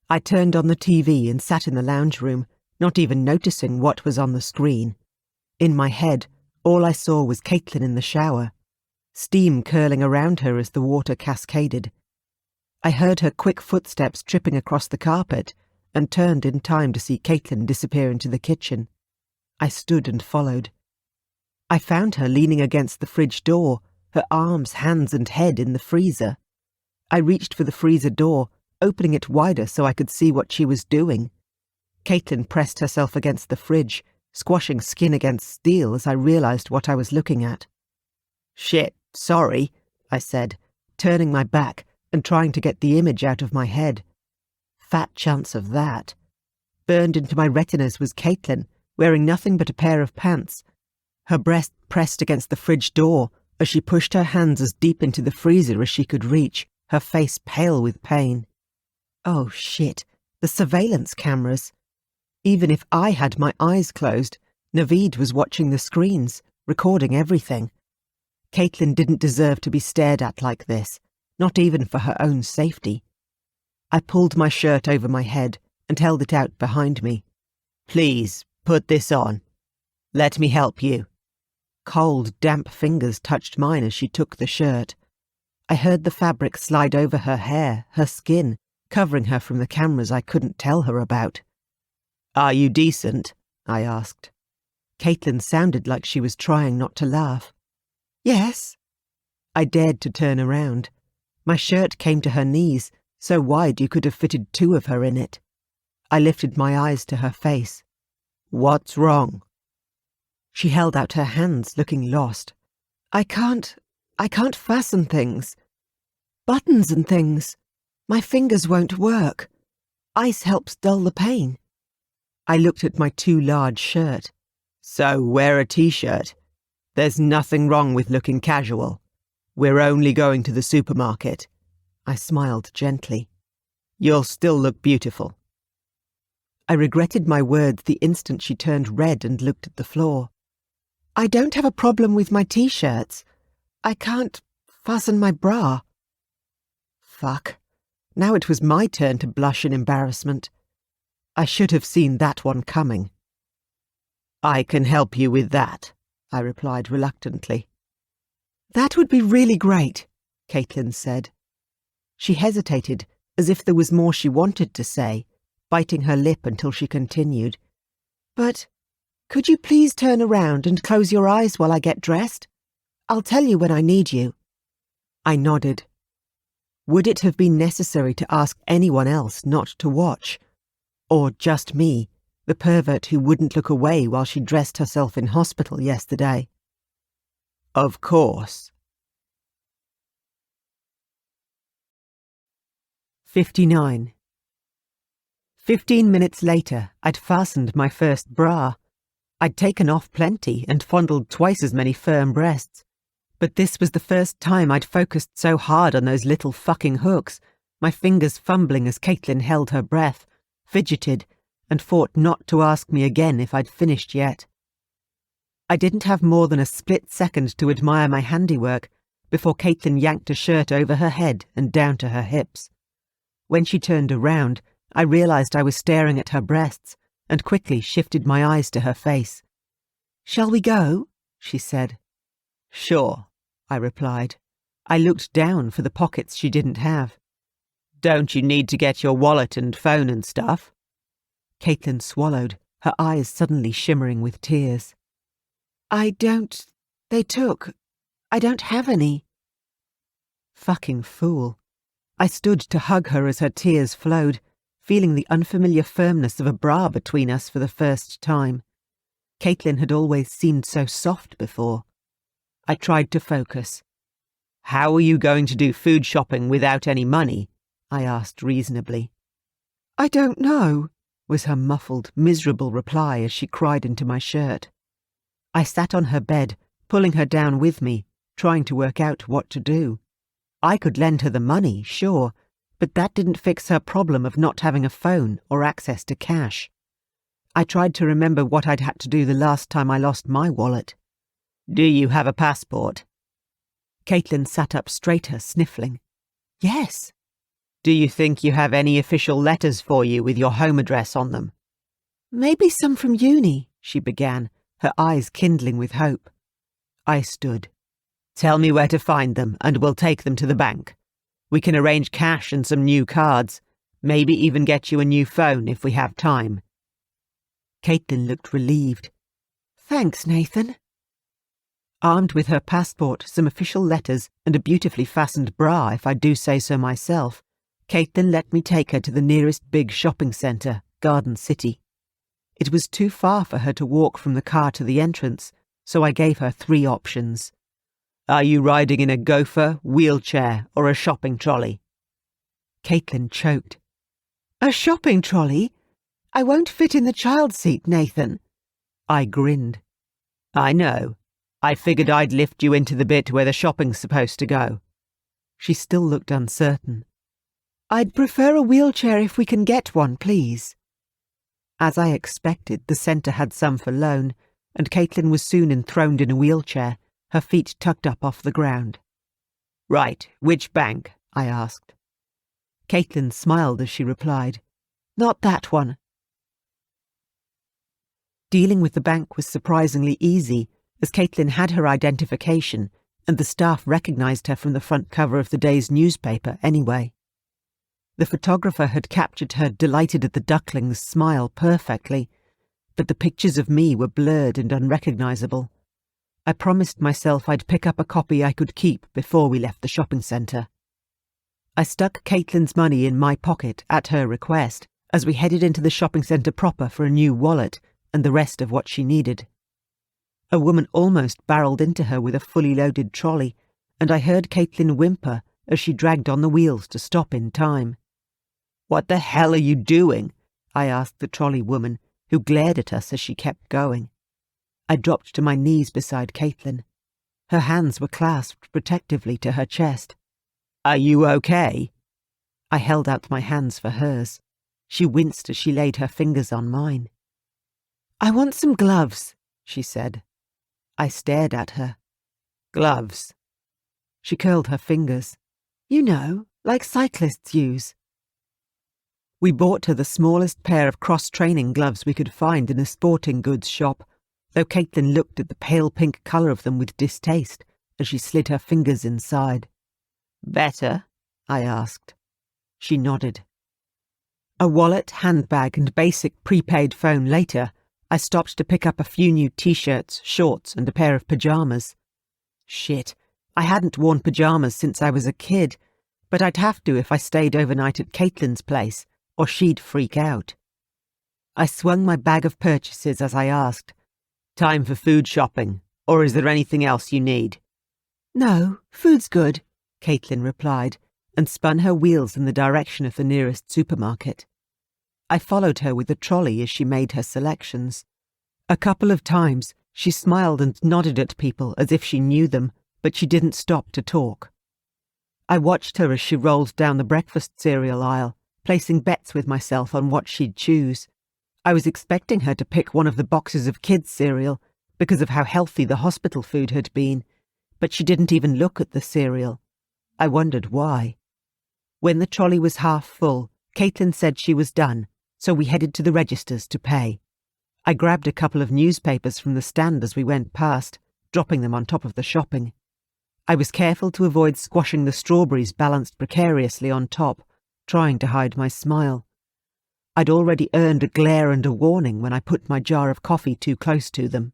I turned on the TV and sat in the lounge room, not even noticing what was on the screen. In my head, all I saw was Caitlin in the shower, steam curling around her as the water cascaded. I heard her quick footsteps tripping across the carpet and turned in time to see Caitlin disappear into the kitchen. I stood and followed. I found her leaning against the fridge door, her arms, hands and head in the freezer. I reached for the freezer door, opening it wider so I could see what she was doing. Caitlin pressed herself against the fridge, squashing skin against steel as I realised what I was looking at. Shit, sorry, I said, turning my back and trying to get the image out of my head. Fat chance of that. Burned into my retinas was Caitlin, wearing nothing but a pair of pants, her breast pressed against the fridge door as she pushed her hands as deep into the freezer as she could reach, her face pale with pain. Oh shit, the surveillance cameras. Even if I had my eyes closed, Naveed was watching the screens, recording everything. Caitlin didn't deserve to be stared at like this, not even for her own safety. I pulled my shirt over my head and held it out behind me. Please, put this on. Let me help you. Cold, damp fingers touched mine as she took the shirt. I heard the fabric slide over her hair, her skin, covering her from the cameras I couldn't tell her about. Are you decent? I asked. Caitlin sounded like she was trying not to laugh. Yes. I dared to turn around. My shirt came to her knees, so wide you could have fitted two of her in it. I lifted my eyes to her face. What's wrong? She held out her hands, looking lost. I can't fasten things. Buttons and things. My fingers won't work. Ice helps dull the pain. I looked at my too large shirt. So wear a t-shirt. There's nothing wrong with looking casual. We're only going to the supermarket. I smiled gently. You'll still look beautiful. I regretted my words the instant she turned red and looked at the floor. I don't have a problem with my t-shirts. I can't fasten my bra. Fuck. Now it was my turn to blush in embarrassment. I should have seen that one coming. I can help you with that, I replied reluctantly. That would be really great, Caitlin said. She hesitated, as if there was more she wanted to say, biting her lip until she continued. But could you please turn around and close your eyes while I get dressed? I'll tell you when I need you. I nodded. Would it have been necessary to ask anyone else not to watch? Or just me, the pervert who wouldn't look away while she dressed herself in hospital yesterday? Of course. 59. 15 minutes later, I'd fastened my first bra. I'd taken off plenty and fondled twice as many firm breasts, But this was the first time I'd focused so hard on those little fucking hooks, my fingers fumbling as Caitlin held her breath, fidgeted, and fought not to ask me again if I'd finished yet. I didn't have more than a split second to admire my handiwork before Caitlin yanked a shirt over her head and down to her hips. When she turned around, I realised I was staring at her breasts and quickly shifted my eyes to her face. "Shall we go?" she said. "Sure," I replied. I looked down for the pockets she didn't have. "Don't you need to get your wallet and phone and stuff?" Caitlin swallowed, her eyes suddenly shimmering with tears. I don't have any." Fucking fool. I stood to hug her as her tears flowed, feeling the unfamiliar firmness of a bra between us for the first time. Caitlin had always seemed so soft before. I tried to focus. "How are you going to do food shopping without any money?" I asked reasonably. "I don't know," was her muffled, miserable reply as she cried into my shirt. I sat on her bed, pulling her down with me, trying to work out what to do. I could lend her the money, sure, but that didn't fix her problem of not having a phone or access to cash. I tried to remember what I'd had to do the last time I lost my wallet. "Do you have a passport?" Caitlin sat up straighter, sniffling. "Yes." "Do you think you have any official letters for you with your home address on them?" "Maybe some from uni," she began, her eyes kindling with hope. I stood. "Tell me where to find them, and we'll take them to the bank. We can arrange cash and some new cards, maybe even get you a new phone if we have time." Caitlin looked relieved. "Thanks, Nathan." Armed with her passport, some official letters, and a beautifully fastened bra, if I do say so myself, Caitlin let me take her to the nearest big shopping centre, Garden City. It was too far for her to walk from the car to the entrance, so I gave her 3 options. "Are you riding in a gopher, wheelchair, or a shopping trolley?" Caitlin choked. "A shopping trolley? I won't fit in the child seat, Nathan." I grinned. "I know. I figured I'd lift you into the bit where the shopping's supposed to go." She still looked uncertain. "I'd prefer a wheelchair if we can get one, please." As I expected, the centre had some for loan, and Caitlin was soon enthroned in a wheelchair, her feet tucked up off the ground. "Right, which bank?" I asked. Caitlin smiled as she replied, "Not that one." Dealing with the bank was surprisingly easy, as Caitlin had her identification, and the staff recognised her from the front cover of the day's newspaper anyway. The photographer had captured her delighted at the duckling's smile perfectly, but the pictures of me were blurred and unrecognisable. I promised myself I'd pick up a copy I could keep before we left the shopping centre. I stuck Caitlin's money in my pocket at her request as we headed into the shopping centre proper for a new wallet and the rest of what she needed. A woman almost barreled into her with a fully loaded trolley, and I heard Caitlin whimper as she dragged on the wheels to stop in time. "What the hell are you doing?" I asked the trolley woman, who glared at us as she kept going. I dropped to my knees beside Caitlin. Her hands were clasped protectively to her chest. "Are you okay?" I held out my hands for hers. She winced as she laid her fingers on mine. "I want some gloves," she said. I stared at her. "Gloves?" She curled her fingers. "You know, like cyclists use." We bought her the smallest pair of cross-training gloves we could find in a sporting goods shop, though Caitlin looked at the pale pink colour of them with distaste as she slid her fingers inside. "Better?" I asked. She nodded. A wallet, handbag and basic prepaid phone later, I stopped to pick up a few new t-shirts, shorts and a pair of pyjamas. Shit, I hadn't worn pyjamas since I was a kid, but I'd have to if I stayed overnight at Caitlin's place, or she'd freak out. I swung my bag of purchases as I asked, "Time for food shopping, or is there anything else you need?" "No, food's good," Caitlin replied, and spun her wheels in the direction of the nearest supermarket. I followed her with the trolley as she made her selections. A couple of times she smiled and nodded at people as if she knew them, but she didn't stop to talk. I watched her as she rolled down the breakfast cereal aisle, placing bets with myself on what she'd choose. I was expecting her to pick one of the boxes of kids' cereal because of how healthy the hospital food had been, but she didn't even look at the cereal. I wondered why. When the trolley was half full, Caitlin said she was done, so we headed to the registers to pay. I grabbed a couple of newspapers from the stand as we went past, dropping them on top of the shopping. I was careful to avoid squashing the strawberries balanced precariously on top, trying to hide my smile. I'd already earned a glare and a warning when I put my jar of coffee too close to them.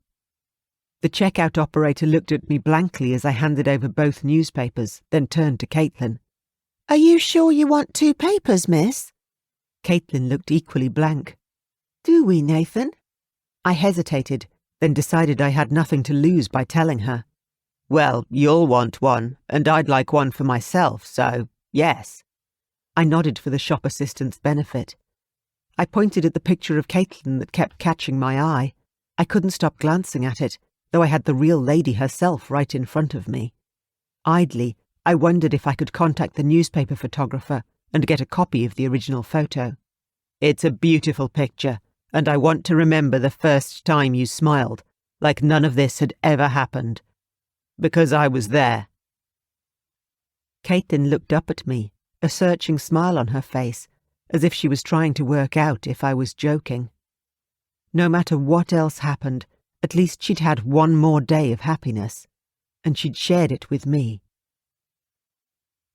The checkout operator looked at me blankly as I handed over both newspapers, then turned to Caitlin. "Are you sure you want 2 papers, miss?" Caitlin looked equally blank. "Do we, Nathan?" I hesitated, then decided I had nothing to lose by telling her. "Well, you'll want one, and I'd like one for myself, so, yes." I nodded for the shop assistant's benefit. I pointed at the picture of Caitlin that kept catching my eye. I couldn't stop glancing at it, though I had the real lady herself right in front of me. Idly, I wondered if I could contact the newspaper photographer and get a copy of the original photo. "It's a beautiful picture, and I want to remember the first time you smiled, like none of this had ever happened. Because I was there." Caitlin looked up at me, a searching smile on her face, as if she was trying to work out if I was joking. No matter what else happened, at least she'd had one more day of happiness, and she'd shared it with me.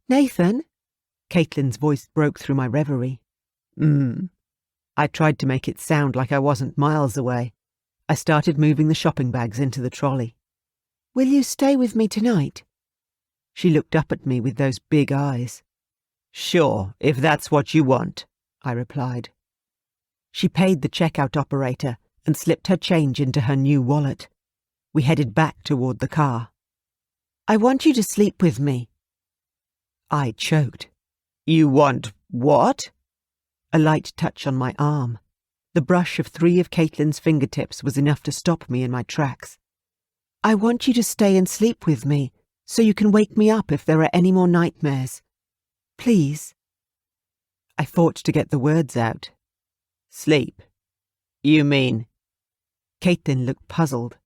"Nathan?" Caitlin's voice broke through my reverie. I tried to make it sound like I wasn't miles away. I started moving the shopping bags into the trolley. "Will you stay with me tonight?" She looked up at me with those big eyes. "Sure, if that's what you want," I replied. She paid the checkout operator and slipped her change into her new wallet. We headed back toward the car. "I want you to sleep with me." I choked. "You want what?" A light touch on my arm. The brush of 3 of Caitlin's fingertips was enough to stop me in my tracks. "I want you to stay and sleep with me, so you can wake me up if there are any more nightmares. Please." I fought to get the words out. "Sleep? You mean?" Caitlin looked puzzled.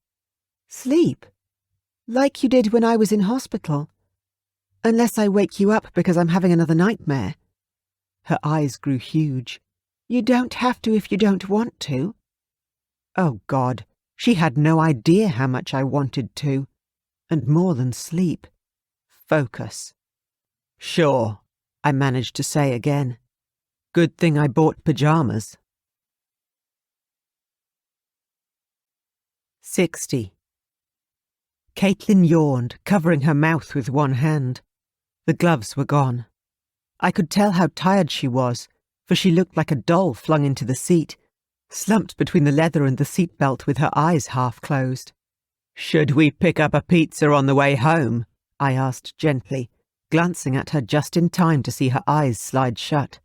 "Sleep? Like you did when I was in hospital. Unless I wake you up because I'm having another nightmare." Her eyes grew huge. "You don't have to if you don't want to." Oh God, she had no idea how much I wanted to. And more than sleep. Focus. "Sure," I managed to say again. Good thing I bought pajamas. 60. Caitlin yawned, covering her mouth with one hand. The gloves were gone. I could tell how tired she was, for she looked like a doll flung into the seat, slumped between the leather and the seatbelt with her eyes half closed. "Should we pick up a pizza on the way home?" I asked gently, glancing at her just in time to see her eyes slide shut.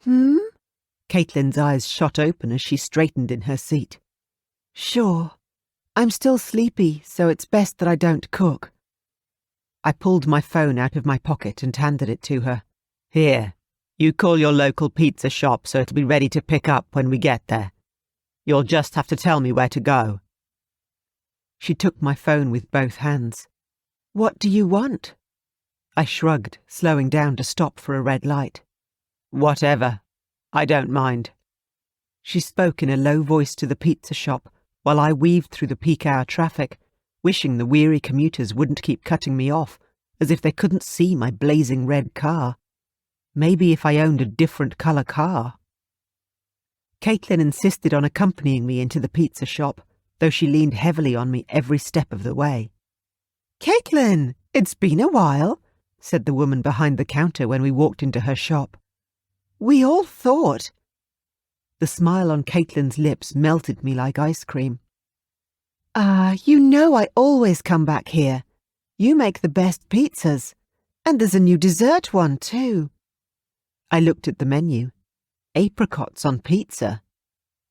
Caitlin's eyes shot open as she straightened in her seat. "Sure. I'm still sleepy, so it's best that I don't cook." I pulled my phone out of my pocket and handed it to her. "Here, you call your local pizza shop so it'll be ready to pick up when we get there. You'll just have to tell me where to go." She took my phone with both hands. "What do you want?" I shrugged, slowing down to stop for a red light. "Whatever. I don't mind." She spoke in a low voice to the pizza shop while I weaved through the peak hour traffic, wishing the weary commuters wouldn't keep cutting me off, as if they couldn't see my blazing red car. Maybe if I owned a different colour car. Caitlin insisted on accompanying me into the pizza shop, though she leaned heavily on me every step of the way. "Caitlin, it's been a while," said the woman behind the counter when we walked into her shop. "We all thought—" The smile on Caitlin's lips melted me like ice cream. You know I always come back here. You make the best pizzas. And there's a new dessert one, too." I looked at the menu. Apricots on pizza.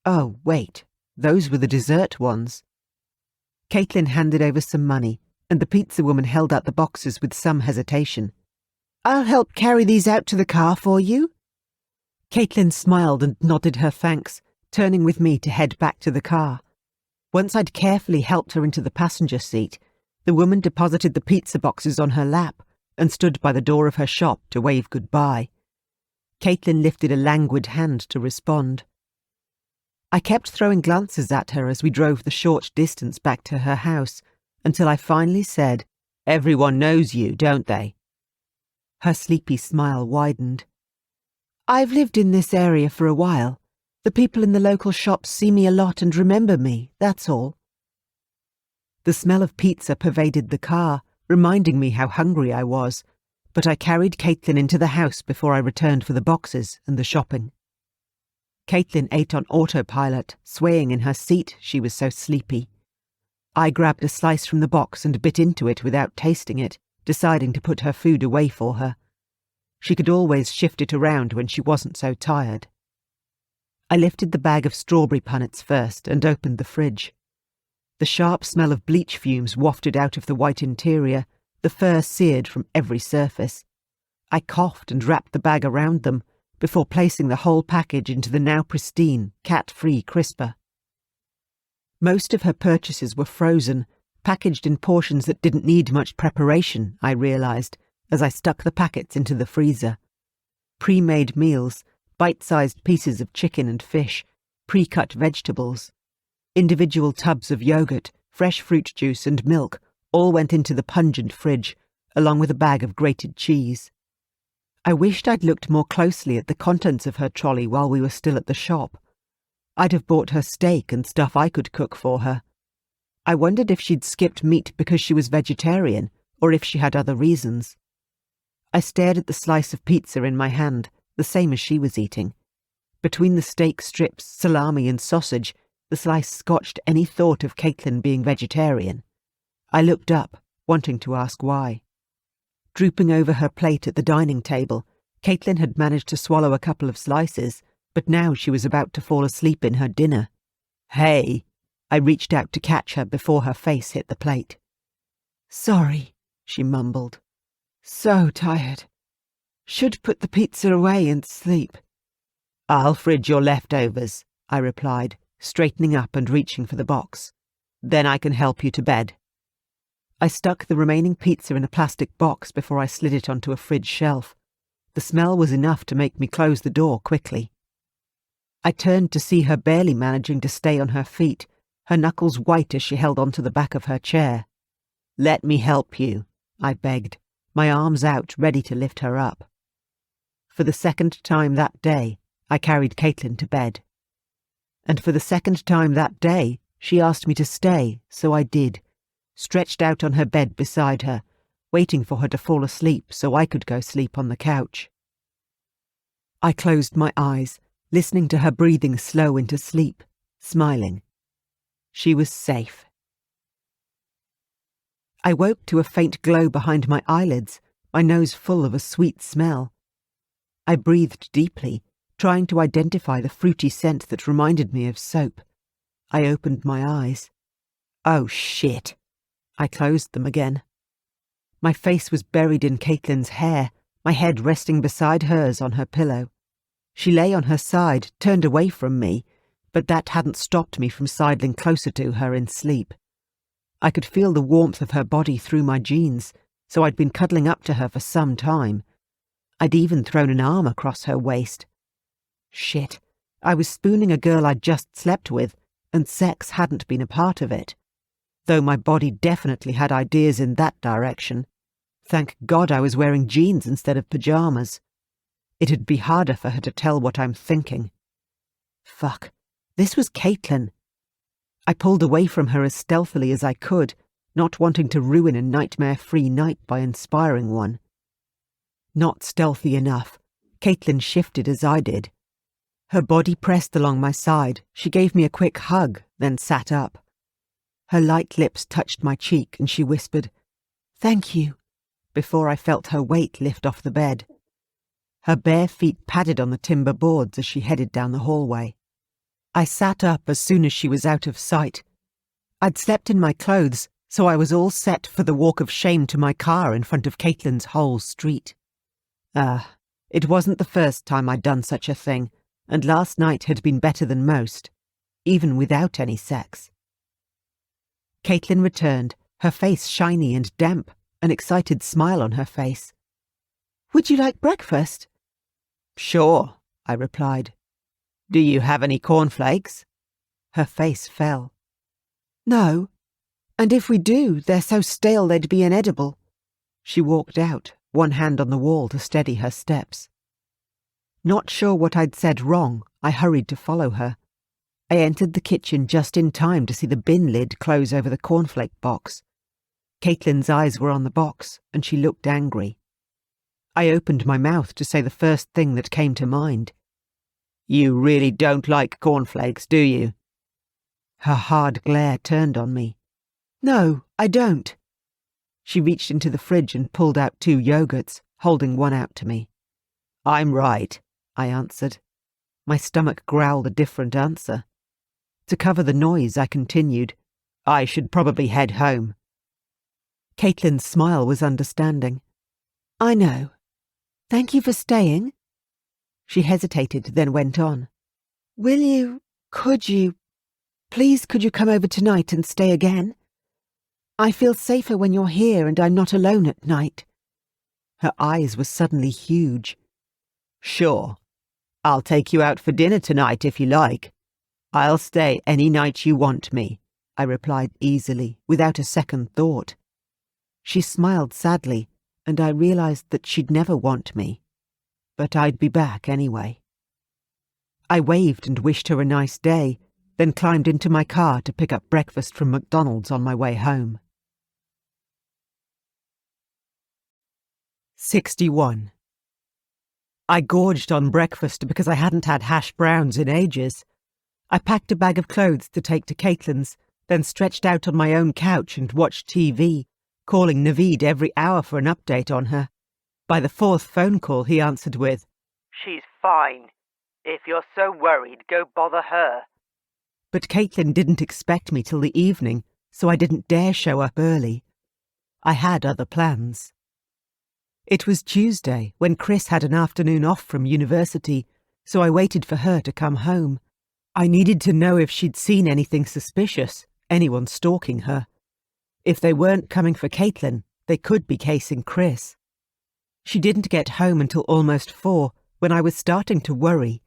Oh, wait, those were the dessert ones. Caitlin handed over some money and the pizza woman held out the boxes with some hesitation. "I'll help carry these out to the car for you." Caitlin smiled and nodded her thanks, turning with me to head back to the car. Once I'd carefully helped her into the passenger seat, the woman deposited the pizza boxes on her lap and stood by the door of her shop to wave goodbye. Caitlin lifted a languid hand to respond. I kept throwing glances at her as we drove the short distance back to her house, until I finally said, "Everyone knows you, don't they?" Her sleepy smile widened. "I've lived in this area for a while. The people in the local shops see me a lot and remember me, that's all." The smell of pizza pervaded the car, reminding me how hungry I was, but I carried Caitlin into the house before I returned for the boxes and the shopping. Caitlin ate on autopilot, swaying in her seat, she was so sleepy. I grabbed a slice from the box and bit into it without tasting it, deciding to put her food away for her. She could always shift it around when she wasn't so tired. I lifted the bag of strawberry punnets first and opened the fridge. The sharp smell of bleach fumes wafted out of the white interior, the fur seared from every surface. I coughed and wrapped the bag around them, before placing the whole package into the now pristine, cat-free crisper. Most of her purchases were frozen, packaged in portions that didn't need much preparation, I realised, as I stuck the packets into the freezer. Pre-made meals, bite-sized pieces of chicken and fish, pre-cut vegetables. Individual tubs of yogurt, fresh fruit juice and milk all went into the pungent fridge, along with a bag of grated cheese. I wished I'd looked more closely at the contents of her trolley while we were still at the shop. I'd have bought her steak and stuff I could cook for her. I wondered if she'd skipped meat because she was vegetarian, or if she had other reasons. I stared at the slice of pizza in my hand, the same as she was eating. Between the steak strips, salami and sausage, the slice scotched any thought of Caitlin being vegetarian. I looked up, wanting to ask why. Drooping over her plate at the dining table, Caitlin had managed to swallow a couple of slices, but now she was about to fall asleep in her dinner. "Hey!" I reached out to catch her before her face hit the plate. "Sorry," she mumbled. "So tired. Should put the pizza away and sleep." "I'll fridge your leftovers," I replied, straightening up and reaching for the box. "Then I can help you to bed." I stuck the remaining pizza in a plastic box before I slid it onto a fridge shelf. The smell was enough to make me close the door quickly. I turned to see her barely managing to stay on her feet, her knuckles white as she held onto the back of her chair. "Let me help you," I begged, my arms out ready to lift her up. For the second time that day, I carried Caitlin to bed. And for the second time that day, she asked me to stay, so I did, stretched out on her bed beside her, waiting for her to fall asleep so I could go sleep on the couch. I closed my eyes, listening to her breathing slow into sleep, smiling. She was safe. I woke to a faint glow behind my eyelids, my nose full of a sweet smell. I breathed deeply, trying to identify the fruity scent that reminded me of soap. I opened my eyes. Oh shit! I closed them again. My face was buried in Caitlin's hair, my head resting beside hers on her pillow. She lay on her side, turned away from me, but that hadn't stopped me from sidling closer to her in sleep. I could feel the warmth of her body through my jeans, so I'd been cuddling up to her for some time. I'd even thrown an arm across her waist. Shit, I was spooning a girl I'd just slept with, and sex hadn't been a part of it. Though my body definitely had ideas in that direction. Thank God I was wearing jeans instead of pyjamas. It'd be harder for her to tell what I'm thinking. Fuck, this was Caitlin. I pulled away from her as stealthily as I could, not wanting to ruin a nightmare-free night by inspiring one. Not stealthy enough, Caitlin shifted as I did. Her body pressed along my side, she gave me a quick hug, then sat up. Her light lips touched my cheek and she whispered, "Thank you," before I felt her weight lift off the bed. Her bare feet padded on the timber boards as she headed down the hallway. I sat up as soon as she was out of sight. I'd slept in my clothes, so I was all set for the walk of shame to my car in front of Caitlin's whole street. It wasn't the first time I'd done such a thing, and last night had been better than most, even without any sex. Caitlin returned, her face shiny and damp, an excited smile on her face. "Would you like breakfast?" "Sure," I replied. "Do you have any cornflakes?" Her face fell. "No, and if we do, they're so stale they'd be inedible." She walked out, one hand on the wall to steady her steps. Not sure what I'd said wrong, I hurried to follow her. I entered the kitchen just in time to see the bin lid close over the cornflake box. Caitlin's eyes were on the box, and she looked angry. I opened my mouth to say the first thing that came to mind. "You really don't like cornflakes, do you?" Her hard glare turned on me. "No, I don't." She reached into the fridge and pulled out 2 yogurts, holding one out to me. "I'm right," I answered. My stomach growled a different answer. To cover the noise, I continued, "I should probably head home." Caitlin's smile was understanding. "I know. Thank you for staying." She hesitated, then went on. Could you come over tonight and stay again? I feel safer when you're here and I'm not alone at night." Her eyes were suddenly huge. "Sure. I'll take you out for dinner tonight if you like. I'll stay any night you want me," I replied easily, without a second thought. She smiled sadly, and I realized that she'd never want me. But I'd be back anyway. I waved and wished her a nice day, then climbed into my car to pick up breakfast from McDonald's on my way home. 61. I gorged on breakfast because I hadn't had hash browns in ages. I packed a bag of clothes to take to Caitlin's, then stretched out on my own couch and watched TV, calling Naveed every hour for an update on her. By the 4th phone call, he answered with, "She's fine. If you're so worried, go bother her." But Caitlin didn't expect me till the evening, so I didn't dare show up early. I had other plans. It was Tuesday, when Chris had an afternoon off from university, so I waited for her to come home. I needed to know if she'd seen anything suspicious, anyone stalking her. If they weren't coming for Caitlin, they could be casing Chris. She didn't get home until almost 4, when I was starting to worry.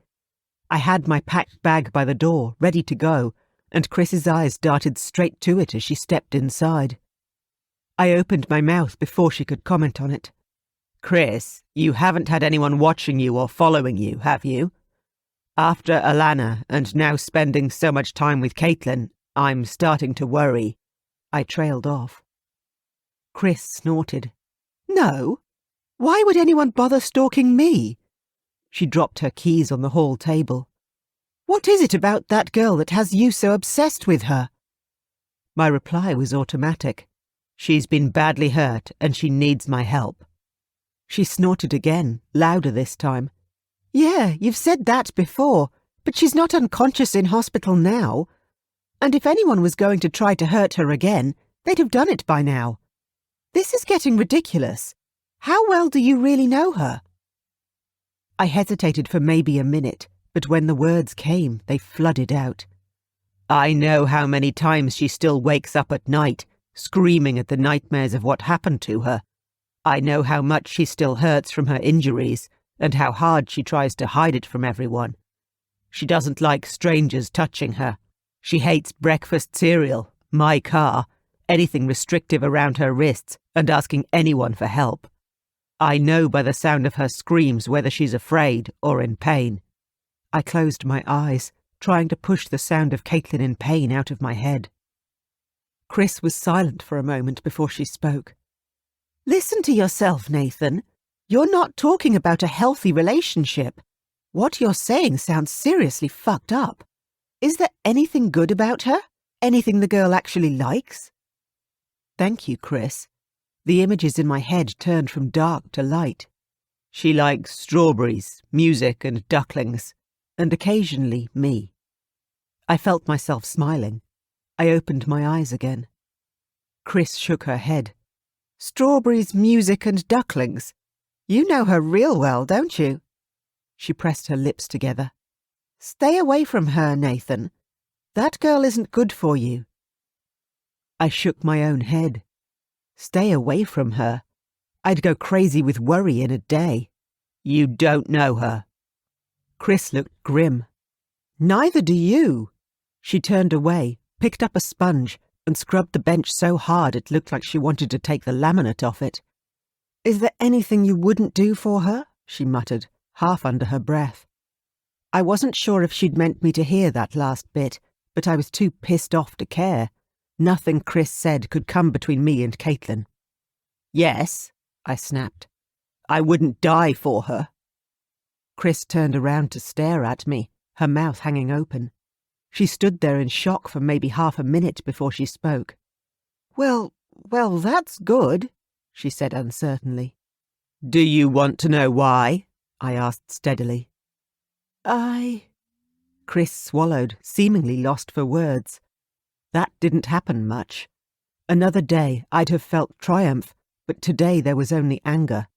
I had my packed bag by the door, ready to go, and Chris's eyes darted straight to it as she stepped inside. I opened my mouth before she could comment on it. "Chris, you haven't had anyone watching you or following you, have you? After Alana, and now spending so much time with Caitlin, I'm starting to worry." I trailed off. Chris snorted. "No? Why would anyone bother stalking me?" She dropped her keys on the hall table. "What is it about that girl that has you so obsessed with her?" My reply was automatic. "She's been badly hurt and she needs my help." She snorted again, louder this time. "Yeah, you've said that before, but she's not unconscious in hospital now. And if anyone was going to try to hurt her again, they'd have done it by now. This is getting ridiculous. How well do you really know her?" I hesitated for maybe a minute, but when the words came, they flooded out. "I know how many times she still wakes up at night, screaming at the nightmares of what happened to her. I know how much she still hurts from her injuries, and how hard she tries to hide it from everyone. She doesn't like strangers touching her. She hates breakfast cereal, my car, anything restrictive around her wrists, and asking anyone for help. I know by the sound of her screams whether she's afraid or in pain." I closed my eyes, trying to push the sound of Caitlin in pain out of my head. Chris was silent for a moment before she spoke. "Listen to yourself, Nathan. You're not talking about a healthy relationship. What you're saying sounds seriously fucked up. Is there anything good about her? Anything the girl actually likes?" "Thank you, Chris." The images in my head turned from dark to light. "She likes strawberries, music and ducklings, and occasionally me." I felt myself smiling. I opened my eyes again. Chris shook her head. Strawberries, music and ducklings. You know her real well, don't you? She pressed her lips together. Stay away from her, Nathan. That girl isn't good for you. I shook my own head. Stay away from her. I'd go crazy with worry in a day. You don't know her. Chris looked grim. Neither do you. She turned away, picked up a sponge, and scrubbed the bench so hard it looked like she wanted to take the laminate off it. Is there anything you wouldn't do for her? She muttered, half under her breath. I wasn't sure if she'd meant me to hear that last bit, but I was too pissed off to care. Nothing Chris said could come between me and Caitlin. Yes, I snapped. I wouldn't die for her. Chris turned around to stare at me, her mouth hanging open. She stood there in shock for maybe half a minute before she spoke. Well, that's good, she said uncertainly. Do you want to know why? I asked steadily. Chris swallowed, seemingly lost for words. That didn't happen much. Another day I'd have felt triumph, but today there was only anger.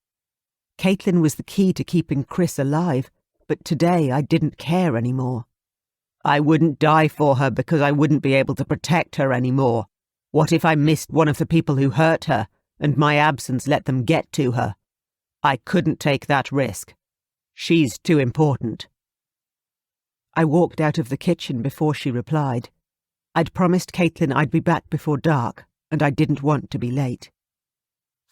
Caitlin was the key to keeping Chris alive, but today I didn't care anymore. I wouldn't die for her because I wouldn't be able to protect her anymore. What if I missed one of the people who hurt her, and my absence let them get to her? I couldn't take that risk. She's too important. I walked out of the kitchen before she replied. I'd promised Caitlin I'd be back before dark, and I didn't want to be late.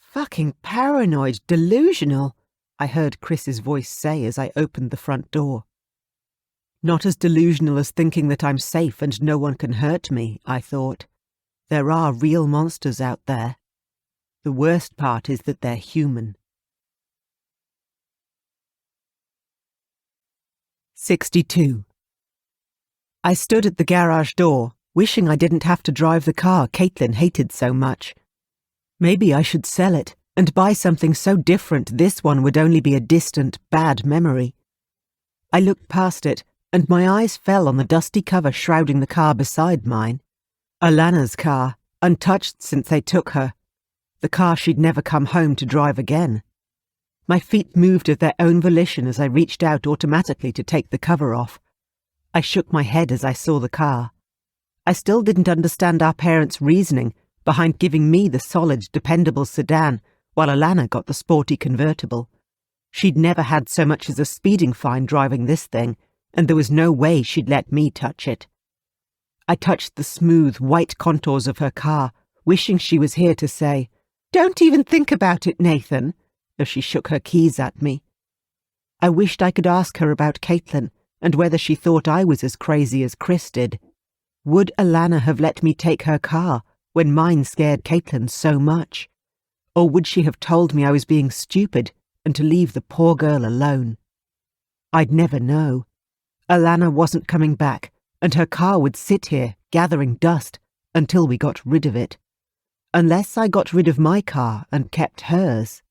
Fucking paranoid, delusional, I heard Chris's voice say as I opened the front door. Not as delusional as thinking that I'm safe and no one can hurt me, I thought. There are real monsters out there. The worst part is that they're human. 62. I stood at the garage door, wishing I didn't have to drive the car Caitlin hated so much. Maybe I should sell it and buy something so different this one would only be a distant, bad memory. I looked past it, and my eyes fell on the dusty cover shrouding the car beside mine. Alana's car, untouched since they took her. The car she'd never come home to drive again. My feet moved of their own volition as I reached out automatically to take the cover off. I shook my head as I saw the car. I still didn't understand our parents' reasoning behind giving me the solid, dependable sedan while Alana got the sporty convertible. She'd never had so much as a speeding fine driving this thing, and there was no way she'd let me touch it. I touched the smooth, white contours of her car, wishing she was here to say, "Don't even think about it, Nathan," as she shook her keys at me. I wished I could ask her about Caitlin and whether she thought I was as crazy as Chris did. Would Alana have let me take her car when mine scared Caitlin so much? Or would she have told me I was being stupid and to leave the poor girl alone? I'd never know. Alana wasn't coming back, and her car would sit here, gathering dust, until we got rid of it. Unless I got rid of my car and kept hers.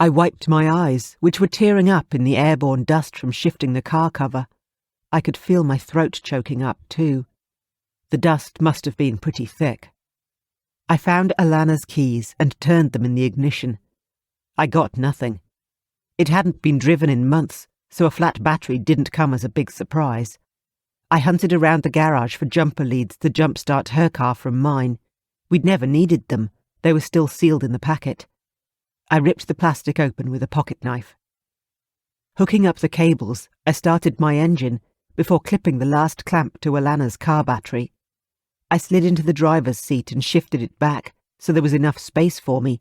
I wiped my eyes, which were tearing up in the airborne dust from shifting the car cover. I could feel my throat choking up, too. The dust must have been pretty thick. I found Alana's keys and turned them in the ignition. I got nothing. It hadn't been driven in months, so a flat battery didn't come as a big surprise. I hunted around the garage for jumper leads to jumpstart her car from mine. We'd never needed them. They were still sealed in the packet. I ripped the plastic open with a pocket knife. Hooking up the cables, I started my engine before clipping the last clamp to Alana's car battery. I slid into the driver's seat and shifted it back so there was enough space for me,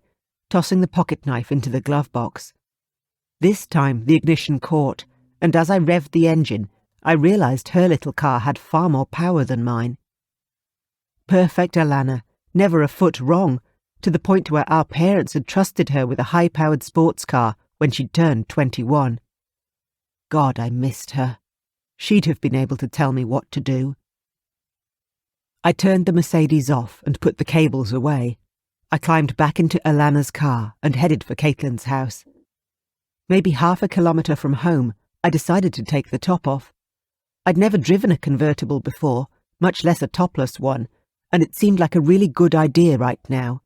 tossing the pocket knife into the glove box. This time the ignition caught, and as I revved the engine, I realized her little car had far more power than mine. Perfect Alana, never a foot wrong, to the point where our parents had trusted her with a high-powered sports car when she'd turned 21. God, I missed her. She'd have been able to tell me what to do. I turned the Mercedes off and put the cables away. I climbed back into Alana's car and headed for Caitlin's house. Maybe half a kilometre from home, I decided to take the top off. I'd never driven a convertible before, much less a topless one, and it seemed like a really good idea right now.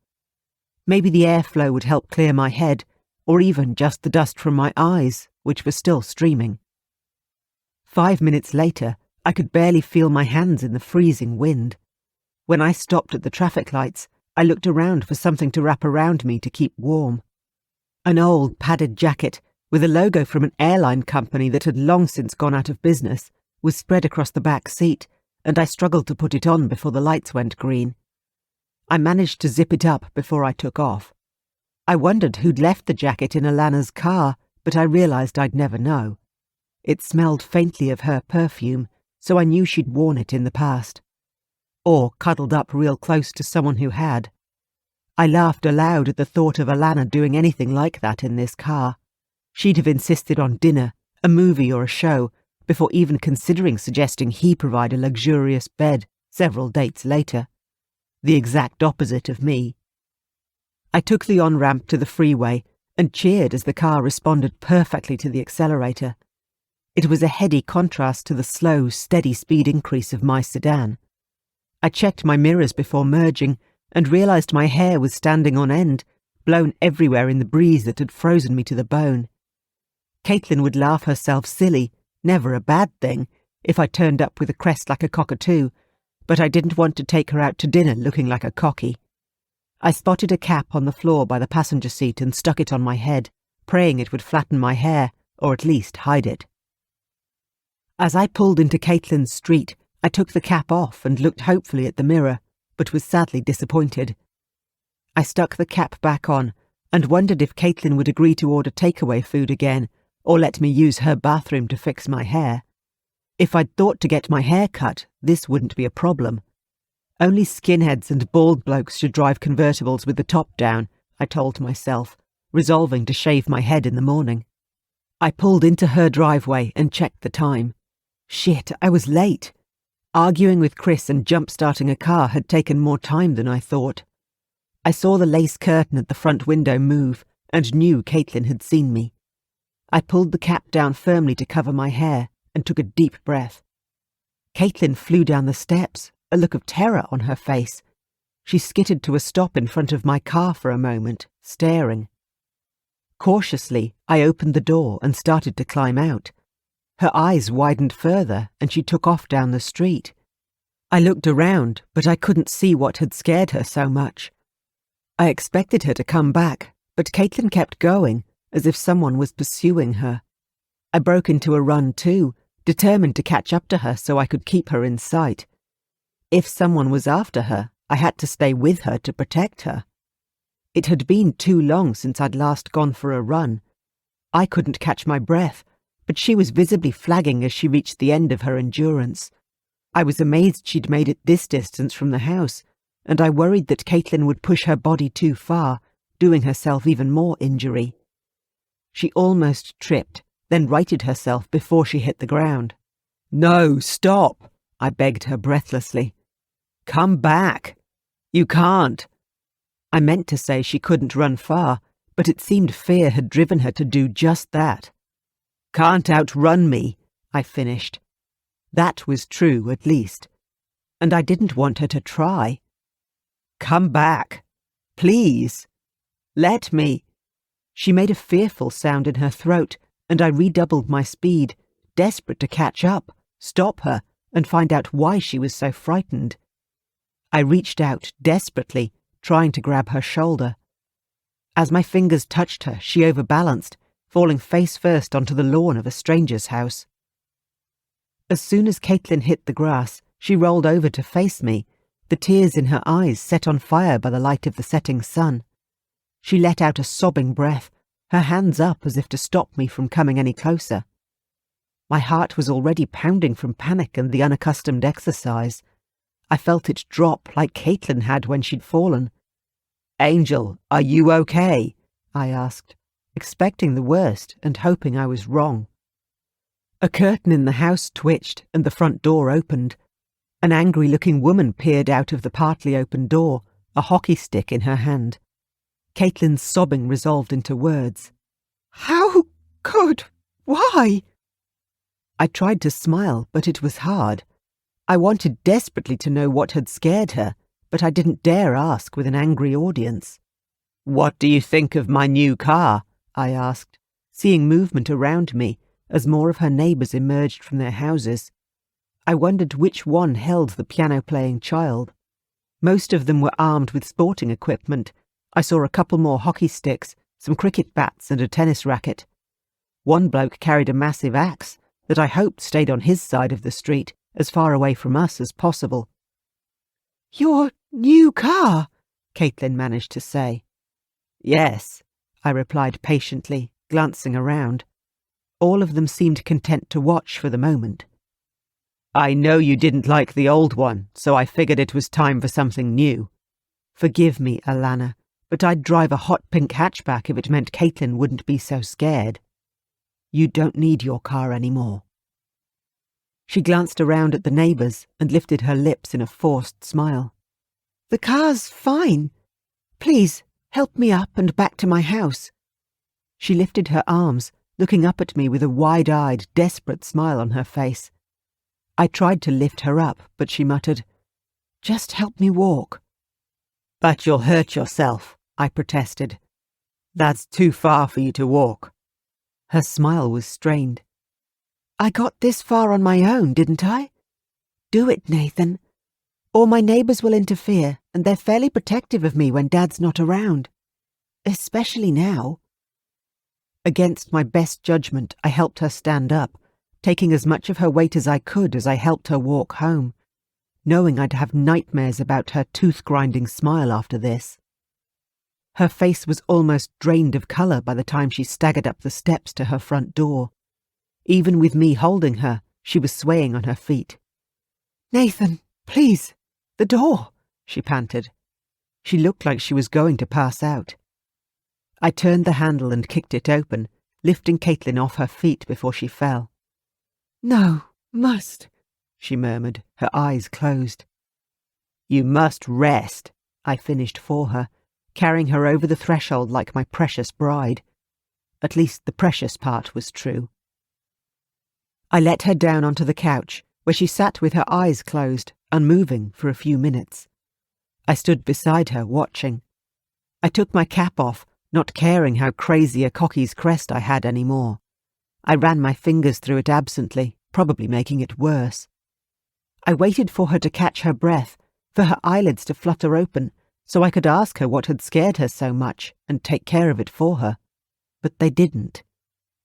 Maybe the airflow would help clear my head, or even just the dust from my eyes, which were still streaming. 5 minutes later, I could barely feel my hands in the freezing wind. When I stopped at the traffic lights, I looked around for something to wrap around me to keep warm. An old padded jacket, with a logo from an airline company that had long since gone out of business, was spread across the back seat, and I struggled to put it on before the lights went green. I managed to zip it up before I took off. I wondered who'd left the jacket in Alana's car, but I realised I'd never know. It smelled faintly of her perfume, so I knew she'd worn it in the past. Or cuddled up real close to someone who had. I laughed aloud at the thought of Alana doing anything like that in this car. She'd have insisted on dinner, a movie or a show, before even considering suggesting he provide a luxurious bed several dates later. The exact opposite of me. I took the on-ramp to the freeway and cheered as the car responded perfectly to the accelerator. It was a heady contrast to the slow, steady speed increase of my sedan. I checked my mirrors before merging and realised my hair was standing on end, blown everywhere in the breeze that had frozen me to the bone. Caitlin would laugh herself silly, never a bad thing, if I turned up with a crest like a cockatoo, but I didn't want to take her out to dinner looking like a cocky. I spotted a cap on the floor by the passenger seat and stuck it on my head, praying it would flatten my hair, or at least hide it. As I pulled into Caitlin's street, I took the cap off and looked hopefully at the mirror, but was sadly disappointed. I stuck the cap back on and wondered if Caitlin would agree to order takeaway food again, or let me use her bathroom to fix my hair. If I'd thought to get my hair cut, this wouldn't be a problem. Only skinheads and bald blokes should drive convertibles with the top down, I told myself, resolving to shave my head in the morning. I pulled into her driveway and checked the time. Shit, I was late. Arguing with Chris and jump-starting a car had taken more time than I thought. I saw the lace curtain at the front window move and knew Caitlin had seen me. I pulled the cap down firmly to cover my hair and took a deep breath. Caitlin flew down the steps, a look of terror on her face. She skittered to a stop in front of my car for a moment, staring. Cautiously, I opened the door and started to climb out. Her eyes widened further and she took off down the street. I looked around, but I couldn't see what had scared her so much. I expected her to come back, but Caitlin kept going, as if someone was pursuing her. I broke into a run too, determined to catch up to her so I could keep her in sight. If someone was after her, I had to stay with her to protect her. It had been too long since I'd last gone for a run. I couldn't catch my breath, but she was visibly flagging as she reached the end of her endurance. I was amazed she'd made it this distance from the house, and I worried that Caitlin would push her body too far, doing herself even more injury. She almost tripped, then righted herself before she hit the ground. "No, stop!" I begged her breathlessly. "Come back! You can't!" I meant to say she couldn't run far, but it seemed fear had driven her to do just that. "Can't outrun me," I finished. That was true, at least. And I didn't want her to try. "Come back! Please! Let me!" She made a fearful sound in her throat, and I redoubled my speed, desperate to catch up, stop her, and find out why she was so frightened. I reached out desperately, trying to grab her shoulder. As my fingers touched her, she overbalanced, falling face first onto the lawn of a stranger's house. As soon as Caitlin hit the grass, she rolled over to face me, the tears in her eyes set on fire by the light of the setting sun. She let out a sobbing breath, her hands up as if to stop me from coming any closer. My heart was already pounding from panic and the unaccustomed exercise. I felt it drop like Caitlin had when she'd fallen. "Angel, are you okay?" I asked, expecting the worst and hoping I was wrong. A curtain in the house twitched and the front door opened. An angry-looking woman peered out of the partly open door, a hockey stick in her hand. Caitlin's sobbing resolved into words. "How could? Why?" I tried to smile, but it was hard. I wanted desperately to know what had scared her, but I didn't dare ask with an angry audience. "What do you think of my new car?" I asked, seeing movement around me as more of her neighbours emerged from their houses. I wondered which one held the piano-playing child. Most of them were armed with sporting equipment. I saw a couple more hockey sticks, some cricket bats and a tennis racket. One bloke carried a massive axe that I hoped stayed on his side of the street, as far away from us as possible. "Your new car," Caitlin managed to say. "Yes," I replied patiently, glancing around. All of them seemed content to watch for the moment. "I know you didn't like the old one, so I figured it was time for something new. Forgive me, Alana, but I'd drive a hot pink hatchback if it meant Caitlin wouldn't be so scared. You don't need your car anymore." She glanced around at the neighbours and lifted her lips in a forced smile. "The car's fine. Please, help me up and back to my house." She lifted her arms, looking up at me with a wide-eyed, desperate smile on her face. I tried to lift her up, but she muttered, "Just help me walk." "But you'll hurt yourself," I protested. "That's too far for you to walk." Her smile was strained. "I got this far on my own, didn't I? Do it, Nathan. Or my neighbours will interfere, and they're fairly protective of me when Dad's not around. Especially now." Against my best judgment, I helped her stand up, taking as much of her weight as I could as I helped her walk home, knowing I'd have nightmares about her tooth-grinding smile after this. Her face was almost drained of colour by the time she staggered up the steps to her front door. Even with me holding her, she was swaying on her feet. "Nathan, please, the door," she panted. She looked like she was going to pass out. I turned the handle and kicked it open, lifting Caitlin off her feet before she fell. "No, must," she murmured, her eyes closed. "You must rest," I finished for her, carrying her over the threshold like my precious bride. At least the precious part was true. I let her down onto the couch, where she sat with her eyes closed, unmoving, for a few minutes. I stood beside her, watching. I took my cap off, not caring how crazy a cockie's crest I had anymore. I ran my fingers through it absently, probably making it worse. I waited for her to catch her breath, for her eyelids to flutter open, so I could ask her what had scared her so much and take care of it for her. But they didn't.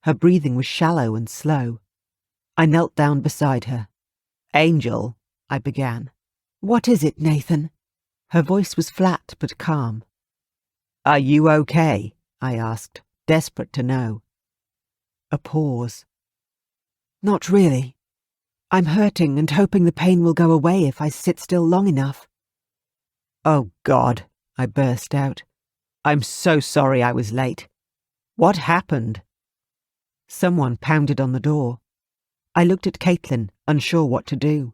Her breathing was shallow and slow. I knelt down beside her. "Angel," I began. "What is it, Nathan?" Her voice was flat but calm. "Are you okay?" I asked, desperate to know. A pause. "Not really. I'm hurting and hoping the pain will go away if I sit still long enough." "Oh, God," I burst out. "I'm so sorry I was late. What happened?" Someone pounded on the door. I looked at Caitlin, unsure what to do.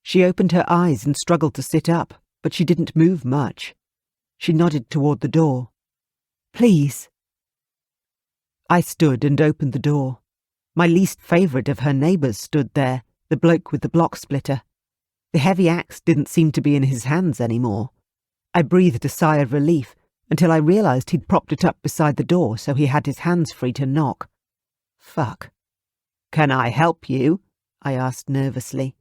She opened her eyes and struggled to sit up, but she didn't move much. She nodded toward the door. "Please." I stood and opened the door. My least favourite of her neighbours stood there, the bloke with the block splitter. The heavy axe didn't seem to be in his hands anymore. I breathed a sigh of relief until I realised he'd propped it up beside the door so he had his hands free to knock. Fuck. "Can I help you?" I asked nervously.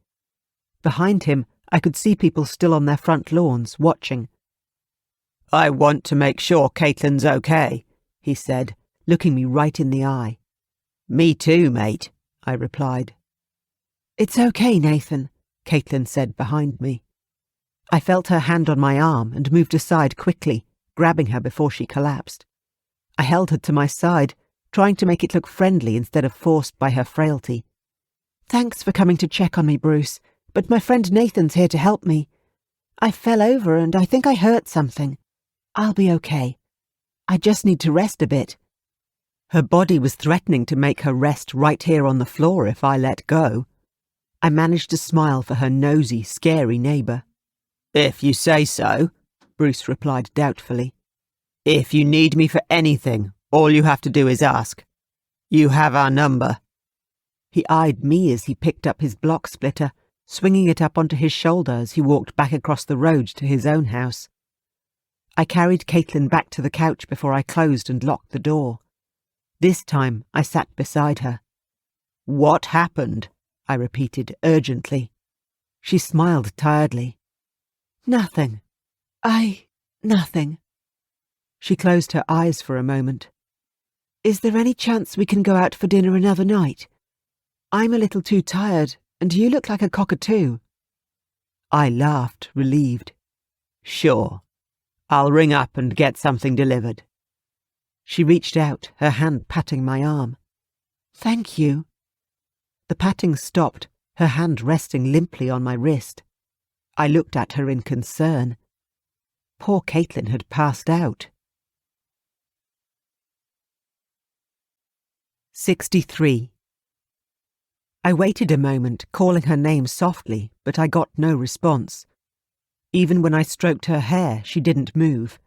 Behind him, I could see people still on their front lawns, watching. "I want to make sure Caitlin's okay," he said, looking me right in the eye. "Me too, mate," I replied. "It's okay, Nathan," Caitlin said behind me. I felt her hand on my arm and moved aside quickly, grabbing her before she collapsed. I held her to my side, trying to make it look friendly instead of forced by her frailty. "Thanks for coming to check on me, Bruce, but my friend Nathan's here to help me. I fell over and I think I hurt something. I'll be okay. I just need to rest a bit." Her body was threatening to make her rest right here on the floor if I let go. I managed to smile for her nosy, scary neighbour. "If you say so," Bruce replied doubtfully. "If you need me for anything, all you have to do is ask. You have our number." He eyed me as he picked up his block splitter, swinging it up onto his shoulder as he walked back across the road to his own house. I carried Caitlin back to the couch before I closed and locked the door. This time I sat beside her. "What happened?" I repeated urgently. She smiled tiredly. "Nothing. Nothing." She closed her eyes for a moment. "Is there any chance we can go out for dinner another night? I'm a little too tired, and you look like a cockatoo." I laughed, relieved. "Sure. I'll ring up and get something delivered." She reached out, her hand patting my arm. "Thank you." The patting stopped, her hand resting limply on my wrist. I looked at her in concern. Poor Caitlin had passed out. 63. I waited a moment, calling her name softly, but I got no response. Even when I stroked her hair, she didn't move.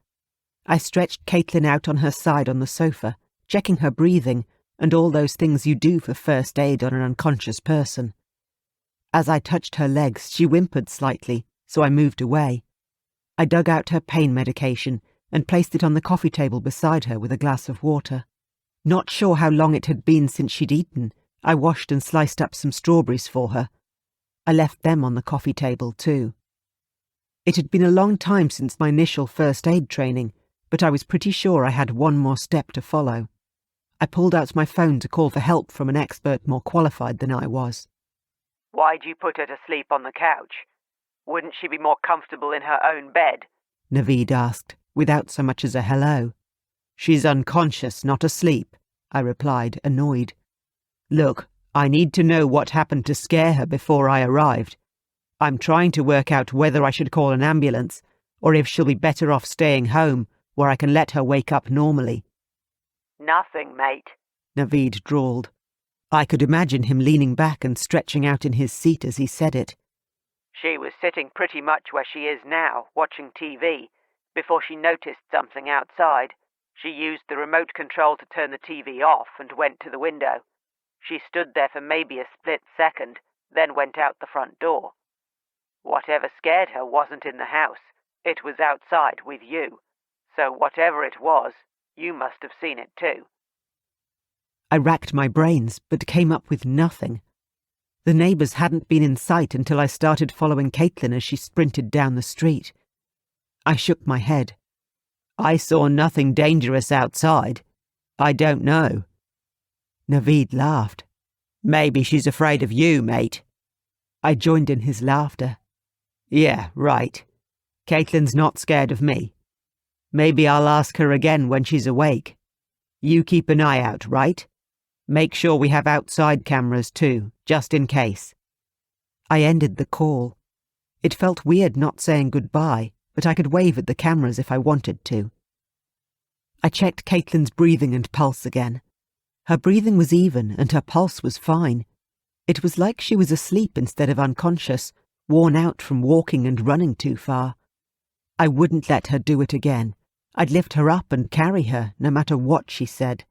I stretched Caitlin out on her side on the sofa, checking her breathing and all those things you do for first aid on an unconscious person. As I touched her legs, she whimpered slightly, so I moved away. I dug out her pain medication and placed it on the coffee table beside her with a glass of water. Not sure how long it had been since she'd eaten, I washed and sliced up some strawberries for her. I left them on the coffee table too. It had been a long time since my initial first aid training, but I was pretty sure I had one more step to follow. I pulled out my phone to call for help from an expert more qualified than I was. "Why'd you put her to sleep on the couch? Wouldn't she be more comfortable in her own bed?" Naveed asked, without so much as a hello. "She's unconscious, not asleep," I replied, annoyed. "Look, I need to know what happened to scare her before I arrived. I'm trying to work out whether I should call an ambulance, or if she'll be better off staying home, where I can let her wake up normally." "Nothing, mate," Naveed drawled. I could imagine him leaning back and stretching out in his seat as he said it. "She was sitting pretty much where she is now, watching TV, before she noticed something outside. She used the remote control to turn the TV off and went to the window. She stood there for maybe a split second, then went out the front door. Whatever scared her wasn't in the house. It was outside with you. So whatever it was, you must have seen it too." I racked my brains, but came up with nothing. The neighbours hadn't been in sight until I started following Caitlin as she sprinted down the street. I shook my head. "I saw nothing dangerous outside. I don't know." Naveed laughed. "Maybe she's afraid of you, mate." I joined in his laughter. "Yeah, right. Caitlin's not scared of me. Maybe I'll ask her again when she's awake. You keep an eye out, right? Make sure we have outside cameras too, just in case." I ended the call. It felt weird not saying goodbye, but I could wave at the cameras if I wanted to. I checked Caitlin's breathing and pulse again. Her breathing was even and her pulse was fine. It was like she was asleep instead of unconscious, worn out from walking and running too far. I wouldn't let her do it again. I'd lift her up and carry her, no matter what she said.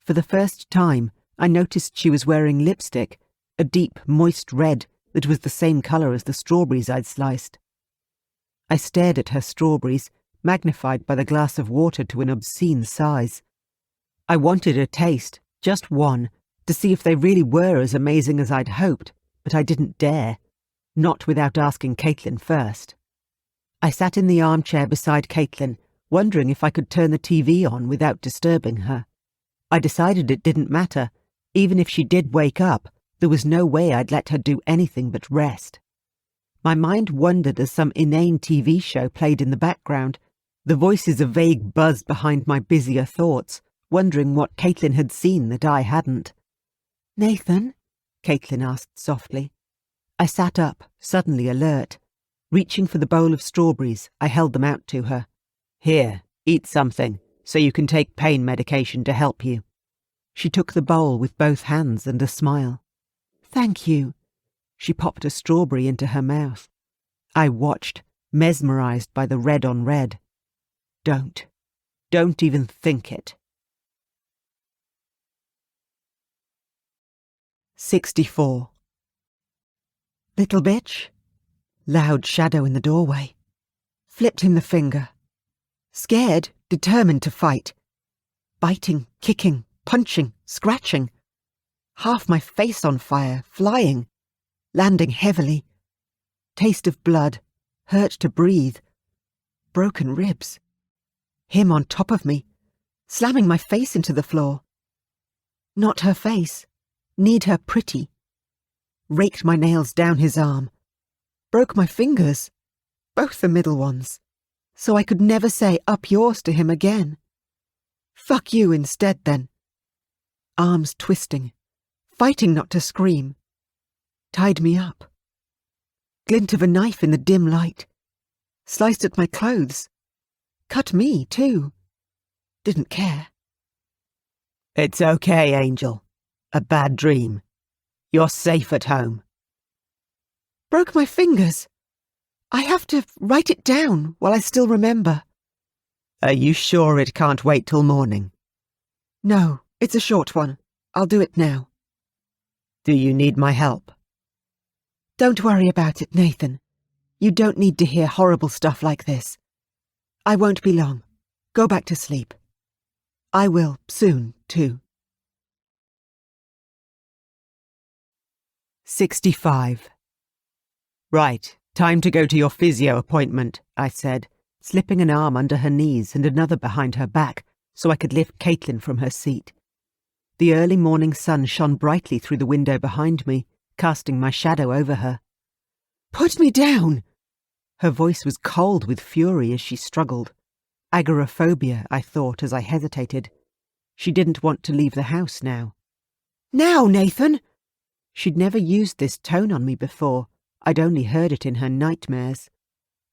For the first time, I noticed she was wearing lipstick, a deep, moist red that was the same colour as the strawberries I'd sliced. I stared at her strawberries, magnified by the glass of water to an obscene size. I wanted a taste, just one, to see if they really were as amazing as I'd hoped, but I didn't dare. Not without asking Caitlin first. I sat in the armchair beside Caitlin, wondering if I could turn the TV on without disturbing her. I decided it didn't matter. Even if she did wake up, there was no way I'd let her do anything but rest. My mind wandered as some inane TV show played in the background, the voices a vague buzz behind my busier thoughts, wondering what Caitlin had seen that I hadn't. "Nathan?" Caitlin asked softly. I sat up, suddenly alert. Reaching for the bowl of strawberries, I held them out to her. "Here, eat something, so you can take pain medication to help you." She took the bowl with both hands and a smile. "Thank you." She popped a strawberry into her mouth. I watched, mesmerised by the red on red. Don't even think it." 64. Little bitch. Loud shadow in the doorway. Flipped him the finger. Scared, determined to fight. Biting, kicking, punching, scratching. Half my face on fire, flying. Landing heavily. Taste of blood. Hurt to breathe. Broken ribs. Him on top of me. Slamming my face into the floor. Not her face. Need her pretty. Raked my nails down his arm. Broke my fingers. Both the middle ones. So I could never say up yours to him again. Fuck you instead then. Arms twisting. Fighting not to scream. Tied me up. Glint of a knife in the dim light. Sliced at my clothes. Cut me, too. Didn't care. It's okay, Angel. A bad dream. You're safe at home. Broke my fingers. I have to write it down while I still remember. Are you sure it can't wait till morning? No, it's a short one. I'll do it now. Do you need my help? Don't worry about it, Nathan. You don't need to hear horrible stuff like this. I won't be long. Go back to sleep. I will, soon, too. 65. Right, time to go to your physio appointment, I said, slipping an arm under her knees and another behind her back so I could lift Caitlin from her seat. The early morning sun shone brightly through the window behind me, casting my shadow over her. Put me down! Her voice was cold with fury as she struggled. Agoraphobia, I thought as I hesitated. She didn't want to leave the house now. Now, Nathan! She'd never used this tone on me before. I'd only heard it in her nightmares.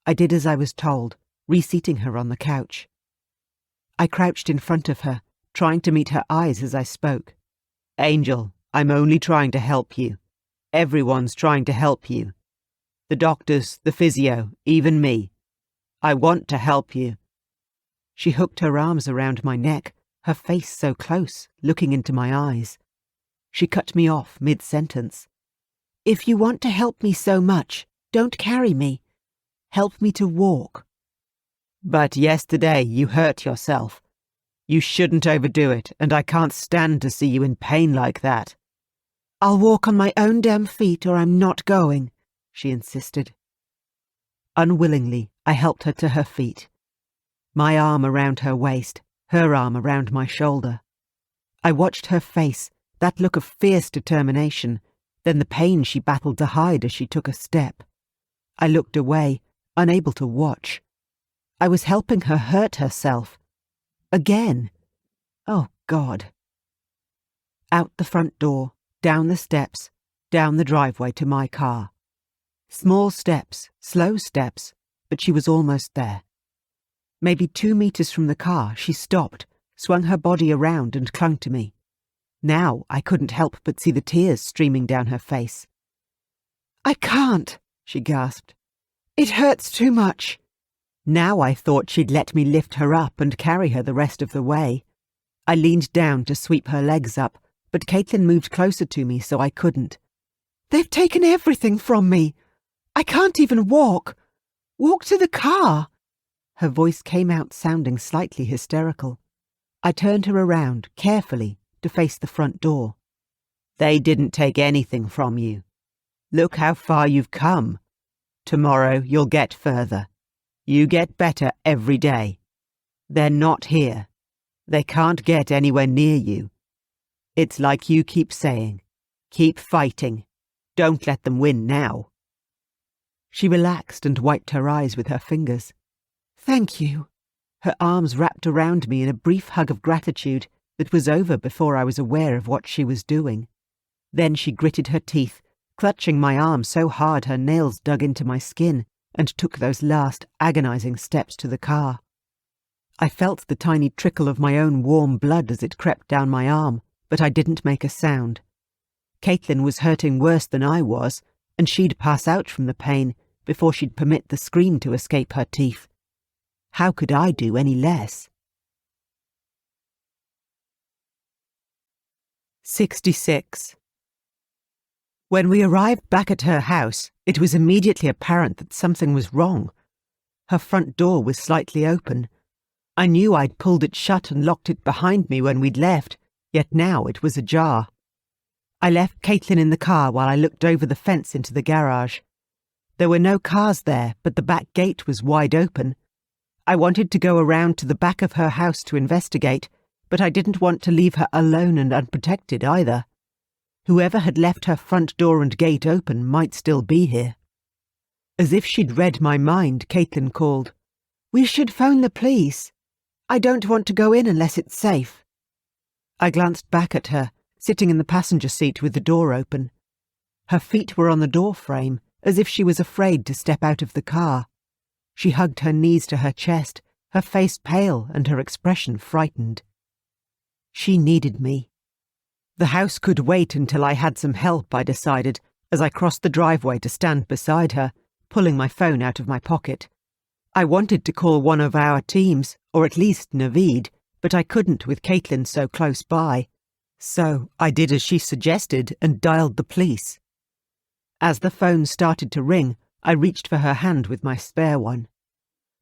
I did as I was told, reseating her on the couch. I crouched in front of her, trying to meet her eyes as I spoke. Angel, I'm only trying to help you. Everyone's trying to help you. The doctors, the physio, even me. I want to help you. She hooked her arms around my neck, her face so close, looking into my eyes. She cut me off mid-sentence. If you want to help me so much, don't carry me. Help me to walk. But yesterday you hurt yourself. You shouldn't overdo it, and I can't stand to see you in pain like that. I'll walk on my own damn feet or I'm not going, she insisted. Unwillingly, I helped her to her feet. My arm around her waist, her arm around my shoulder. I watched her face, that look of fierce determination, then the pain she battled to hide as she took a step. I looked away, unable to watch. I was helping her hurt herself. Again. Oh, God. Out the front door, down the steps, down the driveway to my car. Small steps, slow steps, but she was almost there. Maybe 2 meters from the car, she stopped, swung her body around and clung to me. Now I couldn't help but see the tears streaming down her face. I can't, she gasped. It hurts too much. Now I thought she'd let me lift her up and carry her the rest of the way. I leaned down to sweep her legs up, but Caitlin moved closer to me so I couldn't. They've taken everything from me. I can't even walk. Walk to the car. Her voice came out sounding slightly hysterical. I turned her around, carefully, to face the front door. They didn't take anything from you. Look how far you've come. Tomorrow you'll get further. You get better every day. They're not here. They can't get anywhere near you. It's like you keep saying, keep fighting. Don't let them win now. She relaxed and wiped her eyes with her fingers. Thank you. Her arms wrapped around me in a brief hug of gratitude that was over before I was aware of what she was doing. Then she gritted her teeth, clutching my arm so hard her nails dug into my skin, and took those last agonizing steps to the car. I felt the tiny trickle of my own warm blood as it crept down my arm, but I didn't make a sound. Caitlin was hurting worse than I was, and she'd pass out from the pain before she'd permit the scream to escape her teeth. How could I do any less? 66. When we arrived back at her house, It was immediately apparent that something was wrong. Her front door was slightly open. I knew I'd pulled it shut and locked it behind me when we'd left, yet now it was ajar. I left Caitlin in the car while I looked over the fence into the garage. There were no cars there, but the back gate was wide open. I wanted to go around to the back of her house to investigate, but I didn't want to leave her alone and unprotected either. Whoever had left her front door and gate open might still be here. As if she'd read my mind, Caitlin called, "We should phone the police. I don't want to go in unless it's safe." I glanced back at her, sitting in the passenger seat with the door open. Her feet were on the door frame, as if she was afraid to step out of the car. She hugged her knees to her chest, her face pale and her expression frightened. She needed me. The house could wait until I had some help, I decided, as I crossed the driveway to stand beside her, pulling my phone out of my pocket. I wanted to call one of our teams, or at least Naveed, but I couldn't with Caitlin so close by. So I did as she suggested and dialed the police. As the phone started to ring, I reached for her hand with my spare one.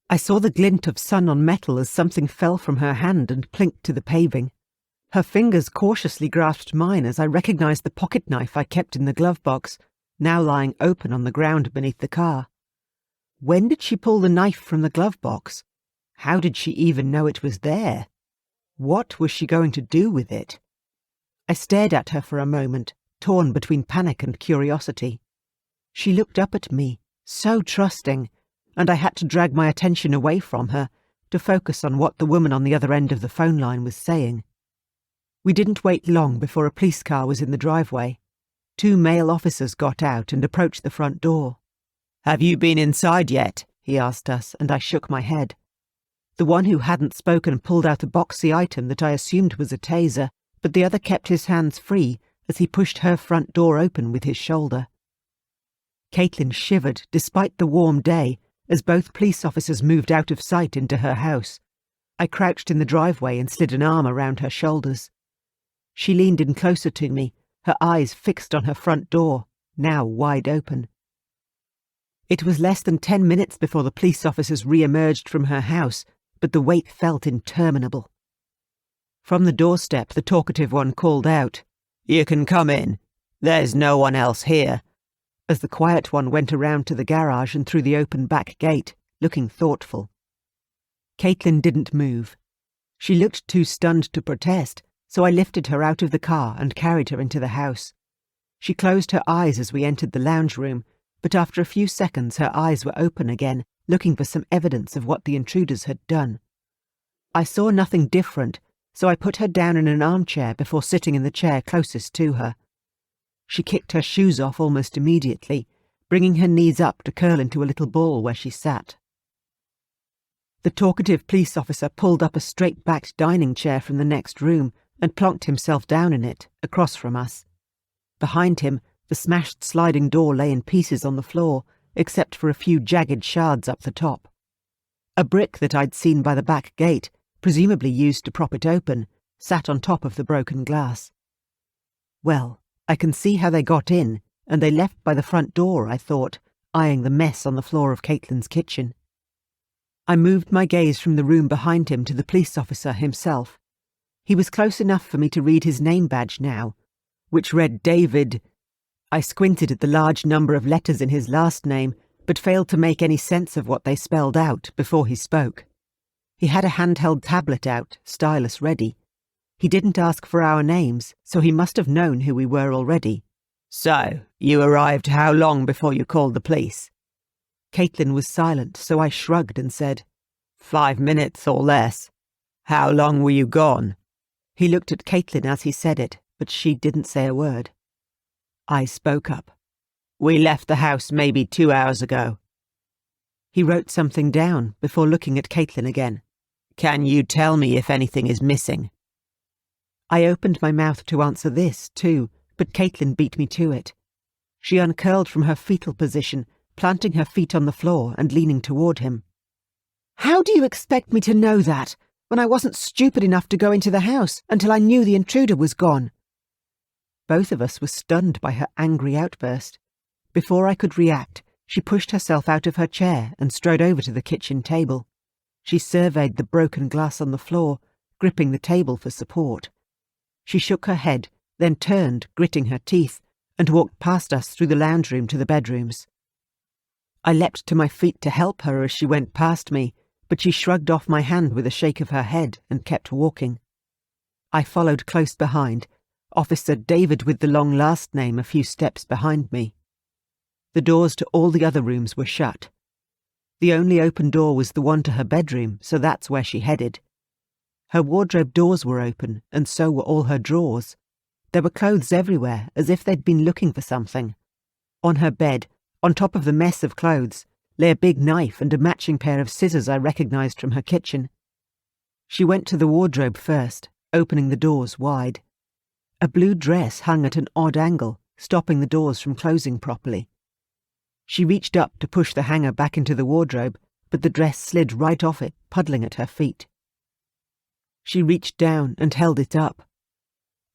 I saw the glint of sun on metal as something fell from her hand and plinked to the paving. Her fingers cautiously grasped mine as I recognized the pocket knife I kept in the glove box, now lying open on the ground beneath the car. When did she pull the knife from the glove box? How did she even know it was there? What was she going to do with it? I stared at her for a moment, torn between panic and curiosity. She looked up at me, so trusting, and I had to drag my attention away from her to focus on what the woman on the other end of the phone line was saying. We didn't wait long before a police car was in the driveway. 2 male officers got out and approached the front door. "Have you been inside yet?" he asked us, and I shook my head. The one who hadn't spoken pulled out a boxy item that I assumed was a taser, but the other kept his hands free as he pushed her front door open with his shoulder. Caitlin shivered despite the warm day as both police officers moved out of sight into her house. I crouched in the driveway and slid an arm around her shoulders. She leaned in closer to me, her eyes fixed on her front door, now wide open. It was less than 10 minutes before the police officers re-emerged from her house, but the wait felt interminable. From the doorstep, the talkative one called out, "You can come in. There's no one else here," as the quiet one went around to the garage and through the open back gate, looking thoughtful. Caitlin didn't move. She looked too stunned to protest, so I lifted her out of the car and carried her into the house. She closed her eyes as we entered the lounge room, but after a few seconds her eyes were open again, looking for some evidence of what the intruders had done. I saw nothing different, so I put her down in an armchair before sitting in the chair closest to her. She kicked her shoes off almost immediately, bringing her knees up to curl into a little ball where she sat. The talkative police officer pulled up a straight-backed dining chair from the next room and plonked himself down in it, across from us. Behind him, the smashed sliding door lay in pieces on the floor, except for a few jagged shards up the top. A brick that I'd seen by the back gate, presumably used to prop it open, sat on top of the broken glass. Well, I can see how they got in, and they left by the front door, I thought, eyeing the mess on the floor of Caitlin's kitchen. I moved my gaze from the room behind him to the police officer himself. He was close enough for me to read his name badge now, which read David. I squinted at the large number of letters in his last name, but failed to make any sense of what they spelled out before he spoke. He had a handheld tablet out, stylus ready. He didn't ask for our names, so he must have known who we were already. "So, you arrived how long before you called the police?" Caitlin was silent, so I shrugged and said, 5 minutes or less. "How long were you gone?" He looked at Caitlin as he said it, but she didn't say a word. I spoke up. "We left the house maybe 2 hours ago." He wrote something down before looking at Caitlin again. "Can you tell me if anything is missing?" I opened my mouth to answer this, too, but Caitlin beat me to it. She uncurled from her fetal position, planting her feet on the floor and leaning toward him. "How do you expect me to know that, when I wasn't stupid enough to go into the house until I knew the intruder was gone?" Both of us were stunned by her angry outburst. Before I could react, she pushed herself out of her chair and strode over to the kitchen table. She surveyed the broken glass on the floor, gripping the table for support. She shook her head, then turned, gritting her teeth, and walked past us through the lounge room to the bedrooms. I leapt to my feet to help her as she went past me, but she shrugged off my hand with a shake of her head and kept walking. I followed close behind, Officer David with the long last name a few steps behind me. The doors to all the other rooms were shut. The only open door was the one to her bedroom, so that's where she headed. Her wardrobe doors were open, and so were all her drawers. There were clothes everywhere, as if they'd been looking for something. On her bed, on top of the mess of clothes, lay a big knife and a matching pair of scissors I recognised from her kitchen. She went to the wardrobe first, opening the doors wide. A blue dress hung at an odd angle, stopping the doors from closing properly. She reached up to push the hanger back into the wardrobe, but the dress slid right off it, puddling at her feet. She reached down and held it up.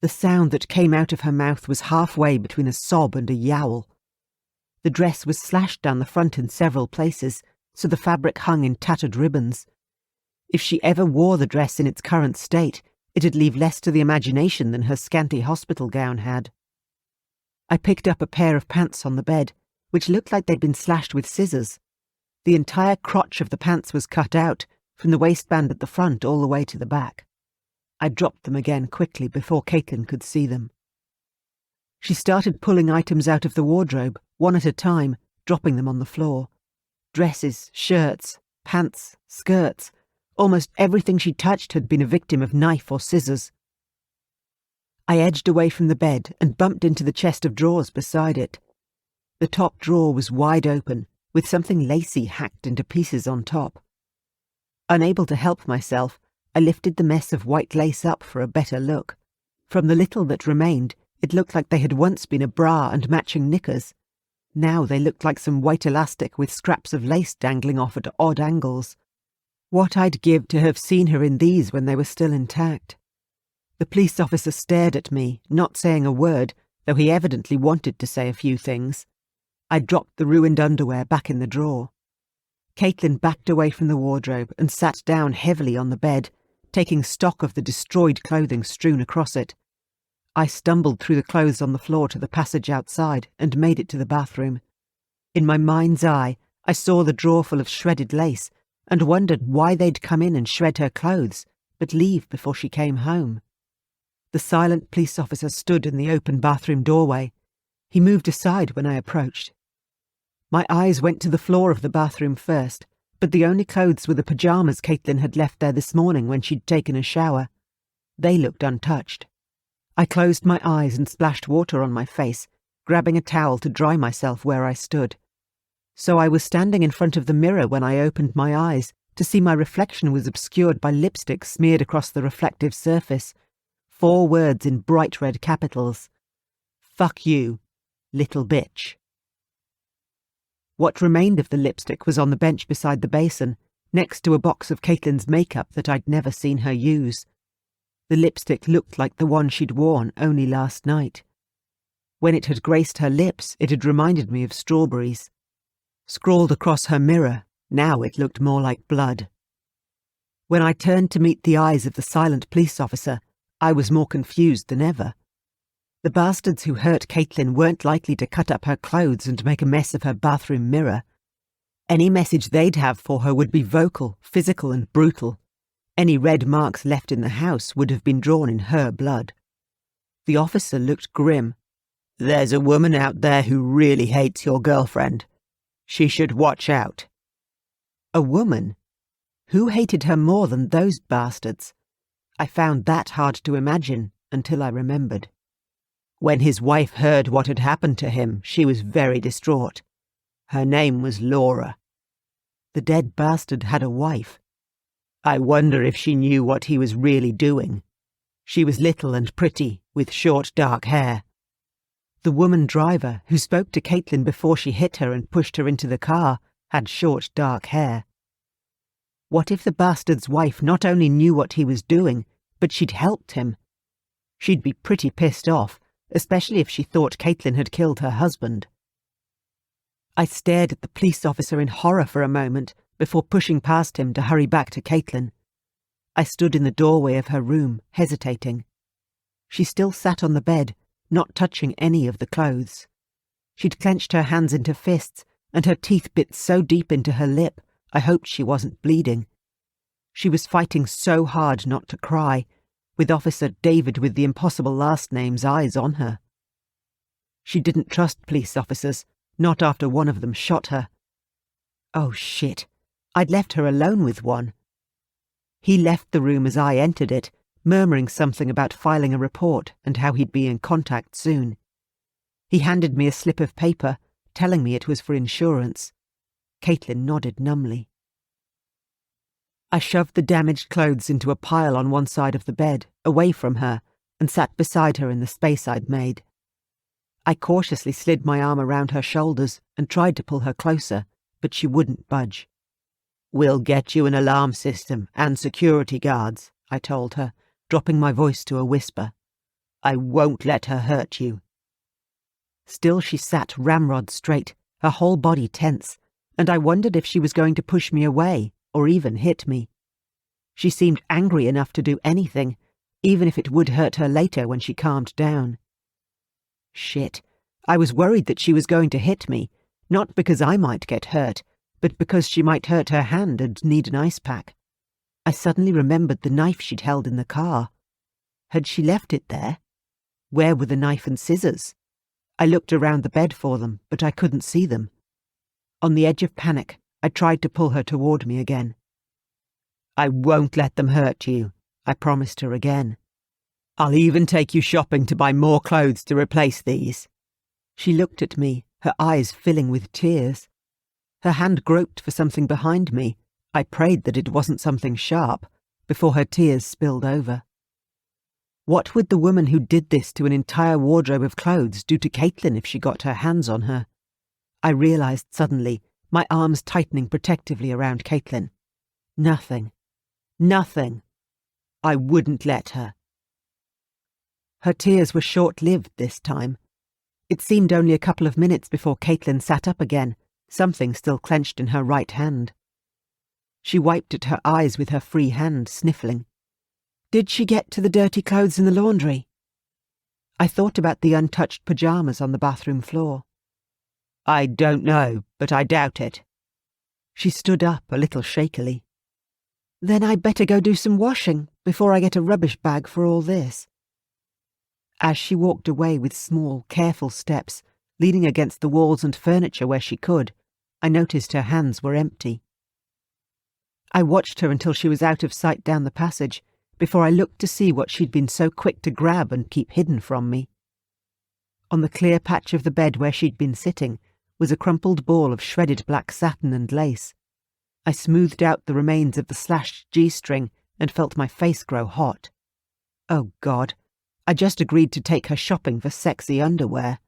The sound that came out of her mouth was halfway between a sob and a yowl. The dress was slashed down the front in several places, so the fabric hung in tattered ribbons. If she ever wore the dress in its current state, it'd leave less to the imagination than her scanty hospital gown had. I picked up a pair of pants on the bed, which looked like they'd been slashed with scissors. The entire crotch of the pants was cut out, from the waistband at the front all the way to the back. I dropped them again quickly before Caitlin could see them. She started pulling items out of the wardrobe, one at a time, dropping them on the floor. Dresses, shirts, pants, skirts. Almost everything she touched had been a victim of knife or scissors. I edged away from the bed and bumped into the chest of drawers beside it. The top drawer was wide open, with something lacy hacked into pieces on top. Unable to help myself, I lifted the mess of white lace up for a better look. From the little that remained, it looked like they had once been a bra and matching knickers. Now they looked like some white elastic with scraps of lace dangling off at odd angles. What I'd give to have seen her in these when they were still intact. The police officer stared at me, not saying a word, though he evidently wanted to say a few things. I dropped the ruined underwear back in the drawer. Caitlin backed away from the wardrobe and sat down heavily on the bed, taking stock of the destroyed clothing strewn across it. I stumbled through the clothes on the floor to the passage outside and made it to the bathroom. In my mind's eye, I saw the drawer full of shredded lace and wondered why they'd come in and shred her clothes, but leave before she came home. The silent police officer stood in the open bathroom doorway. He moved aside when I approached. My eyes went to the floor of the bathroom first, but the only clothes were the pyjamas Caitlin had left there this morning when she'd taken a shower. They looked untouched. I closed my eyes and splashed water on my face, grabbing a towel to dry myself where I stood. So I was standing in front of the mirror when I opened my eyes to see my reflection was obscured by lipstick smeared across the reflective surface. 4 words in bright red capitals. Fuck you, little bitch. What remained of the lipstick was on the bench beside the basin, next to a box of Caitlin's makeup that I'd never seen her use. The lipstick looked like the one she'd worn only last night. When it had graced her lips, it had reminded me of strawberries. Scrawled across her mirror, now it looked more like blood. When I turned to meet the eyes of the silent police officer, I was more confused than ever. The bastards who hurt Caitlin weren't likely to cut up her clothes and make a mess of her bathroom mirror. Any message they'd have for her would be vocal, physical and brutal. Any red marks left in the house would have been drawn in her blood. The officer looked grim. "There's a woman out there who really hates your girlfriend. She should watch out." A woman? Who hated her more than those bastards? I found that hard to imagine until I remembered. When his wife heard what had happened to him, she was very distraught. Her name was Laura. The dead bastard had a wife. I wonder if she knew what he was really doing. She was little and pretty, with short dark hair. The woman driver, who spoke to Caitlin before she hit her and pushed her into the car, had short dark hair. What if the bastard's wife not only knew what he was doing, but she'd helped him? She'd be pretty pissed off, especially if she thought Caitlin had killed her husband. I stared at the police officer in horror for a moment before pushing past him to hurry back to Caitlin. I stood in the doorway of her room, hesitating. She still sat on the bed, not touching any of the clothes. She'd clenched her hands into fists, and her teeth bit so deep into her lip, I hoped she wasn't bleeding. She was fighting so hard not to cry, with Officer David with the impossible last name's eyes on her. She didn't trust police officers, not after one of them shot her. Oh shit, I'd left her alone with one. He left the room as I entered it, murmuring something about filing a report and how he'd be in contact soon. He handed me a slip of paper, telling me it was for insurance. Caitlin nodded numbly. I shoved the damaged clothes into a pile on one side of the bed, away from her, and sat beside her in the space I'd made. I cautiously slid my arm around her shoulders and tried to pull her closer, but she wouldn't budge. "We'll get you an alarm system and security guards," I told her, dropping my voice to a whisper. "I won't let her hurt you." Still she sat ramrod straight, her whole body tense, and I wondered if she was going to push me away or even hit me. She seemed angry enough to do anything, even if it would hurt her later when she calmed down. Shit, I was worried that she was going to hit me, not because I might get hurt, but because she might hurt her hand and need an ice pack. I suddenly remembered the knife she'd held in the car. Had she left it there? Where were the knife and scissors? I looked around the bed for them, but I couldn't see them. On the edge of panic, I tried to pull her toward me again. "I won't let them hurt you," I promised her again. "I'll even take you shopping to buy more clothes to replace these." She looked at me, her eyes filling with tears. Her hand groped for something behind me. I prayed that it wasn't something sharp, before her tears spilled over. What would the woman who did this to an entire wardrobe of clothes do to Caitlin if she got her hands on her? I realized suddenly, my arms tightening protectively around Caitlin. Nothing. Nothing. I wouldn't let her. Her tears were short-lived this time. It seemed only a couple of minutes before Caitlin sat up again, something still clenched in her right hand. She wiped at her eyes with her free hand, sniffling. Did she get to the dirty clothes in the laundry? I thought about the untouched pyjamas on the bathroom floor. I don't know, but I doubt it. She stood up a little shakily. Then I'd better go do some washing before I get a rubbish bag for all this. As she walked away with small, careful steps, leaning against the walls and furniture where she could, I noticed her hands were empty. I watched her until she was out of sight down the passage, before I looked to see what she'd been so quick to grab and keep hidden from me. On the clear patch of the bed where she'd been sitting was a crumpled ball of shredded black satin and lace. I smoothed out the remains of the slashed G-string and felt my face grow hot. Oh God, I just agreed to take her shopping for sexy underwear.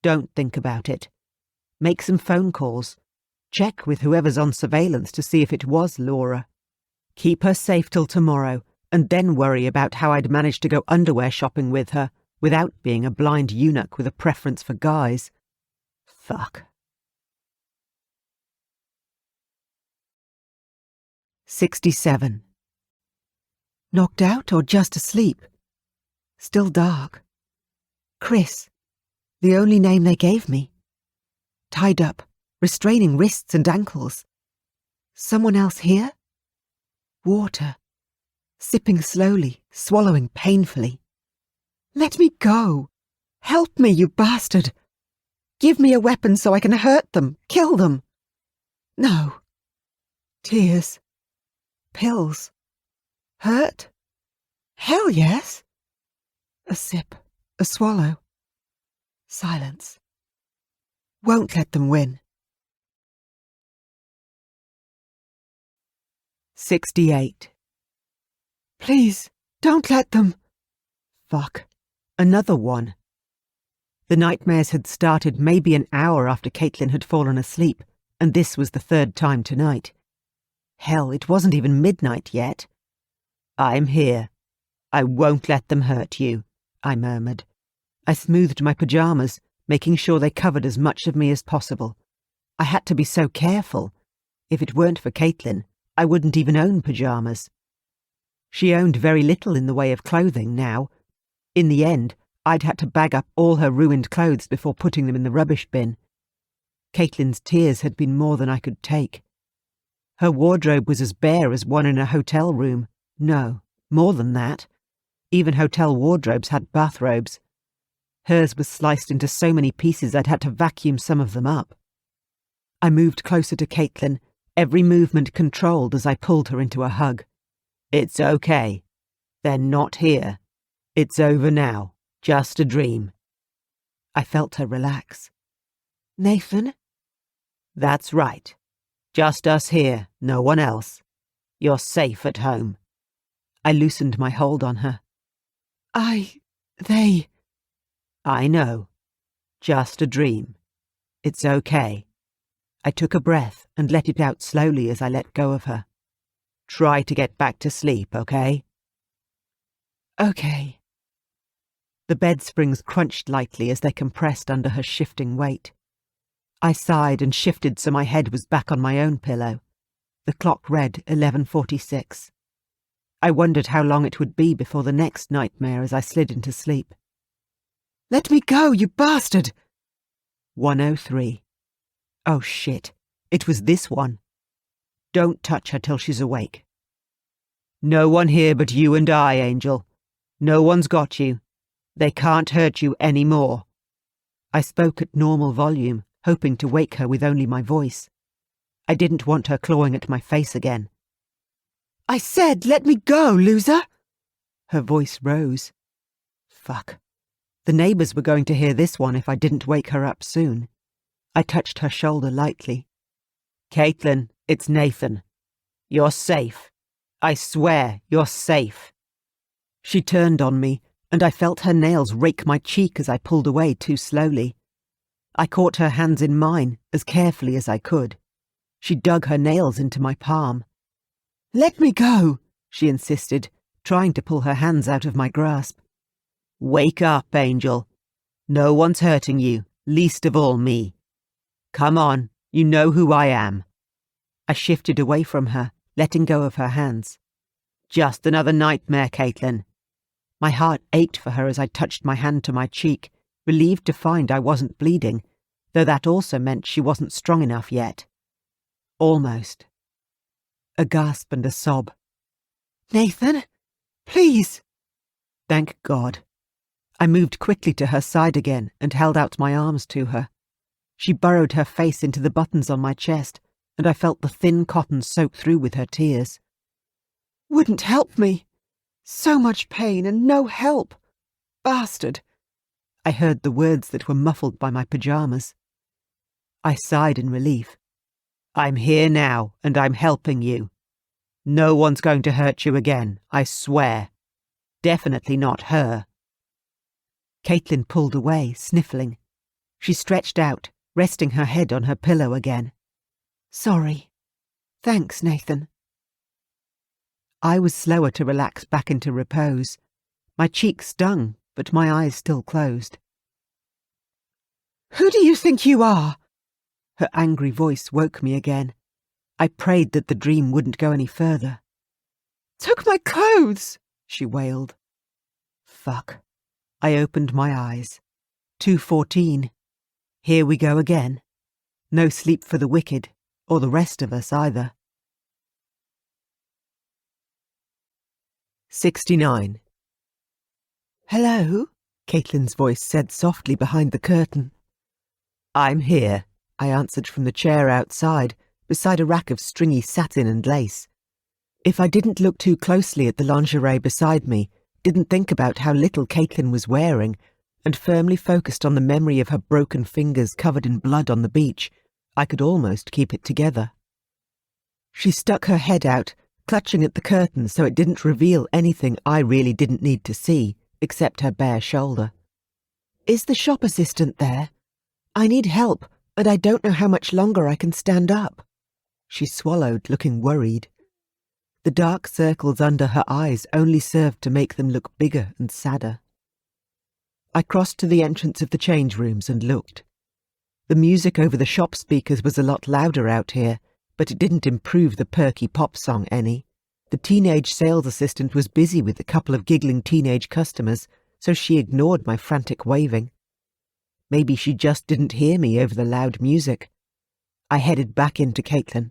Don't think about it. Make some phone calls. Check with whoever's on surveillance to see if it was Laura. Keep her safe till tomorrow, and then worry about how I'd manage to go underwear shopping with her without being a blind eunuch with a preference for guys. Fuck. 67. Knocked out or just asleep? Still dark. Chris, the only name they gave me. Tied up, restraining wrists and ankles. Someone else here? Water. Sipping slowly, swallowing painfully. Let me go. Help me, you bastard. Give me a weapon so I can hurt them, kill them. No. Tears. Pills. Hurt? Hell yes. A sip, a swallow. Silence. Won't let them win. 68. Please, don't let them. Fuck. Another one. The nightmares had started maybe an hour after Caitlin had fallen asleep, and this was the third time tonight. Hell, it wasn't even midnight yet. I'm here. I won't let them hurt you, I murmured. I smoothed my pyjamas, making sure they covered as much of me as possible. I had to be so careful. If it weren't for Caitlin, I wouldn't even own pyjamas. She owned very little in the way of clothing now. In the end, I'd had to bag up all her ruined clothes before putting them in the rubbish bin. Caitlin's tears had been more than I could take. Her wardrobe was as bare as one in a hotel room. No, more than that. Even hotel wardrobes had bathrobes. Hers was sliced into so many pieces I'd had to vacuum some of them up. I moved closer to Caitlin, every movement controlled as I pulled her into a hug. It's okay. They're not here. It's over now. Just a dream. I felt her relax. Nathan? That's right. Just us here, no one else. You're safe at home. I loosened my hold on her. I know. Just a dream. It's okay. I took a breath and let it out slowly as I let go of her. Try to get back to sleep, okay? Okay. The bed springs crunched lightly as they compressed under her shifting weight. I sighed and shifted so my head was back on my own pillow. The clock read 11:46. I wondered how long it would be before the next nightmare as I slid into sleep. Let me go, you bastard! 1:03. Oh shit, it was this one. Don't touch her till she's awake. No one here but you and I, Angel. No one's got you. They can't hurt you any more. I spoke at normal volume, hoping to wake her with only my voice. I didn't want her clawing at my face again. I said, let me go, loser! Her voice rose. Fuck. The neighbours were going to hear this one if I didn't wake her up soon. I touched her shoulder lightly. Caitlin, it's Nathan. You're safe. I swear, you're safe. She turned on me, and I felt her nails rake my cheek as I pulled away too slowly. I caught her hands in mine, as carefully as I could. She dug her nails into my palm. Let me go, she insisted, trying to pull her hands out of my grasp. Wake up, Angel. No one's hurting you, least of all me. Come on, you know who I am. I shifted away from her, letting go of her hands. Just another nightmare, Caitlin. My heart ached for her as I touched my hand to my cheek, relieved to find I wasn't bleeding, though that also meant she wasn't strong enough yet. Almost. A gasp and a sob. Nathan, please. Thank God. I moved quickly to her side again and held out my arms to her. She burrowed her face into the buttons on my chest, and I felt the thin cotton soak through with her tears. Wouldn't help me. So much pain and no help. Bastard. I heard the words that were muffled by my pyjamas. I sighed in relief. I'm here now, and I'm helping you. No one's going to hurt you again, I swear. Definitely not her. Caitlin pulled away, sniffling. She stretched out, resting her head on her pillow again. Sorry. Thanks, Nathan. I was slower to relax back into repose. My cheek stung, but my eyes still closed. Who do you think you are? Her angry voice woke me again. I prayed that the dream wouldn't go any further. Took my clothes, she wailed. Fuck. I opened my eyes. 2:14. Here we go again. No sleep for the wicked, or the rest of us either. 69. Hello, Caitlin's voice said softly behind the curtain. I'm here, I answered from the chair outside, beside a rack of stringy satin and lace. If I didn't look too closely at the lingerie beside me, didn't think about how little Caitlin was wearing, and firmly focused on the memory of her broken fingers covered in blood on the beach, I could almost keep it together. She stuck her head out, clutching at the curtain so it didn't reveal anything I really didn't need to see, except her bare shoulder. Is the shop assistant there? I need help, and I don't know how much longer I can stand up. She swallowed, looking worried. The dark circles under her eyes only served to make them look bigger and sadder. I crossed to the entrance of the change rooms and looked. The music over the shop speakers was a lot louder out here, but it didn't improve the perky pop song any. The teenage sales assistant was busy with a couple of giggling teenage customers, so she ignored my frantic waving. Maybe she just didn't hear me over the loud music. I headed back into Caitlin.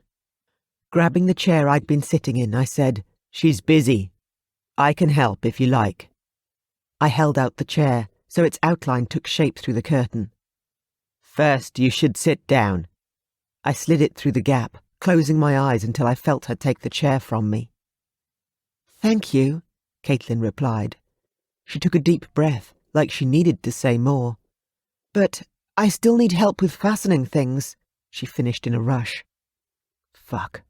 Grabbing the chair I'd been sitting in, I said, "She's busy. I can help if you like." I held out the chair, so its outline took shape through the curtain. "First, you should sit down." I slid it through the gap, closing my eyes until I felt her take the chair from me. "Thank you," Caitlin replied. She took a deep breath, like she needed to say more. "But I still need help with fastening things," she finished in a rush. "Fuck.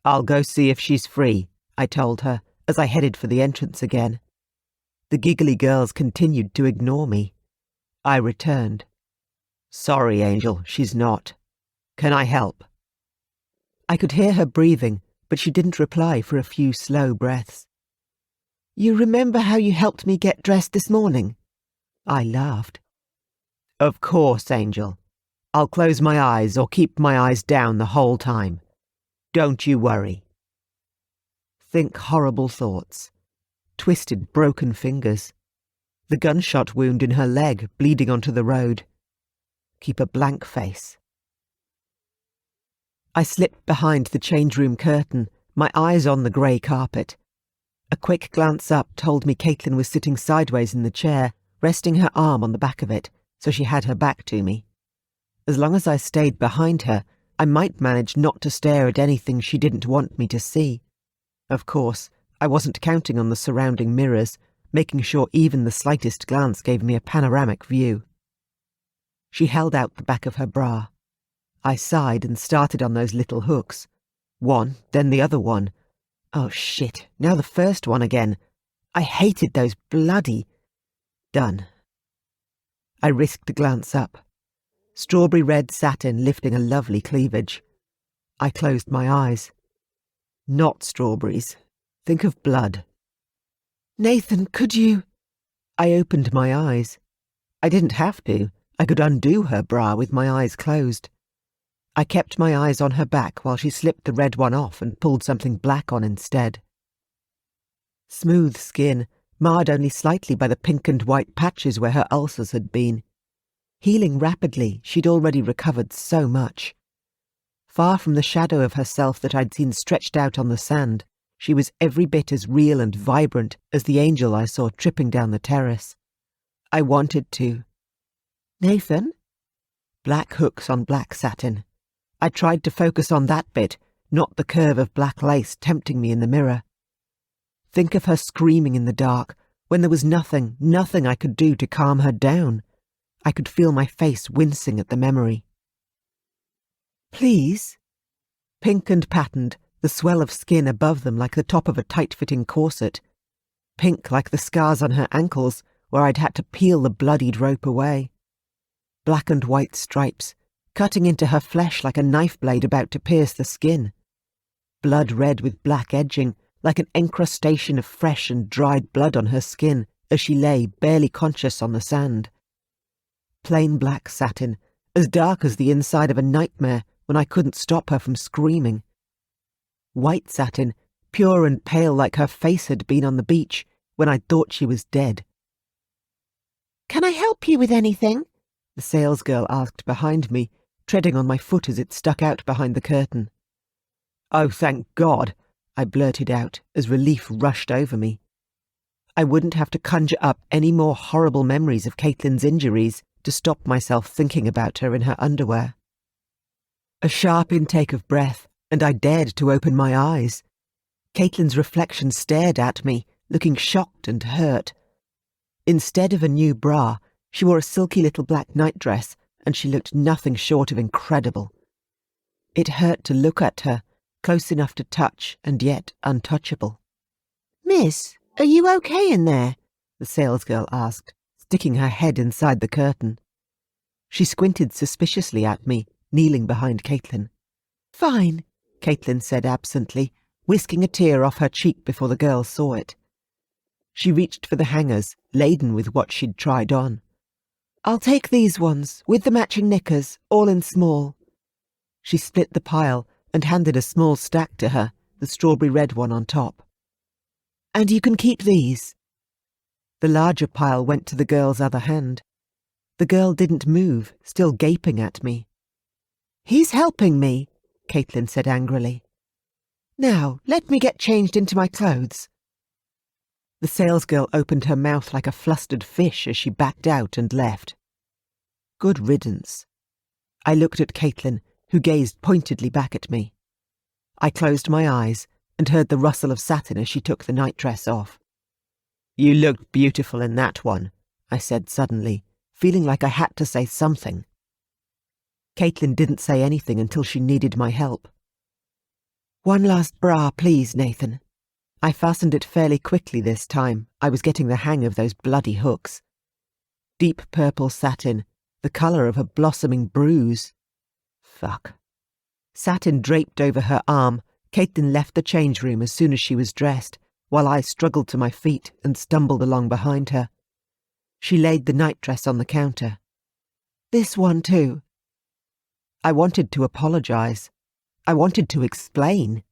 I'll go see if she's free," I told her, as I headed for the entrance again. The giggly girls continued to ignore me. I returned. "Sorry, Angel, she's not. Can I help?" I could hear her breathing, but she didn't reply for a few slow breaths. "You remember how you helped me get dressed this morning?" I laughed. "Of course, Angel. I'll close my eyes or keep my eyes down the whole time. Don't you worry." Think horrible thoughts. Twisted, broken fingers. The gunshot wound in her leg bleeding onto the road. Keep a blank face. I slipped behind the change room curtain, my eyes on the grey carpet. A quick glance up told me Caitlin was sitting sideways in the chair, resting her arm on the back of it, so she had her back to me. As long as I stayed behind her, I might manage not to stare at anything she didn't want me to see. Of course, I wasn't counting on the surrounding mirrors, making sure even the slightest glance gave me a panoramic view. She held out the back of her bra. I sighed and started on those little hooks. One, then the other one. Oh shit, now the first one again. I hated those bloody... Done. I risked a glance up. Strawberry red satin lifting a lovely cleavage. I closed my eyes. Not strawberries. Think of blood. "Nathan, could you—" I opened my eyes. I didn't have to. I could undo her bra with my eyes closed. I kept my eyes on her back while she slipped the red one off and pulled something black on instead. Smooth skin, marred only slightly by the pink and white patches where her ulcers had been. Healing rapidly, she'd already recovered so much. Far from the shadow of herself that I'd seen stretched out on the sand, she was every bit as real and vibrant as the angel I saw tripping down the terrace. I wanted to. "Nathan?" Black hooks on black satin. I tried to focus on that bit, not the curve of black lace tempting me in the mirror. Think of her screaming in the dark, when there was nothing I could do to calm her down. I could feel my face wincing at the memory. "Please?" Pink and patterned, the swell of skin above them like the top of a tight-fitting corset. Pink like the scars on her ankles where I'd had to peel the bloodied rope away. Black and white stripes, cutting into her flesh like a knife blade about to pierce the skin. Blood red with black edging, like an encrustation of fresh and dried blood on her skin as she lay barely conscious on the sand. Plain black satin, as dark as the inside of a nightmare when I couldn't stop her from screaming. White satin, pure and pale like her face had been on the beach when I thought she was dead. "Can I help you with anything?" the salesgirl asked behind me, treading on my foot as it stuck out behind the curtain. "Oh, thank God," I blurted out as relief rushed over me. I wouldn't have to conjure up any more horrible memories of Caitlin's injuries to stop myself thinking about her in her underwear. A sharp intake of breath, and I dared to open my eyes. Caitlin's reflection stared at me, looking shocked and hurt. Instead of a new bra, she wore a silky little black nightdress, and she looked nothing short of incredible. It hurt to look at her, close enough to touch and yet untouchable. "Miss, are you okay in there?" the salesgirl asked, sticking her head inside the curtain. She squinted suspiciously at me, kneeling behind Caitlin. "Fine," Caitlin said absently, whisking a tear off her cheek before the girl saw it. She reached for the hangers, laden with what she'd tried on. "I'll take these ones, with the matching knickers, all in small." She split the pile and handed a small stack to her, the strawberry red one on top. "And you can keep these." The larger pile went to the girl's other hand. The girl didn't move, still gaping at me. "He's helping me," Caitlin said angrily. "Now, let me get changed into my clothes." The salesgirl opened her mouth like a flustered fish as she backed out and left. Good riddance. I looked at Caitlin, who gazed pointedly back at me. I closed my eyes and heard the rustle of satin as she took the nightdress off. "You looked beautiful in that one," I said suddenly, feeling like I had to say something. Caitlin didn't say anything until she needed my help. "One last bra, please, Nathan." I fastened it fairly quickly this time. I was getting the hang of those bloody hooks. Deep purple satin, the colour of a blossoming bruise. Fuck. Satin draped over her arm, Caitlin left the change room as soon as she was dressed, while I struggled to my feet and stumbled along behind her. She laid the nightdress on the counter. "This one too." I wanted to apologise. I wanted to explain.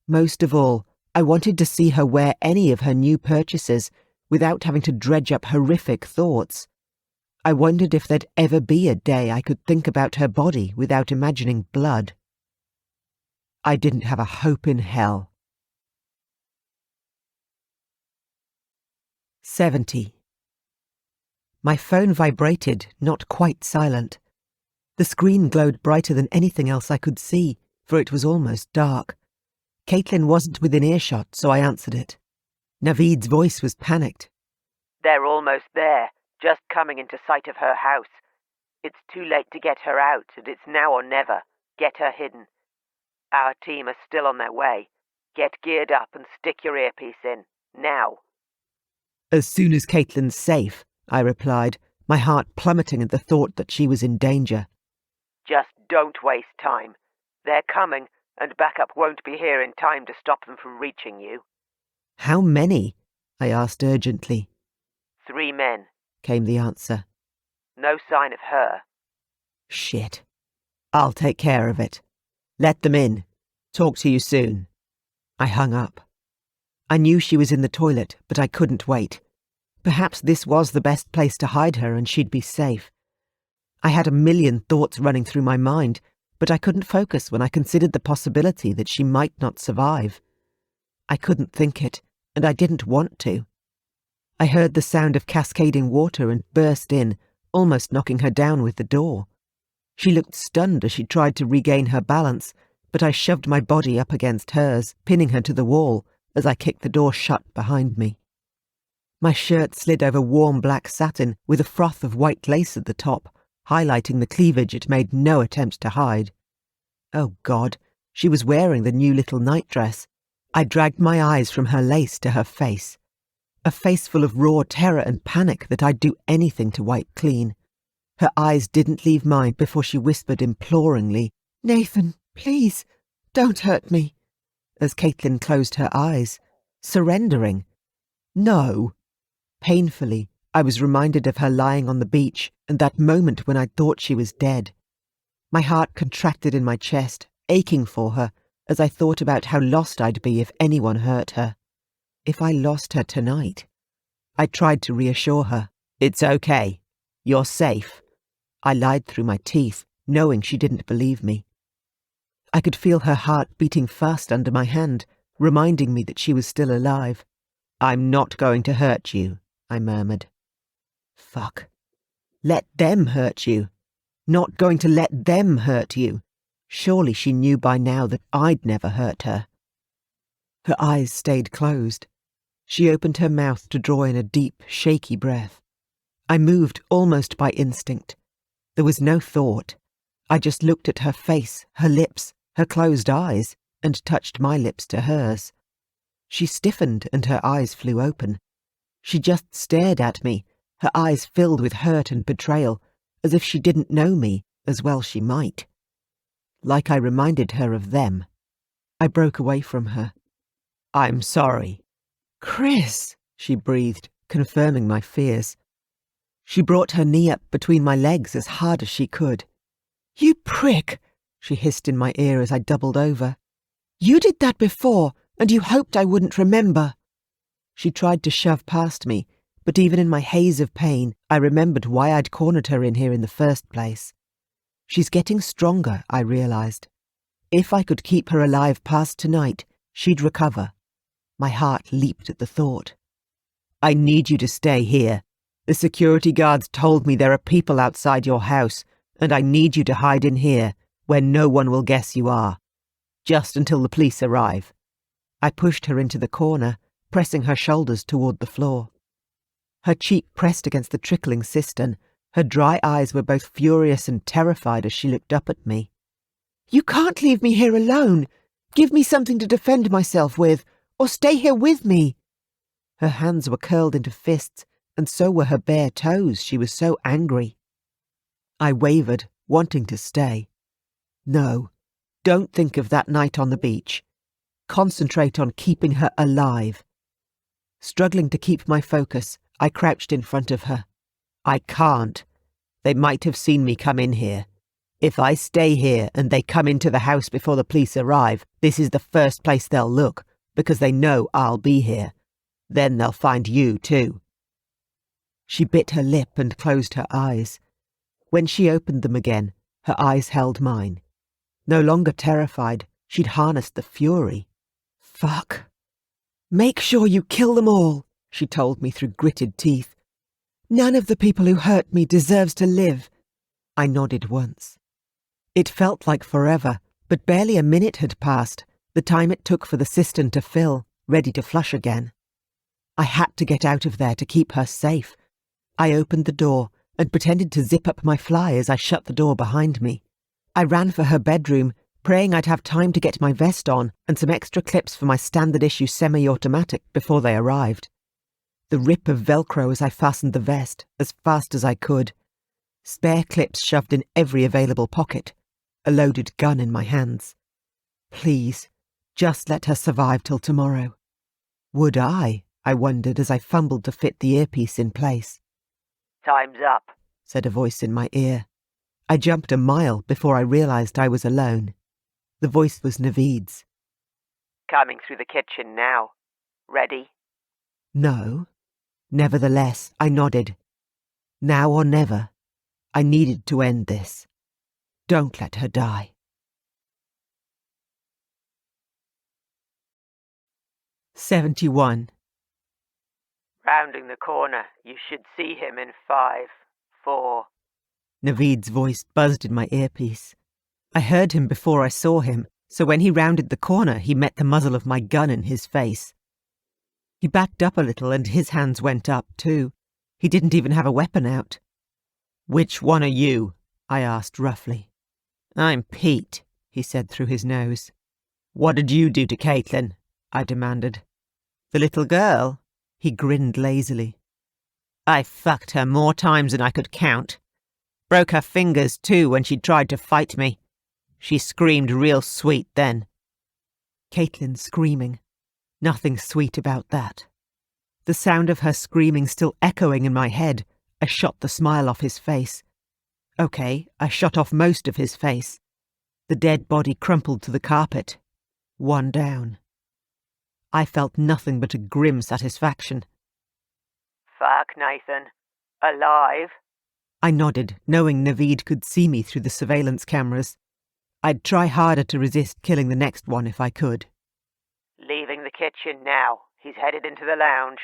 Most of all, I wanted to see her wear any of her new purchases without having to dredge up horrific thoughts. I wondered if there'd ever be a day I could think about her body without imagining blood. I didn't have a hope in hell. 70. My phone vibrated, not quite silent. The screen glowed brighter than anything else I could see, for it was almost dark. Caitlin wasn't within earshot, so I answered it. Naveed's voice was panicked. "They're almost there, just coming into sight of her house. It's too late to get her out, and it's now or never. Get her hidden. Our team are still on their way. Get geared up and stick your earpiece in. Now." "As soon as Caitlin's safe," I replied, my heart plummeting at the thought that she was in danger. "Just don't waste time. They're coming, and backup won't be here in time to stop them from reaching you." "How many?" I asked urgently. 3 men. Came the answer. No sign of her." "Shit. I'll take care of it. Let them in. Talk to you soon." I hung up. I knew she was in the toilet, but I couldn't wait. Perhaps this was the best place to hide her and she'd be safe. I had a million thoughts running through my mind, but I couldn't focus when I considered the possibility that she might not survive. I couldn't think it, and I didn't want to. I heard the sound of cascading water and burst in, almost knocking her down with the door. She looked stunned as she tried to regain her balance, but I shoved my body up against hers, pinning her to the wall as I kicked the door shut behind me. My shirt slid over warm black satin with a froth of white lace at the top, highlighting the cleavage it made no attempt to hide. Oh God, she was wearing the new little nightdress. I dragged my eyes from her lace to her face. A face full of raw terror and panic that I'd do anything to wipe clean. Her eyes didn't leave mine before she whispered imploringly, "Nathan, please, don't hurt me," as Caitlin closed her eyes, surrendering. No. Painfully, I was reminded of her lying on the beach and that moment when I thought she was dead. My heart contracted in my chest, aching for her, as I thought about how lost I'd be if anyone hurt her. If I lost her tonight. I tried to reassure her. "It's okay. You're safe." I lied through my teeth, knowing she didn't believe me. I could feel her heart beating fast under my hand, reminding me that she was still alive. "I'm not going to hurt you," I murmured. Fuck. Let them hurt you. Not going to let them hurt you. Surely she knew by now that I'd never hurt her. Her eyes stayed closed. She opened her mouth to draw in a deep, shaky breath. I moved almost by instinct. There was no thought. I just looked at her face, her lips, her closed eyes, and touched my lips to hers. She stiffened and her eyes flew open. She just stared at me, her eyes filled with hurt and betrayal, as if she didn't know me, as well she might. Like I reminded her of them. I broke away from her. "I'm sorry." "Chris," she breathed, confirming my fears. She brought her knee up between my legs as hard as she could. "You prick!" she hissed in my ear as I doubled over. "You did that before, and you hoped I wouldn't remember." She tried to shove past me, but even in my haze of pain, I remembered why I'd cornered her in here in the first place. She's getting stronger, I realised. If I could keep her alive past tonight, she'd recover. My heart leaped at the thought. "I need you to stay here. The security guards told me there are people outside your house, and I need you to hide in here, where no one will guess you are. Just until the police arrive." I pushed her into the corner, pressing her shoulders toward the floor. Her cheek pressed against the trickling cistern. Her dry eyes were both furious and terrified as she looked up at me. "You can't leave me here alone. Give me something to defend myself with, or stay here with me." Her hands were curled into fists, and so were her bare toes. She was so angry. I wavered, wanting to stay. "No, don't think of that night on the beach. Concentrate on keeping her alive." Struggling to keep my focus, I crouched in front of her. "I can't. They might have seen me come in here. If I stay here and they come into the house before the police arrive, this is the first place they'll look, because they know I'll be here. Then they'll find you too." She bit her lip and closed her eyes. When she opened them again, her eyes held mine. No longer terrified, she'd harnessed the fury. "Fuck. Make sure you kill them all," she told me through gritted teeth. "None of the people who hurt me deserves to live." I nodded once. It felt like forever, but barely a minute had passed, the time it took for the cistern to fill, ready to flush again. I had to get out of there to keep her safe. I opened the door and pretended to zip up my fly as I shut the door behind me. I ran for her bedroom, praying I'd have time to get my vest on and some extra clips for my standard-issue semi-automatic before they arrived. The rip of Velcro as I fastened the vest, as fast as I could. Spare clips shoved in every available pocket. A loaded gun in my hands. Please, just let her survive till tomorrow. Would I wondered as I fumbled to fit the earpiece in place. "Time's up," said a voice in my ear. I jumped a mile before I realised I was alone. The voice was Naveed's. "Coming through the kitchen now. Ready?" No. Nevertheless, I nodded. Now or never. I needed to end this. Don't let her die. 71. "Rounding the corner. You should see him in 5, 4. Naveed's voice buzzed in my earpiece. I heard him before I saw him, so when he rounded the corner, he met the muzzle of my gun in his face. He backed up a little and his hands went up too. He didn't even have a weapon out. "Which one are you?" I asked roughly. "I'm Pete," he said through his nose. "What did you do to Caitlin?" I demanded. "The little girl?" He grinned lazily. "I fucked her more times than I could count. Broke her fingers too when she tried to fight me. She screamed real sweet then." Caitlin screaming. Nothing sweet about that. The sound of her screaming still echoing in my head, I shot the smile off his face. Okay, I shot off most of his face. The dead body crumpled to the carpet. One down. I felt nothing but a grim satisfaction. "Fuck, Nathan. Alive?" I nodded, knowing Naveed could see me through the surveillance cameras. I'd try harder to resist killing the next one if I could. "Leaving the kitchen now. He's headed into the lounge."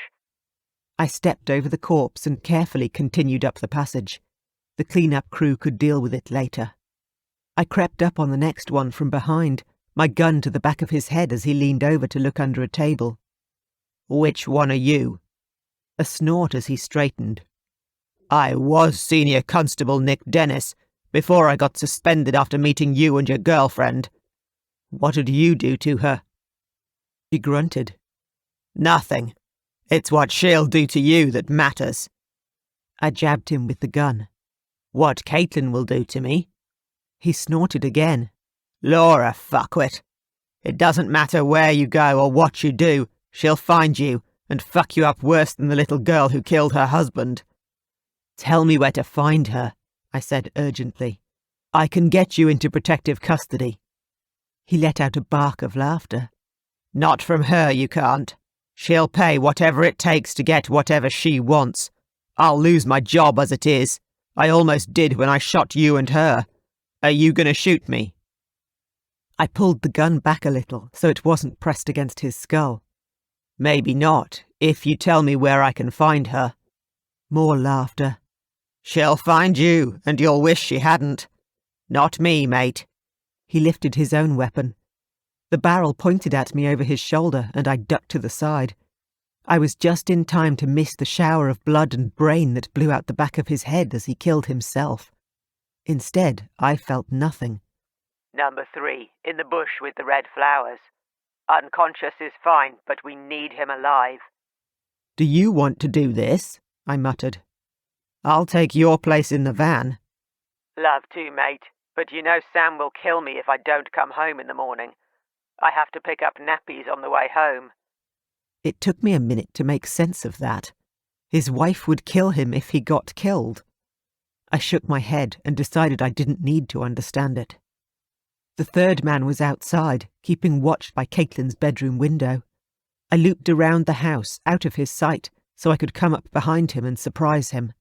I stepped over the corpse and carefully continued up the passage. The clean-up crew could deal with it later. I crept up on the next one from behind, my gun to the back of his head as he leaned over to look under a table. "Which one are you?" A snort as he straightened. "I was Senior Constable Nick Dennis, before I got suspended after meeting you and your girlfriend. What did you do to her?" He grunted. "Nothing. It's what she'll do to you that matters." I jabbed him with the gun. "What Caitlin will do to me?" He snorted again. "Laura, fuckwit. It doesn't matter where you go or what you do, she'll find you, and fuck you up worse than the little girl who killed her husband. Tell me where to find her, I said urgently. I can get you into protective custody. He let out a bark of laughter. Not from her, you can't. She'll pay whatever it takes to get whatever she wants. I'll lose my job as it is. I almost did when I shot you and her. Are you going to shoot me? I pulled the gun back a little so it wasn't pressed against his skull. Maybe not, if you tell me where I can find her. More laughter. She'll find you, and you'll wish she hadn't. Not me, mate. He lifted his own weapon. The barrel pointed at me over his shoulder, and I ducked to the side. I was just in time to miss the shower of blood and brain that blew out the back of his head as he killed himself. Instead, I felt nothing. Number 3, in the bush with the red flowers. Unconscious is fine, but we need him alive. Do you want to do this? I muttered. I'll take your place in the van. Love to, mate, but you know Sam will kill me if I don't come home in the morning. I have to pick up nappies on the way home. It took me a minute to make sense of that. His wife would kill him if he got killed. I shook my head and decided I didn't need to understand it. The third man was outside, keeping watch by Caitlin's bedroom window. I looped around the house, out of his sight, so I could come up behind him and surprise him.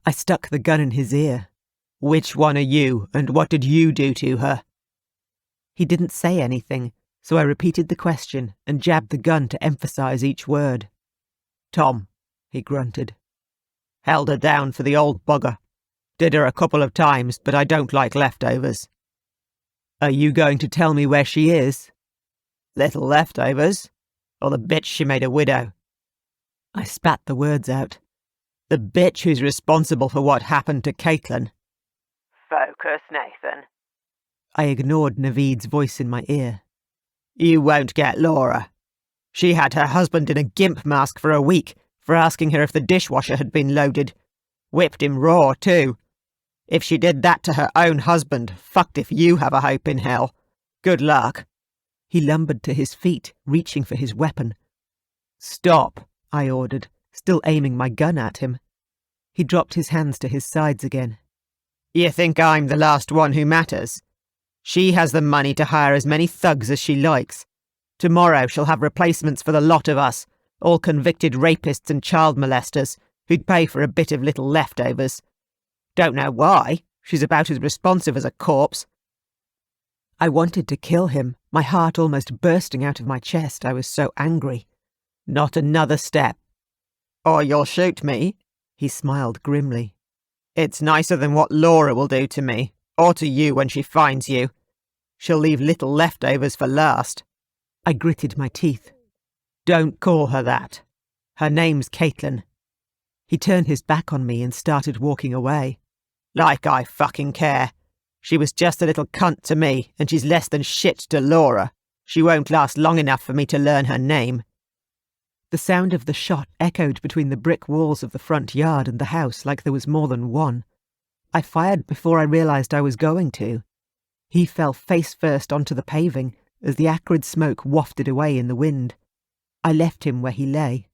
I stuck the gun in his ear. Which one are you, and what did you do to her? He didn't say anything, so I repeated the question and jabbed the gun to emphasize each word. Tom, he grunted. Held her down for the old bugger. Did her a couple of times, but I don't like leftovers. Are you going to tell me where she is? Little leftovers? Or the bitch she made a widow? I spat the words out. The bitch who's responsible for what happened to Caitlin. Focus, Nathan. I ignored Naveed's voice in my ear. You won't get Laura. She had her husband in a gimp mask for a week for asking her if the dishwasher had been loaded. Whipped him raw, too. If she did that to her own husband, fucked if you have a hope in hell. Good luck. He lumbered to his feet, reaching for his weapon. Stop, I ordered, still aiming my gun at him. He dropped his hands to his sides again. You think I'm the last one who matters? She has the money to hire as many thugs as she likes. Tomorrow she'll have replacements for the lot of us, all convicted rapists and child molesters, who'd pay for a bit of little leftovers. Don't know why. She's about as responsive as a corpse. I wanted to kill him, my heart almost bursting out of my chest. I was so angry. Not another step. Or you'll shoot me, he smiled grimly. It's nicer than what Laura will do to me, or to you when she finds you. She'll leave little leftovers for last. I gritted my teeth. Don't call her that. Her name's Caitlin. He turned his back on me and started walking away. Like I fucking care. She was just a little cunt to me, and she's less than shit to Laura. She won't last long enough for me to learn her name. The sound of the shot echoed between the brick walls of the front yard and the house like there was more than one. I fired before I realised I was going to. He fell face first onto the paving as the acrid smoke wafted away in the wind. I left him where he lay.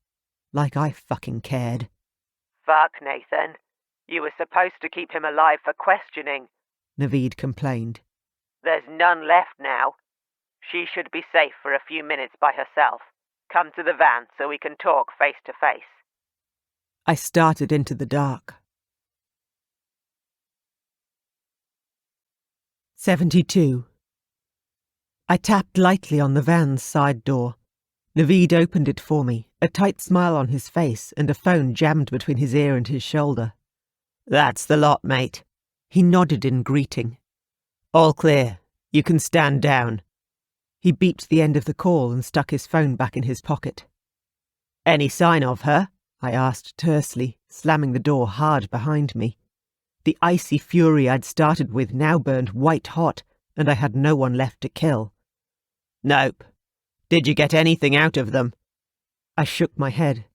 Like I fucking cared. Fuck, Nathan. You were supposed to keep him alive for questioning, Naveed complained. There's none left now. She should be safe for a few minutes by herself. Come to the van so we can talk face to face. I started into the dark. 72. I tapped lightly on the van's side door. Naveed opened it for me, a tight smile on his face and a phone jammed between his ear and his shoulder. That's the lot, mate. He nodded in greeting. All clear. You can stand down. He beeped the end of the call and stuck his phone back in his pocket. Any sign of her? I asked tersely, slamming the door hard behind me. The icy fury I'd started with now burned white hot, and I had no one left to kill. Nope. Did you get anything out of them? I shook my head.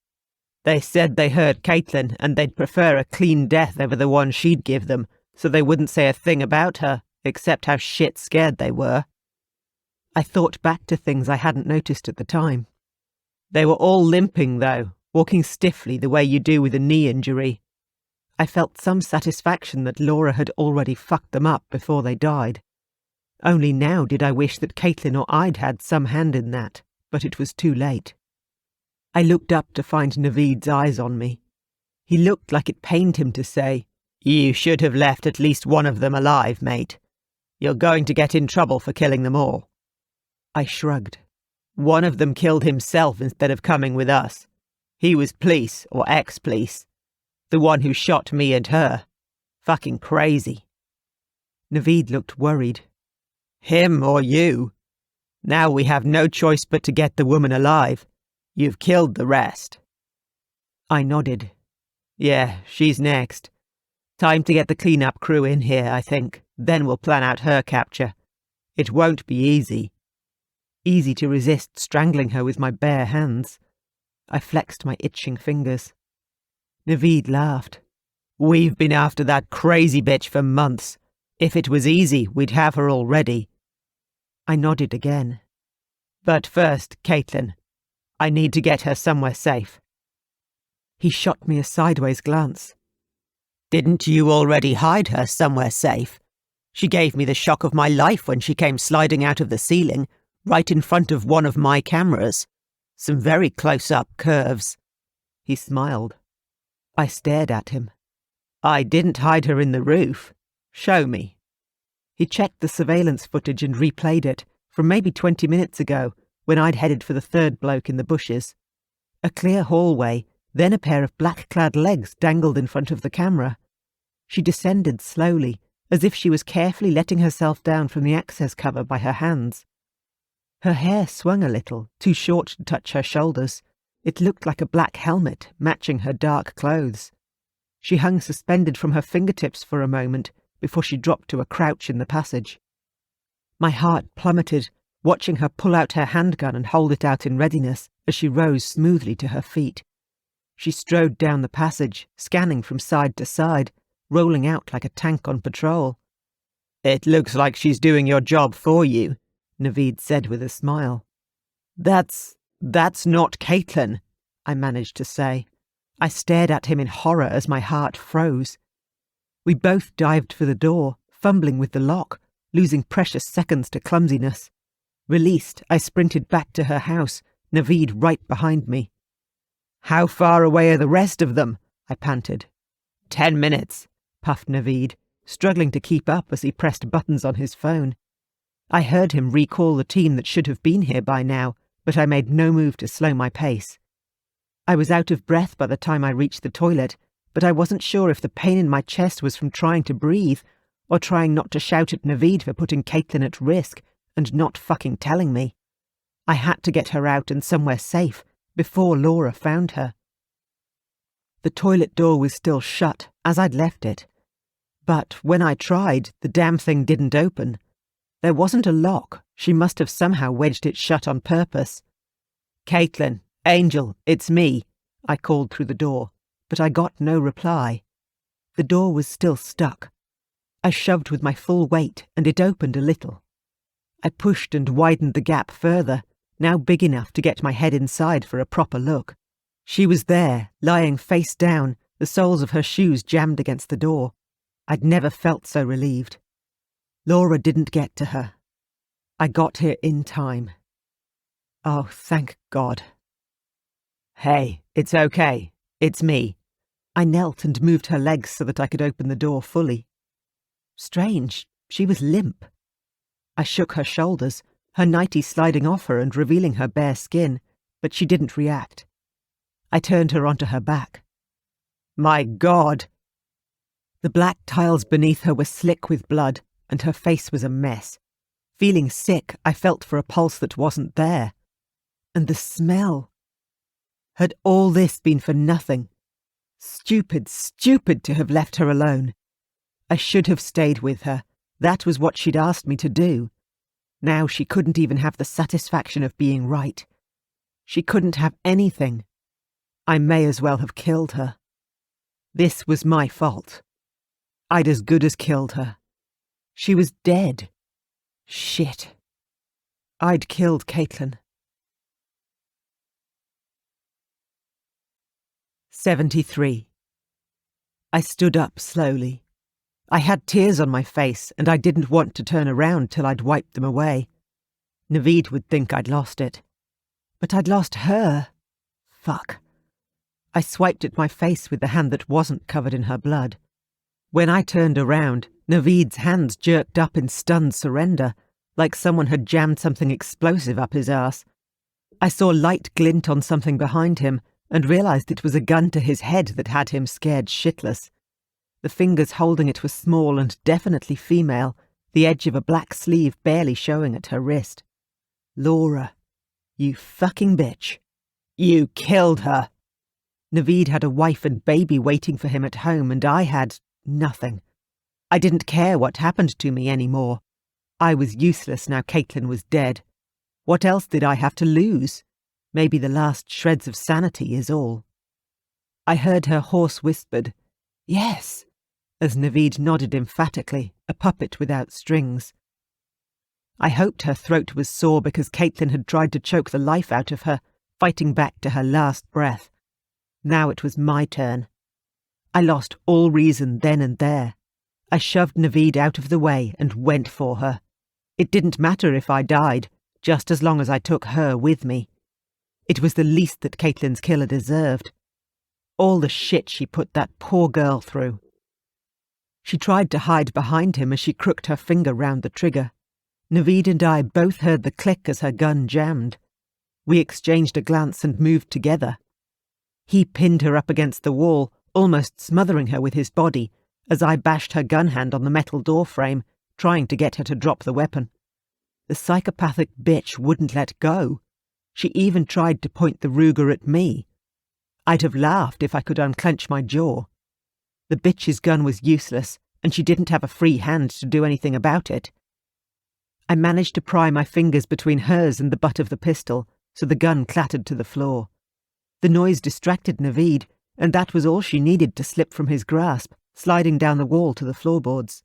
They said they heard Caitlin, and they'd prefer a clean death over the one she'd give them, so they wouldn't say a thing about her, except how shit scared they were. I thought back to things I hadn't noticed at the time. They were all limping, though, walking stiffly the way you do with a knee injury. I felt some satisfaction that Laura had already fucked them up before they died. Only now did I wish that Caitlin or I'd had some hand in that, but it was too late. I looked up to find Naveed's eyes on me. He looked like it pained him to say, "You should have left at least one of them alive, mate. You're going to get in trouble for killing them all." I shrugged. One of them killed himself instead of coming with us. He was police, or ex-police. The one who shot me and her. Fucking crazy. Naveed looked worried. Him or you? Now we have no choice but to get the woman alive. You've killed the rest. I nodded. Yeah, she's next. Time to get the clean-up crew in here, I think. Then we'll plan out her capture. It won't be easy. Easy to resist strangling her with my bare hands. I flexed my itching fingers. Naveed laughed. We've been after that crazy bitch for months. If it was easy, we'd have her already. I nodded again. But first, Caitlin, I need to get her somewhere safe. He shot me a sideways glance. Didn't you already hide her somewhere safe? She gave me the shock of my life when she came sliding out of the ceiling, right in front of one of my cameras. Some very close-up curves. He smiled. I stared at him. I didn't hide her in the roof. Show me. He checked the surveillance footage and replayed it, from maybe 20 minutes ago, when I'd headed for the third bloke in the bushes. A clear hallway, then a pair of black-clad legs dangled in front of the camera. She descended slowly, as if she was carefully letting herself down from the access cover by her hands. Her hair swung a little, too short to touch her shoulders. It looked like a black helmet, matching her dark clothes. She hung suspended from her fingertips for a moment, before she dropped to a crouch in the passage. My heart plummeted, watching her pull out her handgun and hold it out in readiness as she rose smoothly to her feet. She strode down the passage, scanning from side to side, rolling out like a tank on patrol. It looks like she's doing your job for you, Naveed said with a smile. That's not Caitlin, I managed to say. I stared at him in horror as my heart froze. We both dived for the door, fumbling with the lock, losing precious seconds to clumsiness. Released, I sprinted back to her house, Naveed right behind me. How far away are the rest of them? I panted. 10 minutes, puffed Naveed, struggling to keep up as he pressed buttons on his phone. I heard him recall the team that should have been here by now, but I made no move to slow my pace. I was out of breath by the time I reached the toilet, but I wasn't sure if the pain in my chest was from trying to breathe, or trying not to shout at Naveed for putting Caitlin at risk and not fucking telling me. I had to get her out and somewhere safe, before Laura found her. The toilet door was still shut, as I'd left it. But when I tried, the damn thing didn't open. There wasn't a lock. She must have somehow wedged it shut on purpose. Caitlin, Angel, it's me, I called through the door, but I got no reply. The door was still stuck. I shoved with my full weight, and it opened a little. I pushed and widened the gap further, now big enough to get my head inside for a proper look. She was there, lying face down, the soles of her shoes jammed against the door. I'd never felt so relieved. Laura didn't get to her. I got here in time. Oh, thank God. Hey, it's okay. It's me. I knelt and moved her legs so that I could open the door fully. Strange, she was limp. I shook her shoulders, her nightie sliding off her and revealing her bare skin, but she didn't react. I turned her onto her back. My God! The black tiles beneath her were slick with blood, and her face was a mess. Feeling sick, I felt for a pulse that wasn't there. And the smell. Had all this been for nothing? Stupid, stupid to have left her alone. I should have stayed with her. That was what she'd asked me to do. Now she couldn't even have the satisfaction of being right. She couldn't have anything. I may as well have killed her. This was my fault. I'd as good as killed her. She was dead. Shit. I'd killed Caitlin. 73. I stood up slowly. I had tears on my face, and I didn't want to turn around till I'd wiped them away. Naveed would think I'd lost it. But I'd lost her. Fuck. I swiped at my face with the hand that wasn't covered in her blood. When I turned around, Naveed's hands jerked up in stunned surrender, like someone had jammed something explosive up his arse. I saw light glint on something behind him, and realised it was a gun to his head that had him scared shitless. The fingers holding it were small and definitely female, the edge of a black sleeve barely showing at her wrist. Laura, you fucking bitch. You killed her. Naveed had a wife and baby waiting for him at home, and I had nothing. I didn't care what happened to me anymore. I was useless now Caitlin was dead. What else did I have to lose? Maybe the last shreds of sanity is all. I heard her hoarse whispered, "Yes," as Naveed nodded emphatically, a puppet without strings. I hoped her throat was sore because Caitlin had tried to choke the life out of her, fighting back to her last breath. Now it was my turn. I lost all reason then and there. I shoved Naveed out of the way and went for her. It didn't matter if I died, just as long as I took her with me. It was the least that Caitlin's killer deserved. All the shit she put that poor girl through. She tried to hide behind him as she crooked her finger round the trigger. Naveed and I both heard the click as her gun jammed. We exchanged a glance and moved together. He pinned her up against the wall, almost smothering her with his body, as I bashed her gun hand on the metal door frame, trying to get her to drop the weapon. The psychopathic bitch wouldn't let go. She even tried to point the Ruger at me. I'd have laughed if I could unclench my jaw. The bitch's gun was useless, and she didn't have a free hand to do anything about it. I managed to pry my fingers between hers and the butt of the pistol, so the gun clattered to the floor. The noise distracted Naveed, and that was all she needed to slip from his grasp, sliding down the wall to the floorboards.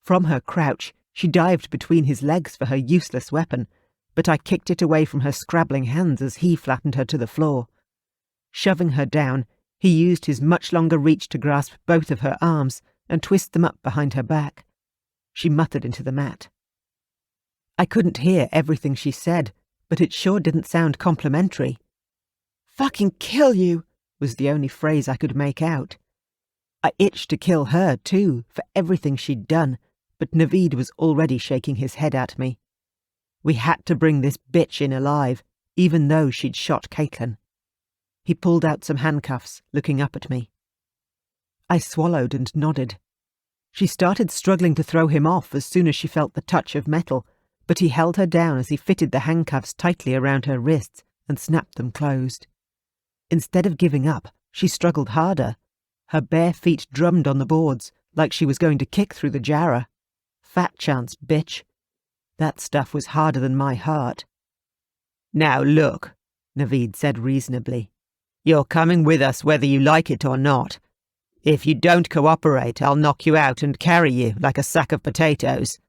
From her crouch, she dived between his legs for her useless weapon, but I kicked it away from her scrabbling hands as he flattened her to the floor. Shoving her down, he used his much longer reach to grasp both of her arms and twist them up behind her back. She muttered into the mat. I couldn't hear everything she said, but it sure didn't sound complimentary. "Fucking kill you," was the only phrase I could make out. I itched to kill her, too, for everything she'd done, but Naveed was already shaking his head at me. We had to bring this bitch in alive, even though she'd shot Caitlin. He pulled out some handcuffs, looking up at me. I swallowed and nodded. She started struggling to throw him off as soon as she felt the touch of metal, but he held her down as he fitted the handcuffs tightly around her wrists and snapped them closed. Instead of giving up, she struggled harder. Her bare feet drummed on the boards, like she was going to kick through the jarrah. Fat chance, bitch. That stuff was harder than my heart. "Now look," Naveed said reasonably. "You're coming with us whether you like it or not. If you don't cooperate, I'll knock you out and carry you like a sack of potatoes.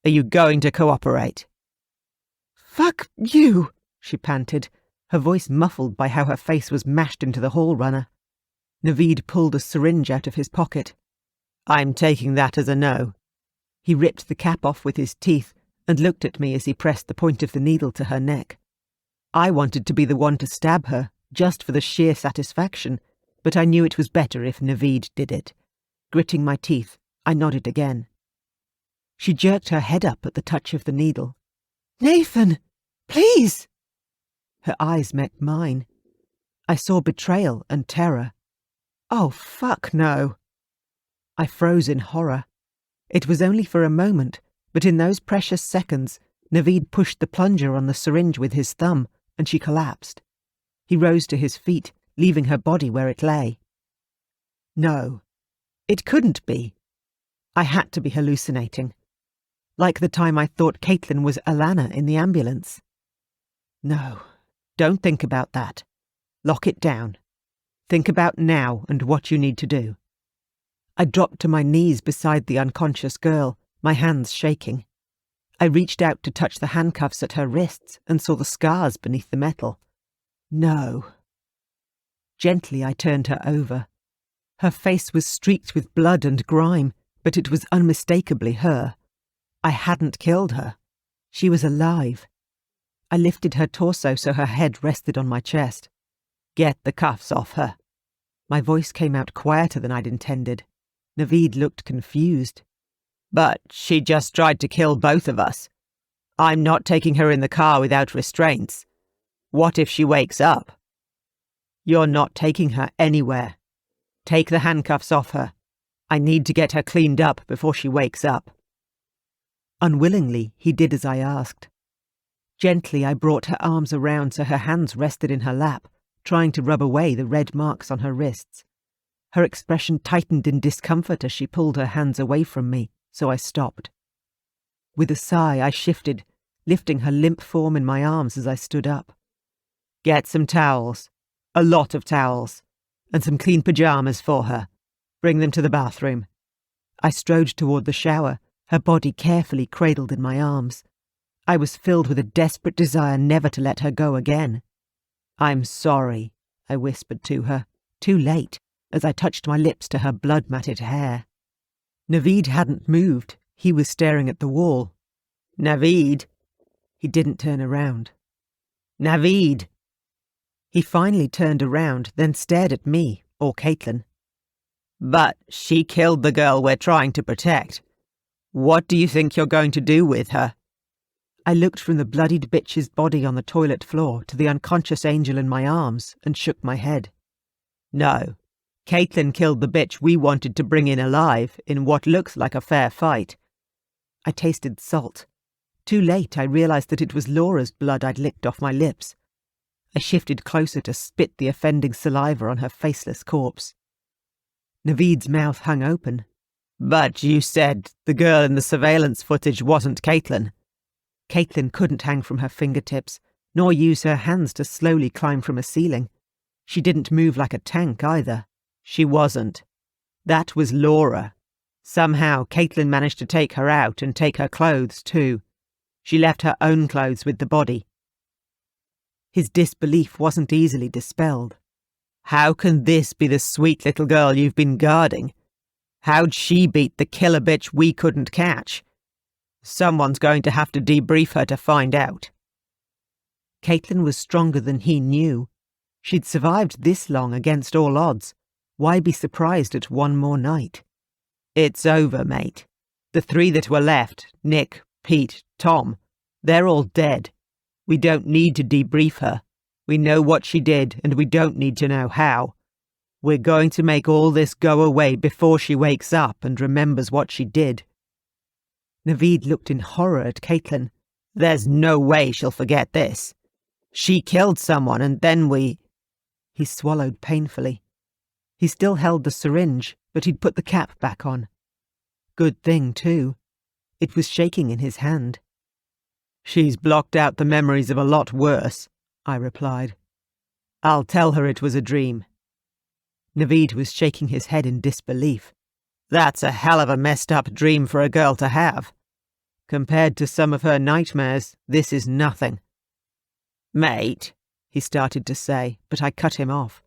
Are you going to cooperate?" "Fuck you," she panted, her voice muffled by how her face was mashed into the hall runner. Naveed pulled a syringe out of his pocket. "I'm taking that as a no." He ripped the cap off with his teeth and looked at me as he pressed the point of the needle to her neck. I wanted to be the one to stab her, just for the sheer satisfaction, but I knew it was better if Naveed did it. Gritting my teeth, I nodded again. She jerked her head up at the touch of the needle. "Nathan, please!" Her eyes met mine. I saw betrayal and terror. Oh, fuck no. I froze in horror. It was only for a moment, but in those precious seconds, Naveed pushed the plunger on the syringe with his thumb, and she collapsed. He rose to his feet, leaving her body where it lay. No, it couldn't be. I had to be hallucinating. Like the time I thought Caitlin was Alana in the ambulance. No, don't think about that. Lock it down. Think about now and what you need to do. I dropped to my knees beside the unconscious girl, my hands shaking. I reached out to touch the handcuffs at her wrists and saw the scars beneath the metal. No. Gently I turned her over. Her face was streaked with blood and grime, but it was unmistakably her. I hadn't killed her. She was alive. I lifted her torso so her head rested on my chest. "Get the cuffs off her." My voice came out quieter than I'd intended. Naveed looked confused. "But she just tried to kill both of us. I'm not taking her in the car without restraints. What if she wakes up?" "You're not taking her anywhere. Take the handcuffs off her. I need to get her cleaned up before she wakes up." Unwillingly, he did as I asked. Gently, I brought her arms around so her hands rested in her lap, trying to rub away the red marks on her wrists. Her expression tightened in discomfort as she pulled her hands away from me, so I stopped. With a sigh, I shifted, lifting her limp form in my arms as I stood up. "Get some towels. A lot of towels. And some clean pajamas for her. Bring them to the bathroom." I strode toward the shower, her body carefully cradled in my arms. I was filled with a desperate desire never to let her go again. "I'm sorry," I whispered to her, too late, as I touched my lips to her blood-matted hair. Naveed hadn't moved. He was staring at the wall. "Naveed!" He didn't turn around. "Naveed!" He finally turned around, then stared at me, or Caitlin. "But she killed the girl we're trying to protect. What do you think you're going to do with her?" I looked from the bloodied bitch's body on the toilet floor to the unconscious angel in my arms and shook my head. "No. Caitlin killed the bitch we wanted to bring in alive in what looks like a fair fight." I tasted salt. Too late, I realized that it was Laura's blood I'd licked off my lips. I shifted closer to spit the offending saliva on her faceless corpse. Naveed's mouth hung open. "But you said the girl in the surveillance footage wasn't Caitlin." Caitlin couldn't hang from her fingertips, nor use her hands to slowly climb from a ceiling. She didn't move like a tank either. She wasn't. That was Laura. Somehow Caitlin managed to take her out and take her clothes too. She left her own clothes with the body. His disbelief wasn't easily dispelled. "How can this be the sweet little girl you've been guarding? How'd she beat the killer bitch we couldn't catch? Someone's going to have to debrief her to find out." Caitlin was stronger than he knew. She'd survived this long against all odds. Why be surprised at one more night? "It's over, mate. The 3 that were left, Nick, Pete, Tom, they're all dead. We don't need to debrief her. We know what she did, and we don't need to know how. We're going to make all this go away before she wakes up and remembers what she did." Naveed looked in horror at Caitlin. "There's no way she'll forget this. She killed someone and then we—" He swallowed painfully. He still held the syringe, but he'd put the cap back on. Good thing, too. It was shaking in his hand. "She's blocked out the memories of a lot worse," I replied. "I'll tell her it was a dream." Naveed was shaking his head in disbelief. "That's a hell of a messed up dream for a girl to have. Compared to some of her nightmares, this is nothing." "Mate," he started to say, but I cut him off.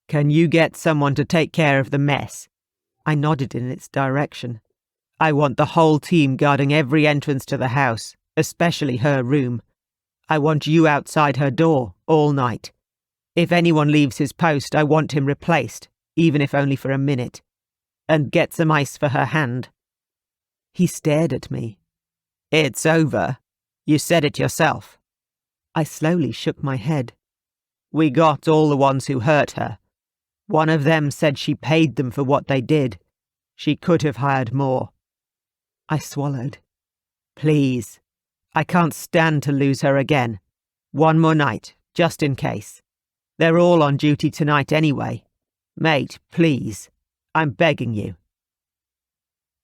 "Can you get someone to take care of the mess?" I nodded in its direction. "I want the whole team guarding every entrance to the house, especially her room. I want you outside her door all night. If anyone leaves his post, I want him replaced, even if only for a minute. And get some ice for her hand." He stared at me. "It's over. You said it yourself." I slowly shook my head. "We got all the ones who hurt her. One of them said she paid them for what they did. She could have hired more." I swallowed. "Please. I can't stand to lose her again. One more night, just in case. They're all on duty tonight anyway. Mate, please. I'm begging you."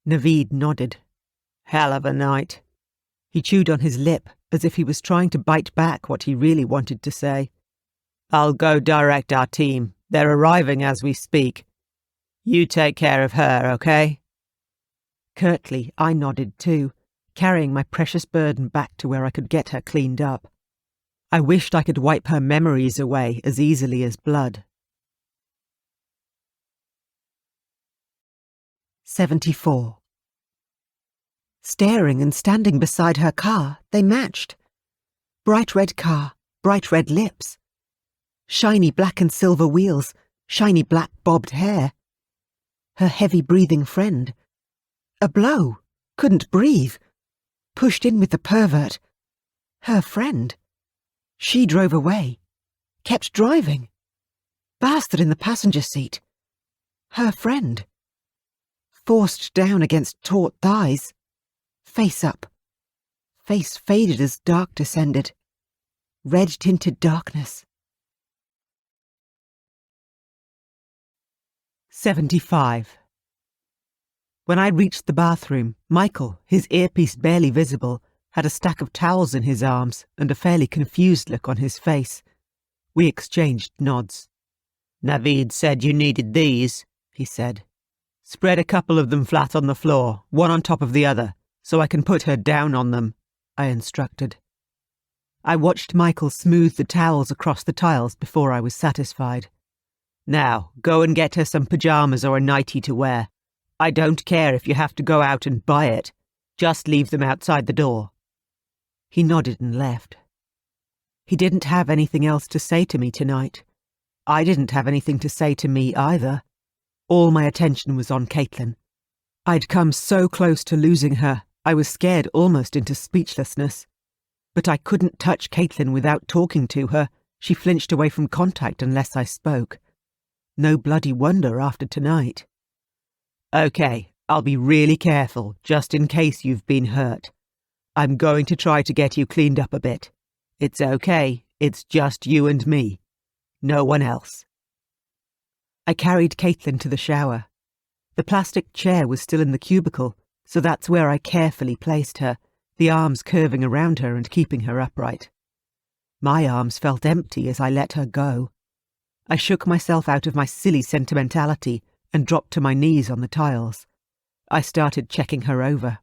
Naveed nodded. "Hell of a night." He chewed on his lip, as if he was trying to bite back what he really wanted to say. "I'll go direct our team. They're arriving as we speak. You take care of her, okay?" Curtly, I nodded too, carrying my precious burden back to where I could get her cleaned up. I wished I could wipe her memories away as easily as blood, 74. Staring and standing beside her car, they matched. Bright red car, bright red lips. Shiny black and silver wheels, shiny black bobbed hair. Her heavy breathing friend. A blow. Couldn't breathe. Pushed in with the pervert. Her friend. She drove away. Kept driving. Bastard in the passenger seat. Her friend. Forced down against taut thighs. Face up. Face faded as dark descended. Red-tinted darkness. 75. When I reached the bathroom, Michael, his earpiece barely visible, had a stack of towels in his arms and a fairly confused look on his face. We exchanged nods. "Naveed said you needed these," he said. "Spread a couple of them flat on the floor, one on top of the other, so I can put her down on them," I instructed. I watched Michael smooth the towels across the tiles before I was satisfied. "Now, go and get her some pyjamas or a nightie to wear. I don't care if you have to go out and buy it. Just leave them outside the door." He nodded and left. He didn't have anything else to say to me tonight. I didn't have anything to say to me either. All my attention was on Caitlin. I'd come so close to losing her, I was scared almost into speechlessness. But I couldn't touch Caitlin without talking to her. She flinched away from contact unless I spoke. No bloody wonder after tonight. "Okay, I'll be really careful, just in case you've been hurt. I'm going to try to get you cleaned up a bit. It's okay, it's just you and me. No one else." I carried Caitlin to the shower. The plastic chair was still in the cubicle, so that's where I carefully placed her, the arms curving around her and keeping her upright. My arms felt empty as I let her go. I shook myself out of my silly sentimentality and dropped to my knees on the tiles. I started checking her over.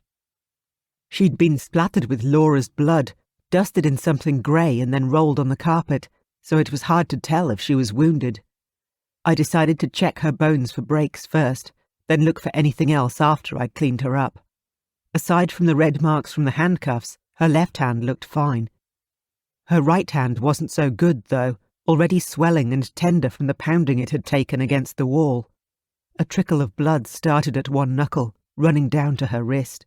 She'd been splattered with Laura's blood, dusted in something grey and then rolled on the carpet, so it was hard to tell if she was wounded. I decided to check her bones for breaks first, then look for anything else after I'd cleaned her up. Aside from the red marks from the handcuffs, her left hand looked fine. Her right hand wasn't so good, though, already swelling and tender from the pounding it had taken against the wall. A trickle of blood started at one knuckle, running down to her wrist.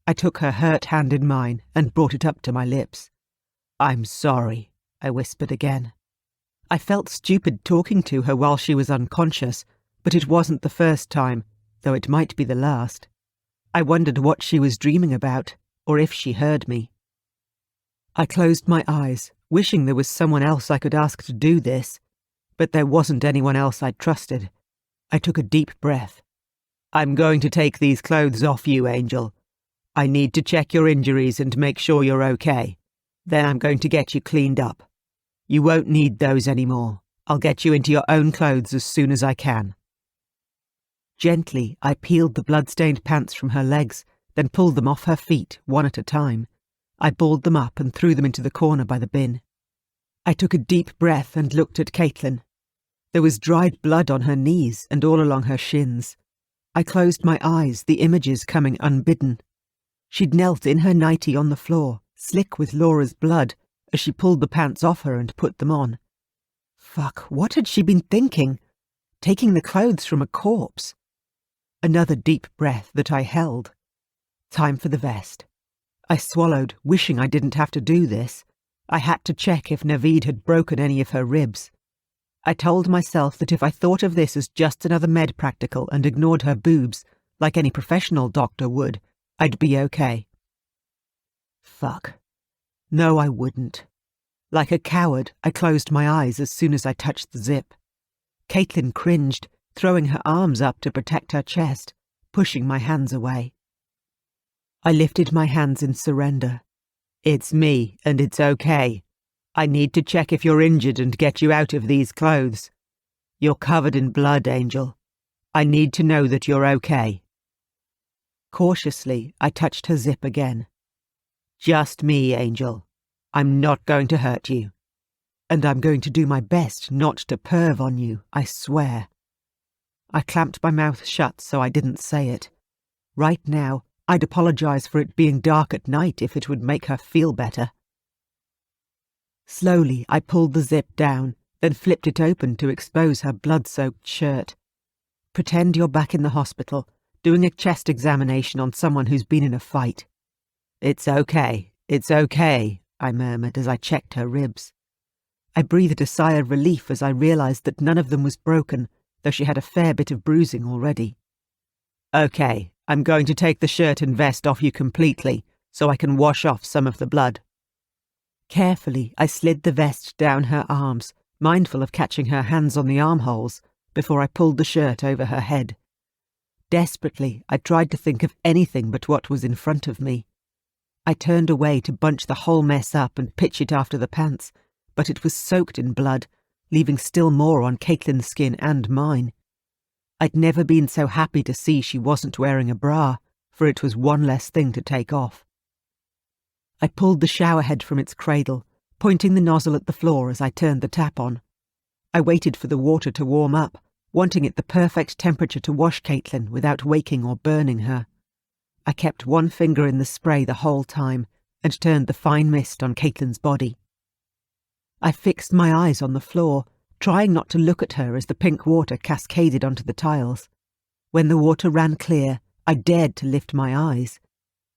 I took her hurt hand in mine and brought it up to my lips. "I'm sorry," I whispered again. I felt stupid talking to her while she was unconscious, but it wasn't the first time, though it might be the last. I wondered what she was dreaming about, or if she heard me. I closed my eyes, wishing there was someone else I could ask to do this, but there wasn't anyone else I trusted. I took a deep breath. "I'm going to take these clothes off you, Angel. I need to check your injuries and make sure you're okay. Then I'm going to get you cleaned up. You won't need those anymore. I'll get you into your own clothes as soon as I can." Gently, I peeled the blood-stained pants from her legs, then pulled them off her feet, one at a time. I balled them up and threw them into the corner by the bin. I took a deep breath and looked at Caitlin. There was dried blood on her knees and all along her shins. I closed my eyes, the images coming unbidden. She'd knelt in her nightie on the floor, slick with Laura's blood, as she pulled the pants off her and put them on. Fuck, what had she been thinking? Taking the clothes from a corpse. Another deep breath that I held. Time for the vest. I swallowed, wishing I didn't have to do this. I had to check if Naveed had broken any of her ribs. I told myself that if I thought of this as just another med practical and ignored her boobs, like any professional doctor would, I'd be okay. Fuck. No, I wouldn't. Like a coward, I closed my eyes as soon as I touched the zip. Caitlin cringed, throwing her arms up to protect her chest, pushing my hands away. I lifted my hands in surrender. "It's me, and it's okay. I need to check if you're injured and get you out of these clothes. You're covered in blood, Angel. I need to know that you're okay." Cautiously, I touched her zip again. "Just me, Angel. I'm not going to hurt you. And I'm going to do my best not to perv on you, I swear." I clamped my mouth shut so I didn't say it. Right now, I'd apologise for it being dark at night if it would make her feel better. Slowly, I pulled the zip down, then flipped it open to expose her blood-soaked shirt. Pretend you're back in the hospital, doing a chest examination on someone who's been in a fight. It's okay, I murmured as I checked her ribs. I breathed a sigh of relief as I realised that none of them was broken, though she had a fair bit of bruising already. Okay, I'm going to take the shirt and vest off you completely, so I can wash off some of the blood. Carefully, I slid the vest down her arms, mindful of catching her hands on the armholes, before I pulled the shirt over her head. Desperately, I tried to think of anything but what was in front of me. I turned away to bunch the whole mess up and pitch it after the pants, but it was soaked in blood, leaving still more on Caitlin's skin and mine. I'd never been so happy to see she wasn't wearing a bra, for it was one less thing to take off. I pulled the shower head from its cradle, pointing the nozzle at the floor as I turned the tap on. I waited for the water to warm up, wanting it the perfect temperature to wash Caitlin without waking or burning her. I kept one finger in the spray the whole time and turned the fine mist on Caitlin's body. I fixed my eyes on the floor, trying not to look at her as the pink water cascaded onto the tiles. When the water ran clear, I dared to lift my eyes.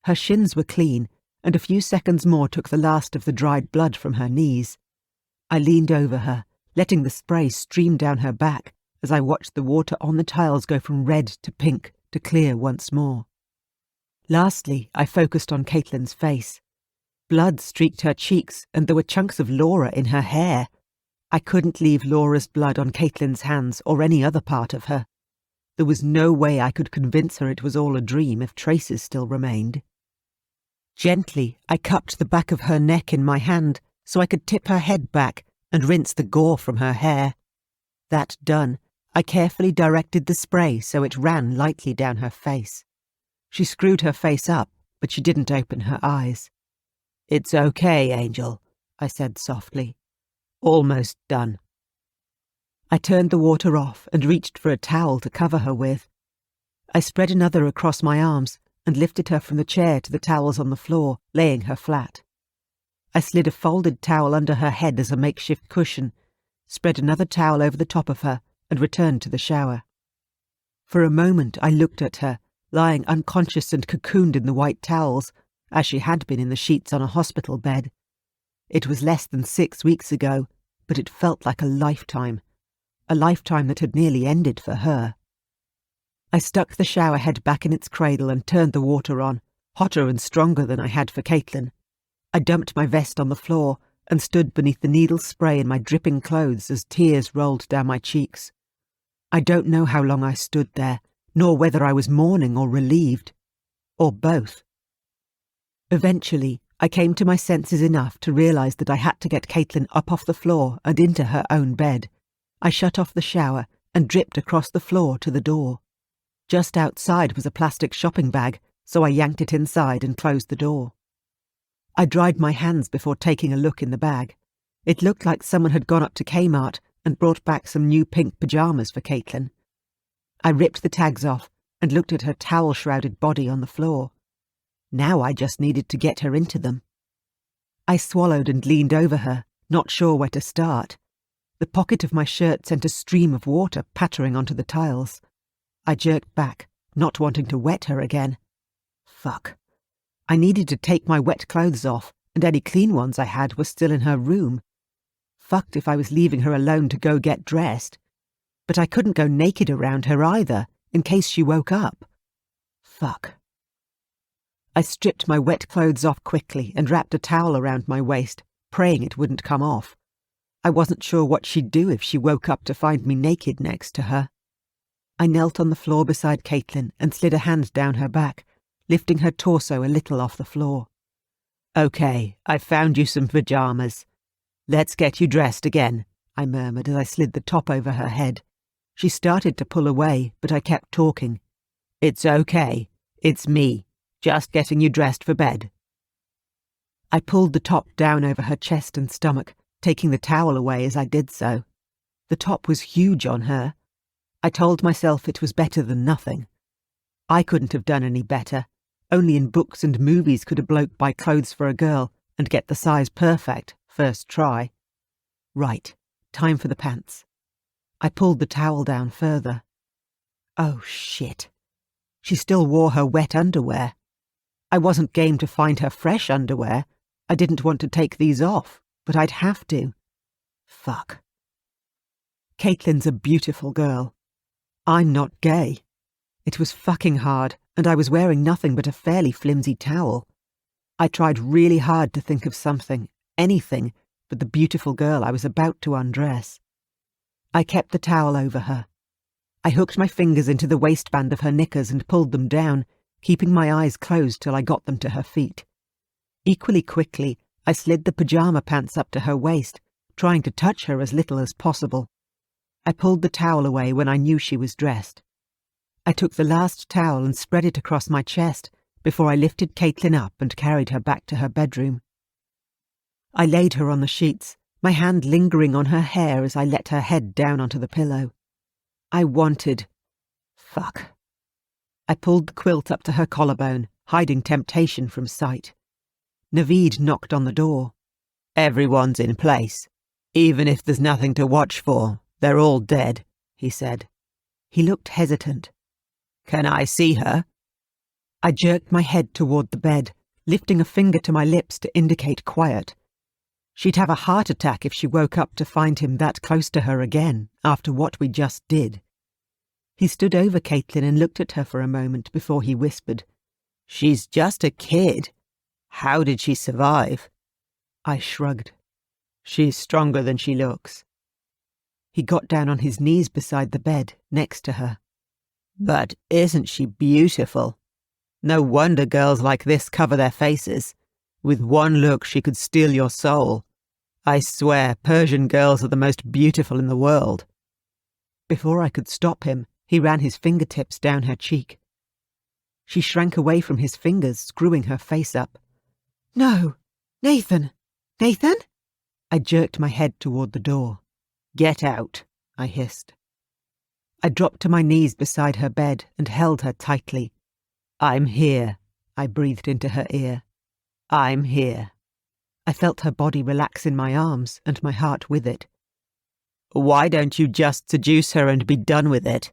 Her shins were clean, and a few seconds more took the last of the dried blood from her knees. I leaned over her, letting the spray stream down her back as I watched the water on the tiles go from red to pink to clear once more. Lastly, I focused on Caitlin's face. Blood streaked her cheeks, and there were chunks of Laura in her hair. I couldn't leave Laura's blood on Caitlin's hands or any other part of her. There was no way I could convince her it was all a dream if traces still remained. Gently, I cupped the back of her neck in my hand so I could tip her head back and rinse the gore from her hair. That done, I carefully directed the spray so it ran lightly down her face. She screwed her face up, but she didn't open her eyes. "It's okay, Angel," I said softly. "Almost done." I turned the water off and reached for a towel to cover her with. I spread another across my arms and lifted her from the chair to the towels on the floor, laying her flat. I slid a folded towel under her head as a makeshift cushion, spread another towel over the top of her, and returned to the shower. For a moment I looked at her, lying unconscious and cocooned in the white towels, as she had been in the sheets on a hospital bed. It was less than 6 weeks ago, but it felt like a lifetime that had nearly ended for her. I stuck the shower head back in its cradle and turned the water on, hotter and stronger than I had for Caitlin. I dumped my vest on the floor and stood beneath the needle spray in my dripping clothes as tears rolled down my cheeks. I don't know how long I stood there, nor whether I was mourning or relieved, or both. Eventually, I came to my senses enough to realise that I had to get Caitlin up off the floor and into her own bed. I shut off the shower and dripped across the floor to the door. Just outside was a plastic shopping bag, so I yanked it inside and closed the door. I dried my hands before taking a look in the bag. It looked like someone had gone up to Kmart and brought back some new pink pyjamas for Caitlin. I ripped the tags off and looked at her towel-shrouded body on the floor. Now I just needed to get her into them. I swallowed and leaned over her, not sure where to start. The pocket of my shirt sent a stream of water pattering onto the tiles. I jerked back, not wanting to wet her again. Fuck. I needed to take my wet clothes off, and any clean ones I had were still in her room. Fucked if I was leaving her alone to go get dressed. But I couldn't go naked around her either, in case she woke up. Fuck. I stripped my wet clothes off quickly and wrapped a towel around my waist, praying it wouldn't come off. I wasn't sure what she'd do if she woke up to find me naked next to her. I knelt on the floor beside Caitlin and slid a hand down her back, lifting her torso a little off the floor. "Okay, I've found you some pyjamas. Let's get you dressed again," I murmured as I slid the top over her head. She started to pull away, but I kept talking. "It's okay. It's me, just getting you dressed for bed." I pulled the top down over her chest and stomach, taking the towel away as I did so. The top was huge on her. I told myself it was better than nothing. I couldn't have done any better. Only in books and movies could a bloke buy clothes for a girl and get the size perfect, first try. Right, time for the pants. I pulled the towel down further. Oh, shit. She still wore her wet underwear. I wasn't game to find her fresh underwear. I didn't want to take these off, but I'd have to. Fuck. Caitlin's a beautiful girl. I'm not gay. It was fucking hard, and I was wearing nothing but a fairly flimsy towel. I tried really hard to think of something, anything, but the beautiful girl I was about to undress. I kept the towel over her. I hooked my fingers into the waistband of her knickers and pulled them down, keeping my eyes closed till I got them to her feet. Equally quickly, I slid the pyjama pants up to her waist, trying to touch her as little as possible. I pulled the towel away when I knew she was dressed. I took the last towel and spread it across my chest before I lifted Caitlin up and carried her back to her bedroom. I laid her on the sheets, my hand lingering on her hair as I let her head down onto the pillow. I wanted... Fuck. I pulled the quilt up to her collarbone, hiding temptation from sight. Naveed knocked on the door. "Everyone's in place. Even if there's nothing to watch for, they're all dead," he said. He looked hesitant. "Can I see her?" I jerked my head toward the bed, lifting a finger to my lips to indicate quiet. She'd have a heart attack if she woke up to find him that close to her again, after what we just did. He stood over Caitlin and looked at her for a moment before he whispered, "She's just a kid. How did she survive?" I shrugged. "She's stronger than she looks." He got down on his knees beside the bed, next to her. "But isn't she beautiful? No wonder girls like this cover their faces. With one look she could steal your soul. I swear Persian girls are the most beautiful in the world." Before I could stop him, he ran his fingertips down her cheek. She shrank away from his fingers, screwing her face up. "No! Nathan! Nathan?" I jerked my head toward the door. "Get out," I hissed. I dropped to my knees beside her bed and held her tightly. "I'm here," I breathed into her ear. "I'm here." I felt her body relax in my arms and my heart with it. "Why don't you just seduce her and be done with it?"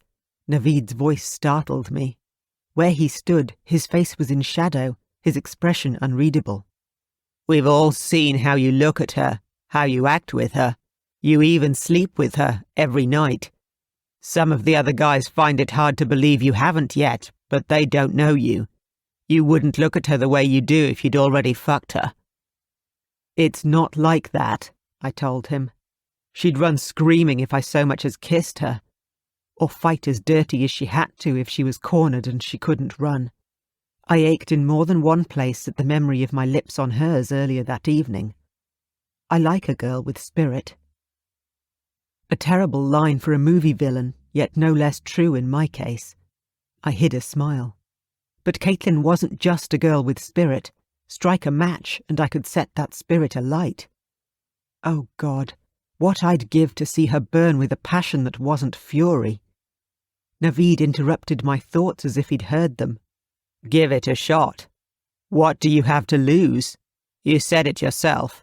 Naveed's voice startled me. Where he stood, his face was in shadow, his expression unreadable. "We've all seen how you look at her, how you act with her. You even sleep with her every night. Some of the other guys find it hard to believe you haven't yet, but they don't know you. You wouldn't look at her the way you do if you'd already fucked her." "It's not like that," I told him. "She'd run screaming if I so much as kissed her. Or fight as dirty as she had to if she was cornered and she couldn't run." I ached in more than one place at the memory of my lips on hers earlier that evening. I like a girl with spirit. A terrible line for a movie villain, yet no less true in my case. I hid a smile. But Caitlin wasn't just a girl with spirit. Strike a match and I could set that spirit alight. Oh God, what I'd give to see her burn with a passion that wasn't fury. Naveed interrupted my thoughts as if he'd heard them. "Give it a shot. What do you have to lose? You said it yourself.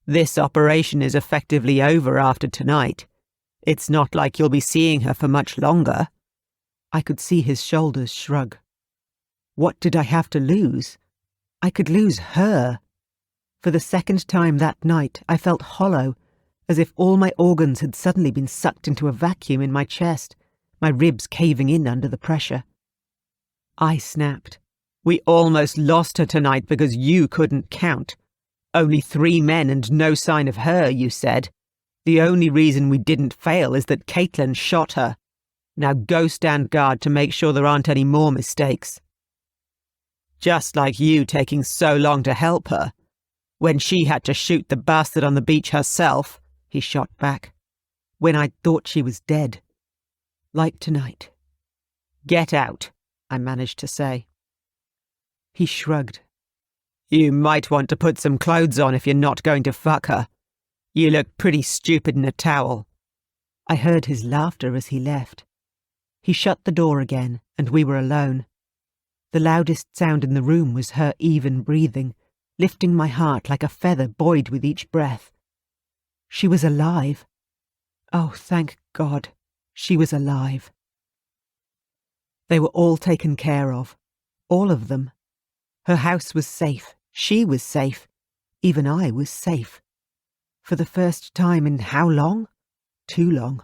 This operation is effectively over after tonight. It's not like you'll be seeing her for much longer." I could see his shoulders shrug. What did I have to lose? I could lose her. For the second time that night, I felt hollow, as if all my organs had suddenly been sucked into a vacuum in my chest, my ribs caving in under the pressure. I snapped. "We almost lost her tonight because you couldn't count. Only 3 men and no sign of her, you said. The only reason we didn't fail is that Caitlin shot her. Now go stand guard to make sure there aren't any more mistakes." "Just like you taking so long to help her. When she had to shoot the bastard on the beach herself," he shot back. "When I thought she was dead. Like tonight." "Get out," I managed to say. He shrugged. "You might want to put some clothes on if you're not going to fuck her. You look pretty stupid in a towel." I heard his laughter as he left. He shut the door again, and we were alone. The loudest sound in the room was her even breathing, lifting my heart like a feather buoyed with each breath. She was alive. Oh, thank God, she was alive. They were all taken care of. All of them. Her house was safe. She was safe. Even I was safe. For the first time in how long? Too long.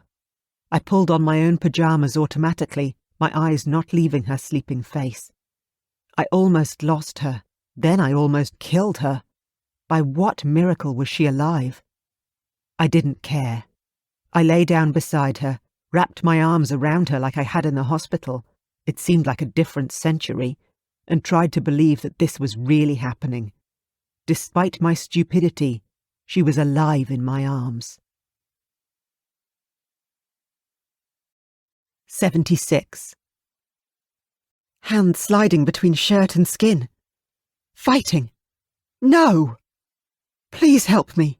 I pulled on my own pyjamas automatically, my eyes not leaving her sleeping face. I almost lost her. Then I almost killed her. By what miracle was she alive? I didn't care. I lay down beside her, wrapped my arms around her like I had in the hospital. It seemed like a different century, and tried to believe that this was really happening. Despite my stupidity, she was alive in my arms. 76. Hand sliding between shirt and skin. Fighting. No! Please help me.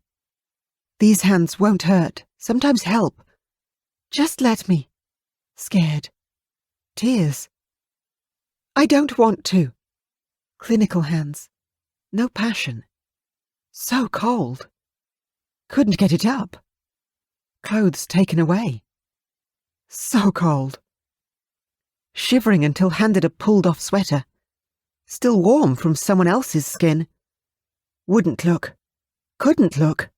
These hands won't hurt, sometimes help. Just let me. Scared. Tears. I don't want to. Clinical hands. No passion. So cold. Couldn't get it up. Clothes taken away. So cold. Shivering until handed a pulled-off sweater. Still warm from someone else's skin. Wouldn't look. Couldn't look.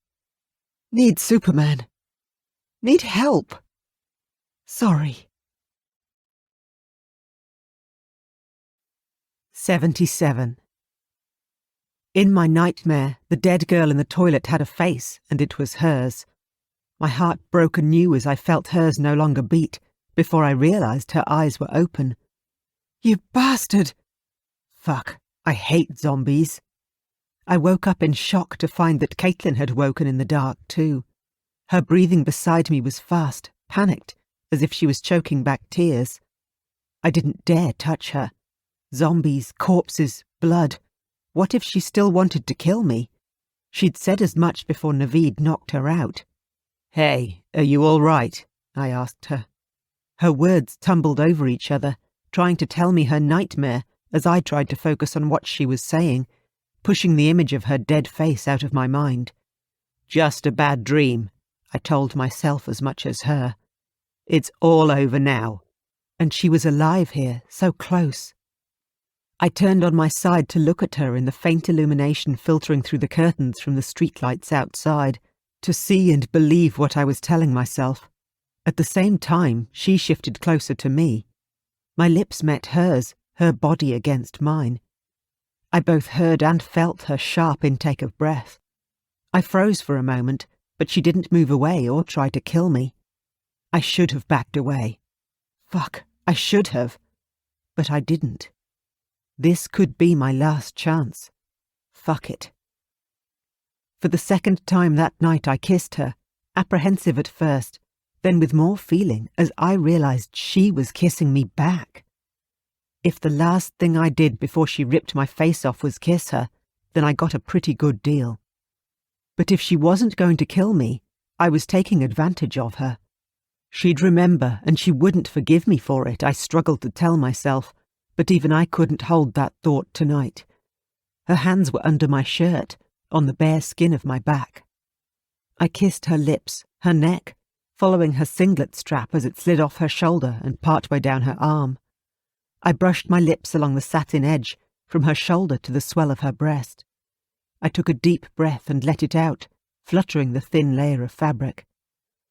Need Superman. Need help. Sorry. 77. In my nightmare, the dead girl in the toilet had a face, and it was hers. My heart broke anew as I felt hers no longer beat, before I realised her eyes were open. You bastard! Fuck, I hate zombies. I woke up in shock to find that Caitlin had woken in the dark too. Her breathing beside me was fast, panicked, as if she was choking back tears. I didn't dare touch her. Zombies, corpses, blood. What if she still wanted to kill me? She'd said as much before Naveed knocked her out. Hey, are you all right? I asked her. Her words tumbled over each other, trying to tell me her nightmare as I tried to focus on what she was saying, pushing the image of her dead face out of my mind. Just a bad dream, I told myself as much as her. It's all over now. And she was alive here, so close. I turned on my side to look at her in the faint illumination filtering through the curtains from the streetlights outside, to see and believe what I was telling myself. At the same time, she shifted closer to me. My lips met hers, her body against mine. I both heard and felt her sharp intake of breath. I froze for a moment, but she didn't move away or try to kill me. I should have backed away. Fuck, I should have. But I didn't. This could be my last chance. Fuck it. For the second time that night I kissed her, apprehensive at first, then with more feeling as I realised she was kissing me back. If the last thing I did before she ripped my face off was kiss her, then I got a pretty good deal. But if she wasn't going to kill me, I was taking advantage of her. She'd remember, and she wouldn't forgive me for it, I struggled to tell myself, but even I couldn't hold that thought tonight. Her hands were under my shirt, on the bare skin of my back. I kissed her lips, her neck, following her singlet strap as it slid off her shoulder and partway down her arm. I brushed my lips along the satin edge, from her shoulder to the swell of her breast. I took a deep breath and let it out, fluttering the thin layer of fabric.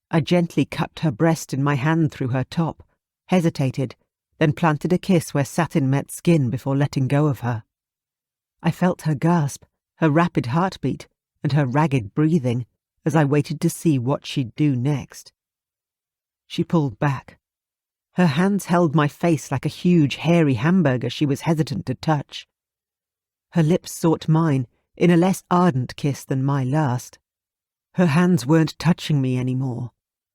I gently cupped her breast in my hand through her top, hesitated, then planted a kiss where satin met skin before letting go of her. I felt her gasp, her rapid heartbeat, and her ragged breathing as I waited to see what she'd do next. She pulled back. Her hands held my face like a huge, hairy hamburger she was hesitant to touch. Her lips sought mine in a less ardent kiss than my last. Her hands weren't touching me anymore.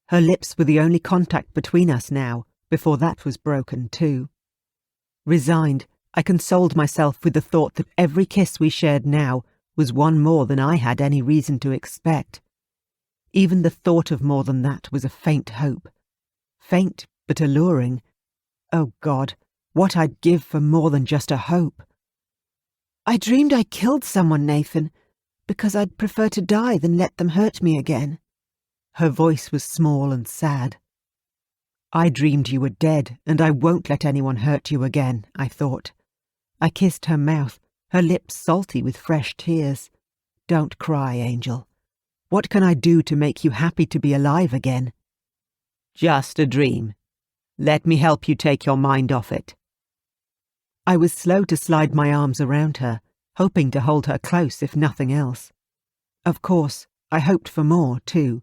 Her lips were the only contact between us now, before that was broken too. Resigned, I consoled myself with the thought that every kiss we shared now was one more than I had any reason to expect. Even the thought of more than that was a faint hope. Faint but alluring, Oh God, what I'd give for more than just a hope. I dreamed I killed someone, Nathan, because I'd prefer to die than let them hurt me again. Her voice was small and sad. I dreamed you were dead, and I won't let anyone hurt you again, I thought. I kissed her mouth, her lips salty with fresh tears. Don't cry, Angel. What can I do to make you happy to be alive again? Just a dream. Let me help you take your mind off it. I was slow to slide my arms around her, hoping to hold her close if nothing else. Of course, I hoped for more, too.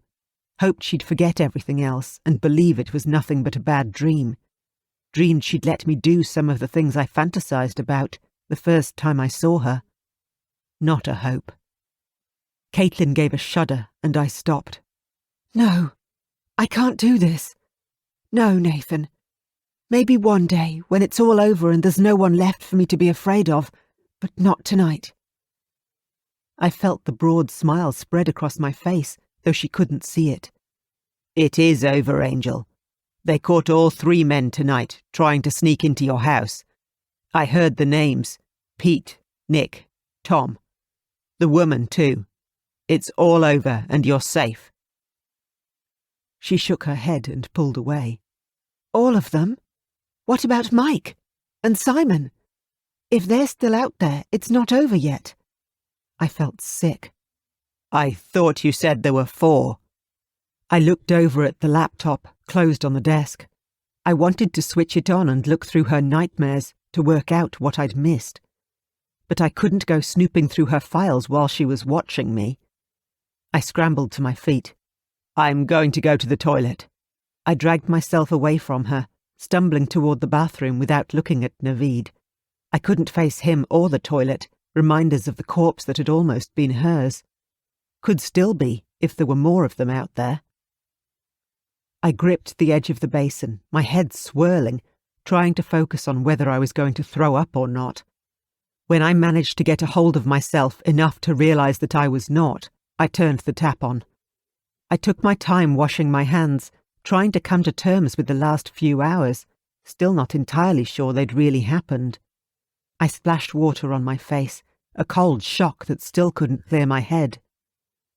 Hoped she'd forget everything else and believe it was nothing but a bad dream. Dreamed she'd let me do some of the things I fantasized about the first time I saw her. Not a hope. Caitlin gave a shudder and I stopped. No, I can't do this. No, Nathan. Maybe one day, when it's all over and there's no one left for me to be afraid of, but not tonight. I felt the broad smile spread across my face, though she couldn't see it. It is over, Angel. They caught all 3 men tonight, trying to sneak into your house. I heard the names. Pete, Nick, Tom. The woman, too. It's all over and you're safe. She shook her head and pulled away. All of them? What about Mike? And Simon? If they're still out there, it's not over yet. I felt sick. I thought you said there were 4. I looked over at the laptop, closed on the desk. I wanted to switch it on and look through her nightmares to work out what I'd missed. But I couldn't go snooping through her files while she was watching me. I scrambled to my feet. I'm going to go to the toilet. I dragged myself away from her, stumbling toward the bathroom without looking at Naveed. I couldn't face him or the toilet, reminders of the corpse that had almost been hers. Could still be, if there were more of them out there. I gripped the edge of the basin, my head swirling, trying to focus on whether I was going to throw up or not. When I managed to get a hold of myself enough to realize that I was not, I turned the tap on. I took my time washing my hands, trying to come to terms with the last few hours, still not entirely sure they'd really happened. I splashed water on my face, a cold shock that still couldn't clear my head.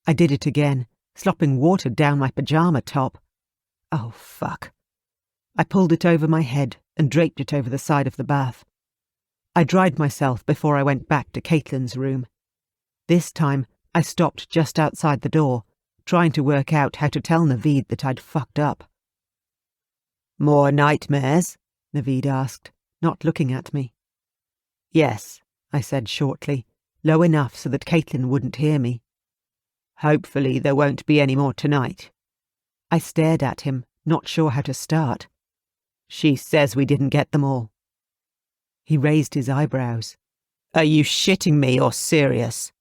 I did it again, slopping water down my pajama top. Oh, fuck. I pulled it over my head and draped it over the side of the bath. I dried myself before I went back to Caitlin's room. This time, I stopped just outside the door, trying to work out how to tell Naveed that I'd fucked up. More nightmares? Naveed asked, not looking at me. Yes, I said shortly, low enough so that Caitlin wouldn't hear me. Hopefully there won't be any more tonight. I stared at him, not sure how to start. She says we didn't get them all. He raised his eyebrows. Are you shitting me or serious?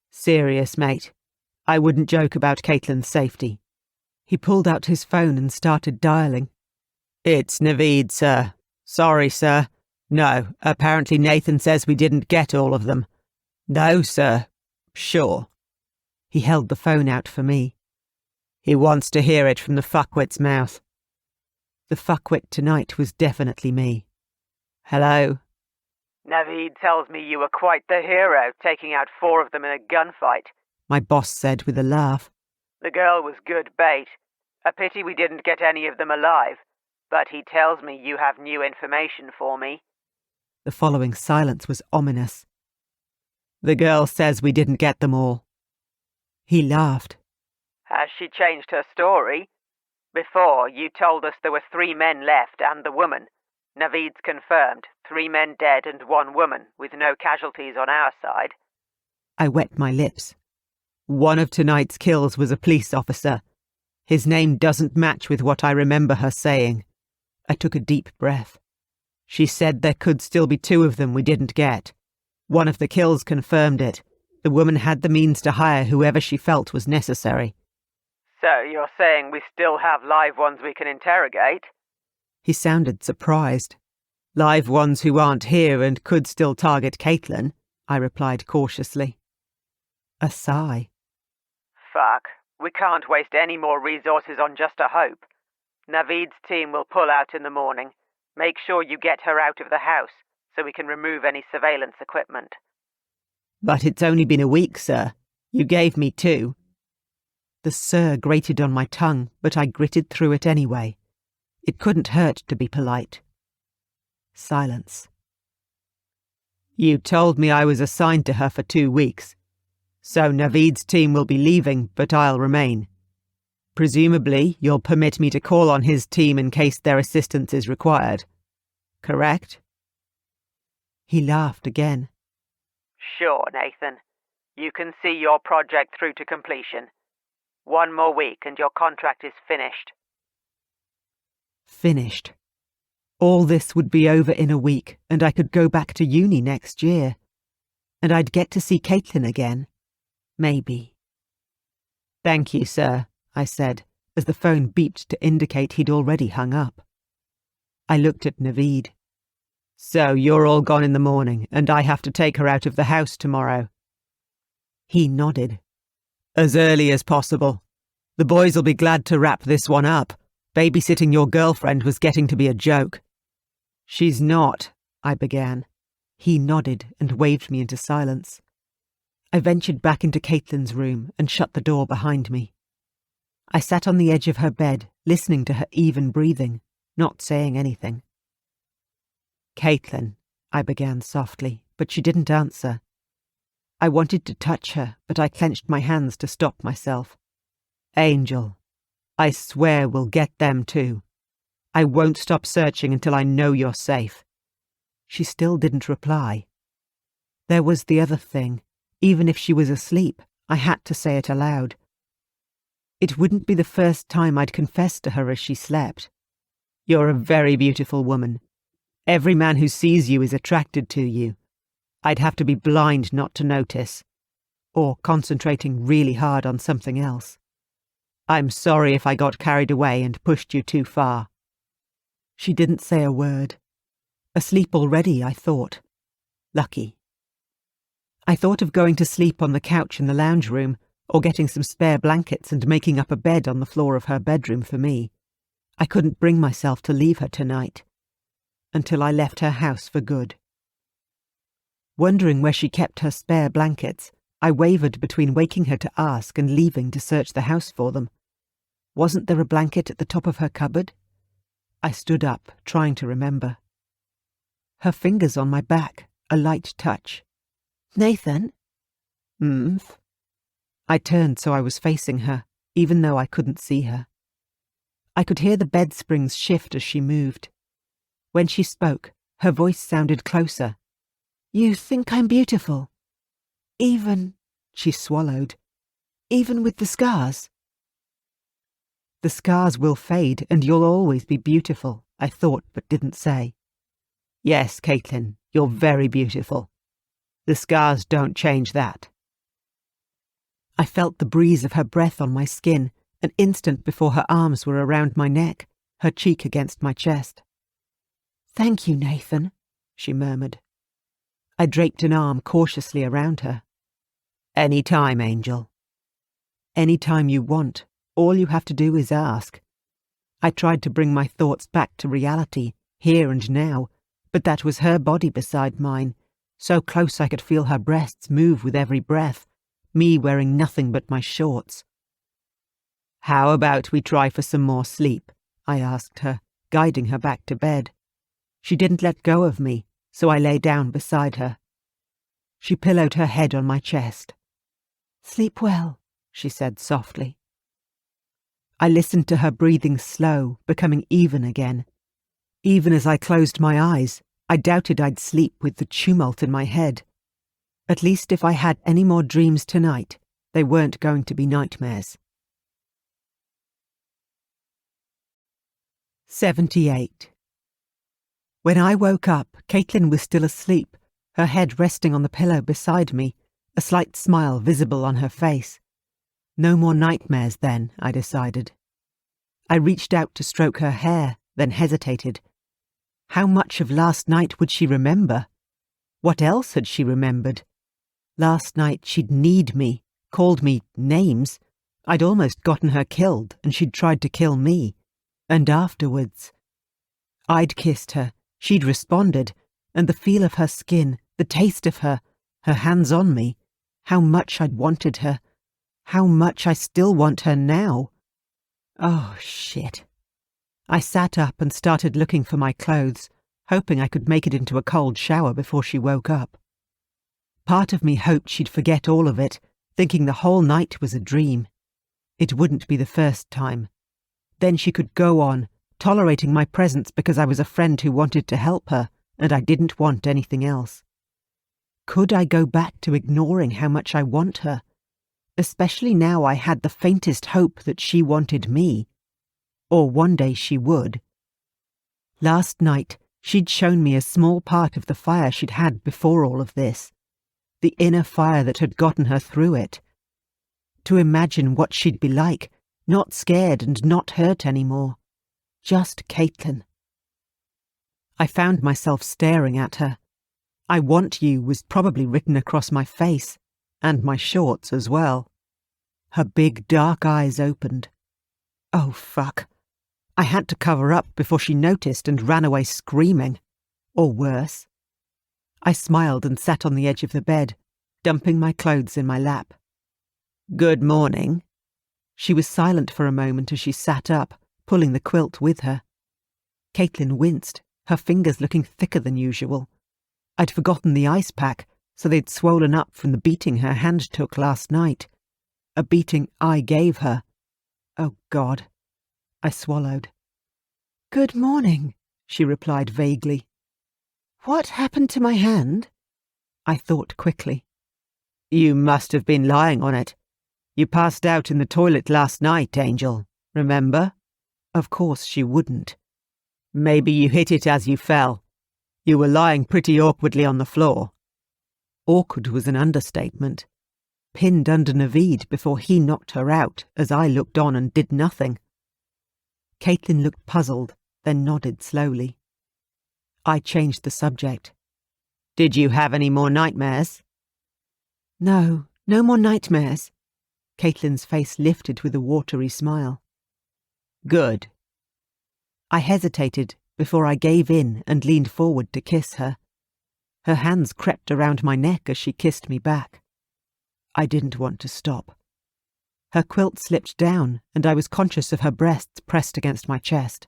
Serious, mate. I wouldn't joke about Caitlin's safety. He pulled out his phone and started dialing. It's Naveed, sir. Sorry, sir. No, apparently Nathan says we didn't get all of them. No, sir. Sure. He held the phone out for me. He wants to hear it from the fuckwit's mouth. The fuckwit tonight was definitely me. Hello? Naveed tells me you were quite the hero, taking out 4 of them in a gunfight. My boss said with a laugh. The girl was good bait. A pity we didn't get any of them alive. But he tells me you have new information for me. The following silence was ominous. The girl says we didn't get them all. He laughed. Has she changed her story? Before, you told us there were 3 men left and the woman. Naveed's confirmed, 3 men dead and 1 woman, with no casualties on our side. I wet my lips. One of tonight's kills was a police officer. His name doesn't match with what I remember her saying. I took a deep breath. She said there could still be 2 of them we didn't get. One of the kills confirmed it. The woman had the means to hire whoever she felt was necessary. So you're saying we still have live ones we can interrogate? He sounded surprised. Live ones who aren't here and could still target Caitlin, I replied cautiously. A sigh. Fuck. We can't waste any more resources on just a hope. Naveed's team will pull out in the morning. Make sure you get her out of the house so we can remove any surveillance equipment. But it's only been a week, sir. You gave me 2. The sir grated on my tongue, but I gritted through it anyway. It couldn't hurt to be polite. Silence. You told me I was assigned to her for 2 weeks. So Naveed's team will be leaving, but I'll remain. Presumably, you'll permit me to call on his team in case their assistance is required. Correct? He laughed again. Sure, Nathan. You can see your project through to completion. 1 more week and your contract is finished. Finished. All this would be over in a week, and I could go back to uni next year. And I'd get to see Caitlin again. Maybe. Thank you, sir, I said, as the phone beeped to indicate he'd already hung up. I looked at Naveed. So you're all gone in the morning, and I have to take her out of the house tomorrow. He nodded. As early as possible. The boys will be glad to wrap this one up. Babysitting your girlfriend was getting to be a joke. She's not, I began. He nodded and waved me into silence. I ventured back into Caitlin's room and shut the door behind me. I sat on the edge of her bed, listening to her even breathing, not saying anything. Caitlin, I began softly, but she didn't answer. I wanted to touch her, but I clenched my hands to stop myself. Angel, I swear we'll get them too. I won't stop searching until I know you're safe. She still didn't reply. There was the other thing. Even if she was asleep, I had to say it aloud. It wouldn't be the first time I'd confessed to her as she slept. You're a very beautiful woman. Every man who sees you is attracted to you. I'd have to be blind not to notice, or concentrating really hard on something else. I'm sorry if I got carried away and pushed you too far. She didn't say a word. Asleep already, I thought. Lucky. I thought of going to sleep on the couch in the lounge room, or getting some spare blankets and making up a bed on the floor of her bedroom for me. I couldn't bring myself to leave her tonight, until I left her house for good. Wondering where she kept her spare blankets, I wavered between waking her to ask and leaving to search the house for them. Wasn't there a blanket at the top of her cupboard? I stood up, trying to remember. Her fingers on my back, a light touch. Nathan? I turned so I was facing her, even though I couldn't see her. I could hear the bed springs shift as she moved. When she spoke, her voice sounded closer. You think I'm beautiful? Even, she swallowed, even with the scars? The scars will fade and you'll always be beautiful, I thought but didn't say. Yes, Caitlin, you're very beautiful. The scars don't change that. I felt the breeze of her breath on my skin, an instant before her arms were around my neck, her cheek against my chest. Thank you, Nathan, she murmured. I draped an arm cautiously around her. Any time, Angel. Any time you want. All you have to do is ask. I tried to bring my thoughts back to reality, here and now, but that was her body beside mine, so close I could feel her breasts move with every breath, me wearing nothing but my shorts. How about we try for some more sleep? I asked her, guiding her back to bed. She didn't let go of me, so I lay down beside her. She pillowed her head on my chest. Sleep well, she said softly. I listened to her breathing slow, becoming even again. Even as I closed my eyes, I doubted I'd sleep with the tumult in my head. At least if I had any more dreams tonight, they weren't going to be nightmares. 78. When I woke up, Caitlin was still asleep, her head resting on the pillow beside me, a slight smile visible on her face. No more nightmares then, I decided. I reached out to stroke her hair, then hesitated. How much of last night would she remember? What else had she remembered? Last night she'd kneed me, called me names. I'd almost gotten her killed, and she'd tried to kill me. And afterwards... I'd kissed her, she'd responded, and the feel of her skin, the taste of her hands on me, how much I'd wanted her, how much I still want her now. Oh, shit. I sat up and started looking for my clothes, hoping I could make it into a cold shower before she woke up. Part of me hoped she'd forget all of it, thinking the whole night was a dream. It wouldn't be the first time. Then she could go on, tolerating my presence because I was a friend who wanted to help her, and I didn't want anything else. Could I go back to ignoring how much I want her? Especially now I had the faintest hope that she wanted me. Or one day she would. Last night, she'd shown me a small part of the fire she'd had before all of this. The inner fire that had gotten her through it. To imagine what she'd be like, not scared and not hurt anymore. Just Caitlin. I found myself staring at her. "I want you" was probably written across my face, and my shorts as well. Her big dark eyes opened. Oh, fuck. I had to cover up before she noticed and ran away screaming. Or worse. I smiled and sat on the edge of the bed, dumping my clothes in my lap. "Good morning." She was silent for a moment as she sat up, pulling the quilt with her. Caitlin winced, her fingers looking thicker than usual. I'd forgotten the ice pack, so they'd swollen up from the beating her hand took last night. A beating I gave her. Oh, God. I swallowed. "Good morning," she replied vaguely. "What happened to my hand?" I thought quickly. "You must have been lying on it. You passed out in the toilet last night, Angel. Remember?" Of course she wouldn't. "Maybe you hit it as you fell. You were lying pretty awkwardly on the floor." Awkward was an understatement. Pinned under Naveed before he knocked her out as I looked on and did nothing. Caitlin looked puzzled, then nodded slowly. I changed the subject. "Did you have any more nightmares?" "No, no more nightmares." Caitlin's face lifted with a watery smile. "Good." I hesitated before I gave in and leaned forward to kiss her. Her hands crept around my neck as she kissed me back. I didn't want to stop. Her quilt slipped down, and I was conscious of her breasts pressed against my chest.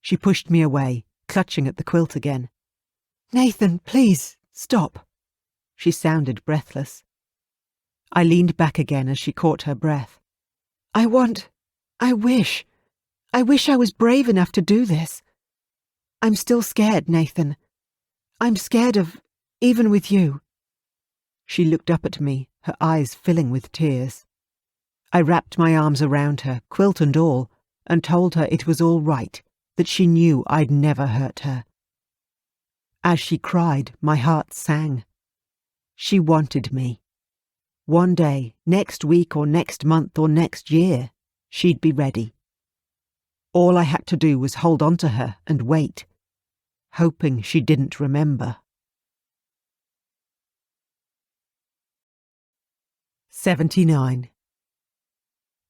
She pushed me away, clutching at the quilt again. "Nathan, please, stop." She sounded breathless. I leaned back again as she caught her breath. I wish I was brave enough to do this. I'm still scared, Nathan. I'm scared of, even with you." She looked up at me, her eyes filling with tears. I wrapped my arms around her, quilt and all, and told her it was all right, that she knew I'd never hurt her. As she cried, my heart sang. She wanted me. One day, next week or next month or next year, she'd be ready. All I had to do was hold on to her and wait, hoping she didn't remember. 79.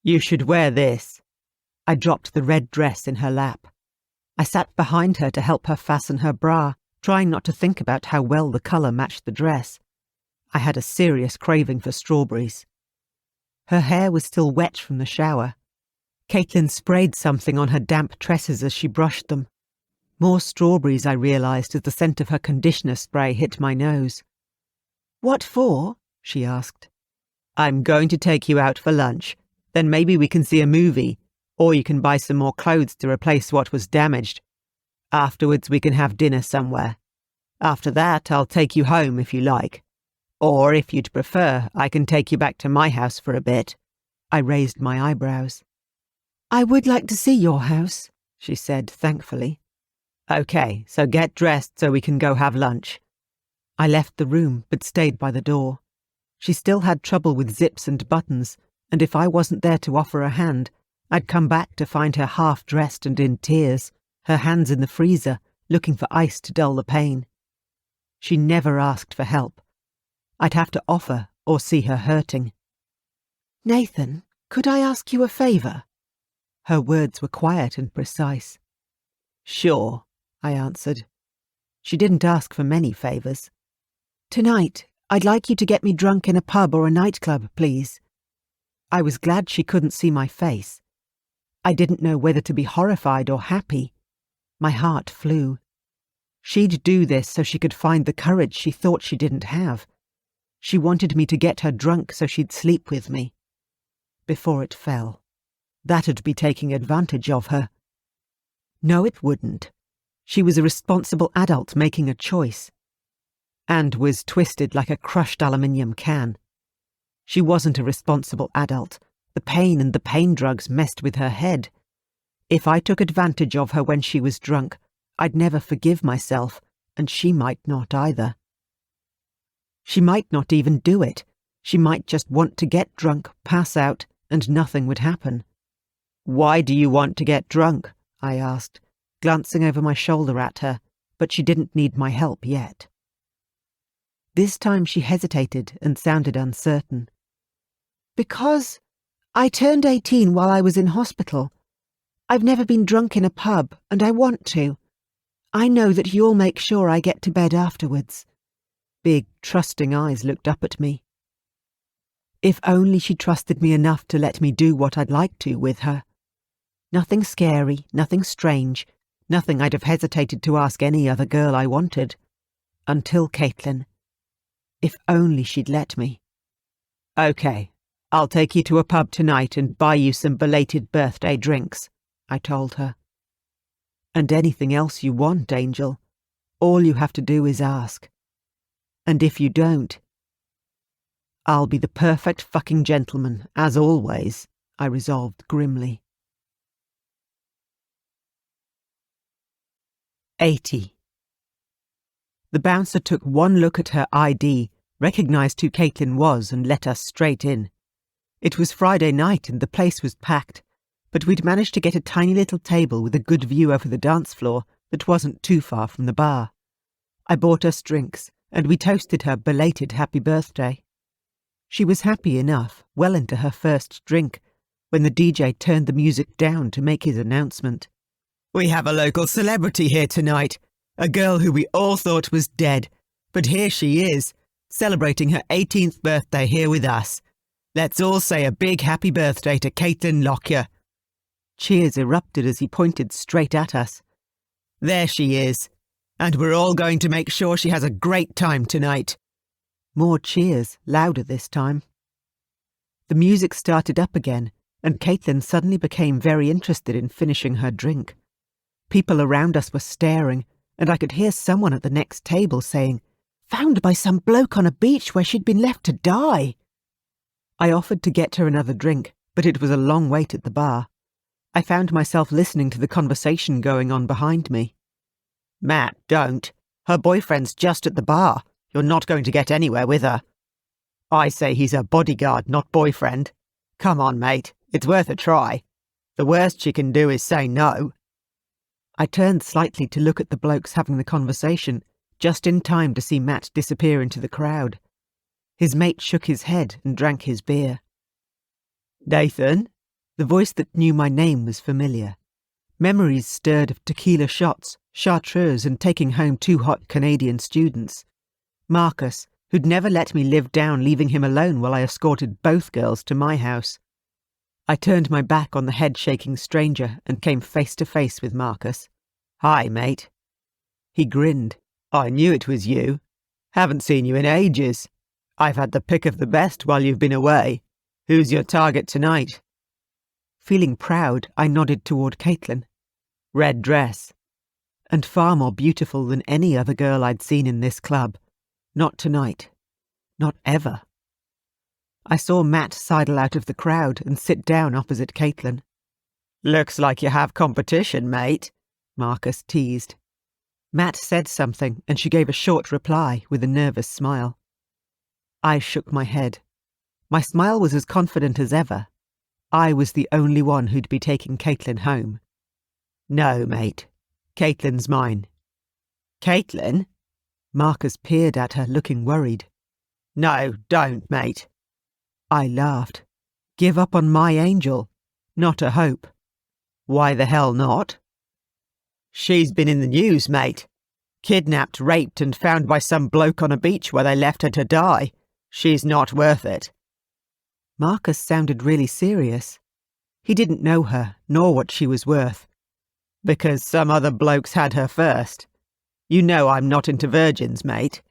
"You should wear this." I dropped the red dress in her lap. I sat behind her to help her fasten her bra, trying not to think about how well the colour matched the dress. I had a serious craving for strawberries. Her hair was still wet from the shower. Caitlin sprayed something on her damp tresses as she brushed them. More strawberries, I realised, as the scent of her conditioner spray hit my nose. "What for?" she asked. "I'm going to take you out for lunch. Then maybe we can see a movie, or you can buy some more clothes to replace what was damaged. Afterwards we can have dinner somewhere. After that I'll take you home if you like. Or if you'd prefer, I can take you back to my house for a bit." I raised my eyebrows. "I would like to see your house," she said thankfully. "Okay, so get dressed so we can go have lunch." I left the room but stayed by the door. She still had trouble with zips and buttons, and if I wasn't there to offer a hand, I'd come back to find her half-dressed and in tears, her hands in the freezer, looking for ice to dull the pain. She never asked for help. I'd have to offer or see her hurting. "Nathan, could I ask you a favour?" Her words were quiet and precise. "Sure. I answered. She didn't ask for many favours. "Tonight, I'd like you to get me drunk in a pub or a nightclub, please." I was glad she couldn't see my face. I didn't know whether to be horrified or happy. My heart flew. She'd do this so she could find the courage she thought she didn't have. She wanted me to get her drunk so she'd sleep with me. Before it fell. That'd be taking advantage of her. No, it wouldn't. She was a responsible adult making a choice. And was twisted like a crushed aluminium can. She wasn't a responsible adult. The pain and the pain drugs messed with her head. If I took advantage of her when she was drunk, I'd never forgive myself, and she might not either. She might not even do it. She might just want to get drunk, pass out, and nothing would happen. "Why do you want to get drunk?" I asked, glancing over my shoulder at her, but she didn't need my help yet. This time she hesitated and sounded uncertain. "Because I turned 18 while I was in hospital. I've never been drunk in a pub, and I want to. I know that you'll make sure I get to bed afterwards." Big, trusting eyes looked up at me. If only she trusted me enough to let me do what I'd like to with her. Nothing scary, nothing strange, nothing I'd have hesitated to ask any other girl I wanted. Until Caitlin. If only she'd let me. "Okay, I'll take you to a pub tonight and buy you some belated birthday drinks," I told her. "And anything else you want, Angel. All you have to do is ask. And if you don't, I'll be the perfect fucking gentleman, as always," I resolved grimly. 80. The bouncer took one look at her ID, recognised who Caitlin was, and let us straight in. It was Friday night and the place was packed, but we'd managed to get a tiny little table with a good view over the dance floor that wasn't too far from the bar. I bought us drinks, and we toasted her belated happy birthday. She was happy enough, well into her first drink, when the DJ turned the music down to make his announcement. "We have a local celebrity here tonight, a girl who we all thought was dead, but here she is, celebrating her 18th birthday here with us. Let's all say a big happy birthday to Caitlin Lockyer." Cheers erupted as he pointed straight at us. "There she is, and we're all going to make sure she has a great time tonight." More cheers, louder this time. The music started up again, and Caitlin suddenly became very interested in finishing her drink. People around us were staring, and I could hear someone at the next table saying, "Found by some bloke on a beach where she'd been left to die." I offered to get her another drink, but it was a long wait at the bar. I found myself listening to the conversation going on behind me. "Matt, don't. Her boyfriend's just at the bar. You're not going to get anywhere with her." "I say he's her bodyguard, not boyfriend. Come on, mate. It's worth a try. The worst she can do is say no." I turned slightly to look at the blokes having the conversation, just in time to see Matt disappear into the crowd. His mate shook his head and drank his beer. "Nathan?" The voice that knew my name was familiar. Memories stirred of tequila shots, chartreuse, and taking home 2 hot Canadian students. Marcus, who'd never let me live down leaving him alone while I escorted both girls to my house. I turned my back on the head-shaking stranger and came face to face with Marcus. "Hi, mate." He grinned. "I knew it was you. Haven't seen you in ages. I've had the pick of the best while you've been away. Who's your target tonight?" Feeling proud, I nodded toward Caitlin. Red dress. And far more beautiful than any other girl I'd seen in this club. Not tonight. Not ever. I saw Matt sidle out of the crowd and sit down opposite Caitlin. "Looks like you have competition, mate," Marcus teased. Matt said something, and she gave a short reply with a nervous smile. I shook my head. My smile was as confident as ever. I was the only one who'd be taking Caitlin home. "No, mate. Caitlin's mine." "Caitlin?" Marcus peered at her, looking worried. "No, don't, mate." I laughed. Give up on my angel? Not a hope. "Why the hell not?" She's been in the news, mate. Kidnapped, raped and found by some bloke on a beach where they left her to die. She's not worth it. Marcus sounded really serious. He didn't know her, nor what she was worth. Because some other blokes had her first. You know I'm not into virgins, mate.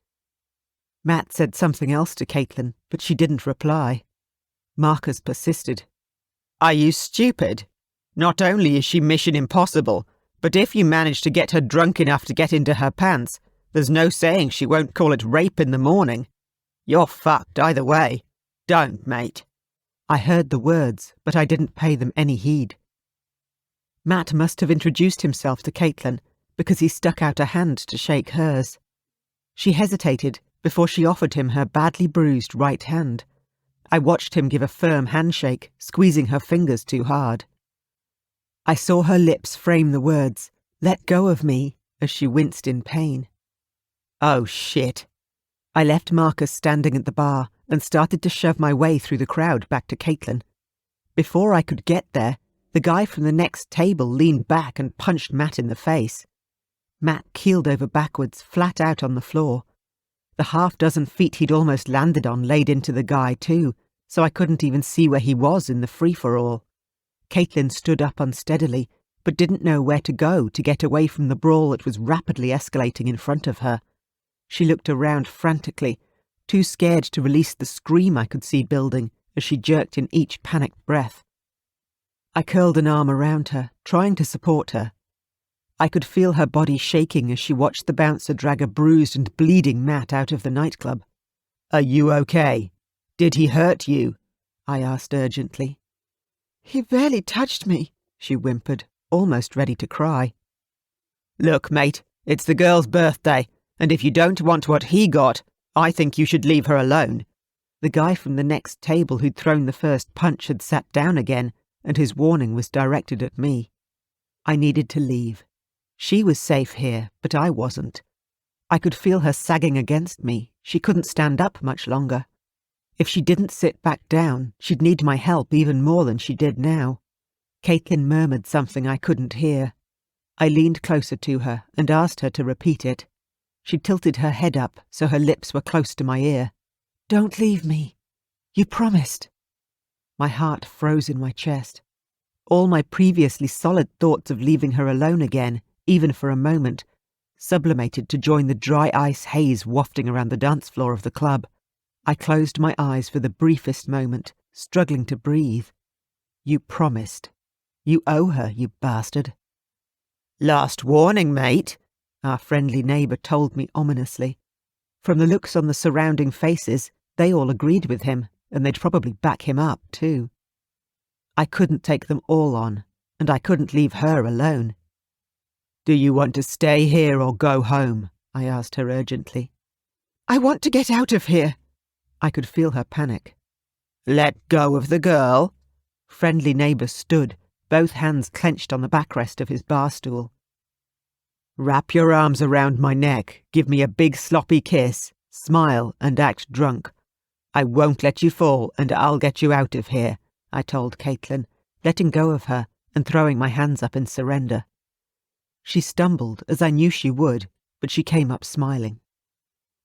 Matt said something else to Caitlin, but she didn't reply. Marcus persisted. Are you stupid? Not only is she Mission Impossible, but if you manage to get her drunk enough to get into her pants, there's no saying she won't call it rape in the morning. You're fucked either way. Don't, mate. I heard the words, but I didn't pay them any heed. Matt must have introduced himself to Caitlin, because he stuck out a hand to shake hers. She hesitated before she offered him her badly bruised right hand. I watched him give a firm handshake, squeezing her fingers too hard. I saw her lips frame the words, "Let go of me," as she winced in pain. Oh, shit. I left Marcus standing at the bar and started to shove my way through the crowd back to Caitlin. Before I could get there, the guy from the next table leaned back and punched Matt in the face. Matt keeled over backwards, flat out on the floor. The half-dozen feet he'd almost landed on laid into the guy too, so I couldn't even see where he was in the free-for-all. Caitlin stood up unsteadily, but didn't know where to go to get away from the brawl that was rapidly escalating in front of her. She looked around frantically, too scared to release the scream I could see building as she jerked in each panicked breath. I curled an arm around her, trying to support her. I could feel her body shaking as she watched the bouncer drag a bruised and bleeding Matt out of the nightclub. Are you okay? Did he hurt you? I asked urgently. He barely touched me, she whimpered, almost ready to cry. Look, mate, it's the girl's birthday, and if you don't want what he got, I think you should leave her alone. The guy from the next table who'd thrown the first punch had sat down again, and his warning was directed at me. I needed to leave. She was safe here, but I wasn't. I could feel her sagging against me. She couldn't stand up much longer. If she didn't sit back down, she'd need my help even more than she did now. Caitlin murmured something I couldn't hear. I leaned closer to her and asked her to repeat it. She tilted her head up so her lips were close to my ear. Don't leave me. You promised. My heart froze in my chest. All my previously solid thoughts of leaving her alone again, even for a moment, sublimated to join the dry ice haze wafting around the dance floor of the club. I closed my eyes for the briefest moment, struggling to breathe. You promised. You owe her, you bastard. Last warning, mate, our friendly neighbour told me ominously. From the looks on the surrounding faces, they all agreed with him, and they'd probably back him up, too. I couldn't take them all on, and I couldn't leave her alone. Do you want to stay here or go home? I asked her urgently. I want to get out of here. I could feel her panic. Let go of the girl. Friendly neighbour stood, both hands clenched on the backrest of his bar stool. Wrap your arms around my neck, give me a big sloppy kiss, smile and act drunk. I won't let you fall and I'll get you out of here, I told Caitlin, letting go of her and throwing my hands up in surrender. She stumbled, as I knew she would, but she came up smiling.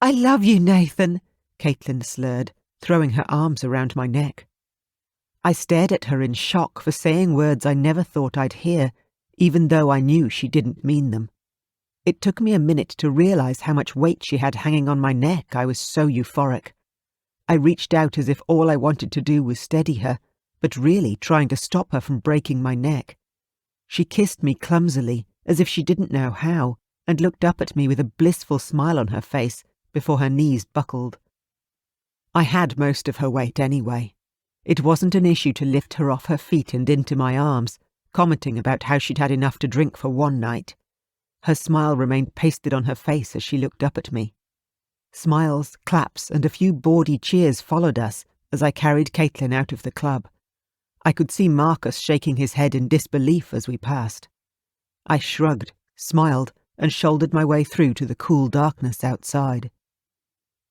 I love you, Nathan, Caitlin slurred, throwing her arms around my neck. I stared at her in shock for saying words I never thought I'd hear, even though I knew she didn't mean them. It took me a minute to realise how much weight she had hanging on my neck. I was so euphoric. I reached out as if all I wanted to do was steady her, but really trying to stop her from breaking my neck. She kissed me clumsily, as if she didn't know how, and looked up at me with a blissful smile on her face before her knees buckled. I had most of her weight anyway. It wasn't an issue to lift her off her feet and into my arms, commenting about how she'd had enough to drink for one night. Her smile remained pasted on her face as she looked up at me. Smiles, claps, and a few bawdy cheers followed us as I carried Caitlin out of the club. I could see Marcus shaking his head in disbelief as we passed. I shrugged, smiled, and shouldered my way through to the cool darkness outside.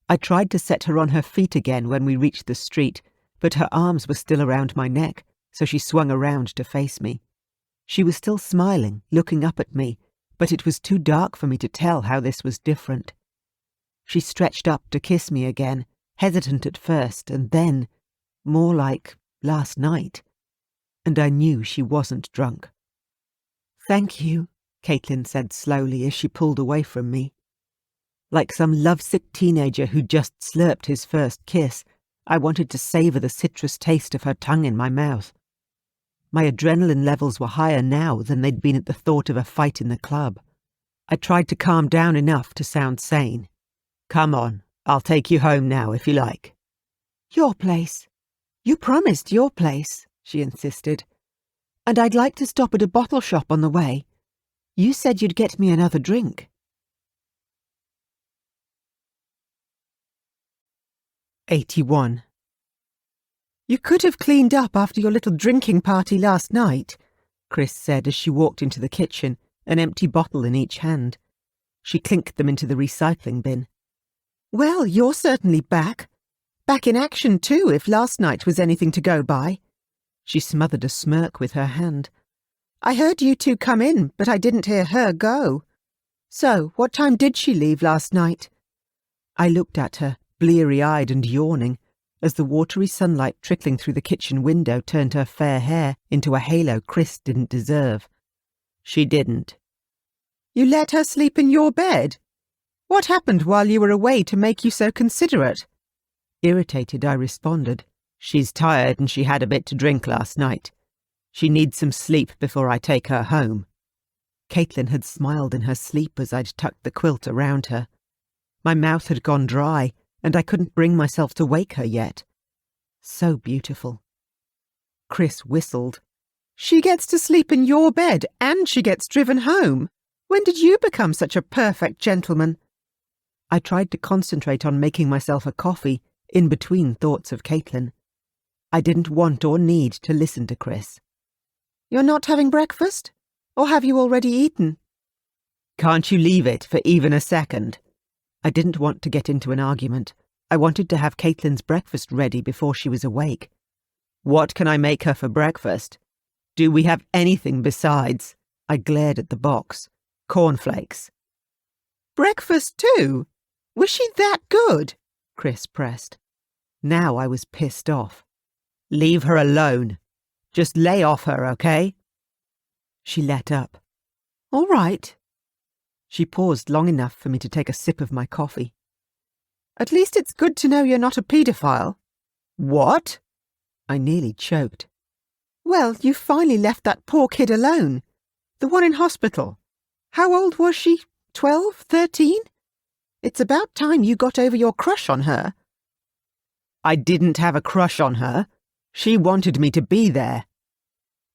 I tried to set her on her feet again when we reached the street, but her arms were still around my neck, so she swung around to face me. She was still smiling, looking up at me, but it was too dark for me to tell how this was different. She stretched up to kiss me again, hesitant at first, and then, more like last night, and I knew she wasn't drunk. "Thank you," Caitlin said slowly as she pulled away from me. Like some lovesick teenager who just slurped his first kiss, I wanted to savour the citrus taste of her tongue in my mouth. My adrenaline levels were higher now than they'd been at the thought of a fight in the club. I tried to calm down enough to sound sane. "Come on, I'll take you home now if you like." "Your place. You promised your place," she insisted. "And I'd like to stop at a bottle shop on the way. You said you'd get me another drink." 81. "You could have cleaned up after your little drinking party last night," Chris said as she walked into the kitchen, an empty bottle in each hand. She clinked them into the recycling bin. "Well, you're certainly back. Back in action too, if last night was anything to go by." She smothered a smirk with her hand. "I heard you two come in, but I didn't hear her go. So, what time did she leave last night?" I looked at her, bleary-eyed and yawning, as the watery sunlight trickling through the kitchen window turned her fair hair into a halo Chris didn't deserve. "She didn't." "You let her sleep in your bed? What happened while you were away to make you so considerate?" Irritated, I responded, "She's tired and she had a bit to drink last night. She needs some sleep before I take her home." Caitlin had smiled in her sleep as I'd tucked the quilt around her. My mouth had gone dry, and I couldn't bring myself to wake her yet. So beautiful. Chris whistled. "She gets to sleep in your bed and she gets driven home. When did you become such a perfect gentleman?" I tried to concentrate on making myself a coffee, in between thoughts of Caitlin. I didn't want or need to listen to Chris. "You're not having breakfast? Or have you already eaten?" "Can't you leave it for even a second?" I didn't want to get into an argument. I wanted to have Caitlin's breakfast ready before she was awake. "What can I make her for breakfast? Do we have anything besides?" I glared at the box. "Cornflakes." "Breakfast too? Was she that good?" Chris pressed. Now I was pissed off. "Leave her alone. Just lay off her, okay?" She let up. "All right." She paused long enough for me to take a sip of my coffee. "At least it's good to know you're not a paedophile." "What?" I nearly choked. "Well, you finally left that poor kid alone. The one in hospital. How old was she? 12? 13? It's about time you got over your crush on her." "I didn't have a crush on her. She wanted me to be there."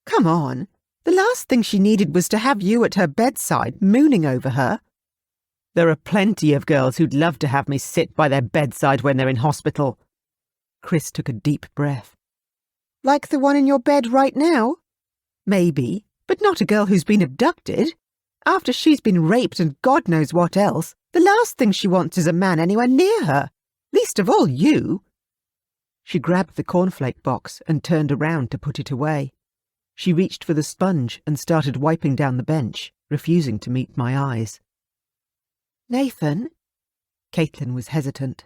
"Come on. The last thing she needed was to have you at her bedside, mooning over her." "There are plenty of girls who'd love to have me sit by their bedside when they're in hospital." Chris took a deep breath. "Like the one in your bed right now?" "Maybe, but not a girl who's been abducted. After she's been raped and God knows what else, the last thing she wants is a man anywhere near her. Least of all you." She grabbed the cornflake box and turned around to put it away. She reached for the sponge and started wiping down the bench, refusing to meet my eyes. "Nathan?" Caitlin was hesitant.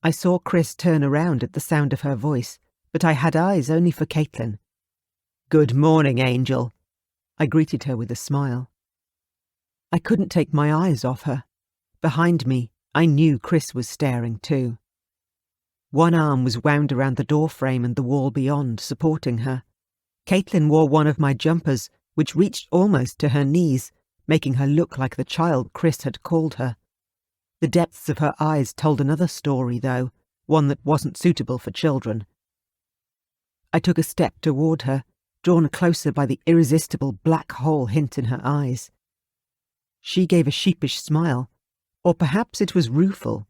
I saw Chris turn around at the sound of her voice, but I had eyes only for Caitlin. "Good morning, Angel." I greeted her with a smile. I couldn't take my eyes off her. Behind me, I knew Chris was staring too. One arm was wound around the door frame and the wall beyond, supporting her. Caitlin wore one of my jumpers, which reached almost to her knees, making her look like the child Chris had called her. The depths of her eyes told another story, though, one that wasn't suitable for children. I took a step toward her, drawn closer by the irresistible black hole hint in her eyes. She gave a sheepish smile, or perhaps it was rueful.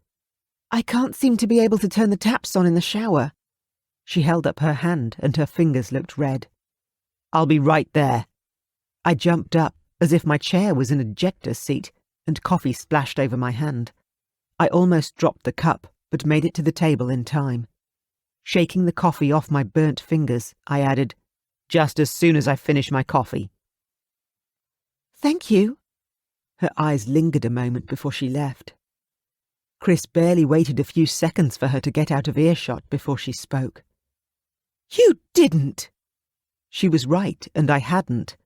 "I can't seem to be able to turn the taps on in the shower." She held up her hand and her fingers looked red. "I'll be right there." I jumped up, as if my chair was an ejector seat, and coffee splashed over my hand. I almost dropped the cup, but made it to the table in time. Shaking the coffee off my burnt fingers, I added, "Just as soon as I finish my coffee." "Thank you," Her eyes lingered a moment before she left. Chris barely waited a few seconds for her to get out of earshot before she spoke. "You didn't!" She was right, and I hadn't.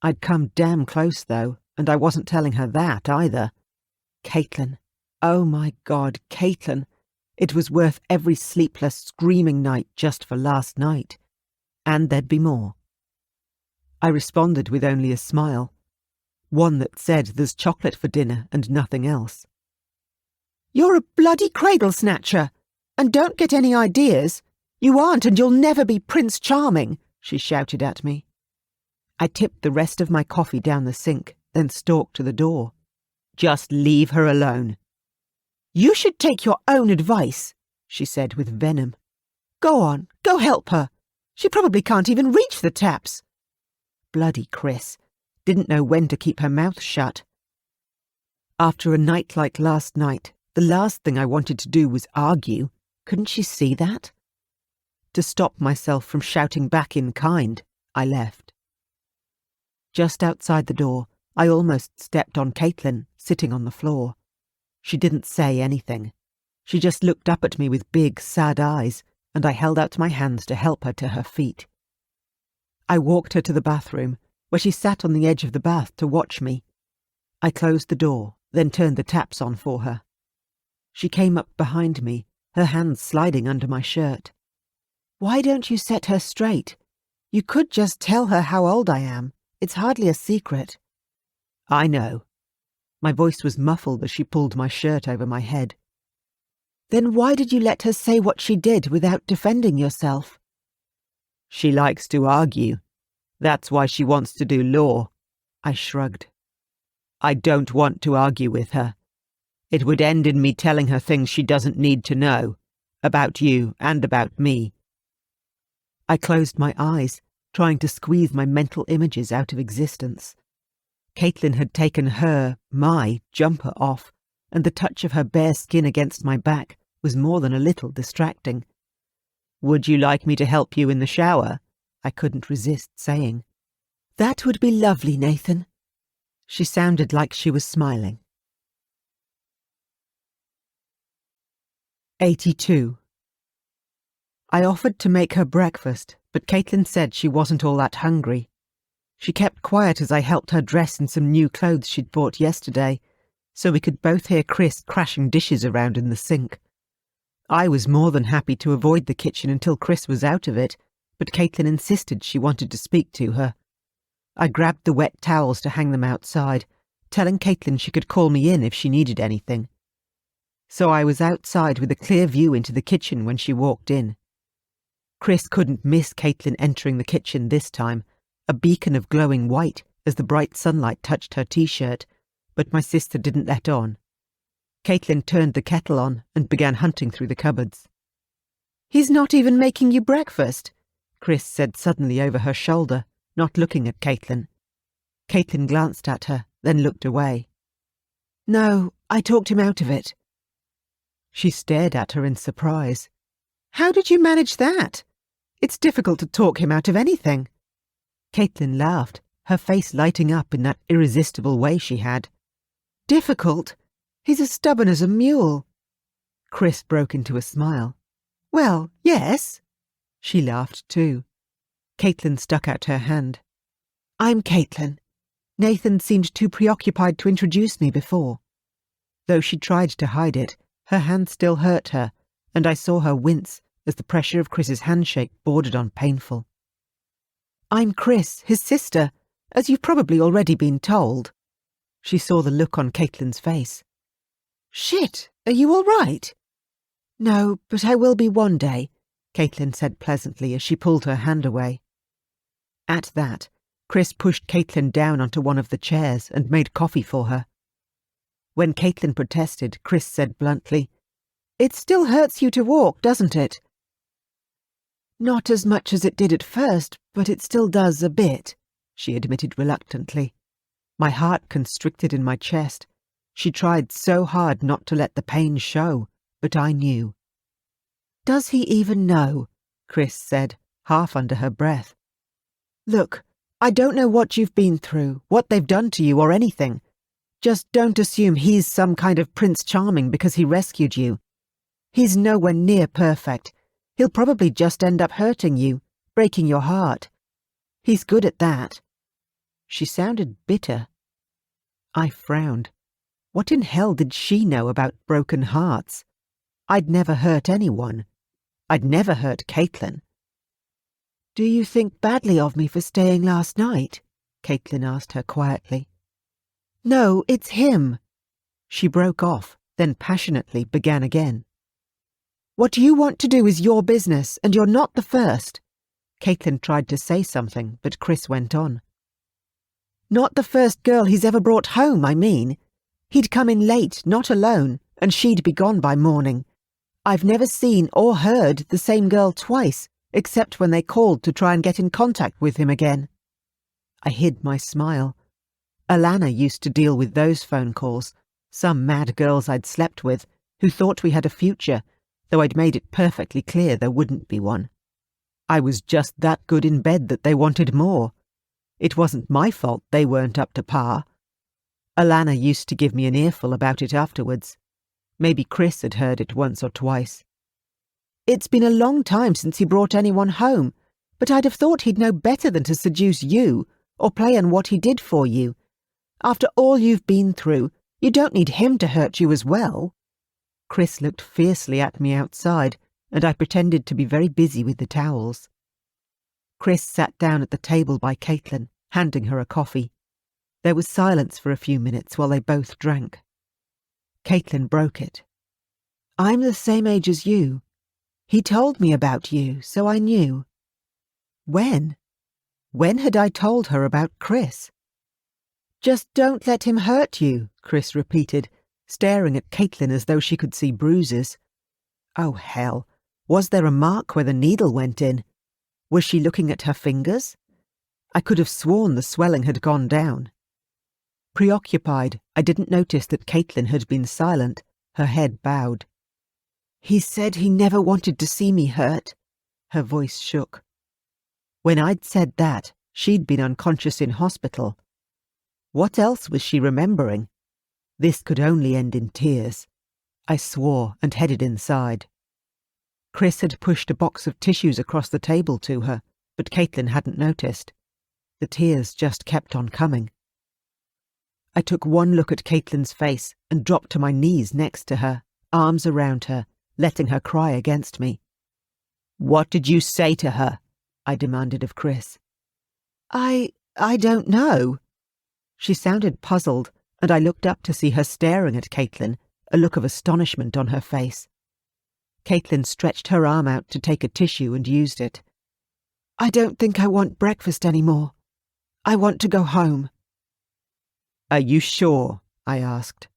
I'd come damn close, though, and I wasn't telling her that either. Caitlin. Oh my God, Caitlin. It was worth every sleepless, screaming night just for last night. And there'd be more. I responded with only a smile. One that said there's chocolate for dinner and nothing else. "You're a bloody cradle snatcher! And don't get any ideas! You aren't, and you'll never be Prince Charming!" she shouted at me. I tipped the rest of my coffee down the sink, then stalked to the door. "Just leave her alone." "You should take your own advice," she said with venom. "Go on, go help her. She probably can't even reach the taps." Bloody Chris. Didn't know when to keep her mouth shut. After a night like last night, the last thing I wanted to do was argue. Couldn't she see that? To stop myself from shouting back in kind, I left. Just outside the door, I almost stepped on Caitlin, sitting on the floor. She didn't say anything. She just looked up at me with big, sad eyes, and I held out my hands to help her to her feet. I walked her to the bathroom, where she sat on the edge of the bath to watch me. I closed the door, then turned the taps on for her. She came up behind me, her hands sliding under my shirt. "Why don't you set her straight? You could just tell her how old I am. It's hardly a secret." "I know." My voice was muffled as she pulled my shirt over my head. "Then why did you let her say what she did without defending yourself?" "She likes to argue. That's why she wants to do law." I shrugged. "I don't want to argue with her. It would end in me telling her things she doesn't need to know, about you and about me." I closed my eyes, trying to squeeze my mental images out of existence. Caitlin had taken my jumper off, and the touch of her bare skin against my back was more than a little distracting. "Would you like me to help you in the shower?" I couldn't resist saying. "That would be lovely, Nathan." She sounded like she was smiling. 82. I offered to make her breakfast, but Caitlin said she wasn't all that hungry. She kept quiet as I helped her dress in some new clothes she'd bought yesterday, so we could both hear Chris crashing dishes around in the sink. I was more than happy to avoid the kitchen until Chris was out of it, but Caitlin insisted she wanted to speak to her. I grabbed the wet towels to hang them outside, telling Caitlin she could call me in if she needed anything. So I was outside with a clear view into the kitchen when she walked in. Chris couldn't miss Caitlin entering the kitchen this time, a beacon of glowing white as the bright sunlight touched her t-shirt, but my sister didn't let on. Caitlin turned the kettle on and began hunting through the cupboards. "He's not even making you breakfast," Chris said suddenly over her shoulder, not looking at Caitlin. Caitlin glanced at her, then looked away. "No, I talked him out of it." She stared at her in surprise. "How did you manage that? It's difficult to talk him out of anything." Caitlin laughed, her face lighting up in that irresistible way she had. "Difficult? He's as stubborn as a mule." Chris broke into a smile. "Well, yes." She laughed too. Caitlin stuck out her hand. "I'm Caitlin. Nathan seemed too preoccupied to introduce me before." Though she tried to hide it, her hand still hurt her, and I saw her wince as the pressure of Chris's handshake bordered on painful. "I'm Chris, his sister, as you've probably already been told." She saw the look on Caitlin's face. "Shit, are you all right?" "No, but I will be one day," Caitlin said pleasantly as she pulled her hand away. At that, Chris pushed Caitlin down onto one of the chairs and made coffee for her. When Caitlin protested, Chris said bluntly, "It still hurts you to walk, doesn't it?" "Not as much as it did at first, but it still does a bit," she admitted reluctantly. My heart constricted in my chest. She tried so hard not to let the pain show, but I knew. "Does he even know?" Chris said, half under her breath. "Look, I don't know what you've been through, what they've done to you or anything, Just don't assume he's some kind of Prince Charming because he rescued you. He's nowhere near perfect. He'll probably just end up hurting you, breaking your heart. He's good at that." She sounded bitter. I frowned. What in hell did she know about broken hearts? I'd never hurt anyone. I'd never hurt Caitlin. "Do you think badly of me for staying last night?" Caitlin asked her quietly. "No, it's him." She broke off, then passionately began again. "What you want to do is your business, and you're not the first." Caitlin tried to say something, but Chris went on. "Not the first girl he's ever brought home, I mean. He'd come in late, not alone, and she'd be gone by morning. I've never seen or heard the same girl twice, except when they called to try and get in contact with him again." I hid my smile. Alana used to deal with those phone calls, some mad girls I'd slept with, who thought we had a future, though I'd made it perfectly clear there wouldn't be one. I was just that good in bed that they wanted more. It wasn't my fault they weren't up to par. Alana used to give me an earful about it afterwards. Maybe Chris had heard it once or twice. "It's been a long time since he brought anyone home, but I'd have thought he'd know better than to seduce you or play on what he did for you. After all you've been through, you don't need him to hurt you as well." Chris looked fiercely at me outside, and I pretended to be very busy with the towels. Chris sat down at the table by Caitlin, handing her a coffee. There was silence for a few minutes while they both drank. Caitlin broke it. "I'm the same age as you. He told me about you, so I knew." When? When had I told her about Chris? "Just don't let him hurt you," Chris repeated, staring at Caitlin as though she could see bruises. Oh, hell. Was there a mark where the needle went in? Was she looking at her fingers? I could have sworn the swelling had gone down. Preoccupied, I didn't notice that Caitlin had been silent, her head bowed. "He said he never wanted to see me hurt." Her voice shook. When I'd said that, she'd been unconscious in hospital. What else was she remembering? This could only end in tears. I swore and headed inside. Chris had pushed a box of tissues across the table to her, but Caitlin hadn't noticed. The tears just kept on coming. I took one look at Caitlin's face and dropped to my knees next to her, arms around her, letting her cry against me. "What did you say to her?" I demanded of Chris. I don't know." She sounded puzzled, and I looked up to see her staring at Caitlin, a look of astonishment on her face. Caitlin stretched her arm out to take a tissue and used it. "I don't think I want breakfast anymore. I want to go home." "Are you sure?" I asked.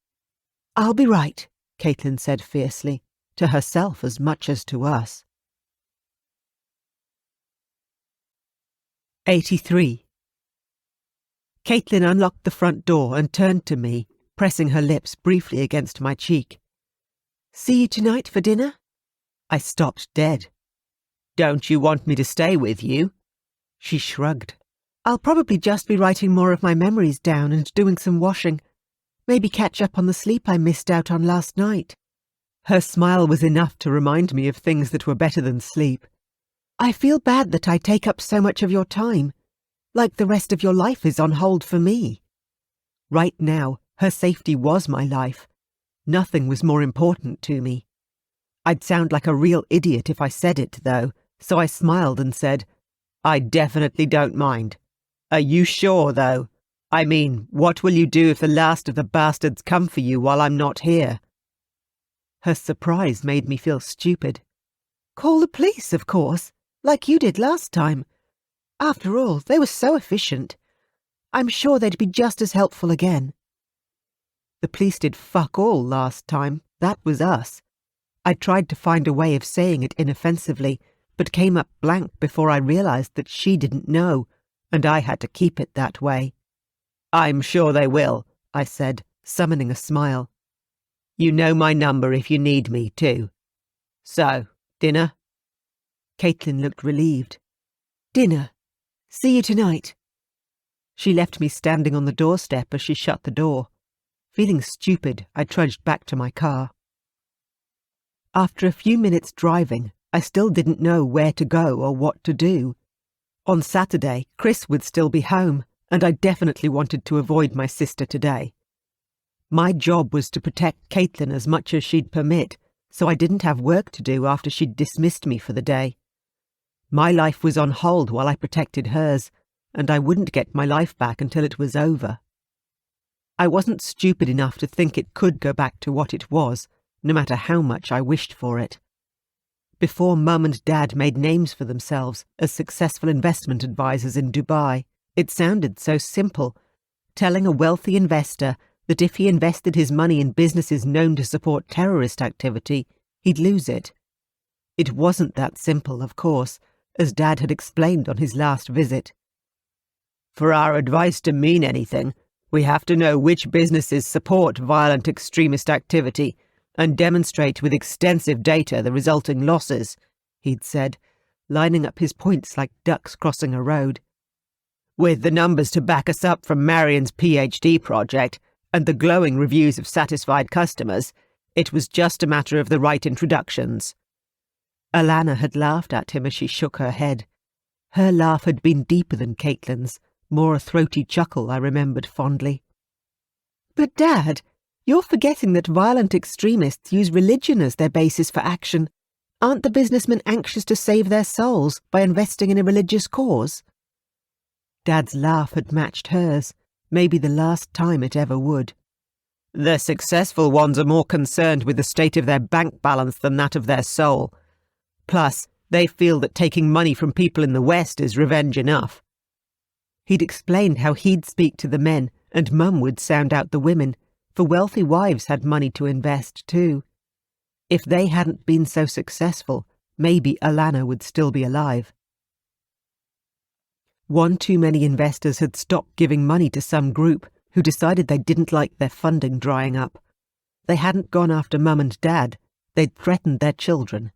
"I'll be right," Caitlin said fiercely, to herself as much as to us. 83. Caitlin unlocked the front door and turned to me, pressing her lips briefly against my cheek. "See you tonight for dinner?" I stopped dead. "Don't you want me to stay with you?" She shrugged. "I'll probably just be writing more of my memories down and doing some washing. Maybe catch up on the sleep I missed out on last night." Her smile was enough to remind me of things that were better than sleep. "I feel bad that I take up so much of your time, like the rest of your life is on hold for me." Right now, her safety was my life. Nothing was more important to me. I'd sound like a real idiot if I said it, though, so I smiled and said, "I definitely don't mind. Are you sure, though? I mean, what will you do if the last of the bastards come for you while I'm not here?" Her surprise made me feel stupid. "Call the police, of course, like you did last time. After all, they were so efficient. I'm sure they'd be just as helpful again." The police did fuck all last time. That was us. I tried to find a way of saying it inoffensively, but came up blank before I realized that she didn't know, and I had to keep it that way. "I'm sure they will," I said, summoning a smile. "You know my number if you need me, too. So, dinner?" Caitlin looked relieved. "Dinner. See you tonight." She left me standing on the doorstep as she shut the door. Feeling stupid, I trudged back to my car. After a few minutes driving, I still didn't know where to go or what to do. On Saturday, Chris would still be home, and I definitely wanted to avoid my sister today. My job was to protect Caitlin as much as she'd permit, so I didn't have work to do after she'd dismissed me for the day. My life was on hold while I protected hers, and I wouldn't get my life back until it was over. I wasn't stupid enough to think it could go back to what it was, no matter how much I wished for it. Before Mum and Dad made names for themselves as successful investment advisors in Dubai, it sounded so simple, telling a wealthy investor that if he invested his money in businesses known to support terrorist activity, he'd lose it. It wasn't that simple, of course, as Dad had explained on his last visit. For our advice to mean anything, we have to know which businesses support violent extremist activity and demonstrate with extensive data the resulting losses, he'd said, lining up his points like ducks crossing a road. With the numbers to back us up from Marion's PhD project and the glowing reviews of satisfied customers, it was just a matter of the right introductions. Alana had laughed at him as she shook her head. Her laugh had been deeper than Caitlin's, more a throaty chuckle I remembered fondly. But Dad, you're forgetting that violent extremists use religion as their basis for action. Aren't the businessmen anxious to save their souls by investing in a religious cause? Dad's laugh had matched hers, maybe the last time it ever would. The successful ones are more concerned with the state of their bank balance than that of their soul. Plus, they feel that taking money from people in the West is revenge enough. He'd explained how he'd speak to the men and Mum would sound out the women, for wealthy wives had money to invest too. If they hadn't been so successful, maybe Alana would still be alive. One too many investors had stopped giving money to some group who decided they didn't like their funding drying up. They hadn't gone after Mum and Dad, they'd threatened their children.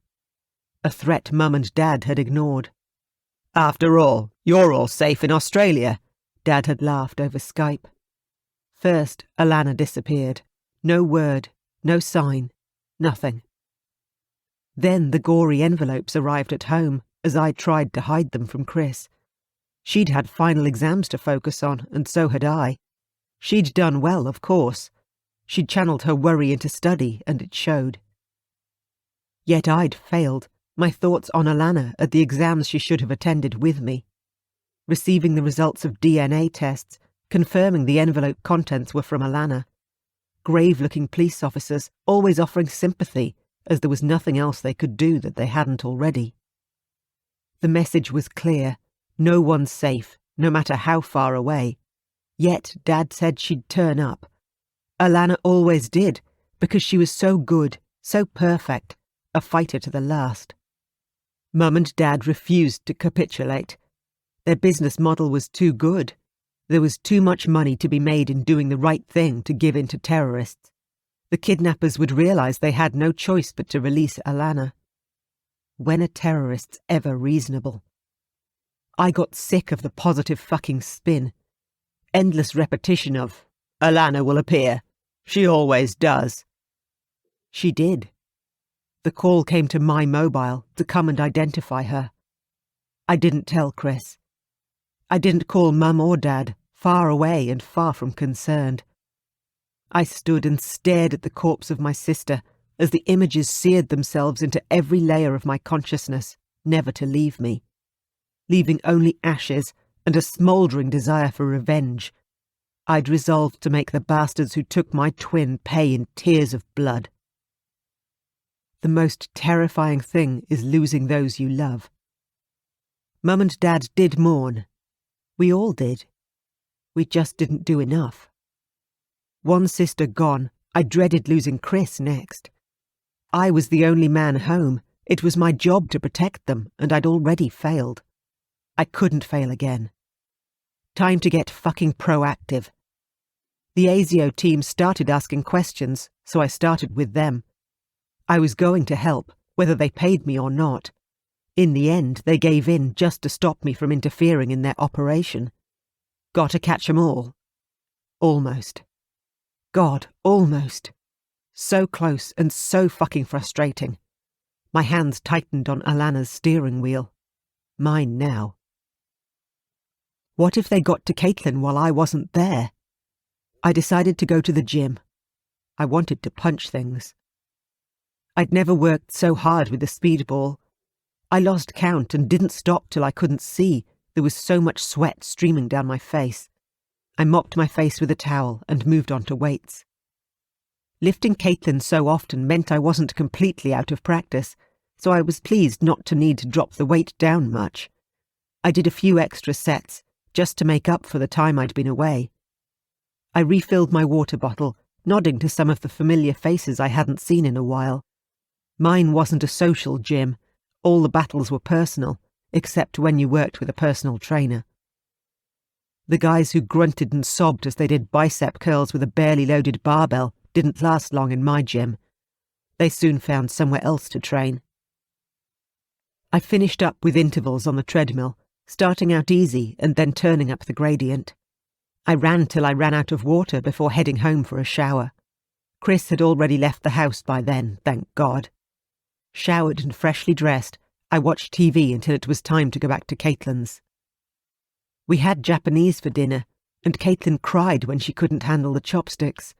A threat Mum and Dad had ignored. After all, you're all safe in Australia, Dad had laughed over Skype. First, Alana disappeared. No word, no sign, nothing. Then the gory envelopes arrived at home as I tried to hide them from Chris. She'd had final exams to focus on, and so had I. She'd done well, of course. She'd channeled her worry into study, and it showed. Yet I'd failed, my thoughts on Alana at the exams she should have attended with me. Receiving the results of DNA tests, confirming the envelope contents were from Alana. Grave-looking police officers always offering sympathy, as there was nothing else they could do that they hadn't already. The message was clear. No one's safe, no matter how far away. Yet Dad said she'd turn up. Alana always did, because she was so good, so perfect, a fighter to the last. Mum and Dad refused to capitulate. Their business model was too good. There was too much money to be made in doing the right thing to give in to terrorists. The kidnappers would realise they had no choice but to release Alana. When are terrorists ever reasonable? I got sick of the positive fucking spin. Endless repetition of, Alana will appear. She always does. She did. The call came to my mobile to come and identify her. I didn't tell Chris. I didn't call Mum or Dad, far away and far from concerned. I stood and stared at the corpse of my sister as the images seared themselves into every layer of my consciousness, never to leave me, leaving only ashes and a smouldering desire for revenge. I'd resolved to make the bastards who took my twin pay in tears of blood. The most terrifying thing is losing those you love. Mum and Dad did mourn. We all did. We just didn't do enough. One sister gone, I dreaded losing Chris next. I was the only man home. It was my job to protect them, and I'd already failed. I couldn't fail again. Time to get fucking proactive. The ASIO team started asking questions, so I started with them. I was going to help, whether they paid me or not. In the end, they gave in just to stop me from interfering in their operation. Gotta catch 'em all. Almost. God, almost. So close and so fucking frustrating. My hands tightened on Alana's steering wheel. Mine now. What if they got to Caitlin while I wasn't there? I decided to go to the gym. I wanted to punch things. I'd never worked so hard with the speedball. I lost count and didn't stop till I couldn't see. There was so much sweat streaming down my face. I mopped my face with a towel and moved on to weights. Lifting Caitlin so often meant I wasn't completely out of practice, so I was pleased not to need to drop the weight down much. I did a few extra sets, just to make up for the time I'd been away. I refilled my water bottle, nodding to some of the familiar faces I hadn't seen in a while. Mine wasn't a social gym. All the battles were personal, except when you worked with a personal trainer. The guys who grunted and sobbed as they did bicep curls with a barely loaded barbell didn't last long in my gym. They soon found somewhere else to train. I finished up with intervals on the treadmill, starting out easy and then turning up the gradient. I ran till I ran out of water before heading home for a shower. Chris had already left the house by then, thank God. Showered and freshly dressed, I watched TV until it was time to go back to Caitlin's. We had Japanese for dinner, and Caitlin cried when she couldn't handle the chopsticks.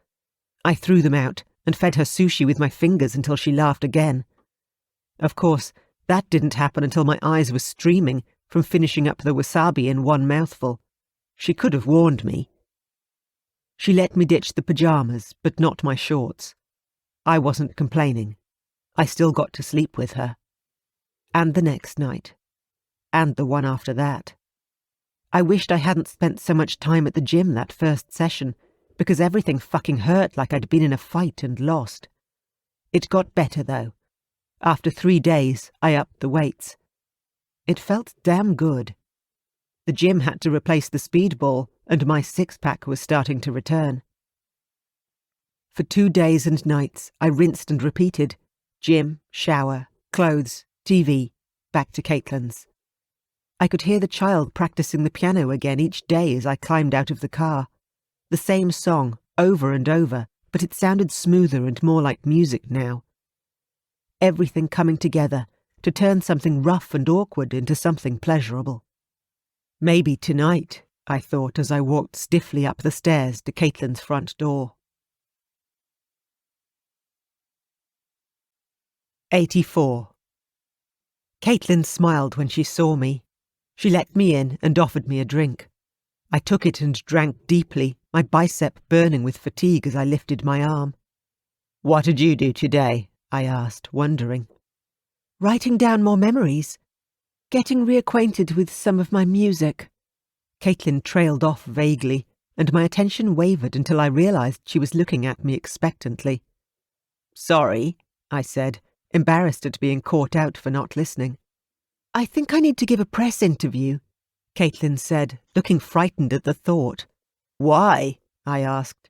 I threw them out and fed her sushi with my fingers until she laughed again. Of course, that didn't happen until my eyes were streaming from finishing up the wasabi in one mouthful. She could have warned me. She let me ditch the pyjamas, but not my shorts. I wasn't complaining. I still got to sleep with her. And the next night. And the one after that. I wished I hadn't spent so much time at the gym that first session, because everything fucking hurt like I'd been in a fight and lost. It got better, though. After 3 days, I upped the weights. It felt damn good. The gym had to replace the speedball, and my six-pack was starting to return. For 2 days and nights, I rinsed and repeated. Gym, shower, clothes, TV, back to Caitlin's. I could hear the child practicing the piano again each day as I climbed out of the car. The same song, over and over, but it sounded smoother and more like music now. Everything coming together to turn something rough and awkward into something pleasurable. Maybe tonight, I thought as I walked stiffly up the stairs to Caitlin's front door. 84. Caitlin smiled when she saw me. She let me in and offered me a drink. I took it and drank deeply, my bicep burning with fatigue as I lifted my arm. "What did you do today?" I asked, wondering. "Writing down more memories. Getting reacquainted with some of my music." Caitlin trailed off vaguely, and my attention wavered until I realised she was looking at me expectantly. "Sorry," I said, embarrassed at being caught out for not listening. "I think I need to give a press interview," Caitlin said, looking frightened at the thought. "Why?" I asked.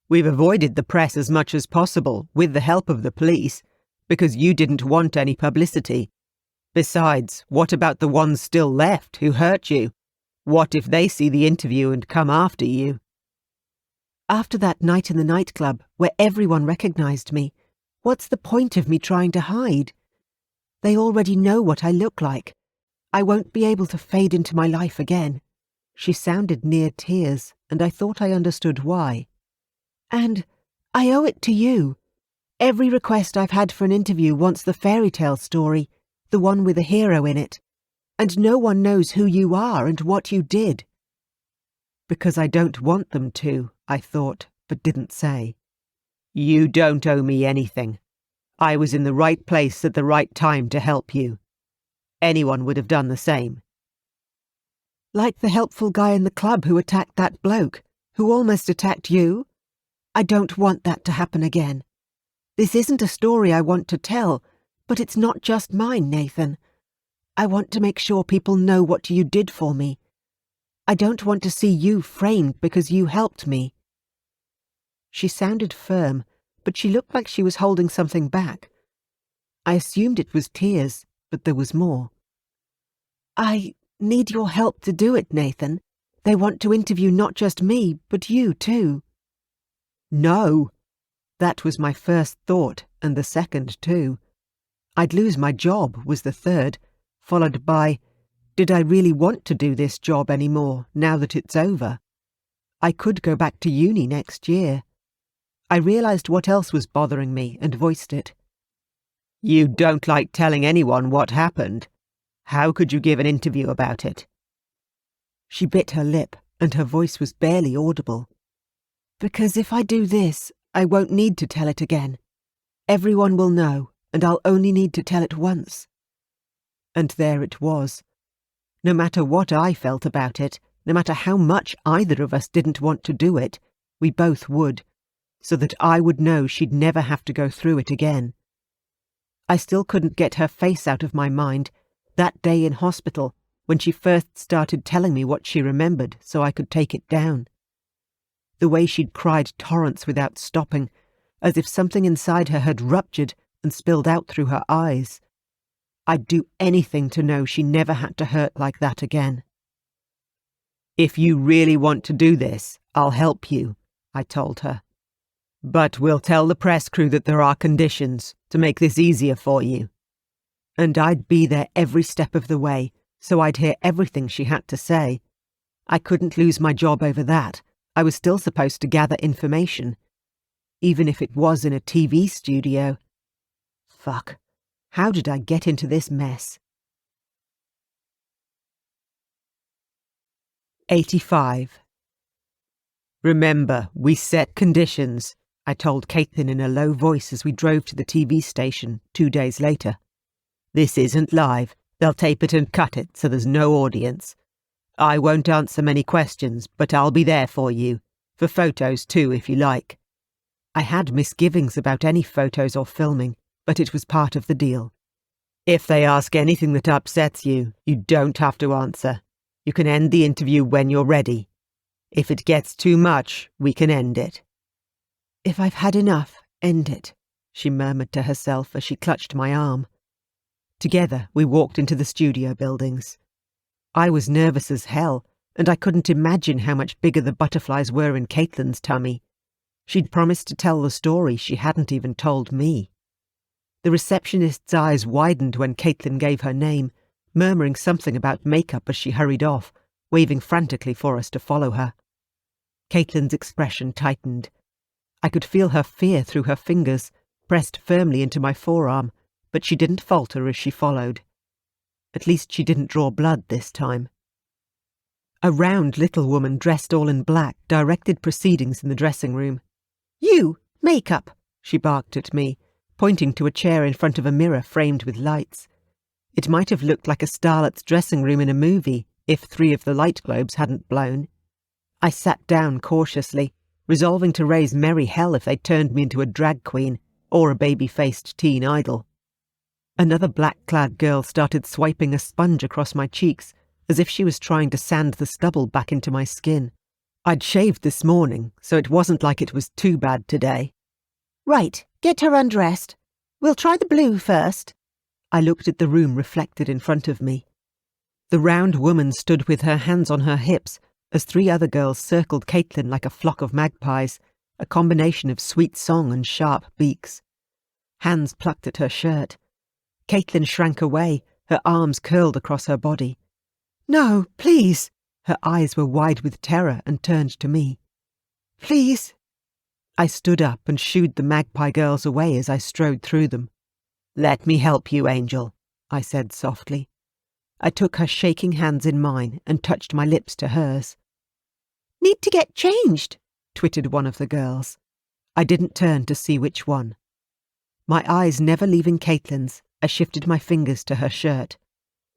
"We've avoided the press as much as possible, with the help of the police, because you didn't want any publicity. Besides, what about the ones still left who hurt you? What if they see the interview and come after you?" "After that night in the nightclub, where everyone recognised me, what's the point of me trying to hide? They already know what I look like. I won't be able to fade into my life again." She sounded near tears, and I thought I understood why. "And I owe it to you. Every request I've had for an interview wants the fairy tale story, the one with a hero in it. And no one knows who you are and what you did." "Because I don't want them to," I thought, but didn't say. "You don't owe me anything. I was in the right place at the right time to help you. Anyone would have done the same." "Like the helpful guy in the club who attacked that bloke, who almost attacked you? I don't want that to happen again. This isn't a story I want to tell, but it's not just mine, Nathan. I want to make sure people know what you did for me. I don't want to see you framed because you helped me." She sounded firm, but she looked like she was holding something back. I assumed it was tears, but there was more. "I need your help to do it, Nathan. They want to interview not just me, but you too." No. That was my first thought, and the second too. I'd lose my job was the third, followed by, did I really want to do this job anymore now that it's over? I could go back to uni next year. I realised what else was bothering me and voiced it. You don't like telling anyone what happened. How could you give an interview about it? She bit her lip, and her voice was barely audible. Because if I do this, I won't need to tell it again. Everyone will know, and I'll only need to tell it once. And there it was. No matter what I felt about it, no matter how much either of us didn't want to do it, we both would, so that I would know she'd never have to go through it again. I still couldn't get her face out of my mind, that day in hospital, when she first started telling me what she remembered so I could take it down. The way she'd cried torrents without stopping, as if something inside her had ruptured and spilled out through her eyes. I'd do anything to know she never had to hurt like that again. If you really want to do this, I'll help you, I told her. But we'll tell the press crew that there are conditions to make this easier for you. And I'd be there every step of the way, so I'd hear everything she had to say. I couldn't lose my job over that. I was still supposed to gather information, even if it was in a TV studio. Fuck. How did I get into this mess? 85. Remember, we set conditions, I told Caitlin in a low voice as we drove to the TV station 2 days later. This isn't live. They'll tape it and cut it so there's no audience. I won't answer many questions, but I'll be there for you. For photos too, if you like. I had misgivings about any photos or filming, but it was part of the deal. If they ask anything that upsets you, you don't have to answer. You can end the interview when you're ready. If it gets too much, we can end it. If I've had enough, end it, she murmured to herself as she clutched my arm. Together, we walked into the studio buildings. I was nervous as hell, and I couldn't imagine how much bigger the butterflies were in Caitlin's tummy. She'd promised to tell the story she hadn't even told me. The receptionist's eyes widened when Caitlin gave her name, murmuring something about makeup as she hurried off, waving frantically for us to follow her. Caitlin's expression tightened. I could feel her fear through her fingers, pressed firmly into my forearm, but she didn't falter as she followed. At least she didn't draw blood this time. A round little woman dressed all in black directed proceedings in the dressing room. "You! Makeup!" she barked at me, pointing to a chair in front of a mirror framed with lights. It might have looked like a starlet's dressing room in a movie if 3 of the light globes hadn't blown. I sat down cautiously, resolving to raise merry hell if they turned me into a drag queen or a baby-faced teen idol. Another black-clad girl started swiping a sponge across my cheeks as if she was trying to sand the stubble back into my skin. I'd shaved this morning, so it wasn't like it was too bad today. "Right, get her undressed. We'll try the blue first." I looked at the room reflected in front of me. The round woman stood with her hands on her hips as 3 other girls circled Caitlin like a flock of magpies, a combination of sweet song and sharp beaks. Hands plucked at her shirt. Caitlin shrank away, her arms curled across her body. "No, please!" Her eyes were wide with terror and turned to me. "Please!" I stood up and shooed the magpie girls away as I strode through them. "Let me help you, Angel," I said softly. I took her shaking hands in mine and touched my lips to hers. "Need to get changed," twittered one of the girls. I didn't turn to see which one. My eyes never leaving Caitlin's, I shifted my fingers to her shirt.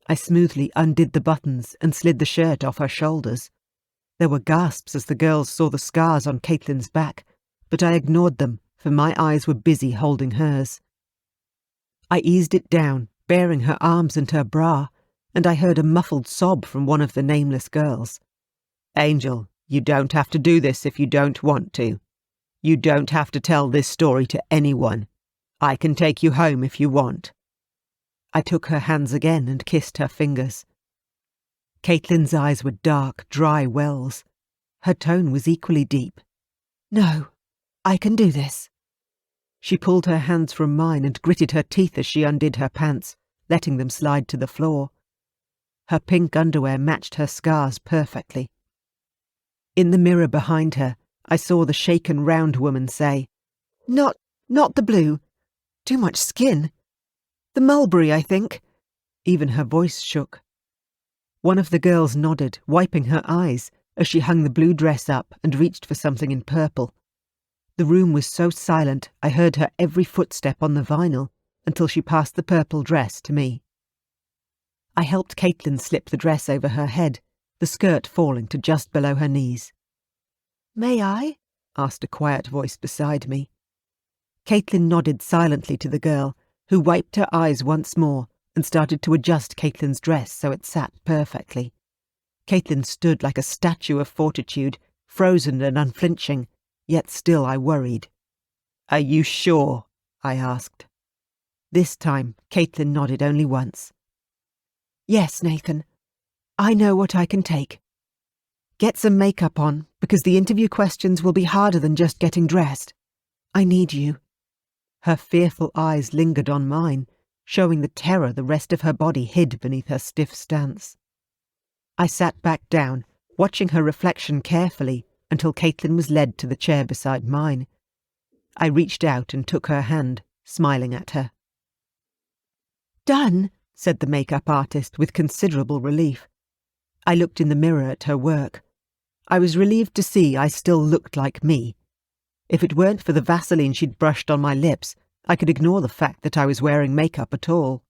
I smoothly undid the buttons and slid the shirt off her shoulders. There were gasps as the girls saw the scars on Caitlin's back, but I ignored them, for my eyes were busy holding hers. I eased it down, baring her arms and her bra, and I heard a muffled sob from one of the nameless girls. "Angel, you don't have to do this if you don't want to. You don't have to tell this story to anyone. I can take you home if you want." I took her hands again and kissed her fingers. Caitlin's eyes were dark, dry wells. Her tone was equally deep. "No, I can do this." She pulled her hands from mine and gritted her teeth as she undid her pants, letting them slide to the floor. Her pink underwear matched her scars perfectly. In the mirror behind her, I saw the shaken round woman say, Not the blue. Too much skin. The mulberry, I think." Even her voice shook. One of the girls nodded, wiping her eyes, as she hung the blue dress up and reached for something in purple. The room was so silent I heard her every footstep on the vinyl until she passed the purple dress to me. I helped Caitlin slip the dress over her head, the skirt falling to just below her knees. "May I?" asked a quiet voice beside me. Caitlin nodded silently to the girl, who wiped her eyes once more and started to adjust Caitlin's dress so it sat perfectly. Caitlin stood like a statue of fortitude, frozen and unflinching, yet still I worried. "Are you sure?" I asked. This time, Caitlin nodded only once. "Yes, Nathan. I know what I can take. Get some makeup on, because the interview questions will be harder than just getting dressed. I need you." Her fearful eyes lingered on mine, showing the terror the rest of her body hid beneath her stiff stance. I sat back down, watching her reflection carefully until Caitlin was led to the chair beside mine. I reached out and took her hand, smiling at her. "Done," said the makeup artist with considerable relief. I looked in the mirror at her work. I was relieved to see I still looked like me. If it weren't for the Vaseline she'd brushed on my lips, I could ignore the fact that I was wearing makeup at all.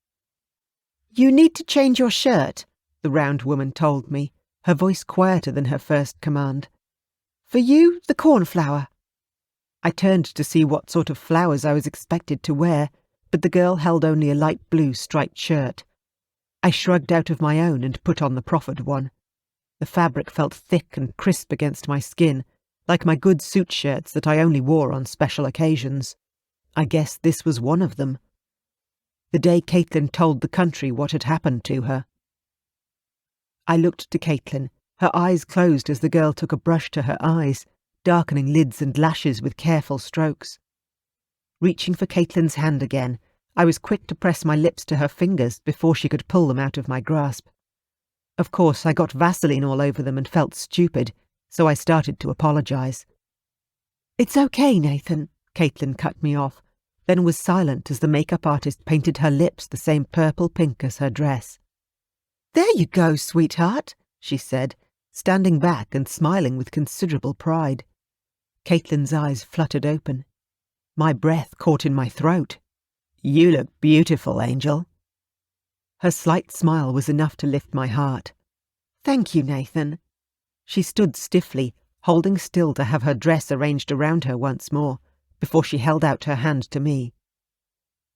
"You need to change your shirt," the round woman told me, her voice quieter than her first command. "For you, the cornflower." I turned to see what sort of flowers I was expected to wear, but the girl held only a light blue striped shirt. I shrugged out of my own and put on the proffered one. The fabric felt thick and crisp against my skin, like my good suit shirts that I only wore on special occasions. I guess this was one of them. The day Caitlin told the country what had happened to her. I looked to Caitlin, her eyes closed as the girl took a brush to her eyes, darkening lids and lashes with careful strokes. Reaching for Caitlin's hand again, I was quick to press my lips to her fingers before she could pull them out of my grasp. Of course, I got Vaseline all over them and felt stupid, so I started to apologise. "It's okay, Nathan," Caitlin cut me off, then was silent as the makeup artist painted her lips the same purple pink as her dress. "There you go, sweetheart," she said, standing back and smiling with considerable pride. Caitlin's eyes fluttered open. My breath caught in my throat. "You look beautiful, Angel." Her slight smile was enough to lift my heart. "Thank you, Nathan." She stood stiffly, holding still to have her dress arranged around her once more, before she held out her hand to me.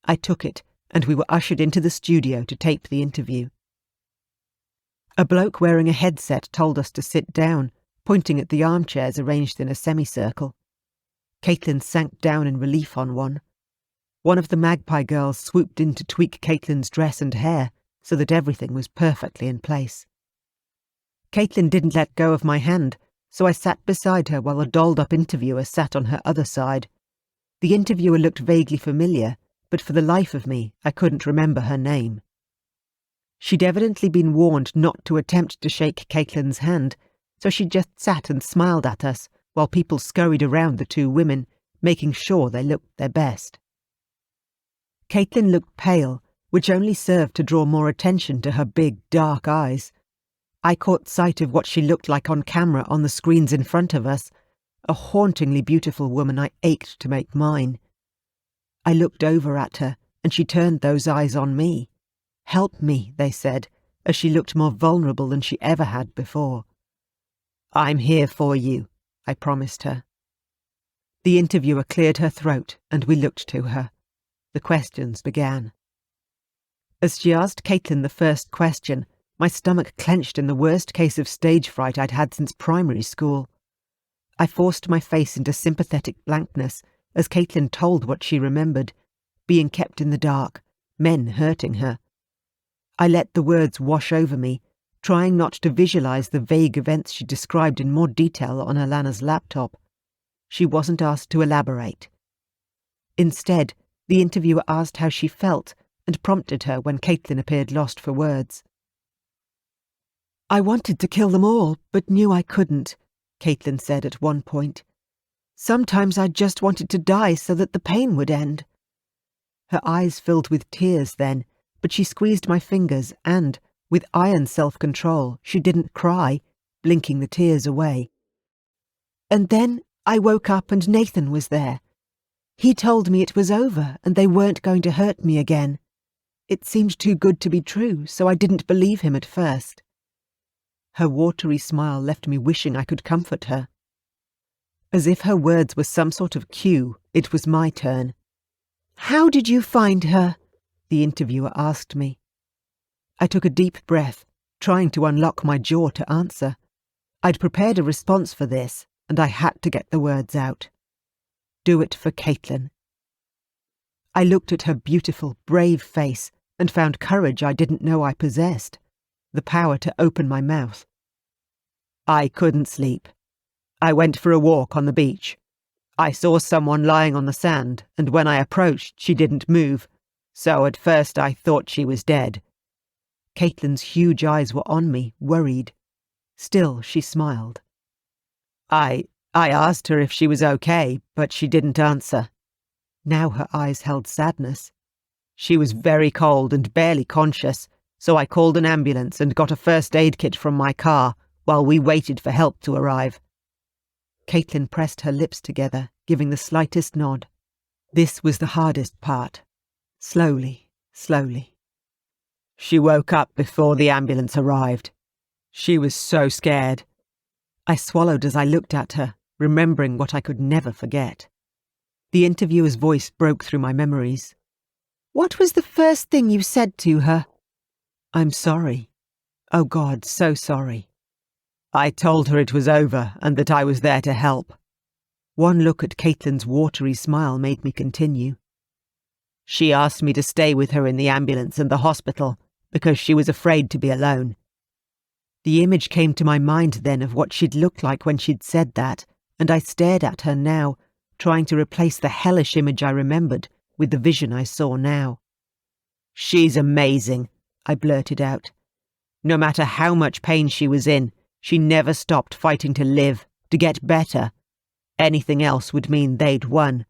I took it, and we were ushered into the studio to tape the interview. A bloke wearing a headset told us to sit down, pointing at the armchairs arranged in a semicircle. Caitlin sank down in relief on one. One of the magpie girls swooped in to tweak Caitlin's dress and hair so that everything was perfectly in place. Caitlin didn't let go of my hand, so I sat beside her while a dolled-up interviewer sat on her other side. The interviewer looked vaguely familiar, but for the life of me, I couldn't remember her name. She'd evidently been warned not to attempt to shake Caitlin's hand, so she just sat and smiled at us while people scurried around the two women, making sure they looked their best. Caitlin looked pale, which only served to draw more attention to her big, dark eyes. I caught sight of what she looked like on camera on the screens in front of us, a hauntingly beautiful woman I ached to make mine. I looked over at her, and she turned those eyes on me. "Help me," they said, as she looked more vulnerable than she ever had before. "I'm here for you," I promised her. The interviewer cleared her throat, and we looked to her. The questions began. As she asked Caitlin the first question, my stomach clenched in the worst case of stage fright I'd had since primary school. I forced my face into sympathetic blankness as Caitlin told what she remembered, being kept in the dark, men hurting her. I let the words wash over me, trying not to visualize the vague events she described in more detail on Alana's laptop. She wasn't asked to elaborate. Instead, the interviewer asked how she felt and prompted her when Caitlin appeared lost for words. "I wanted to kill them all, but knew I couldn't," Caitlin said at one point. "Sometimes I just wanted to die so that the pain would end." Her eyes filled with tears then, but she squeezed my fingers and, with iron self-control, she didn't cry, blinking the tears away. "And then I woke up and Nathan was there. He told me it was over and they weren't going to hurt me again. It seemed too good to be true, so I didn't believe him at first." Her watery smile left me wishing I could comfort her. As if her words were some sort of cue, it was my turn. "How did you find her?" the interviewer asked me. I took a deep breath, trying to unlock my jaw to answer. I'd prepared a response for this, and I had to get the words out. Do it for Caitlin. I looked at her beautiful, brave face and found courage I didn't know I possessed, the power to open my mouth. "I couldn't sleep. I went for a walk on the beach. I saw someone lying on the sand, and when I approached, she didn't move, so at first I thought she was dead." Caitlin's huge eyes were on me, worried. Still, she smiled. I asked her if she was okay, but she didn't answer." Now her eyes held sadness. "She was very cold and barely conscious, so I called an ambulance and got a first aid kit from my car while we waited for help to arrive." Caitlin pressed her lips together, giving the slightest nod. This was the hardest part. Slowly, slowly. "She woke up before the ambulance arrived. She was so scared." I swallowed as I looked at her, remembering what I could never forget. The interviewer's voice broke through my memories. "What was the first thing you said to her?" "I'm sorry. Oh God, so sorry." "I told her it was over and that I was there to help." One look at Caitlin's watery smile made me continue. "She asked me to stay with her in the ambulance and the hospital because she was afraid to be alone." The image came to my mind then of what she'd looked like when she'd said that, and I stared at her now, trying to replace the hellish image I remembered with the vision I saw now. "She's amazing," I blurted out. "No matter how much pain she was in, she never stopped fighting to live, to get better. Anything else would mean they'd won."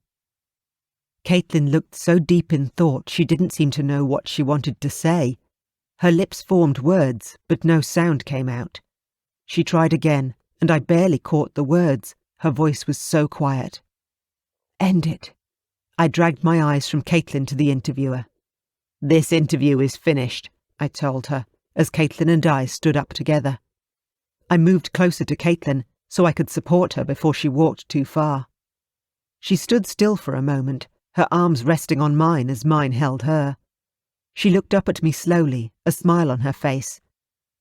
Caitlin looked so deep in thought she didn't seem to know what she wanted to say. Her lips formed words, but no sound came out. She tried again, and I barely caught the words. Her voice was so quiet. "End it." I dragged my eyes from Caitlin to the interviewer. "This interview is finished," I told her, as Caitlin and I stood up together. I moved closer to Caitlin so I could support her before she walked too far. She stood still for a moment, her arms resting on mine as mine held her. She looked up at me slowly, a smile on her face.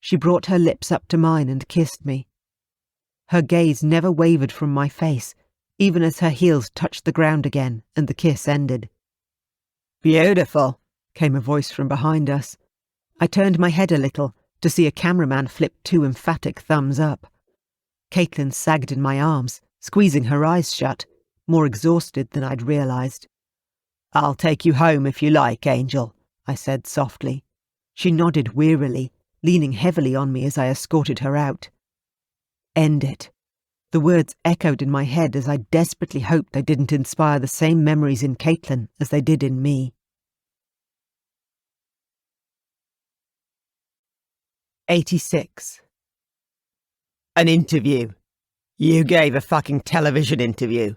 She brought her lips up to mine and kissed me. Her gaze never wavered from my face, even as her heels touched the ground again and the kiss ended. "Beautiful," came a voice from behind us. I turned my head a little to see a cameraman flip 2 emphatic thumbs up. Caitlin sagged in my arms, squeezing her eyes shut, more exhausted than I'd realised. "I'll take you home if you like, Angel," I said softly. She nodded wearily, leaning heavily on me as I escorted her out. "End it." The words echoed in my head as I desperately hoped they didn't inspire the same memories in Caitlin as they did in me. 86. "An interview. You gave a fucking television interview."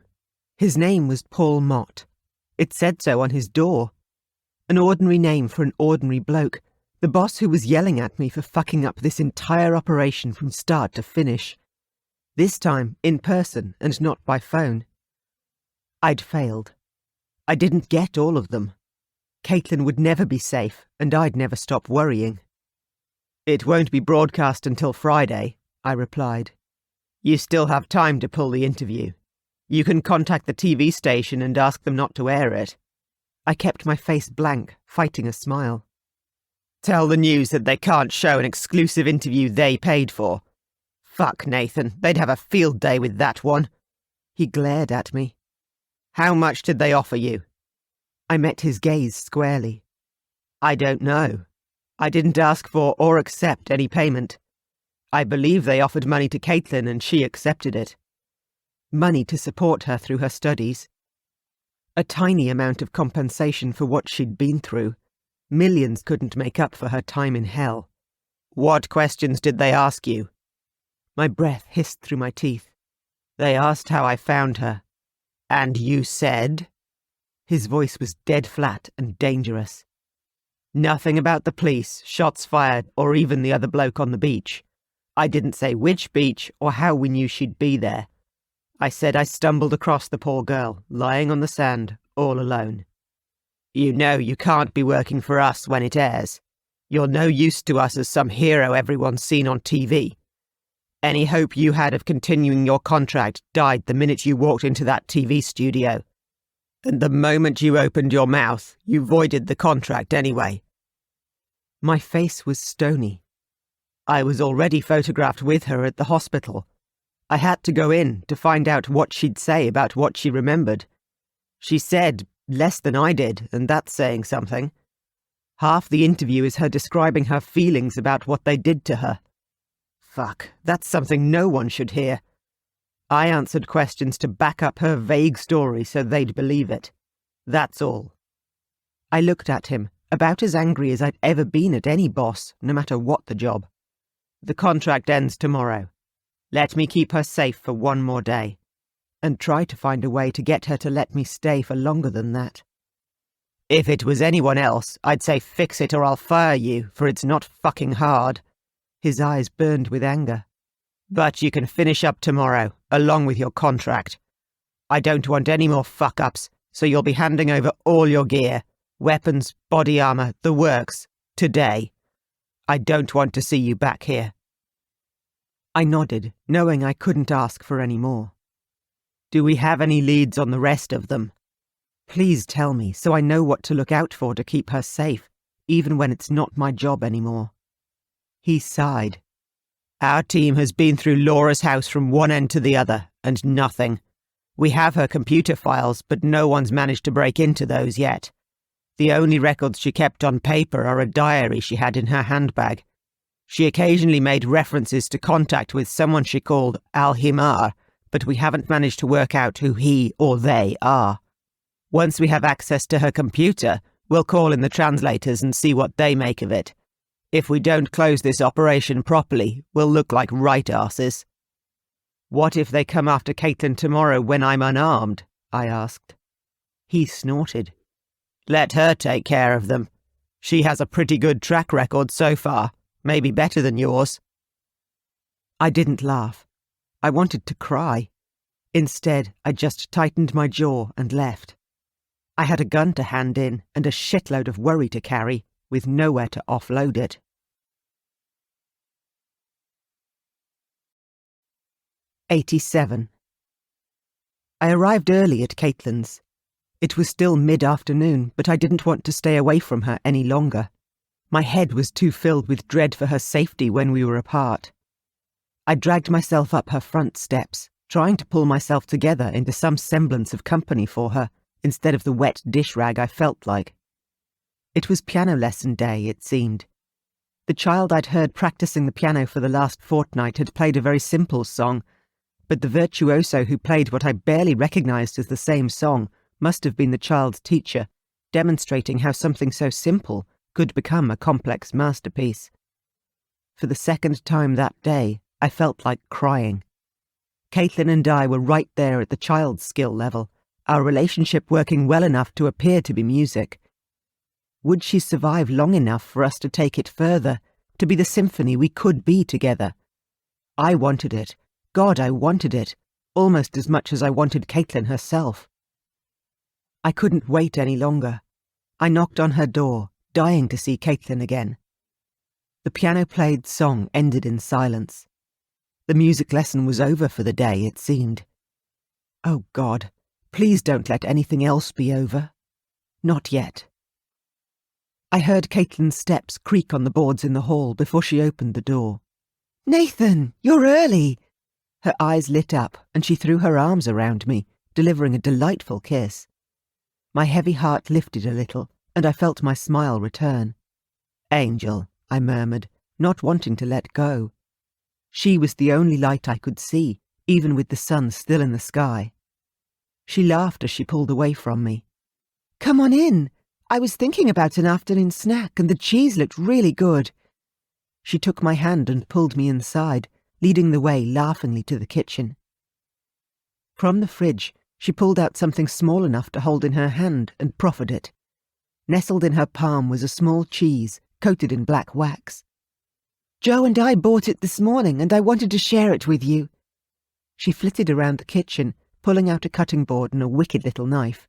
His name was Paul Mott. It said so on his door. An ordinary name for an ordinary bloke, the boss who was yelling at me for fucking up this entire operation from start to finish. This time in person and not by phone. I'd failed. I didn't get all of them. Caitlin would never be safe, and I'd never stop worrying. "It won't be broadcast until Friday," I replied. "You still have time to pull the interview. You can contact the TV station and ask them not to air it." I kept my face blank, fighting a smile. "Tell the news that they can't show an exclusive interview they paid for. Fuck, Nathan, they'd have a field day with that one." He glared at me. How much did they offer you? I met his gaze squarely. I don't know. I didn't ask for or accept any payment. I believe they offered money to Caitlin and she accepted it. Money to support her through her studies. A tiny amount of compensation for what she'd been through. Millions couldn't make up for her time in hell. What questions did they ask you? My breath hissed through my teeth. They asked how I found her. And you said? His voice was dead flat and dangerous. Nothing about the police, shots fired, or even the other bloke on the beach. I didn't say which beach or how we knew she'd be there. I said I stumbled across the poor girl, lying on the sand, all alone. You know you can't be working for us when it airs. You're no use to us as some hero everyone's seen on TV. Any hope you had of continuing your contract died the minute you walked into that TV studio. And the moment you opened your mouth, you voided the contract anyway. My face was stony. I was already photographed with her at the hospital. I had to go in to find out what she'd say about what she remembered. She said less than I did, and that's saying something. Half the interview is her describing her feelings about what they did to her. Fuck, that's something no one should hear. I answered questions to back up her vague story so they'd believe it. That's all. I looked at him, about as angry as I'd ever been at any boss, no matter what the job. The contract ends tomorrow. Let me keep her safe for one more day. And try to find a way to get her to let me stay for longer than that. If it was anyone else, I'd say fix it or I'll fire you, for it's not fucking hard. His eyes burned with anger. But you can finish up tomorrow, along with your contract. I don't want any more fuck-ups, so you'll be handing over all your gear, weapons, body armor, the works, today. I don't want to see you back here. I nodded, knowing I couldn't ask for any more. Do we have any leads on the rest of them? Please tell me, so I know what to look out for to keep her safe, even when it's not my job anymore. He sighed. Our team has been through Laura's house from one end to the other, and nothing. We have her computer files, but no one's managed to break into those yet. The only records she kept on paper are a diary she had in her handbag. She occasionally made references to contact with someone she called Al-Himar, but we haven't managed to work out who he or they are. Once we have access to her computer, we'll call in the translators and see what they make of it. If we don't close this operation properly, we'll look like right asses. What if they come after Caitlin tomorrow when I'm unarmed? I asked. He snorted. Let her take care of them. She has a pretty good track record so far, maybe better than yours. I didn't laugh. I wanted to cry. Instead, I just tightened my jaw and left. I had a gun to hand in and a shitload of worry to carry, with nowhere to offload it. '87. I arrived early at Caitlin's. It was still mid-afternoon, but I didn't want to stay away from her any longer. My head was too filled with dread for her safety when we were apart. I dragged myself up her front steps, trying to pull myself together into some semblance of company for her, instead of the wet dish rag I felt like. It was piano lesson day, it seemed. The child I'd heard practicing the piano for the last fortnight had played a very simple song, but the virtuoso who played what I barely recognised as the same song must have been the child's teacher, demonstrating how something so simple could become a complex masterpiece. For the second time that day, I felt like crying. Caitlin and I were right there at the child's skill level, our relationship working well enough to appear to be music. Would she survive long enough for us to take it further, to be the symphony we could be together? I wanted it. God, I wanted it, almost as much as I wanted Caitlin herself. I couldn't wait any longer. I knocked on her door, dying to see Caitlin again. The piano-played song ended in silence. The music lesson was over for the day, it seemed. Oh God, please don't let anything else be over. Not yet. I heard Caitlin's steps creak on the boards in the hall before she opened the door. "Nathan, you're early!" Her eyes lit up and she threw her arms around me, delivering a delightful kiss. My heavy heart lifted a little, and I felt my smile return. "Angel," I murmured, not wanting to let go. She was the only light I could see, even with the sun still in the sky. She laughed as she pulled away from me. "Come on in. I was thinking about an afternoon snack and the cheese looked really good." She took my hand and pulled me inside, leading the way laughingly to the kitchen. From the fridge, she pulled out something small enough to hold in her hand and proffered it. Nestled in her palm was a small cheese, coated in black wax. "Joe and I bought it this morning and I wanted to share it with you." She flitted around the kitchen, pulling out a cutting board and a wicked little knife.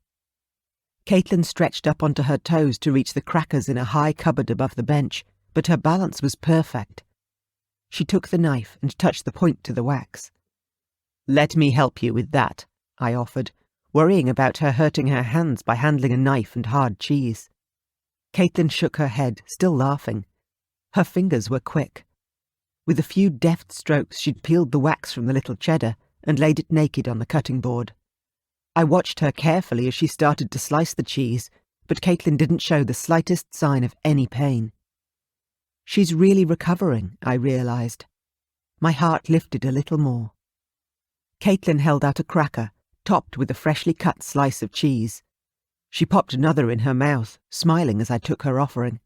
Caitlin stretched up onto her toes to reach the crackers in a high cupboard above the bench, but her balance was perfect. She took the knife and touched the point to the wax. "Let me help you with that," I offered, worrying about her hurting her hands by handling a knife and hard cheese. Caitlin shook her head, still laughing. Her fingers were quick. With a few deft strokes, she'd peeled the wax from the little cheddar and laid it naked on the cutting board. I watched her carefully as she started to slice the cheese, but Caitlin didn't show the slightest sign of any pain. She's really recovering, I realised. My heart lifted a little more. Caitlin held out a cracker, topped with a freshly cut slice of cheese. She popped another in her mouth, smiling as I took her offering.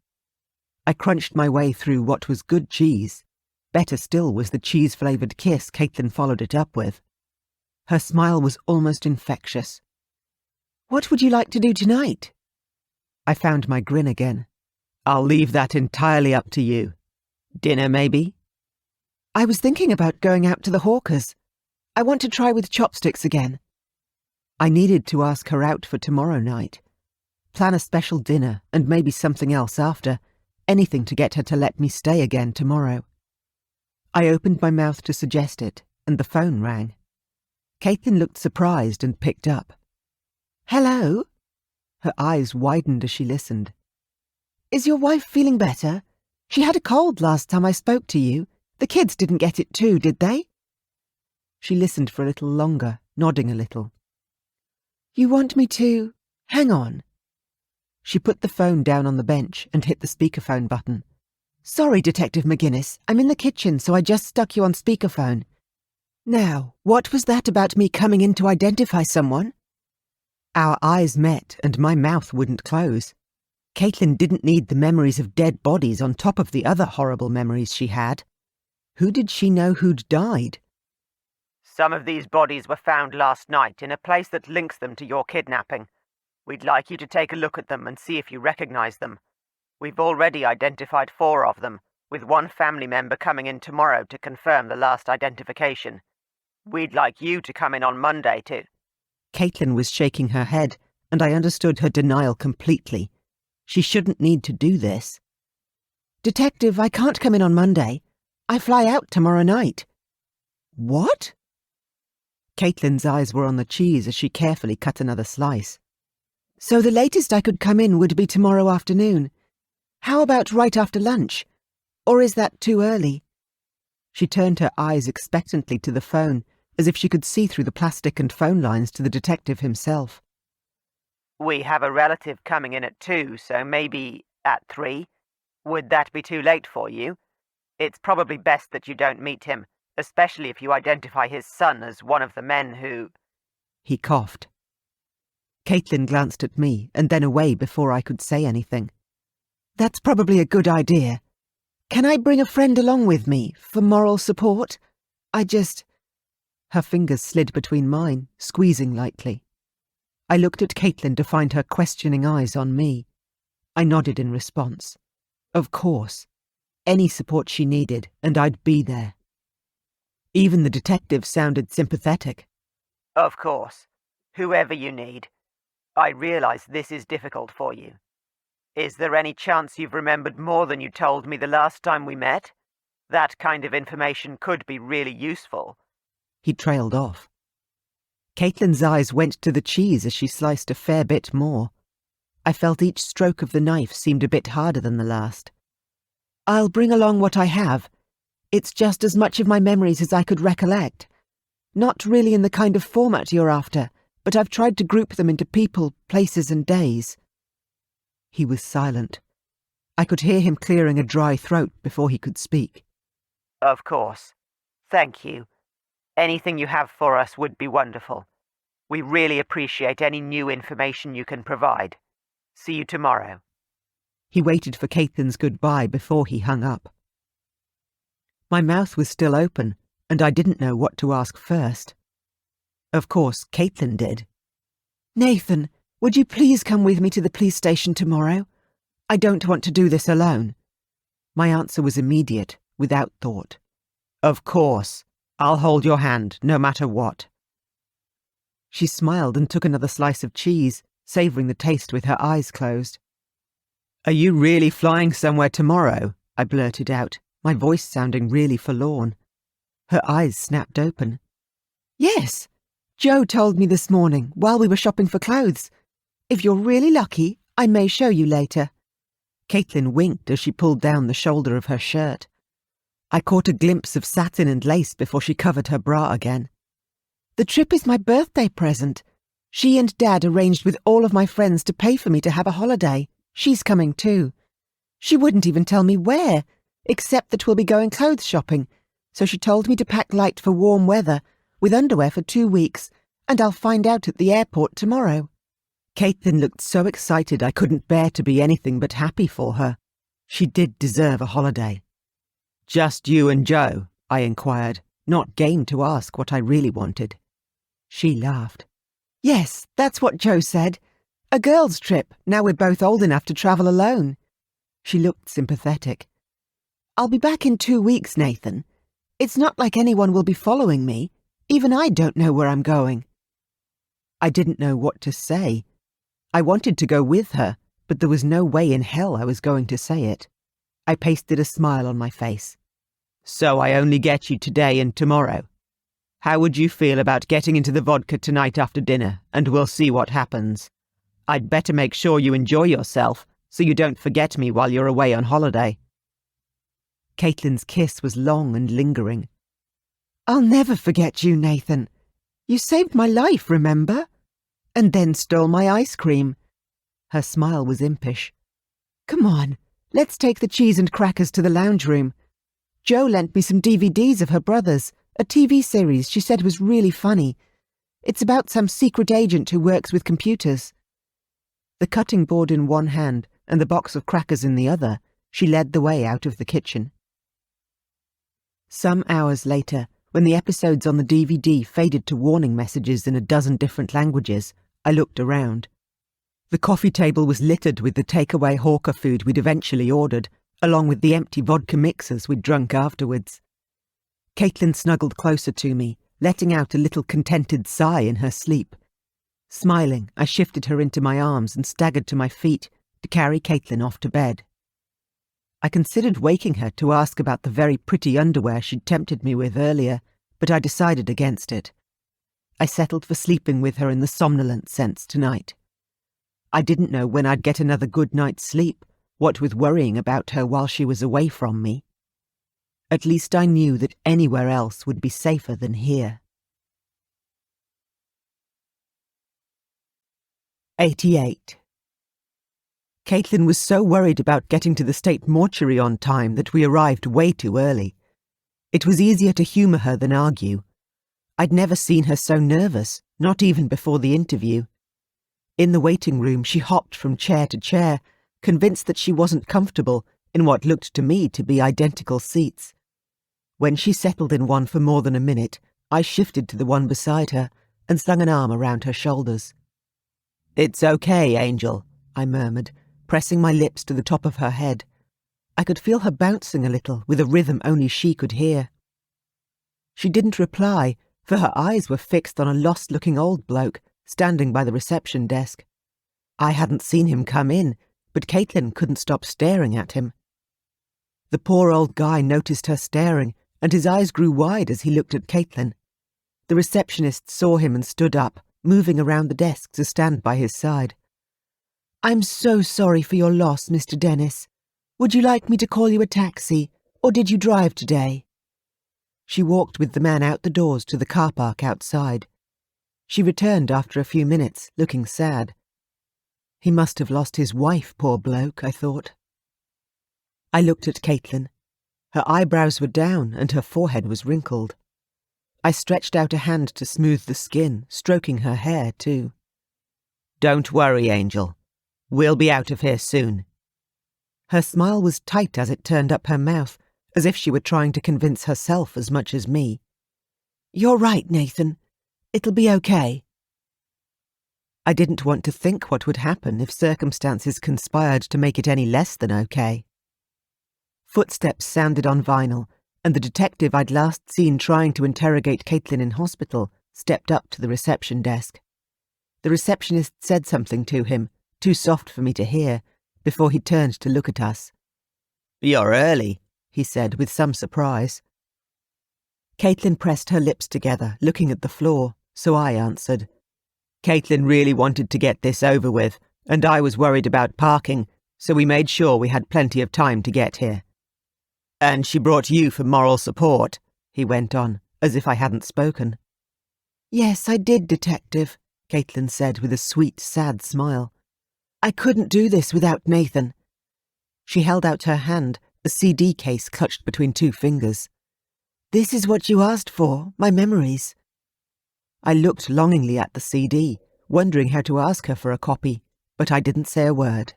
I crunched my way through what was good cheese. Better still was the cheese-flavoured kiss Caitlin followed it up with. Her smile was almost infectious. "What would you like to do tonight?" I found my grin again. "I'll leave that entirely up to you. Dinner, maybe?" "I was thinking about going out to the Hawkers. I want to try with chopsticks again." I needed to ask her out for tomorrow night. Plan a special dinner and maybe something else after. Anything to get her to let me stay again tomorrow. I opened my mouth to suggest it, and the phone rang. Caitlin looked surprised and picked up. "Hello?" Her eyes widened as she listened. "Is your wife feeling better? She had a cold last time I spoke to you. The kids didn't get it too, did they?" She listened for a little longer, nodding a little. "You want me to... hang on." She put the phone down on the bench and hit the speakerphone button. "Sorry, Detective McGinnis, I'm in the kitchen, so I just stuck you on speakerphone. Now, what was that about me coming in to identify someone?" Our eyes met and my mouth wouldn't close. Caitlin didn't need the memories of dead bodies on top of the other horrible memories she had. Who did she know who'd died? "Some of these bodies were found last night in a place that links them to your kidnapping. We'd like you to take a look at them and see if you recognize them. We've already identified 4 of them, with one family member coming in tomorrow to confirm the last identification. We'd like you to come in on Monday to..." Caitlin was shaking her head, and I understood her denial completely. She shouldn't need to do this. "Detective, I can't come in on Monday. I fly out tomorrow night." "What?" Caitlin's eyes were on the cheese as she carefully cut another slice. "So the latest I could come in would be tomorrow afternoon. How about right after lunch? Or is that too early?" She turned her eyes expectantly to the phone, as if she could see through the plastic and phone lines to the detective himself. "We have a relative coming in at 2, so maybe at 3. Would that be too late for you? It's probably best that you don't meet him, especially if you identify his son as one of the men who..." He coughed. Caitlin glanced at me and then away before I could say anything. "That's probably a good idea. Can I bring a friend along with me for moral support? Her fingers slid between mine, squeezing lightly. I looked at Caitlin to find her questioning eyes on me. I nodded in response. Of course. Any support she needed, and I'd be there. Even the detective sounded sympathetic. "Of course. Whoever you need. I realize this is difficult for you. Is there any chance you've remembered more than you told me the last time we met? That kind of information could be really useful." He trailed off. Caitlin's eyes went to the cheese as she sliced a fair bit more. I felt each stroke of the knife seemed a bit harder than the last. "I'll bring along what I have. It's just as much of my memories as I could recollect. Not really in the kind of format you're after, but I've tried to group them into people, places and days." He was silent. I could hear him clearing a dry throat before he could speak. "Of course. Thank you. Anything you have for us would be wonderful. We really appreciate any new information you can provide. See you tomorrow." He waited for Caitlin's goodbye before he hung up. My mouth was still open, and I didn't know what to ask first. Of course, Caitlin did. "Nathan, would you please come with me to the police station tomorrow? I don't want to do this alone." My answer was immediate, without thought. "Of course. I'll hold your hand, no matter what." She smiled and took another slice of cheese, savouring the taste with her eyes closed. "Are you really flying somewhere tomorrow?" I blurted out, my voice sounding really forlorn. Her eyes snapped open. "Yes. Joe told me this morning while we were shopping for clothes. If you're really lucky, I may show you later." Caitlin winked as she pulled down the shoulder of her shirt. I caught a glimpse of satin and lace before she covered her bra again. "The trip is my birthday present. She and Dad arranged with all of my friends to pay for me to have a holiday. She's coming too. She wouldn't even tell me where, except that we'll be going clothes shopping, so she told me to pack light for warm weather, with underwear for 2 weeks, and I'll find out at the airport tomorrow." Caitlin looked so excited I couldn't bear to be anything but happy for her. She did deserve a holiday. "Just you and Joe?" I inquired, not game to ask what I really wanted. She laughed. "Yes, that's what Joe said. A girls' trip, now we're both old enough to travel alone." She looked sympathetic. "I'll be back in 2 weeks, Nathan. It's not like anyone will be following me. Even I don't know where I'm going." I didn't know what to say. I wanted to go with her, but there was no way in hell I was going to say it. I pasted a smile on my face. "So I only get you today and tomorrow. How would you feel about getting into the vodka tonight after dinner, and we'll see what happens? I'd better make sure you enjoy yourself, so you don't forget me while you're away on holiday." Caitlin's kiss was long and lingering. "I'll never forget you, Nathan. You saved my life, remember? And then stole my ice cream." Her smile was impish. "Come on, let's take the cheese and crackers to the lounge room. Joe lent me some DVDs of her brother's, a TV series she said was really funny. It's about some secret agent who works with computers." The cutting board in one hand and the box of crackers in the other, she led the way out of the kitchen. Some hours later, when the episodes on the DVD faded to warning messages in a dozen different languages, I looked around. The coffee table was littered with the takeaway hawker food we'd eventually ordered, along with the empty vodka mixers we'd drunk afterwards. Caitlin snuggled closer to me, letting out a little contented sigh in her sleep. Smiling, I shifted her into my arms and staggered to my feet to carry Caitlin off to bed. I considered waking her to ask about the very pretty underwear she'd tempted me with earlier, but I decided against it. I settled for sleeping with her in the somnolent sense tonight. I didn't know when I'd get another good night's sleep, what with worrying about her while she was away from me. At least I knew that anywhere else would be safer than here. 88. Caitlin was so worried about getting to the state mortuary on time that we arrived way too early. It was easier to humour her than argue. I'd never seen her so nervous, not even before the interview. In the waiting room, she hopped from chair to chair, convinced that she wasn't comfortable in what looked to me to be identical seats. When she settled in one for more than a minute, I shifted to the one beside her and slung an arm around her shoulders. "It's okay, Angel," I murmured, pressing my lips to the top of her head. I could feel her bouncing a little with a rhythm only she could hear. She didn't reply, for her eyes were fixed on a lost-looking old bloke standing by the reception desk. I hadn't seen him come in, but Caitlin couldn't stop staring at him. The poor old guy noticed her staring, and his eyes grew wide as he looked at Caitlin. The receptionist saw him and stood up, moving around the desk to stand by his side. "I'm so sorry for your loss, Mr. Dennis. Would you like me to call you a taxi, or did you drive today?" She walked with the man out the doors to the car park outside. She returned after a few minutes, looking sad. He must have lost his wife, poor bloke, I thought. I looked at Caitlin. Her eyebrows were down and her forehead was wrinkled. I stretched out a hand to smooth the skin, stroking her hair too. Don't worry, Angel. We'll be out of here soon. Her smile was tight as it turned up her mouth, as if she were trying to convince herself as much as me. You're right, Nathan. It'll be okay. I didn't want to think what would happen if circumstances conspired to make it any less than okay. Footsteps sounded on vinyl, and the detective I'd last seen trying to interrogate Caitlin in hospital stepped up to the reception desk. The receptionist said something to him, too soft for me to hear, before he turned to look at us. You're early, he said with some surprise. Caitlin pressed her lips together, looking at the floor, so I answered. Caitlin really wanted to get this over with, and I was worried about parking, so we made sure we had plenty of time to get here. And she brought you for moral support, he went on, as if I hadn't spoken. Yes, I did, Detective, Caitlin said with a sweet, sad smile. I couldn't do this without Nathan. She held out her hand, a CD case clutched between two fingers. This is what you asked for, my memories. I looked longingly at the CD, wondering how to ask her for a copy, but I didn't say a word.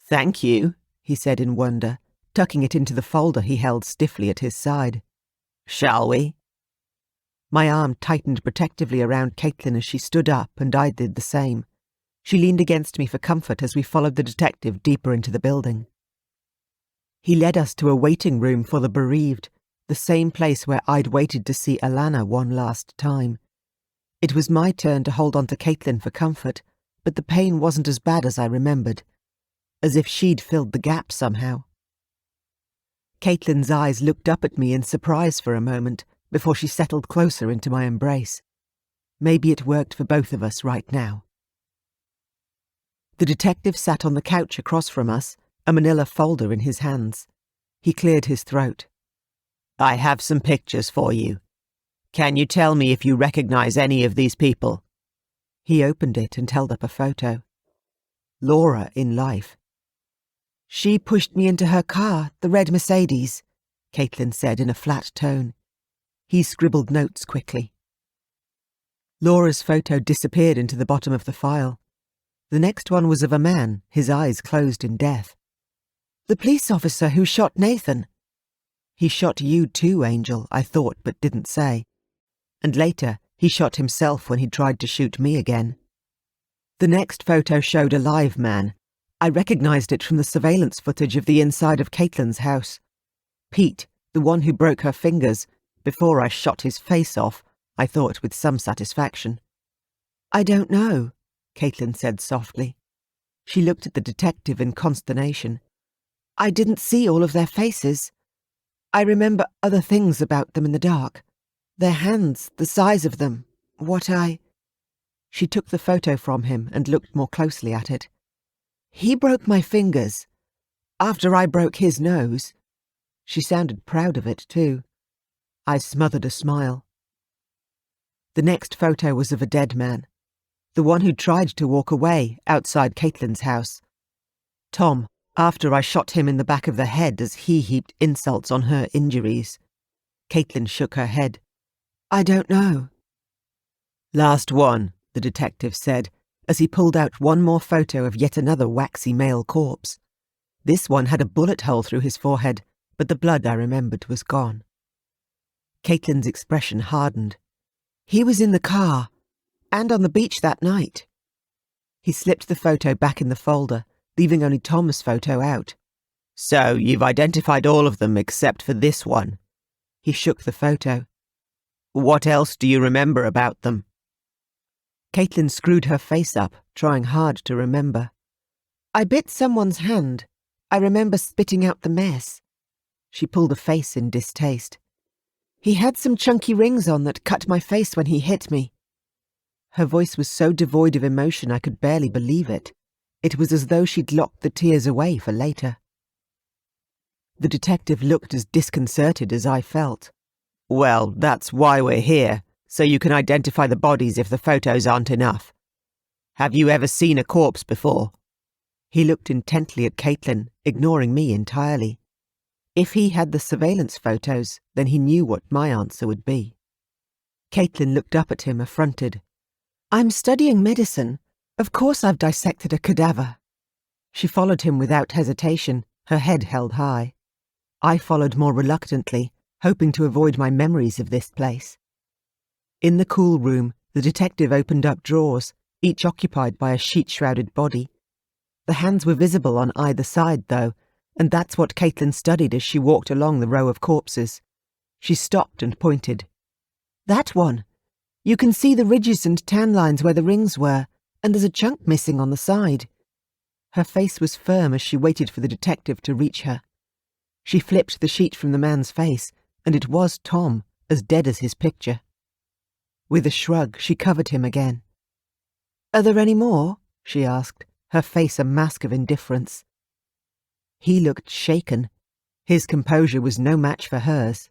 Thank you, he said in wonder, tucking it into the folder he held stiffly at his side. Shall we? My arm tightened protectively around Caitlin as she stood up, and I did the same. She leaned against me for comfort as we followed the detective deeper into the building. He led us to a waiting room for the bereaved, the same place where I'd waited to see Alana one last time. It was my turn to hold on to Caitlin for comfort, but the pain wasn't as bad as I remembered, as if she'd filled the gap somehow. Caitlin's eyes looked up at me in surprise for a moment before she settled closer into my embrace. Maybe it worked for both of us right now. The detective sat on the couch across from us, a manila folder in his hands. He cleared his throat. I have some pictures for you. Can you tell me if you recognize any of these people? He opened it and held up a photo. Laura in life. She pushed me into her car, the red Mercedes, Caitlin said in a flat tone. He scribbled notes quickly. Laura's photo disappeared into the bottom of the file. The next one was of a man, his eyes closed in death. The police officer who shot Nathan. He shot you too, Angel, I thought, but didn't say. And later, he shot himself when he tried to shoot me again. The next photo showed a live man. I recognized it from the surveillance footage of the inside of Caitlin's house. Pete, the one who broke her fingers, before I shot his face off, I thought with some satisfaction. I don't know, Caitlin said softly. She looked at the detective in consternation. I didn't see all of their faces. I remember other things about them in the dark. Their hands, the size of them, She took the photo from him and looked more closely at it. He broke my fingers. After I broke his nose. She sounded proud of it, too. I smothered a smile. The next photo was of a dead man. The one who tried to walk away outside Caitlin's house. Tom, after I shot him in the back of the head as he heaped insults on her injuries. Caitlin shook her head. I don't know. Last one, the detective said, as he pulled out one more photo of yet another waxy male corpse. This one had a bullet hole through his forehead, but the blood I remembered was gone. Caitlin's expression hardened. He was in the car, and on the beach that night. He slipped the photo back in the folder, leaving only Tom's photo out. So you've identified all of them except for this one. He shook the photo. What else do you remember about them? Caitlin screwed her face up, trying hard to remember. I bit someone's hand. I remember spitting out the mess. She pulled a face in distaste. He had some chunky rings on that cut my face when he hit me. Her voice was so devoid of emotion I could barely believe it. It was as though she'd locked the tears away for later. The detective looked as disconcerted as I felt. Well, that's why we're here, so you can identify the bodies if the photos aren't enough. Have you ever seen a corpse before? He looked intently at Caitlin, ignoring me entirely. If he had the surveillance photos, then he knew what my answer would be. Caitlin looked up at him, affronted. I'm studying medicine. Of course I've dissected a cadaver. She followed him without hesitation, her head held high. I followed more reluctantly, hoping to avoid my memories of this place. In the cool room, the detective opened up drawers, each occupied by a sheet-shrouded body. The hands were visible on either side, though, and that's what Caitlin studied as she walked along the row of corpses. She stopped and pointed. That one. You can see the ridges and tan lines where the rings were, and there's a chunk missing on the side. Her face was firm as she waited for the detective to reach her. She flipped the sheet from the man's face, and it was Tom, as dead as his picture. With a shrug, she covered him again. Are there any more? She asked, her face a mask of indifference. He looked shaken. His composure was no match for hers.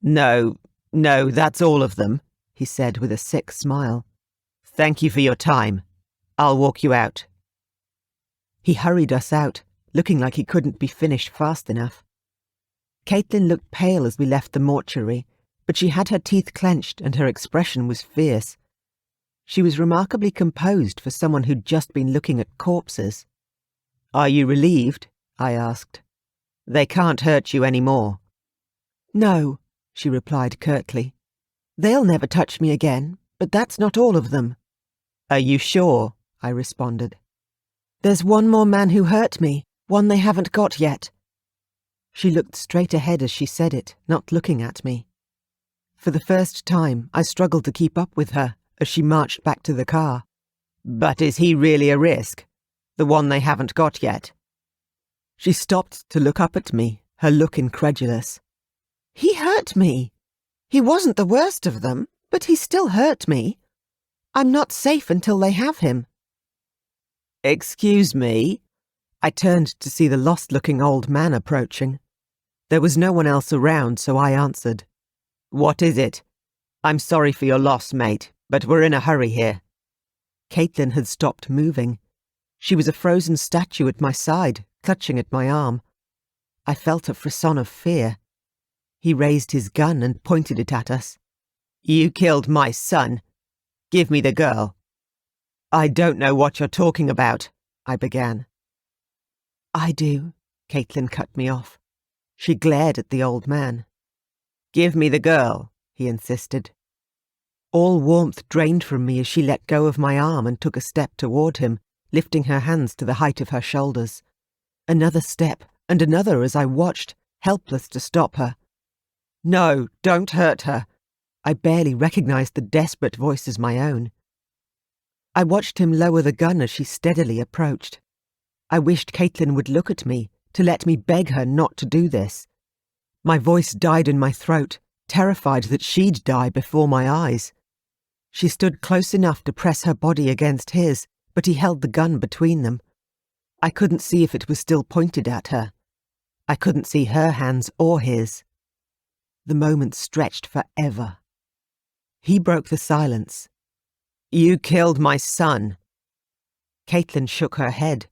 No, that's all of them, he said with a sick smile. Thank you for your time. I'll walk you out. He hurried us out, looking like he couldn't be finished fast enough. Caitlin looked pale as we left the mortuary, but she had her teeth clenched and her expression was fierce. She was remarkably composed for someone who'd just been looking at corpses. Are you relieved? I asked. They can't hurt you any more. No, she replied curtly. They'll never touch me again, but that's not all of them. Are you sure? I responded. There's one more man who hurt me, one they haven't got yet. She looked straight ahead as she said it, not looking at me. For the first time, I struggled to keep up with her as she marched back to the car. But is he really a risk? The one they haven't got yet? She stopped to look up at me, her look incredulous. He hurt me. He wasn't the worst of them, but he still hurt me. I'm not safe until they have him. Excuse me? I turned to see the lost-looking old man approaching. There was no one else around, so I answered. What is it? I'm sorry for your loss, mate, but we're in a hurry here. Caitlin had stopped moving. She was a frozen statue at my side, clutching at my arm. I felt a frisson of fear. He raised his gun and pointed it at us. You killed my son. Give me the girl. I don't know what you're talking about, I began. I do, Caitlin cut me off. She glared at the old man. Give me the girl, he insisted. All warmth drained from me as she let go of my arm and took a step toward him, lifting her hands to the height of her shoulders. Another step, and another as I watched, helpless to stop her. No, don't hurt her. I barely recognized the desperate voice as my own. I watched him lower the gun as she steadily approached. I wished Caitlin would look at me, to let me beg her not to do this. My voice died in my throat, terrified that she'd die before my eyes. She stood close enough to press her body against his, but he held the gun between them. I couldn't see if it was still pointed at her. I couldn't see her hands or his. The moment stretched forever. He broke the silence. You killed my son. Caitlin shook her head.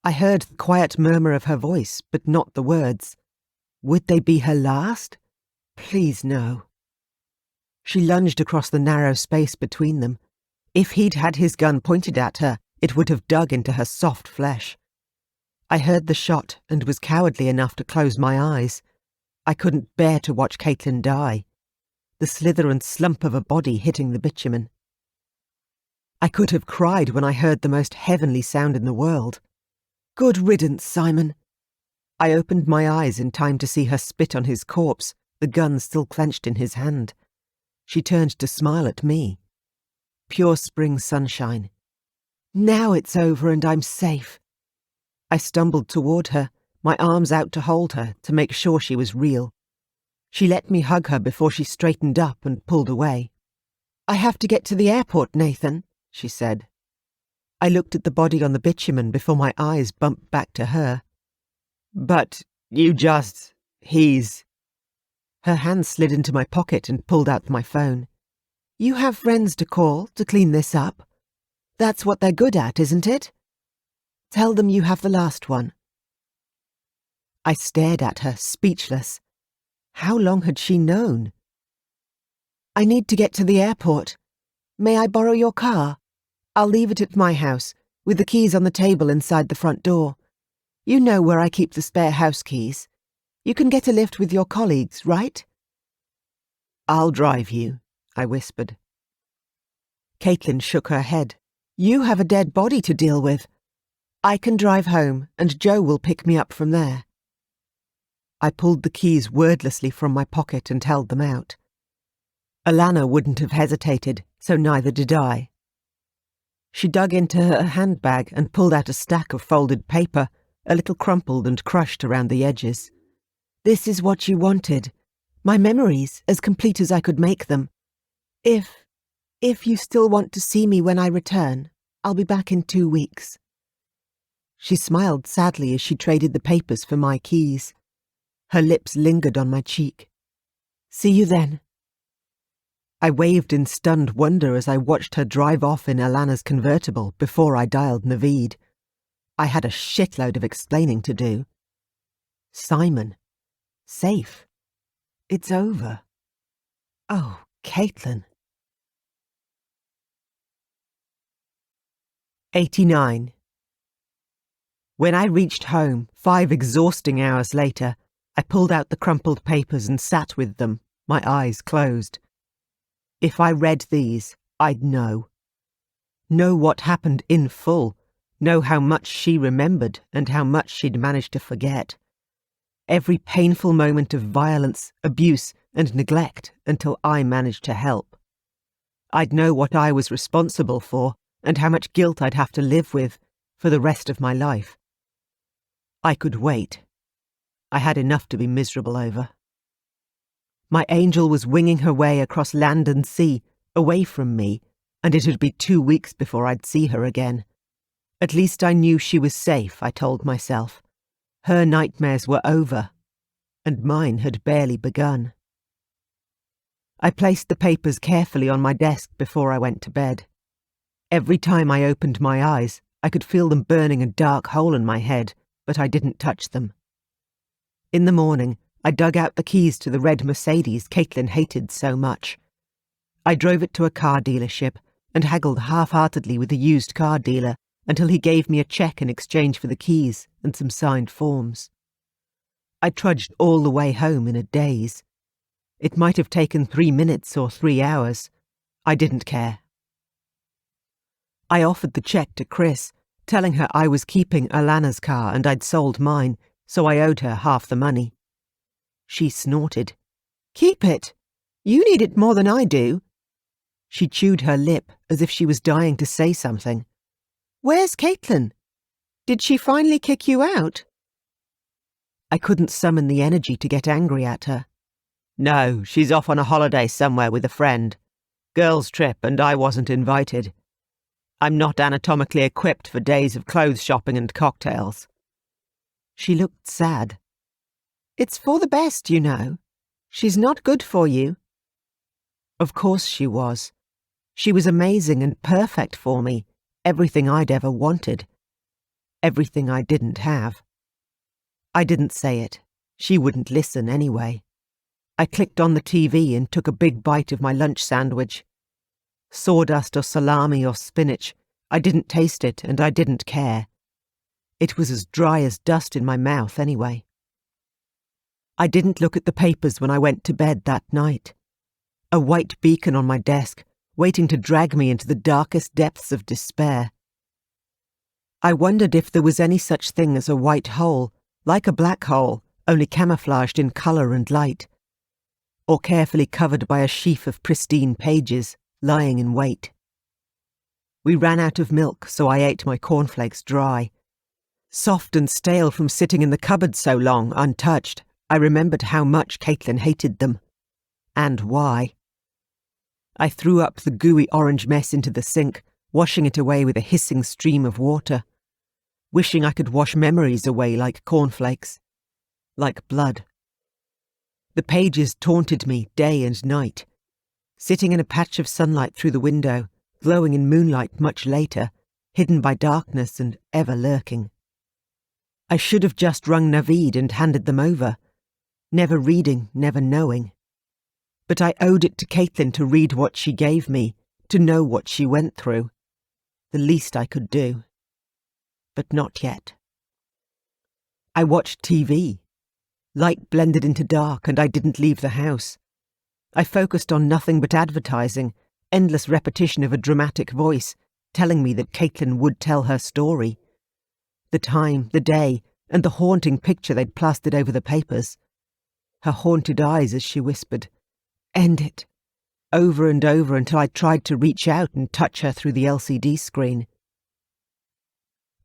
I heard the quiet murmur of her voice, but not the words. Would they be her last? Please no. She lunged across the narrow space between them. If he'd had his gun pointed at her, it would have dug into her soft flesh. I heard the shot and was cowardly enough to close my eyes. I couldn't bear to watch Caitlin die. The slither and slump of a body hitting the bitumen. I could have cried when I heard the most heavenly sound in the world. Good riddance, Simon. I opened my eyes in time to see her spit on his corpse, the gun still clenched in his hand. She turned to smile at me. Pure spring sunshine. Now it's over and I'm safe. I stumbled toward her, my arms out to hold her, to make sure she was real. She let me hug her before she straightened up and pulled away. I have to get to the airport, Nathan, she said. I looked at the body on the bitumen before my eyes bumped back to her. But he's... Her hand slid into my pocket and pulled out my phone. "You have friends to call to clean this up. That's what they're good at, isn't it? Tell them you have the last one." I stared at her, speechless. How long had she known? "I need to get to the airport. May I borrow your car? I'll leave it at my house, with the keys on the table inside the front door. You know where I keep the spare house keys. You can get a lift with your colleagues, right?" "I'll drive you," I whispered. Caitlin shook her head. "You have a dead body to deal with. I can drive home, and Joe will pick me up from there." I pulled the keys wordlessly from my pocket and held them out. Alana wouldn't have hesitated, so neither did I. She dug into her handbag and pulled out a stack of folded paper, a little crumpled and crushed around the edges. "This is what you wanted. My memories, as complete as I could make them. If you still want to see me when I return, I'll be back in 2 weeks." She smiled sadly as she traded the papers for my keys. Her lips lingered on my cheek. "See you then." I waved in stunned wonder as I watched her drive off in Alana's convertible before I dialed Naveed. I had a shitload of explaining to do. Simon. Safe. It's over. Oh, Caitlin. 89. When I reached home, 5 exhausting hours later, I pulled out the crumpled papers and sat with them, my eyes closed. If I read these, I'd know. Know what happened in full, know how much she remembered and how much she'd managed to forget. Every painful moment of violence, abuse, and neglect until I managed to help. I'd know what I was responsible for and how much guilt I'd have to live with for the rest of my life. I could wait. I had enough to be miserable over. My angel was winging her way across land and sea, away from me, and it would be 2 weeks before I'd see her again. At least I knew she was safe, I told myself. Her nightmares were over, and mine had barely begun. I placed the papers carefully on my desk before I went to bed. Every time I opened my eyes, I could feel them burning a dark hole in my head, but I didn't touch them. In the morning, I dug out the keys to the red Mercedes Caitlin hated so much. I drove it to a car dealership and haggled half-heartedly with the used car dealer until he gave me a check in exchange for the keys and some signed forms. I trudged all the way home in a daze. It might have taken 3 minutes or 3 hours. I didn't care. I offered the check to Chris, telling her I was keeping Alana's car and I'd sold mine, so I owed her half the money. She snorted. "Keep it. You need it more than I do." She chewed her lip as if she was dying to say something. "Where's Caitlin? Did she finally kick you out?" I couldn't summon the energy to get angry at her. "No, she's off on a holiday somewhere with a friend. Girls' trip, and I wasn't invited. I'm not anatomically equipped for days of clothes shopping and cocktails." She looked sad. "It's for the best, you know. She's not good for you." Of course she was. She was amazing and perfect for me, everything I'd ever wanted. Everything I didn't have. I didn't say it. She wouldn't listen anyway. I clicked on the TV and took a big bite of my lunch sandwich. Sawdust or salami or spinach, I didn't taste it and I didn't care. It was as dry as dust in my mouth anyway. I didn't look at the papers when I went to bed that night. A white beacon on my desk, waiting to drag me into the darkest depths of despair. I wondered if there was any such thing as a white hole, like a black hole, only camouflaged in colour and light, or carefully covered by a sheaf of pristine pages, lying in wait. We ran out of milk, so I ate my cornflakes dry. Soft and stale from sitting in the cupboard so long, untouched, I remembered how much Caitlin hated them. And why. I threw up the gooey orange mess into the sink, washing it away with a hissing stream of water, wishing I could wash memories away like cornflakes, like blood. The pages taunted me day and night. Sitting in a patch of sunlight through the window, glowing in moonlight much later, hidden by darkness and ever lurking. I should have just rung Naveed and handed them over. Never reading, never knowing. But I owed it to Caitlin to read what she gave me, to know what she went through. The least I could do. But not yet. I watched TV. Light blended into dark and I didn't leave the house. I focused on nothing but advertising, endless repetition of a dramatic voice, telling me that Caitlin would tell her story. The time, the day, and the haunting picture they'd plastered over the papers. Her haunted eyes as she whispered, "End it," over and over until I tried to reach out and touch her through the LCD screen.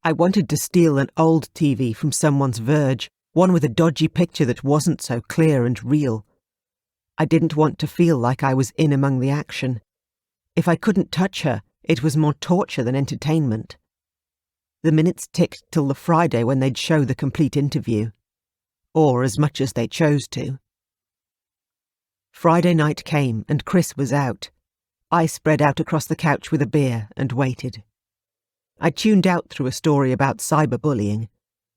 I wanted to steal an old TV from someone's verge, one with a dodgy picture that wasn't so clear and real. I didn't want to feel like I was in among the action. If I couldn't touch her, it was more torture than entertainment. The minutes ticked till the Friday when they'd show the complete interview. Or as much as they chose to. Friday night came and Chris was out. I spread out across the couch with a beer and waited. I tuned out through a story about cyberbullying.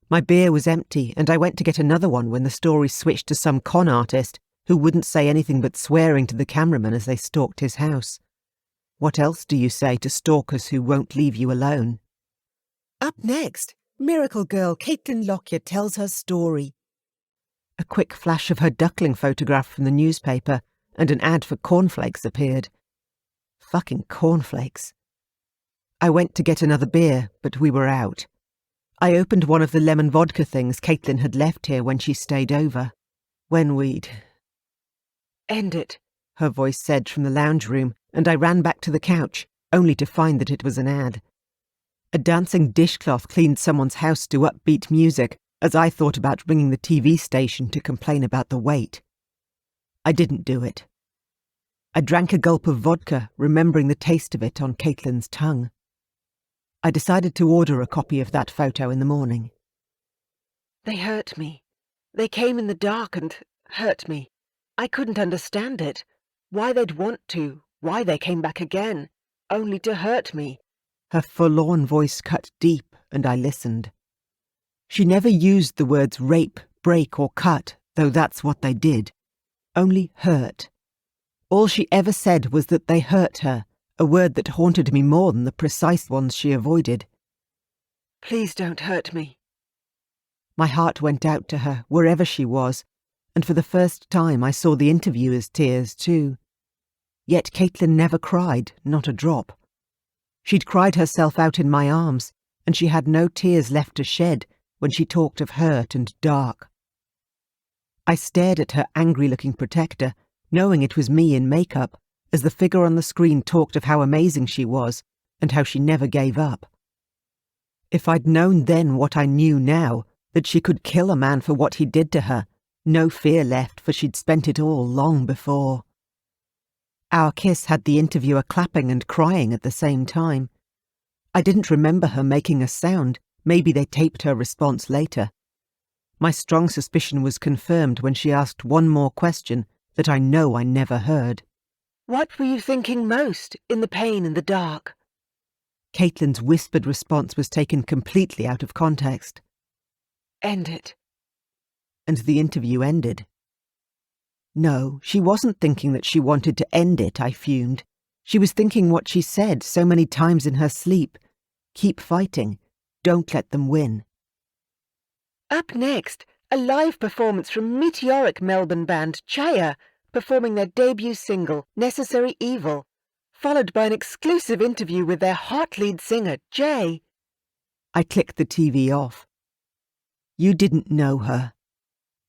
My beer was empty and I went to get another one when the story switched to some con artist who wouldn't say anything but swearing to the cameraman as they stalked his house. What else do you say to stalkers who won't leave you alone? Up next, miracle girl Caitlin Lockyer tells her story. A quick flash of her duckling photograph from the newspaper and an ad for cornflakes appeared. Fucking cornflakes. I went to get another beer, but we were out. I opened one of the lemon vodka things Caitlin had left here when she stayed over. When we'd... "End it," her voice said from the lounge room, and I ran back to the couch, only to find that it was an ad. A dancing dishcloth cleaned someone's house to upbeat music as I thought about ringing the TV station to complain about the wait. I didn't do it. I drank a gulp of vodka, remembering the taste of it on Caitlin's tongue. I decided to order a copy of that photo in the morning. They hurt me. They came in the dark and hurt me. I couldn't understand it. Why they'd want to, why they came back again, only to hurt me. Her forlorn voice cut deep, and I listened. She never used the words rape, break, or cut, though that's what they did. Only hurt. All she ever said was that they hurt her, a word that haunted me more than the precise ones she avoided. Please don't hurt me. My heart went out to her, wherever she was, and for the first time I saw the interviewer's tears too. Yet Caitlin never cried, not a drop. She'd cried herself out in my arms, and she had no tears left to shed when she talked of hurt and dark. I stared at her angry-looking protector, knowing it was me in makeup, as the figure on the screen talked of how amazing she was and how she never gave up. If I'd known then what I knew now, that she could kill a man for what he did to her, no fear left, for she'd spent it all long before. Our kiss had the interviewer clapping and crying at the same time. I didn't remember her making a sound. Maybe they taped her response later. My strong suspicion was confirmed when she asked one more question that I know I never heard. What were you thinking most in the pain and the dark? Caitlin's whispered response was taken completely out of context. End it. And the interview ended. No, she wasn't thinking that she wanted to end it, I fumed. She was thinking what she said so many times in her sleep. Keep fighting. Don't let them win. Up next, a live performance from meteoric Melbourne band Chaya, performing their debut single, Necessary Evil, followed by an exclusive interview with their hot lead singer, Jay. I clicked the TV off. You didn't know her.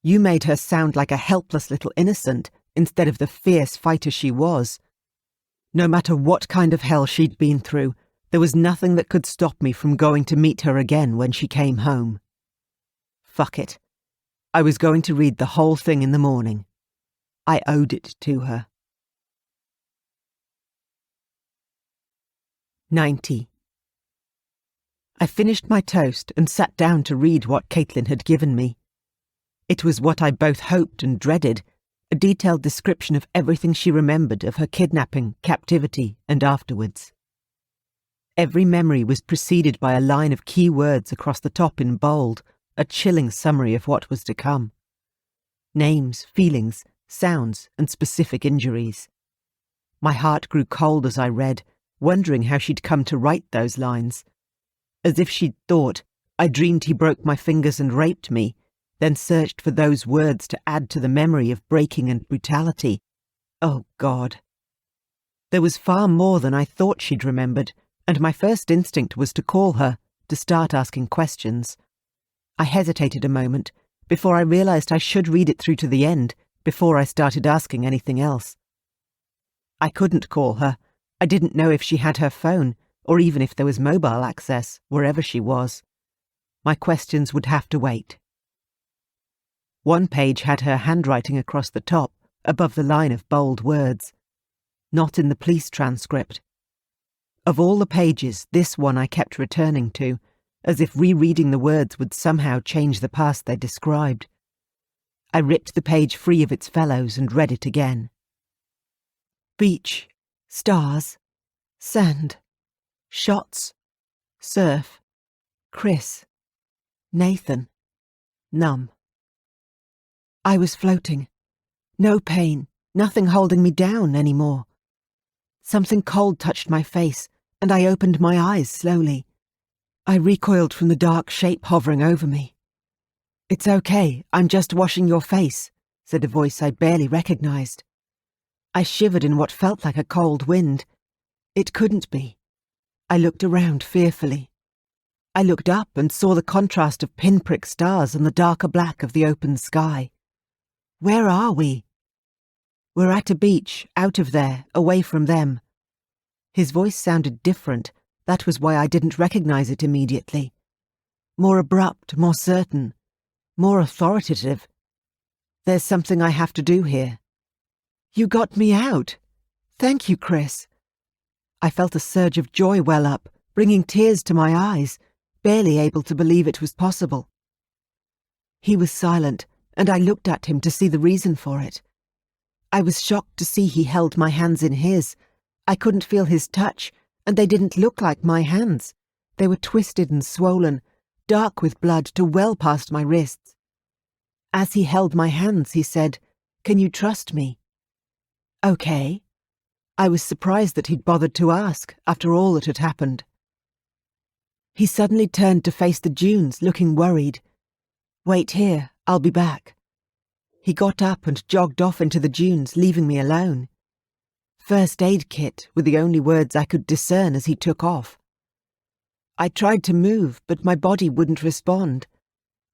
You made her sound like a helpless little innocent instead of the fierce fighter she was. No matter what kind of hell she'd been through, there was nothing that could stop me from going to meet her again when she came home. Fuck it. I was going to read the whole thing in the morning. I owed it to her. 90. I finished my toast and sat down to read what Caitlin had given me. It was what I both hoped and dreaded, a detailed description of everything she remembered of her kidnapping, captivity, and afterwards. Every memory was preceded by a line of key words across the top in bold, a chilling summary of what was to come. Names, feelings, sounds, and specific injuries. My heart grew cold as I read, wondering how she'd come to write those lines. As if she'd thought, I dreamed he broke my fingers and raped me, then searched for those words to add to the memory of breaking and brutality. Oh, God. There was far more than I thought she'd remembered, and my first instinct was to call her, to start asking questions. I hesitated a moment, before I realised I should read it through to the end, before I started asking anything else. I couldn't call her. I didn't know if she had her phone, or even if there was mobile access, wherever she was. My questions would have to wait. One page had her handwriting across the top, above the line of bold words. Not in the police transcript. Of all the pages, this one I kept returning to, as if rereading the words would somehow change the past they described. I ripped the page free of its fellows and read it again. Beach, stars, sand, shots, surf, Chris, Nathan, numb. I was floating. No pain, nothing holding me down anymore. Something cold touched my face, and I opened my eyes slowly. I recoiled from the dark shape hovering over me. "It's okay, I'm just washing your face," said a voice I barely recognised. I shivered in what felt like a cold wind. It couldn't be. I looked around fearfully. I looked up and saw the contrast of pinprick stars and the darker black of the open sky. Where are we? We're at a beach, out of there, away from them. His voice sounded different. That was why I didn't recognise it immediately. More abrupt, more certain, more authoritative. "There's something I have to do here." "You got me out. Thank you, Chris." I felt a surge of joy well up, bringing tears to my eyes, barely able to believe it was possible. He was silent, and I looked at him to see the reason for it. I was shocked to see he held my hands in his. I couldn't feel his touch, and they didn't look like my hands. They were twisted and swollen, dark with blood to well past my wrists. As he held my hands, he said, "Can you trust me?" "Okay." I was surprised that he'd bothered to ask, after all that had happened. He suddenly turned to face the dunes, looking worried. "Wait here, I'll be back." He got up and jogged off into the dunes, leaving me alone. "First aid kit" were the only words I could discern as he took off. I tried to move, but my body wouldn't respond.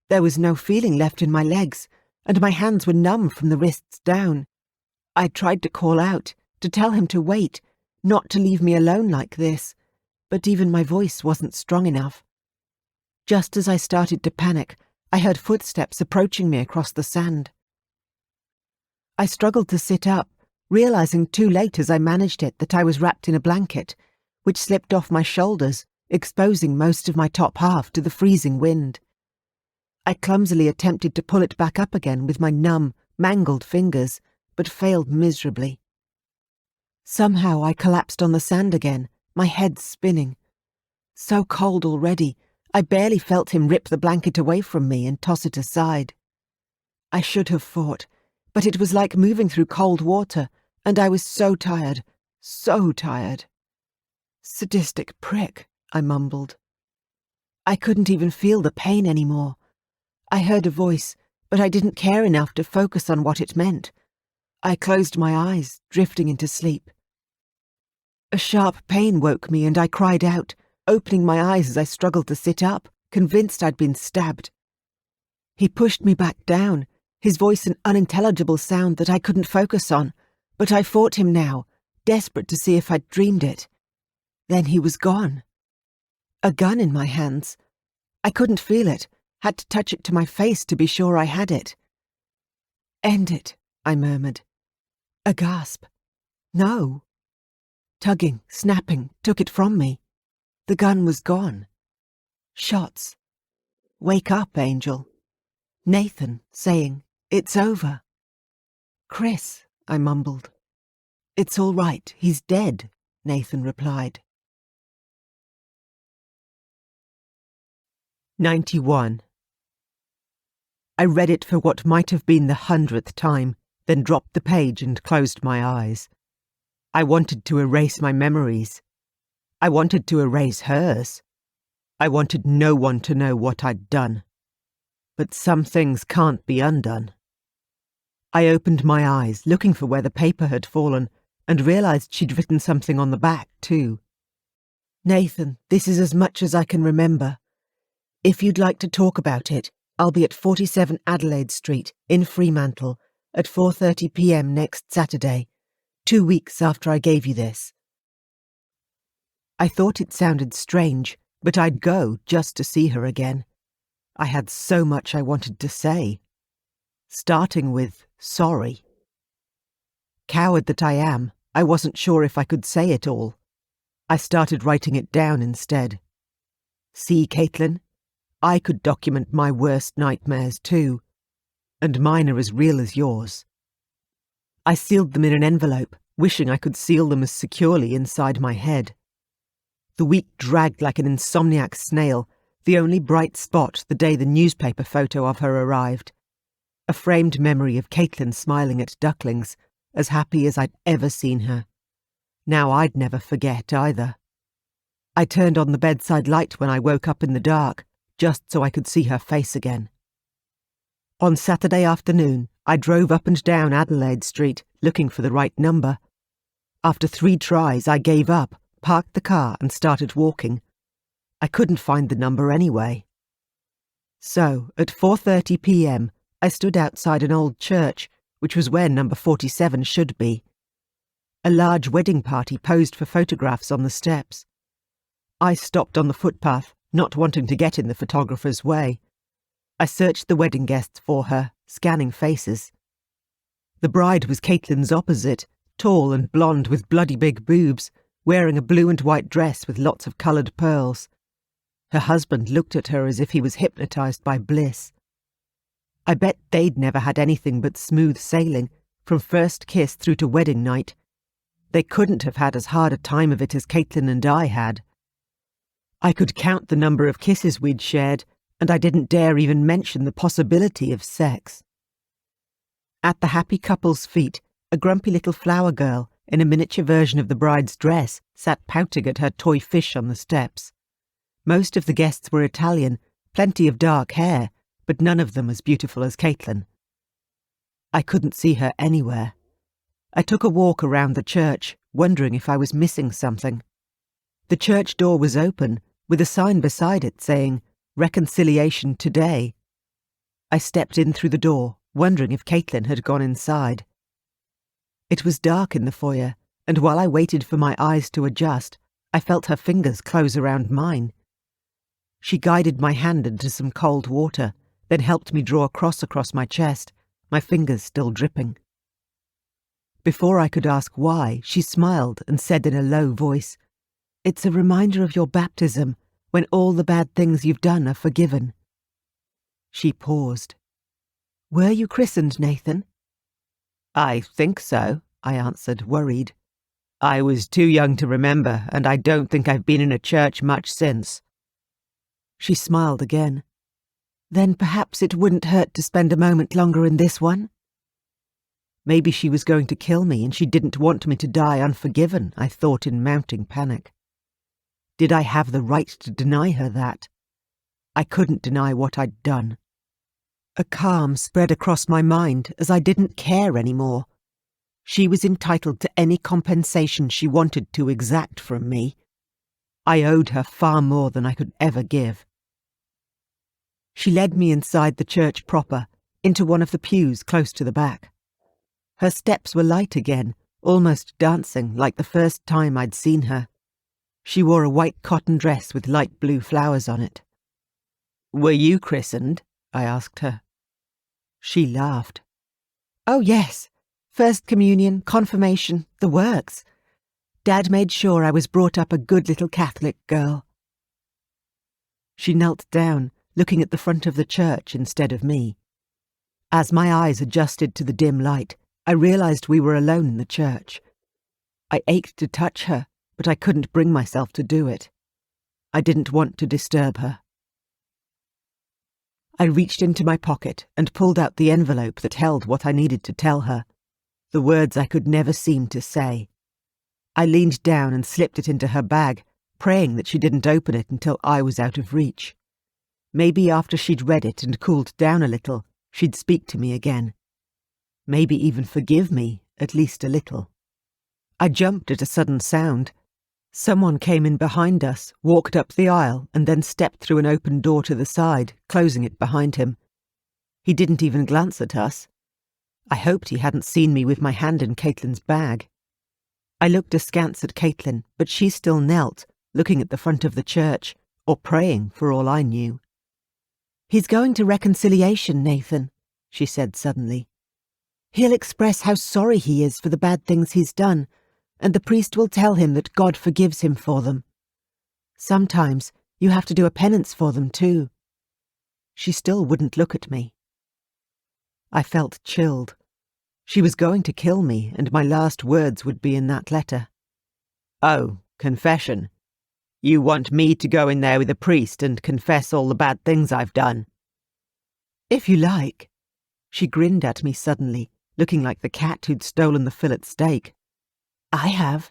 There was no feeling left in my legs, and my hands were numb from the wrists down. I tried to call out, to tell him to wait, not to leave me alone like this, but even my voice wasn't strong enough. Just as I started to panic, I heard footsteps approaching me across the sand. I struggled to sit up, realising too late as I managed it that I was wrapped in a blanket, which slipped off my shoulders, exposing most of my top half to the freezing wind. I clumsily attempted to pull it back up again with my numb, mangled fingers, but failed miserably. Somehow I collapsed on the sand again, my head spinning. So cold already, I barely felt him rip the blanket away from me and toss it aside. I should have fought, but it was like moving through cold water, and I was so tired, so tired. "Sadistic prick," I mumbled. I couldn't even feel the pain anymore. I heard a voice, but I didn't care enough to focus on what it meant. I closed my eyes, drifting into sleep. A sharp pain woke me and I cried out, opening my eyes as I struggled to sit up, convinced I'd been stabbed. He pushed me back down, his voice an unintelligible sound that I couldn't focus on, but I fought him now, desperate to see if I'd dreamed it. Then he was gone. A gun in my hands. I couldn't feel it, had to touch it to my face to be sure I had it. "End it," I murmured. A gasp. "No." Tugging, snapping, took it from me. The gun was gone. Shots. "Wake up, Angel." Nathan saying, "It's over." Chris, I mumbled. It's all right, he's dead, Nathan replied. 91. I read it for what might have been the 100th time, then dropped the page and closed my eyes. I wanted to erase my memories. I wanted to erase hers. I wanted no one to know what I'd done. But some things can't be undone. I opened my eyes, looking for where the paper had fallen, and realised she'd written something on the back, too. Nathan, this is as much as I can remember. If you'd like to talk about it, I'll be at 47 Adelaide Street, in Fremantle, at 4:30 p.m. next Saturday, 2 weeks after I gave you this. I thought it sounded strange, but I'd go just to see her again. I had so much I wanted to say. Starting with sorry. Coward that I am, I wasn't sure if I could say it all. I started writing it down instead. See, Caitlin, I could document my worst nightmares too, and mine are as real as yours. I sealed them in an envelope, wishing I could seal them as securely inside my head. The week dragged like an insomniac snail, the only bright spot the day the newspaper photo of her arrived. A framed memory of Caitlin smiling at ducklings, as happy as I'd ever seen her. Now I'd never forget either. I turned on the bedside light when I woke up in the dark, just so I could see her face again. On Saturday afternoon, I drove up and down Adelaide Street, looking for the right number. After 3 tries, I gave up, parked the car and started walking. I couldn't find the number anyway. So, at 4:30 p.m, I stood outside an old church, which was where number 47 should be. A large wedding party posed for photographs on the steps. I stopped on the footpath, not wanting to get in the photographer's way. I searched the wedding guests for her, scanning faces. The bride was Caitlin's opposite, tall and blonde with bloody big boobs, wearing a blue and white dress with lots of coloured pearls. Her husband looked at her as if he was hypnotised by bliss. I bet they'd never had anything but smooth sailing, from first kiss through to wedding night. They couldn't have had as hard a time of it as Caitlin and I had. I could count the number of kisses we'd shared, and I didn't dare even mention the possibility of sex. At the happy couple's feet, a grumpy little flower girl, in a miniature version of the bride's dress, sat pouting at her toy fish on the steps. Most of the guests were Italian, plenty of dark hair, but none of them as beautiful as Caitlin. I couldn't see her anywhere. I took a walk around the church, wondering if I was missing something. The church door was open, with a sign beside it saying, "Reconciliation today." I stepped in through the door, wondering if Caitlin had gone inside. It was dark in the foyer, and while I waited for my eyes to adjust, I felt her fingers close around mine. She guided my hand into some cold water, then helped me draw a cross across my chest, my fingers still dripping. Before I could ask why, she smiled and said in a low voice, "It's a reminder of your baptism, when all the bad things you've done are forgiven." She paused. "Were you christened, Nathan?" "I think so," I answered, worried. "I was too young to remember, and I don't think I've been in a church much since." She smiled again. "Then perhaps it wouldn't hurt to spend a moment longer in this one?" Maybe she was going to kill me and she didn't want me to die unforgiven, I thought in mounting panic. Did I have the right to deny her that? I couldn't deny what I'd done. A calm spread across my mind as I didn't care anymore. She was entitled to any compensation she wanted to exact from me. I owed her far more than I could ever give. She led me inside the church proper, into one of the pews close to the back. Her steps were light again, almost dancing like the first time I'd seen her. She wore a white cotton dress with light blue flowers on it. "Were you christened?" I asked her. She laughed. "Oh yes, First Communion, Confirmation, the works. Dad made sure I was brought up a good little Catholic girl." She knelt down, looking at the front of the church instead of me. As my eyes adjusted to the dim light, I realised we were alone in the church. I ached to touch her, but I couldn't bring myself to do it. I didn't want to disturb her. I reached into my pocket and pulled out the envelope that held what I needed to tell her, the words I could never seem to say. I leaned down and slipped it into her bag, praying that she didn't open it until I was out of reach. Maybe after she'd read it and cooled down a little, she'd speak to me again. Maybe even forgive me, at least a little. I jumped at a sudden sound. Someone came in behind us, walked up the aisle, and then stepped through an open door to the side, closing it behind him. He didn't even glance at us. I hoped he hadn't seen me with my hand in Caitlin's bag. I looked askance at Caitlin, but she still knelt, looking at the front of the church, or praying for all I knew. "He's going to reconciliation, Nathan," she said suddenly. "He'll express how sorry he is for the bad things he's done, and the priest will tell him that God forgives him for them. Sometimes you have to do a penance for them too." She still wouldn't look at me. I felt chilled. She was going to kill me, and my last words would be in that letter. "Oh, confession. You want me to go in there with a priest and confess all the bad things I've done?" "If you like." She grinned at me suddenly, looking like the cat who'd stolen the fillet steak. "I have."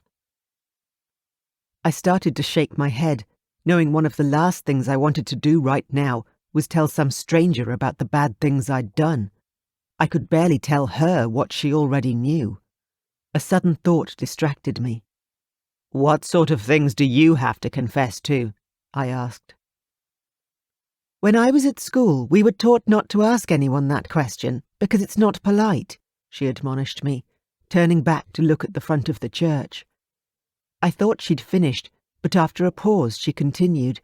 I started to shake my head, knowing one of the last things I wanted to do right now was tell some stranger about the bad things I'd done. I could barely tell her what she already knew. A sudden thought distracted me. "What sort of things do you have to confess to?" I asked. "When I was at school, we were taught not to ask anyone that question, because it's not polite," she admonished me, turning back to look at the front of the church. I thought she'd finished, but after a pause she continued.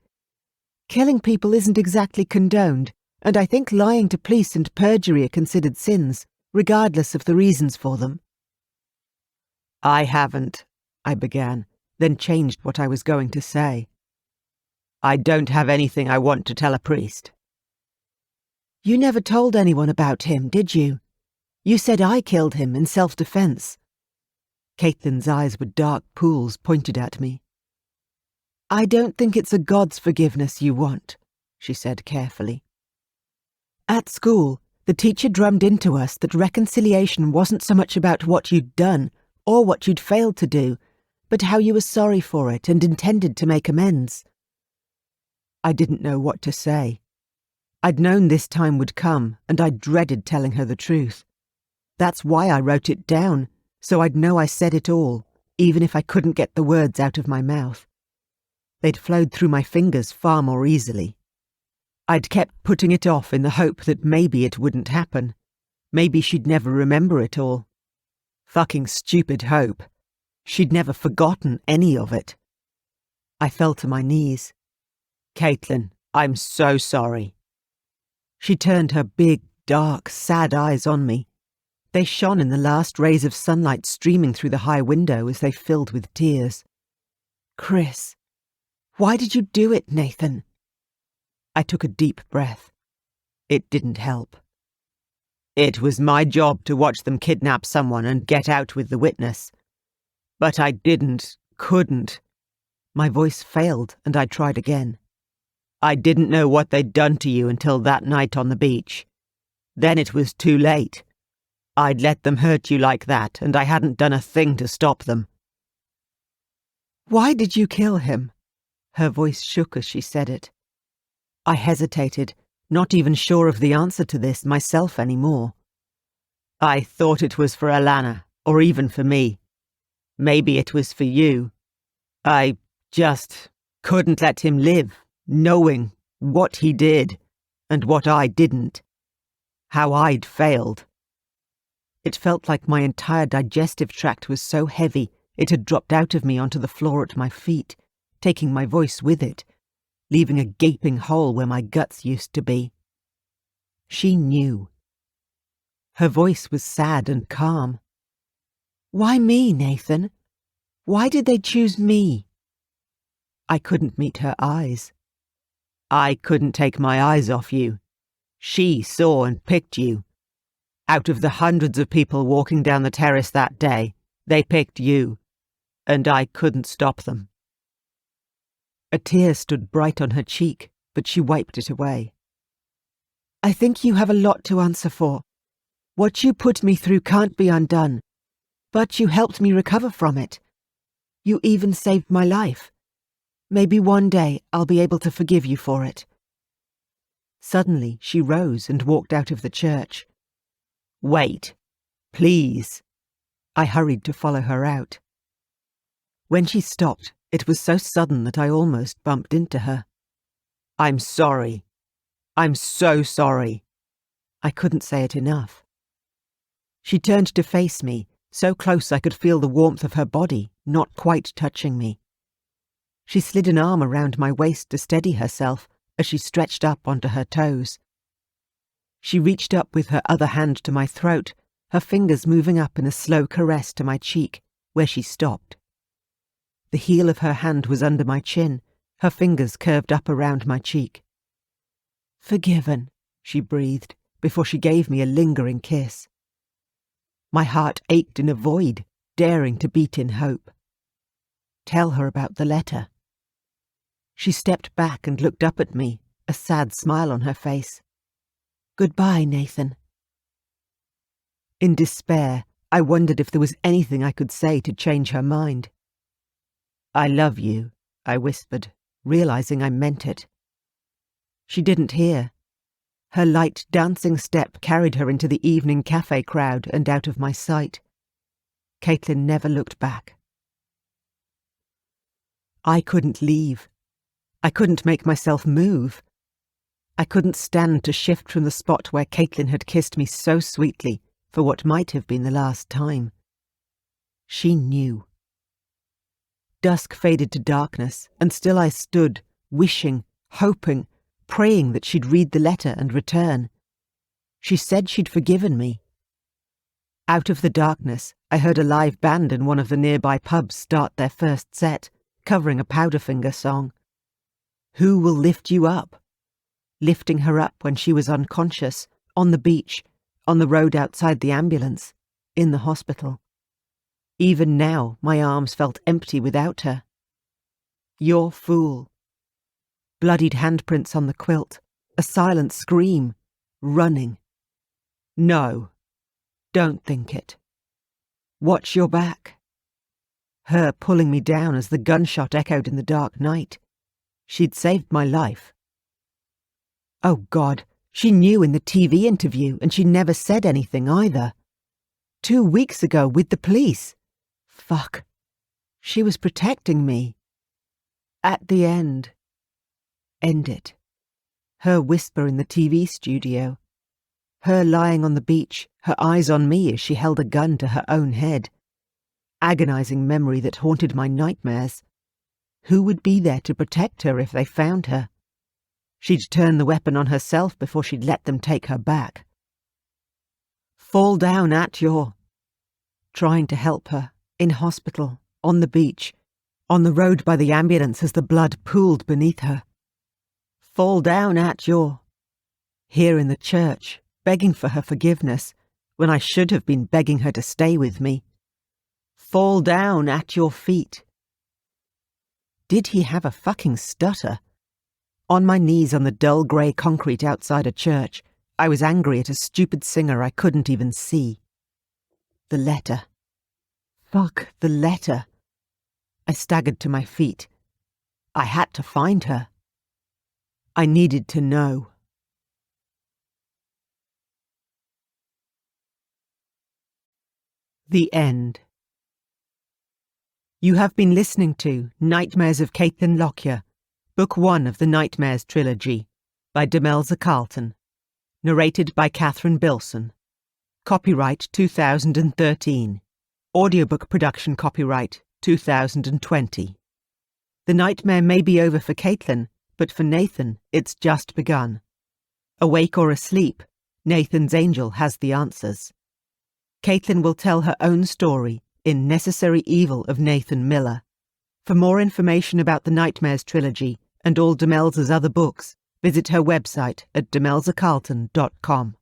"Killing people isn't exactly condoned, and I think lying to police and perjury are considered sins, regardless of the reasons for them." "I haven't," I began, then changed what I was going to say. "I don't have anything I want to tell a priest." "You never told anyone about him, did you? You said I killed him in self-defense." Caitlin's eyes were dark pools pointed at me. "I don't think it's a God's forgiveness you want," she said carefully. "At school, the teacher drummed into us that reconciliation wasn't so much about what you'd done or what you'd failed to do, but how you were sorry for it and intended to make amends." I didn't know what to say. I'd known this time would come, and I dreaded telling her the truth. That's why I wrote it down, so I'd know I said it all, even if I couldn't get the words out of my mouth. They'd flowed through my fingers far more easily. I'd kept putting it off in the hope that maybe it wouldn't happen. Maybe she'd never remember it all. Fucking stupid hope. She'd never forgotten any of it. I fell to my knees. "Caitlin, I'm so sorry." She turned her big, dark, sad eyes on me. They shone in the last rays of sunlight streaming through the high window as they filled with tears. "Chris, why did you do it, Nathan?" I took a deep breath. It didn't help. "It was my job to watch them kidnap someone and get out with the witness. But I couldn't. My voice failed, and I tried again. I didn't know what they'd done to you until that night on the beach. Then it was too late. I'd let them hurt you like that, and I hadn't done a thing to stop them." "Why did you kill him?" Her voice shook as she said it. I hesitated, not even sure of the answer to this myself anymore. "I thought it was for Alana, or even for me. Maybe it was for you. I just couldn't let him live, knowing what he did, and what I didn't. How I'd failed." It felt like my entire digestive tract was so heavy it had dropped out of me onto the floor at my feet, taking my voice with it, leaving a gaping hole where my guts used to be. She knew. Her voice was sad and calm. "Why me, Nathan? Why did they choose me?" I couldn't meet her eyes. "I couldn't take my eyes off you. She saw and picked you. Out of the hundreds of people walking down the terrace that day, they picked you, and I couldn't stop them." A tear stood bright on her cheek, but she wiped it away. "I think you have a lot to answer for. What you put me through can't be undone, but you helped me recover from it. You even saved my life. Maybe one day I'll be able to forgive you for it." Suddenly she rose and walked out of the church. "Wait, please." I hurried to follow her out. When she stopped, it was so sudden that I almost bumped into her. "I'm sorry. I'm so sorry." I couldn't say it enough. She turned to face me, so close I could feel the warmth of her body, not quite touching me. She slid an arm around my waist to steady herself as she stretched up onto her toes. She reached up with her other hand to my throat, her fingers moving up in a slow caress to my cheek, where she stopped. The heel of her hand was under my chin, her fingers curved up around my cheek. "Forgiven," she breathed, before she gave me a lingering kiss. My heart ached in a void, daring to beat in hope. Tell her about the letter. She stepped back and looked up at me, a sad smile on her face. "Goodbye, Nathan." In despair, I wondered if there was anything I could say to change her mind. "I love you," I whispered, realizing I meant it. She didn't hear. Her light, dancing step carried her into the evening cafe crowd and out of my sight. Caitlin never looked back. I couldn't leave. I couldn't make myself move. I couldn't stand to shift from the spot where Caitlin had kissed me so sweetly for what might have been the last time. She knew. Dusk faded to darkness, and still I stood, wishing, hoping, praying that she'd read the letter and return. She said she'd forgiven me. Out of the darkness, I heard a live band in one of the nearby pubs start their first set, covering a Powderfinger song. Who will lift you up? Lifting her up when she was unconscious, on the beach, on the road outside the ambulance, in the hospital. Even now, my arms felt empty without her. Your fool. Bloodied handprints on the quilt, a silent scream, running. No, don't think it. Watch your back. Her pulling me down as the gunshot echoed in the dark night. She'd saved my life. Oh God, she knew in the TV interview, and she never said anything either. 2 weeks ago with the police. Fuck. She was protecting me. At the end. End it. Her whisper in the TV studio. Her lying on the beach, her eyes on me as she held a gun to her own head. Agonizing memory that haunted my nightmares. Who would be there to protect her if they found her? She'd turn the weapon on herself before she'd let them take her back. Fall down at your... Trying to help her, in hospital, on the beach, on the road by the ambulance as the blood pooled beneath her. Fall down at your... Here in the church, begging for her forgiveness, when I should have been begging her to stay with me. Fall down at your feet. Did he have a fucking stutter? On my knees on the dull grey concrete outside a church, I was angry at a stupid singer I couldn't even see. The letter. Fuck the letter. I staggered to my feet. I had to find her. I needed to know. The end. You have been listening to Nightmares of Caitlin Lockyer, Book 1 of the Nightmares Trilogy, by Demelza Carlton. Narrated by Bilson. Copyright 2013. Audiobook production copyright 2020. The nightmare may be over for Caitlin, but for Nathan, it's just begun. Awake or asleep, Nathan's angel has the answers. Caitlin will tell her own story in Necessary Evil of Nathan Miller. For more information about the Nightmares Trilogy and all Demelza's other books, visit her website at demelzacarlton.com.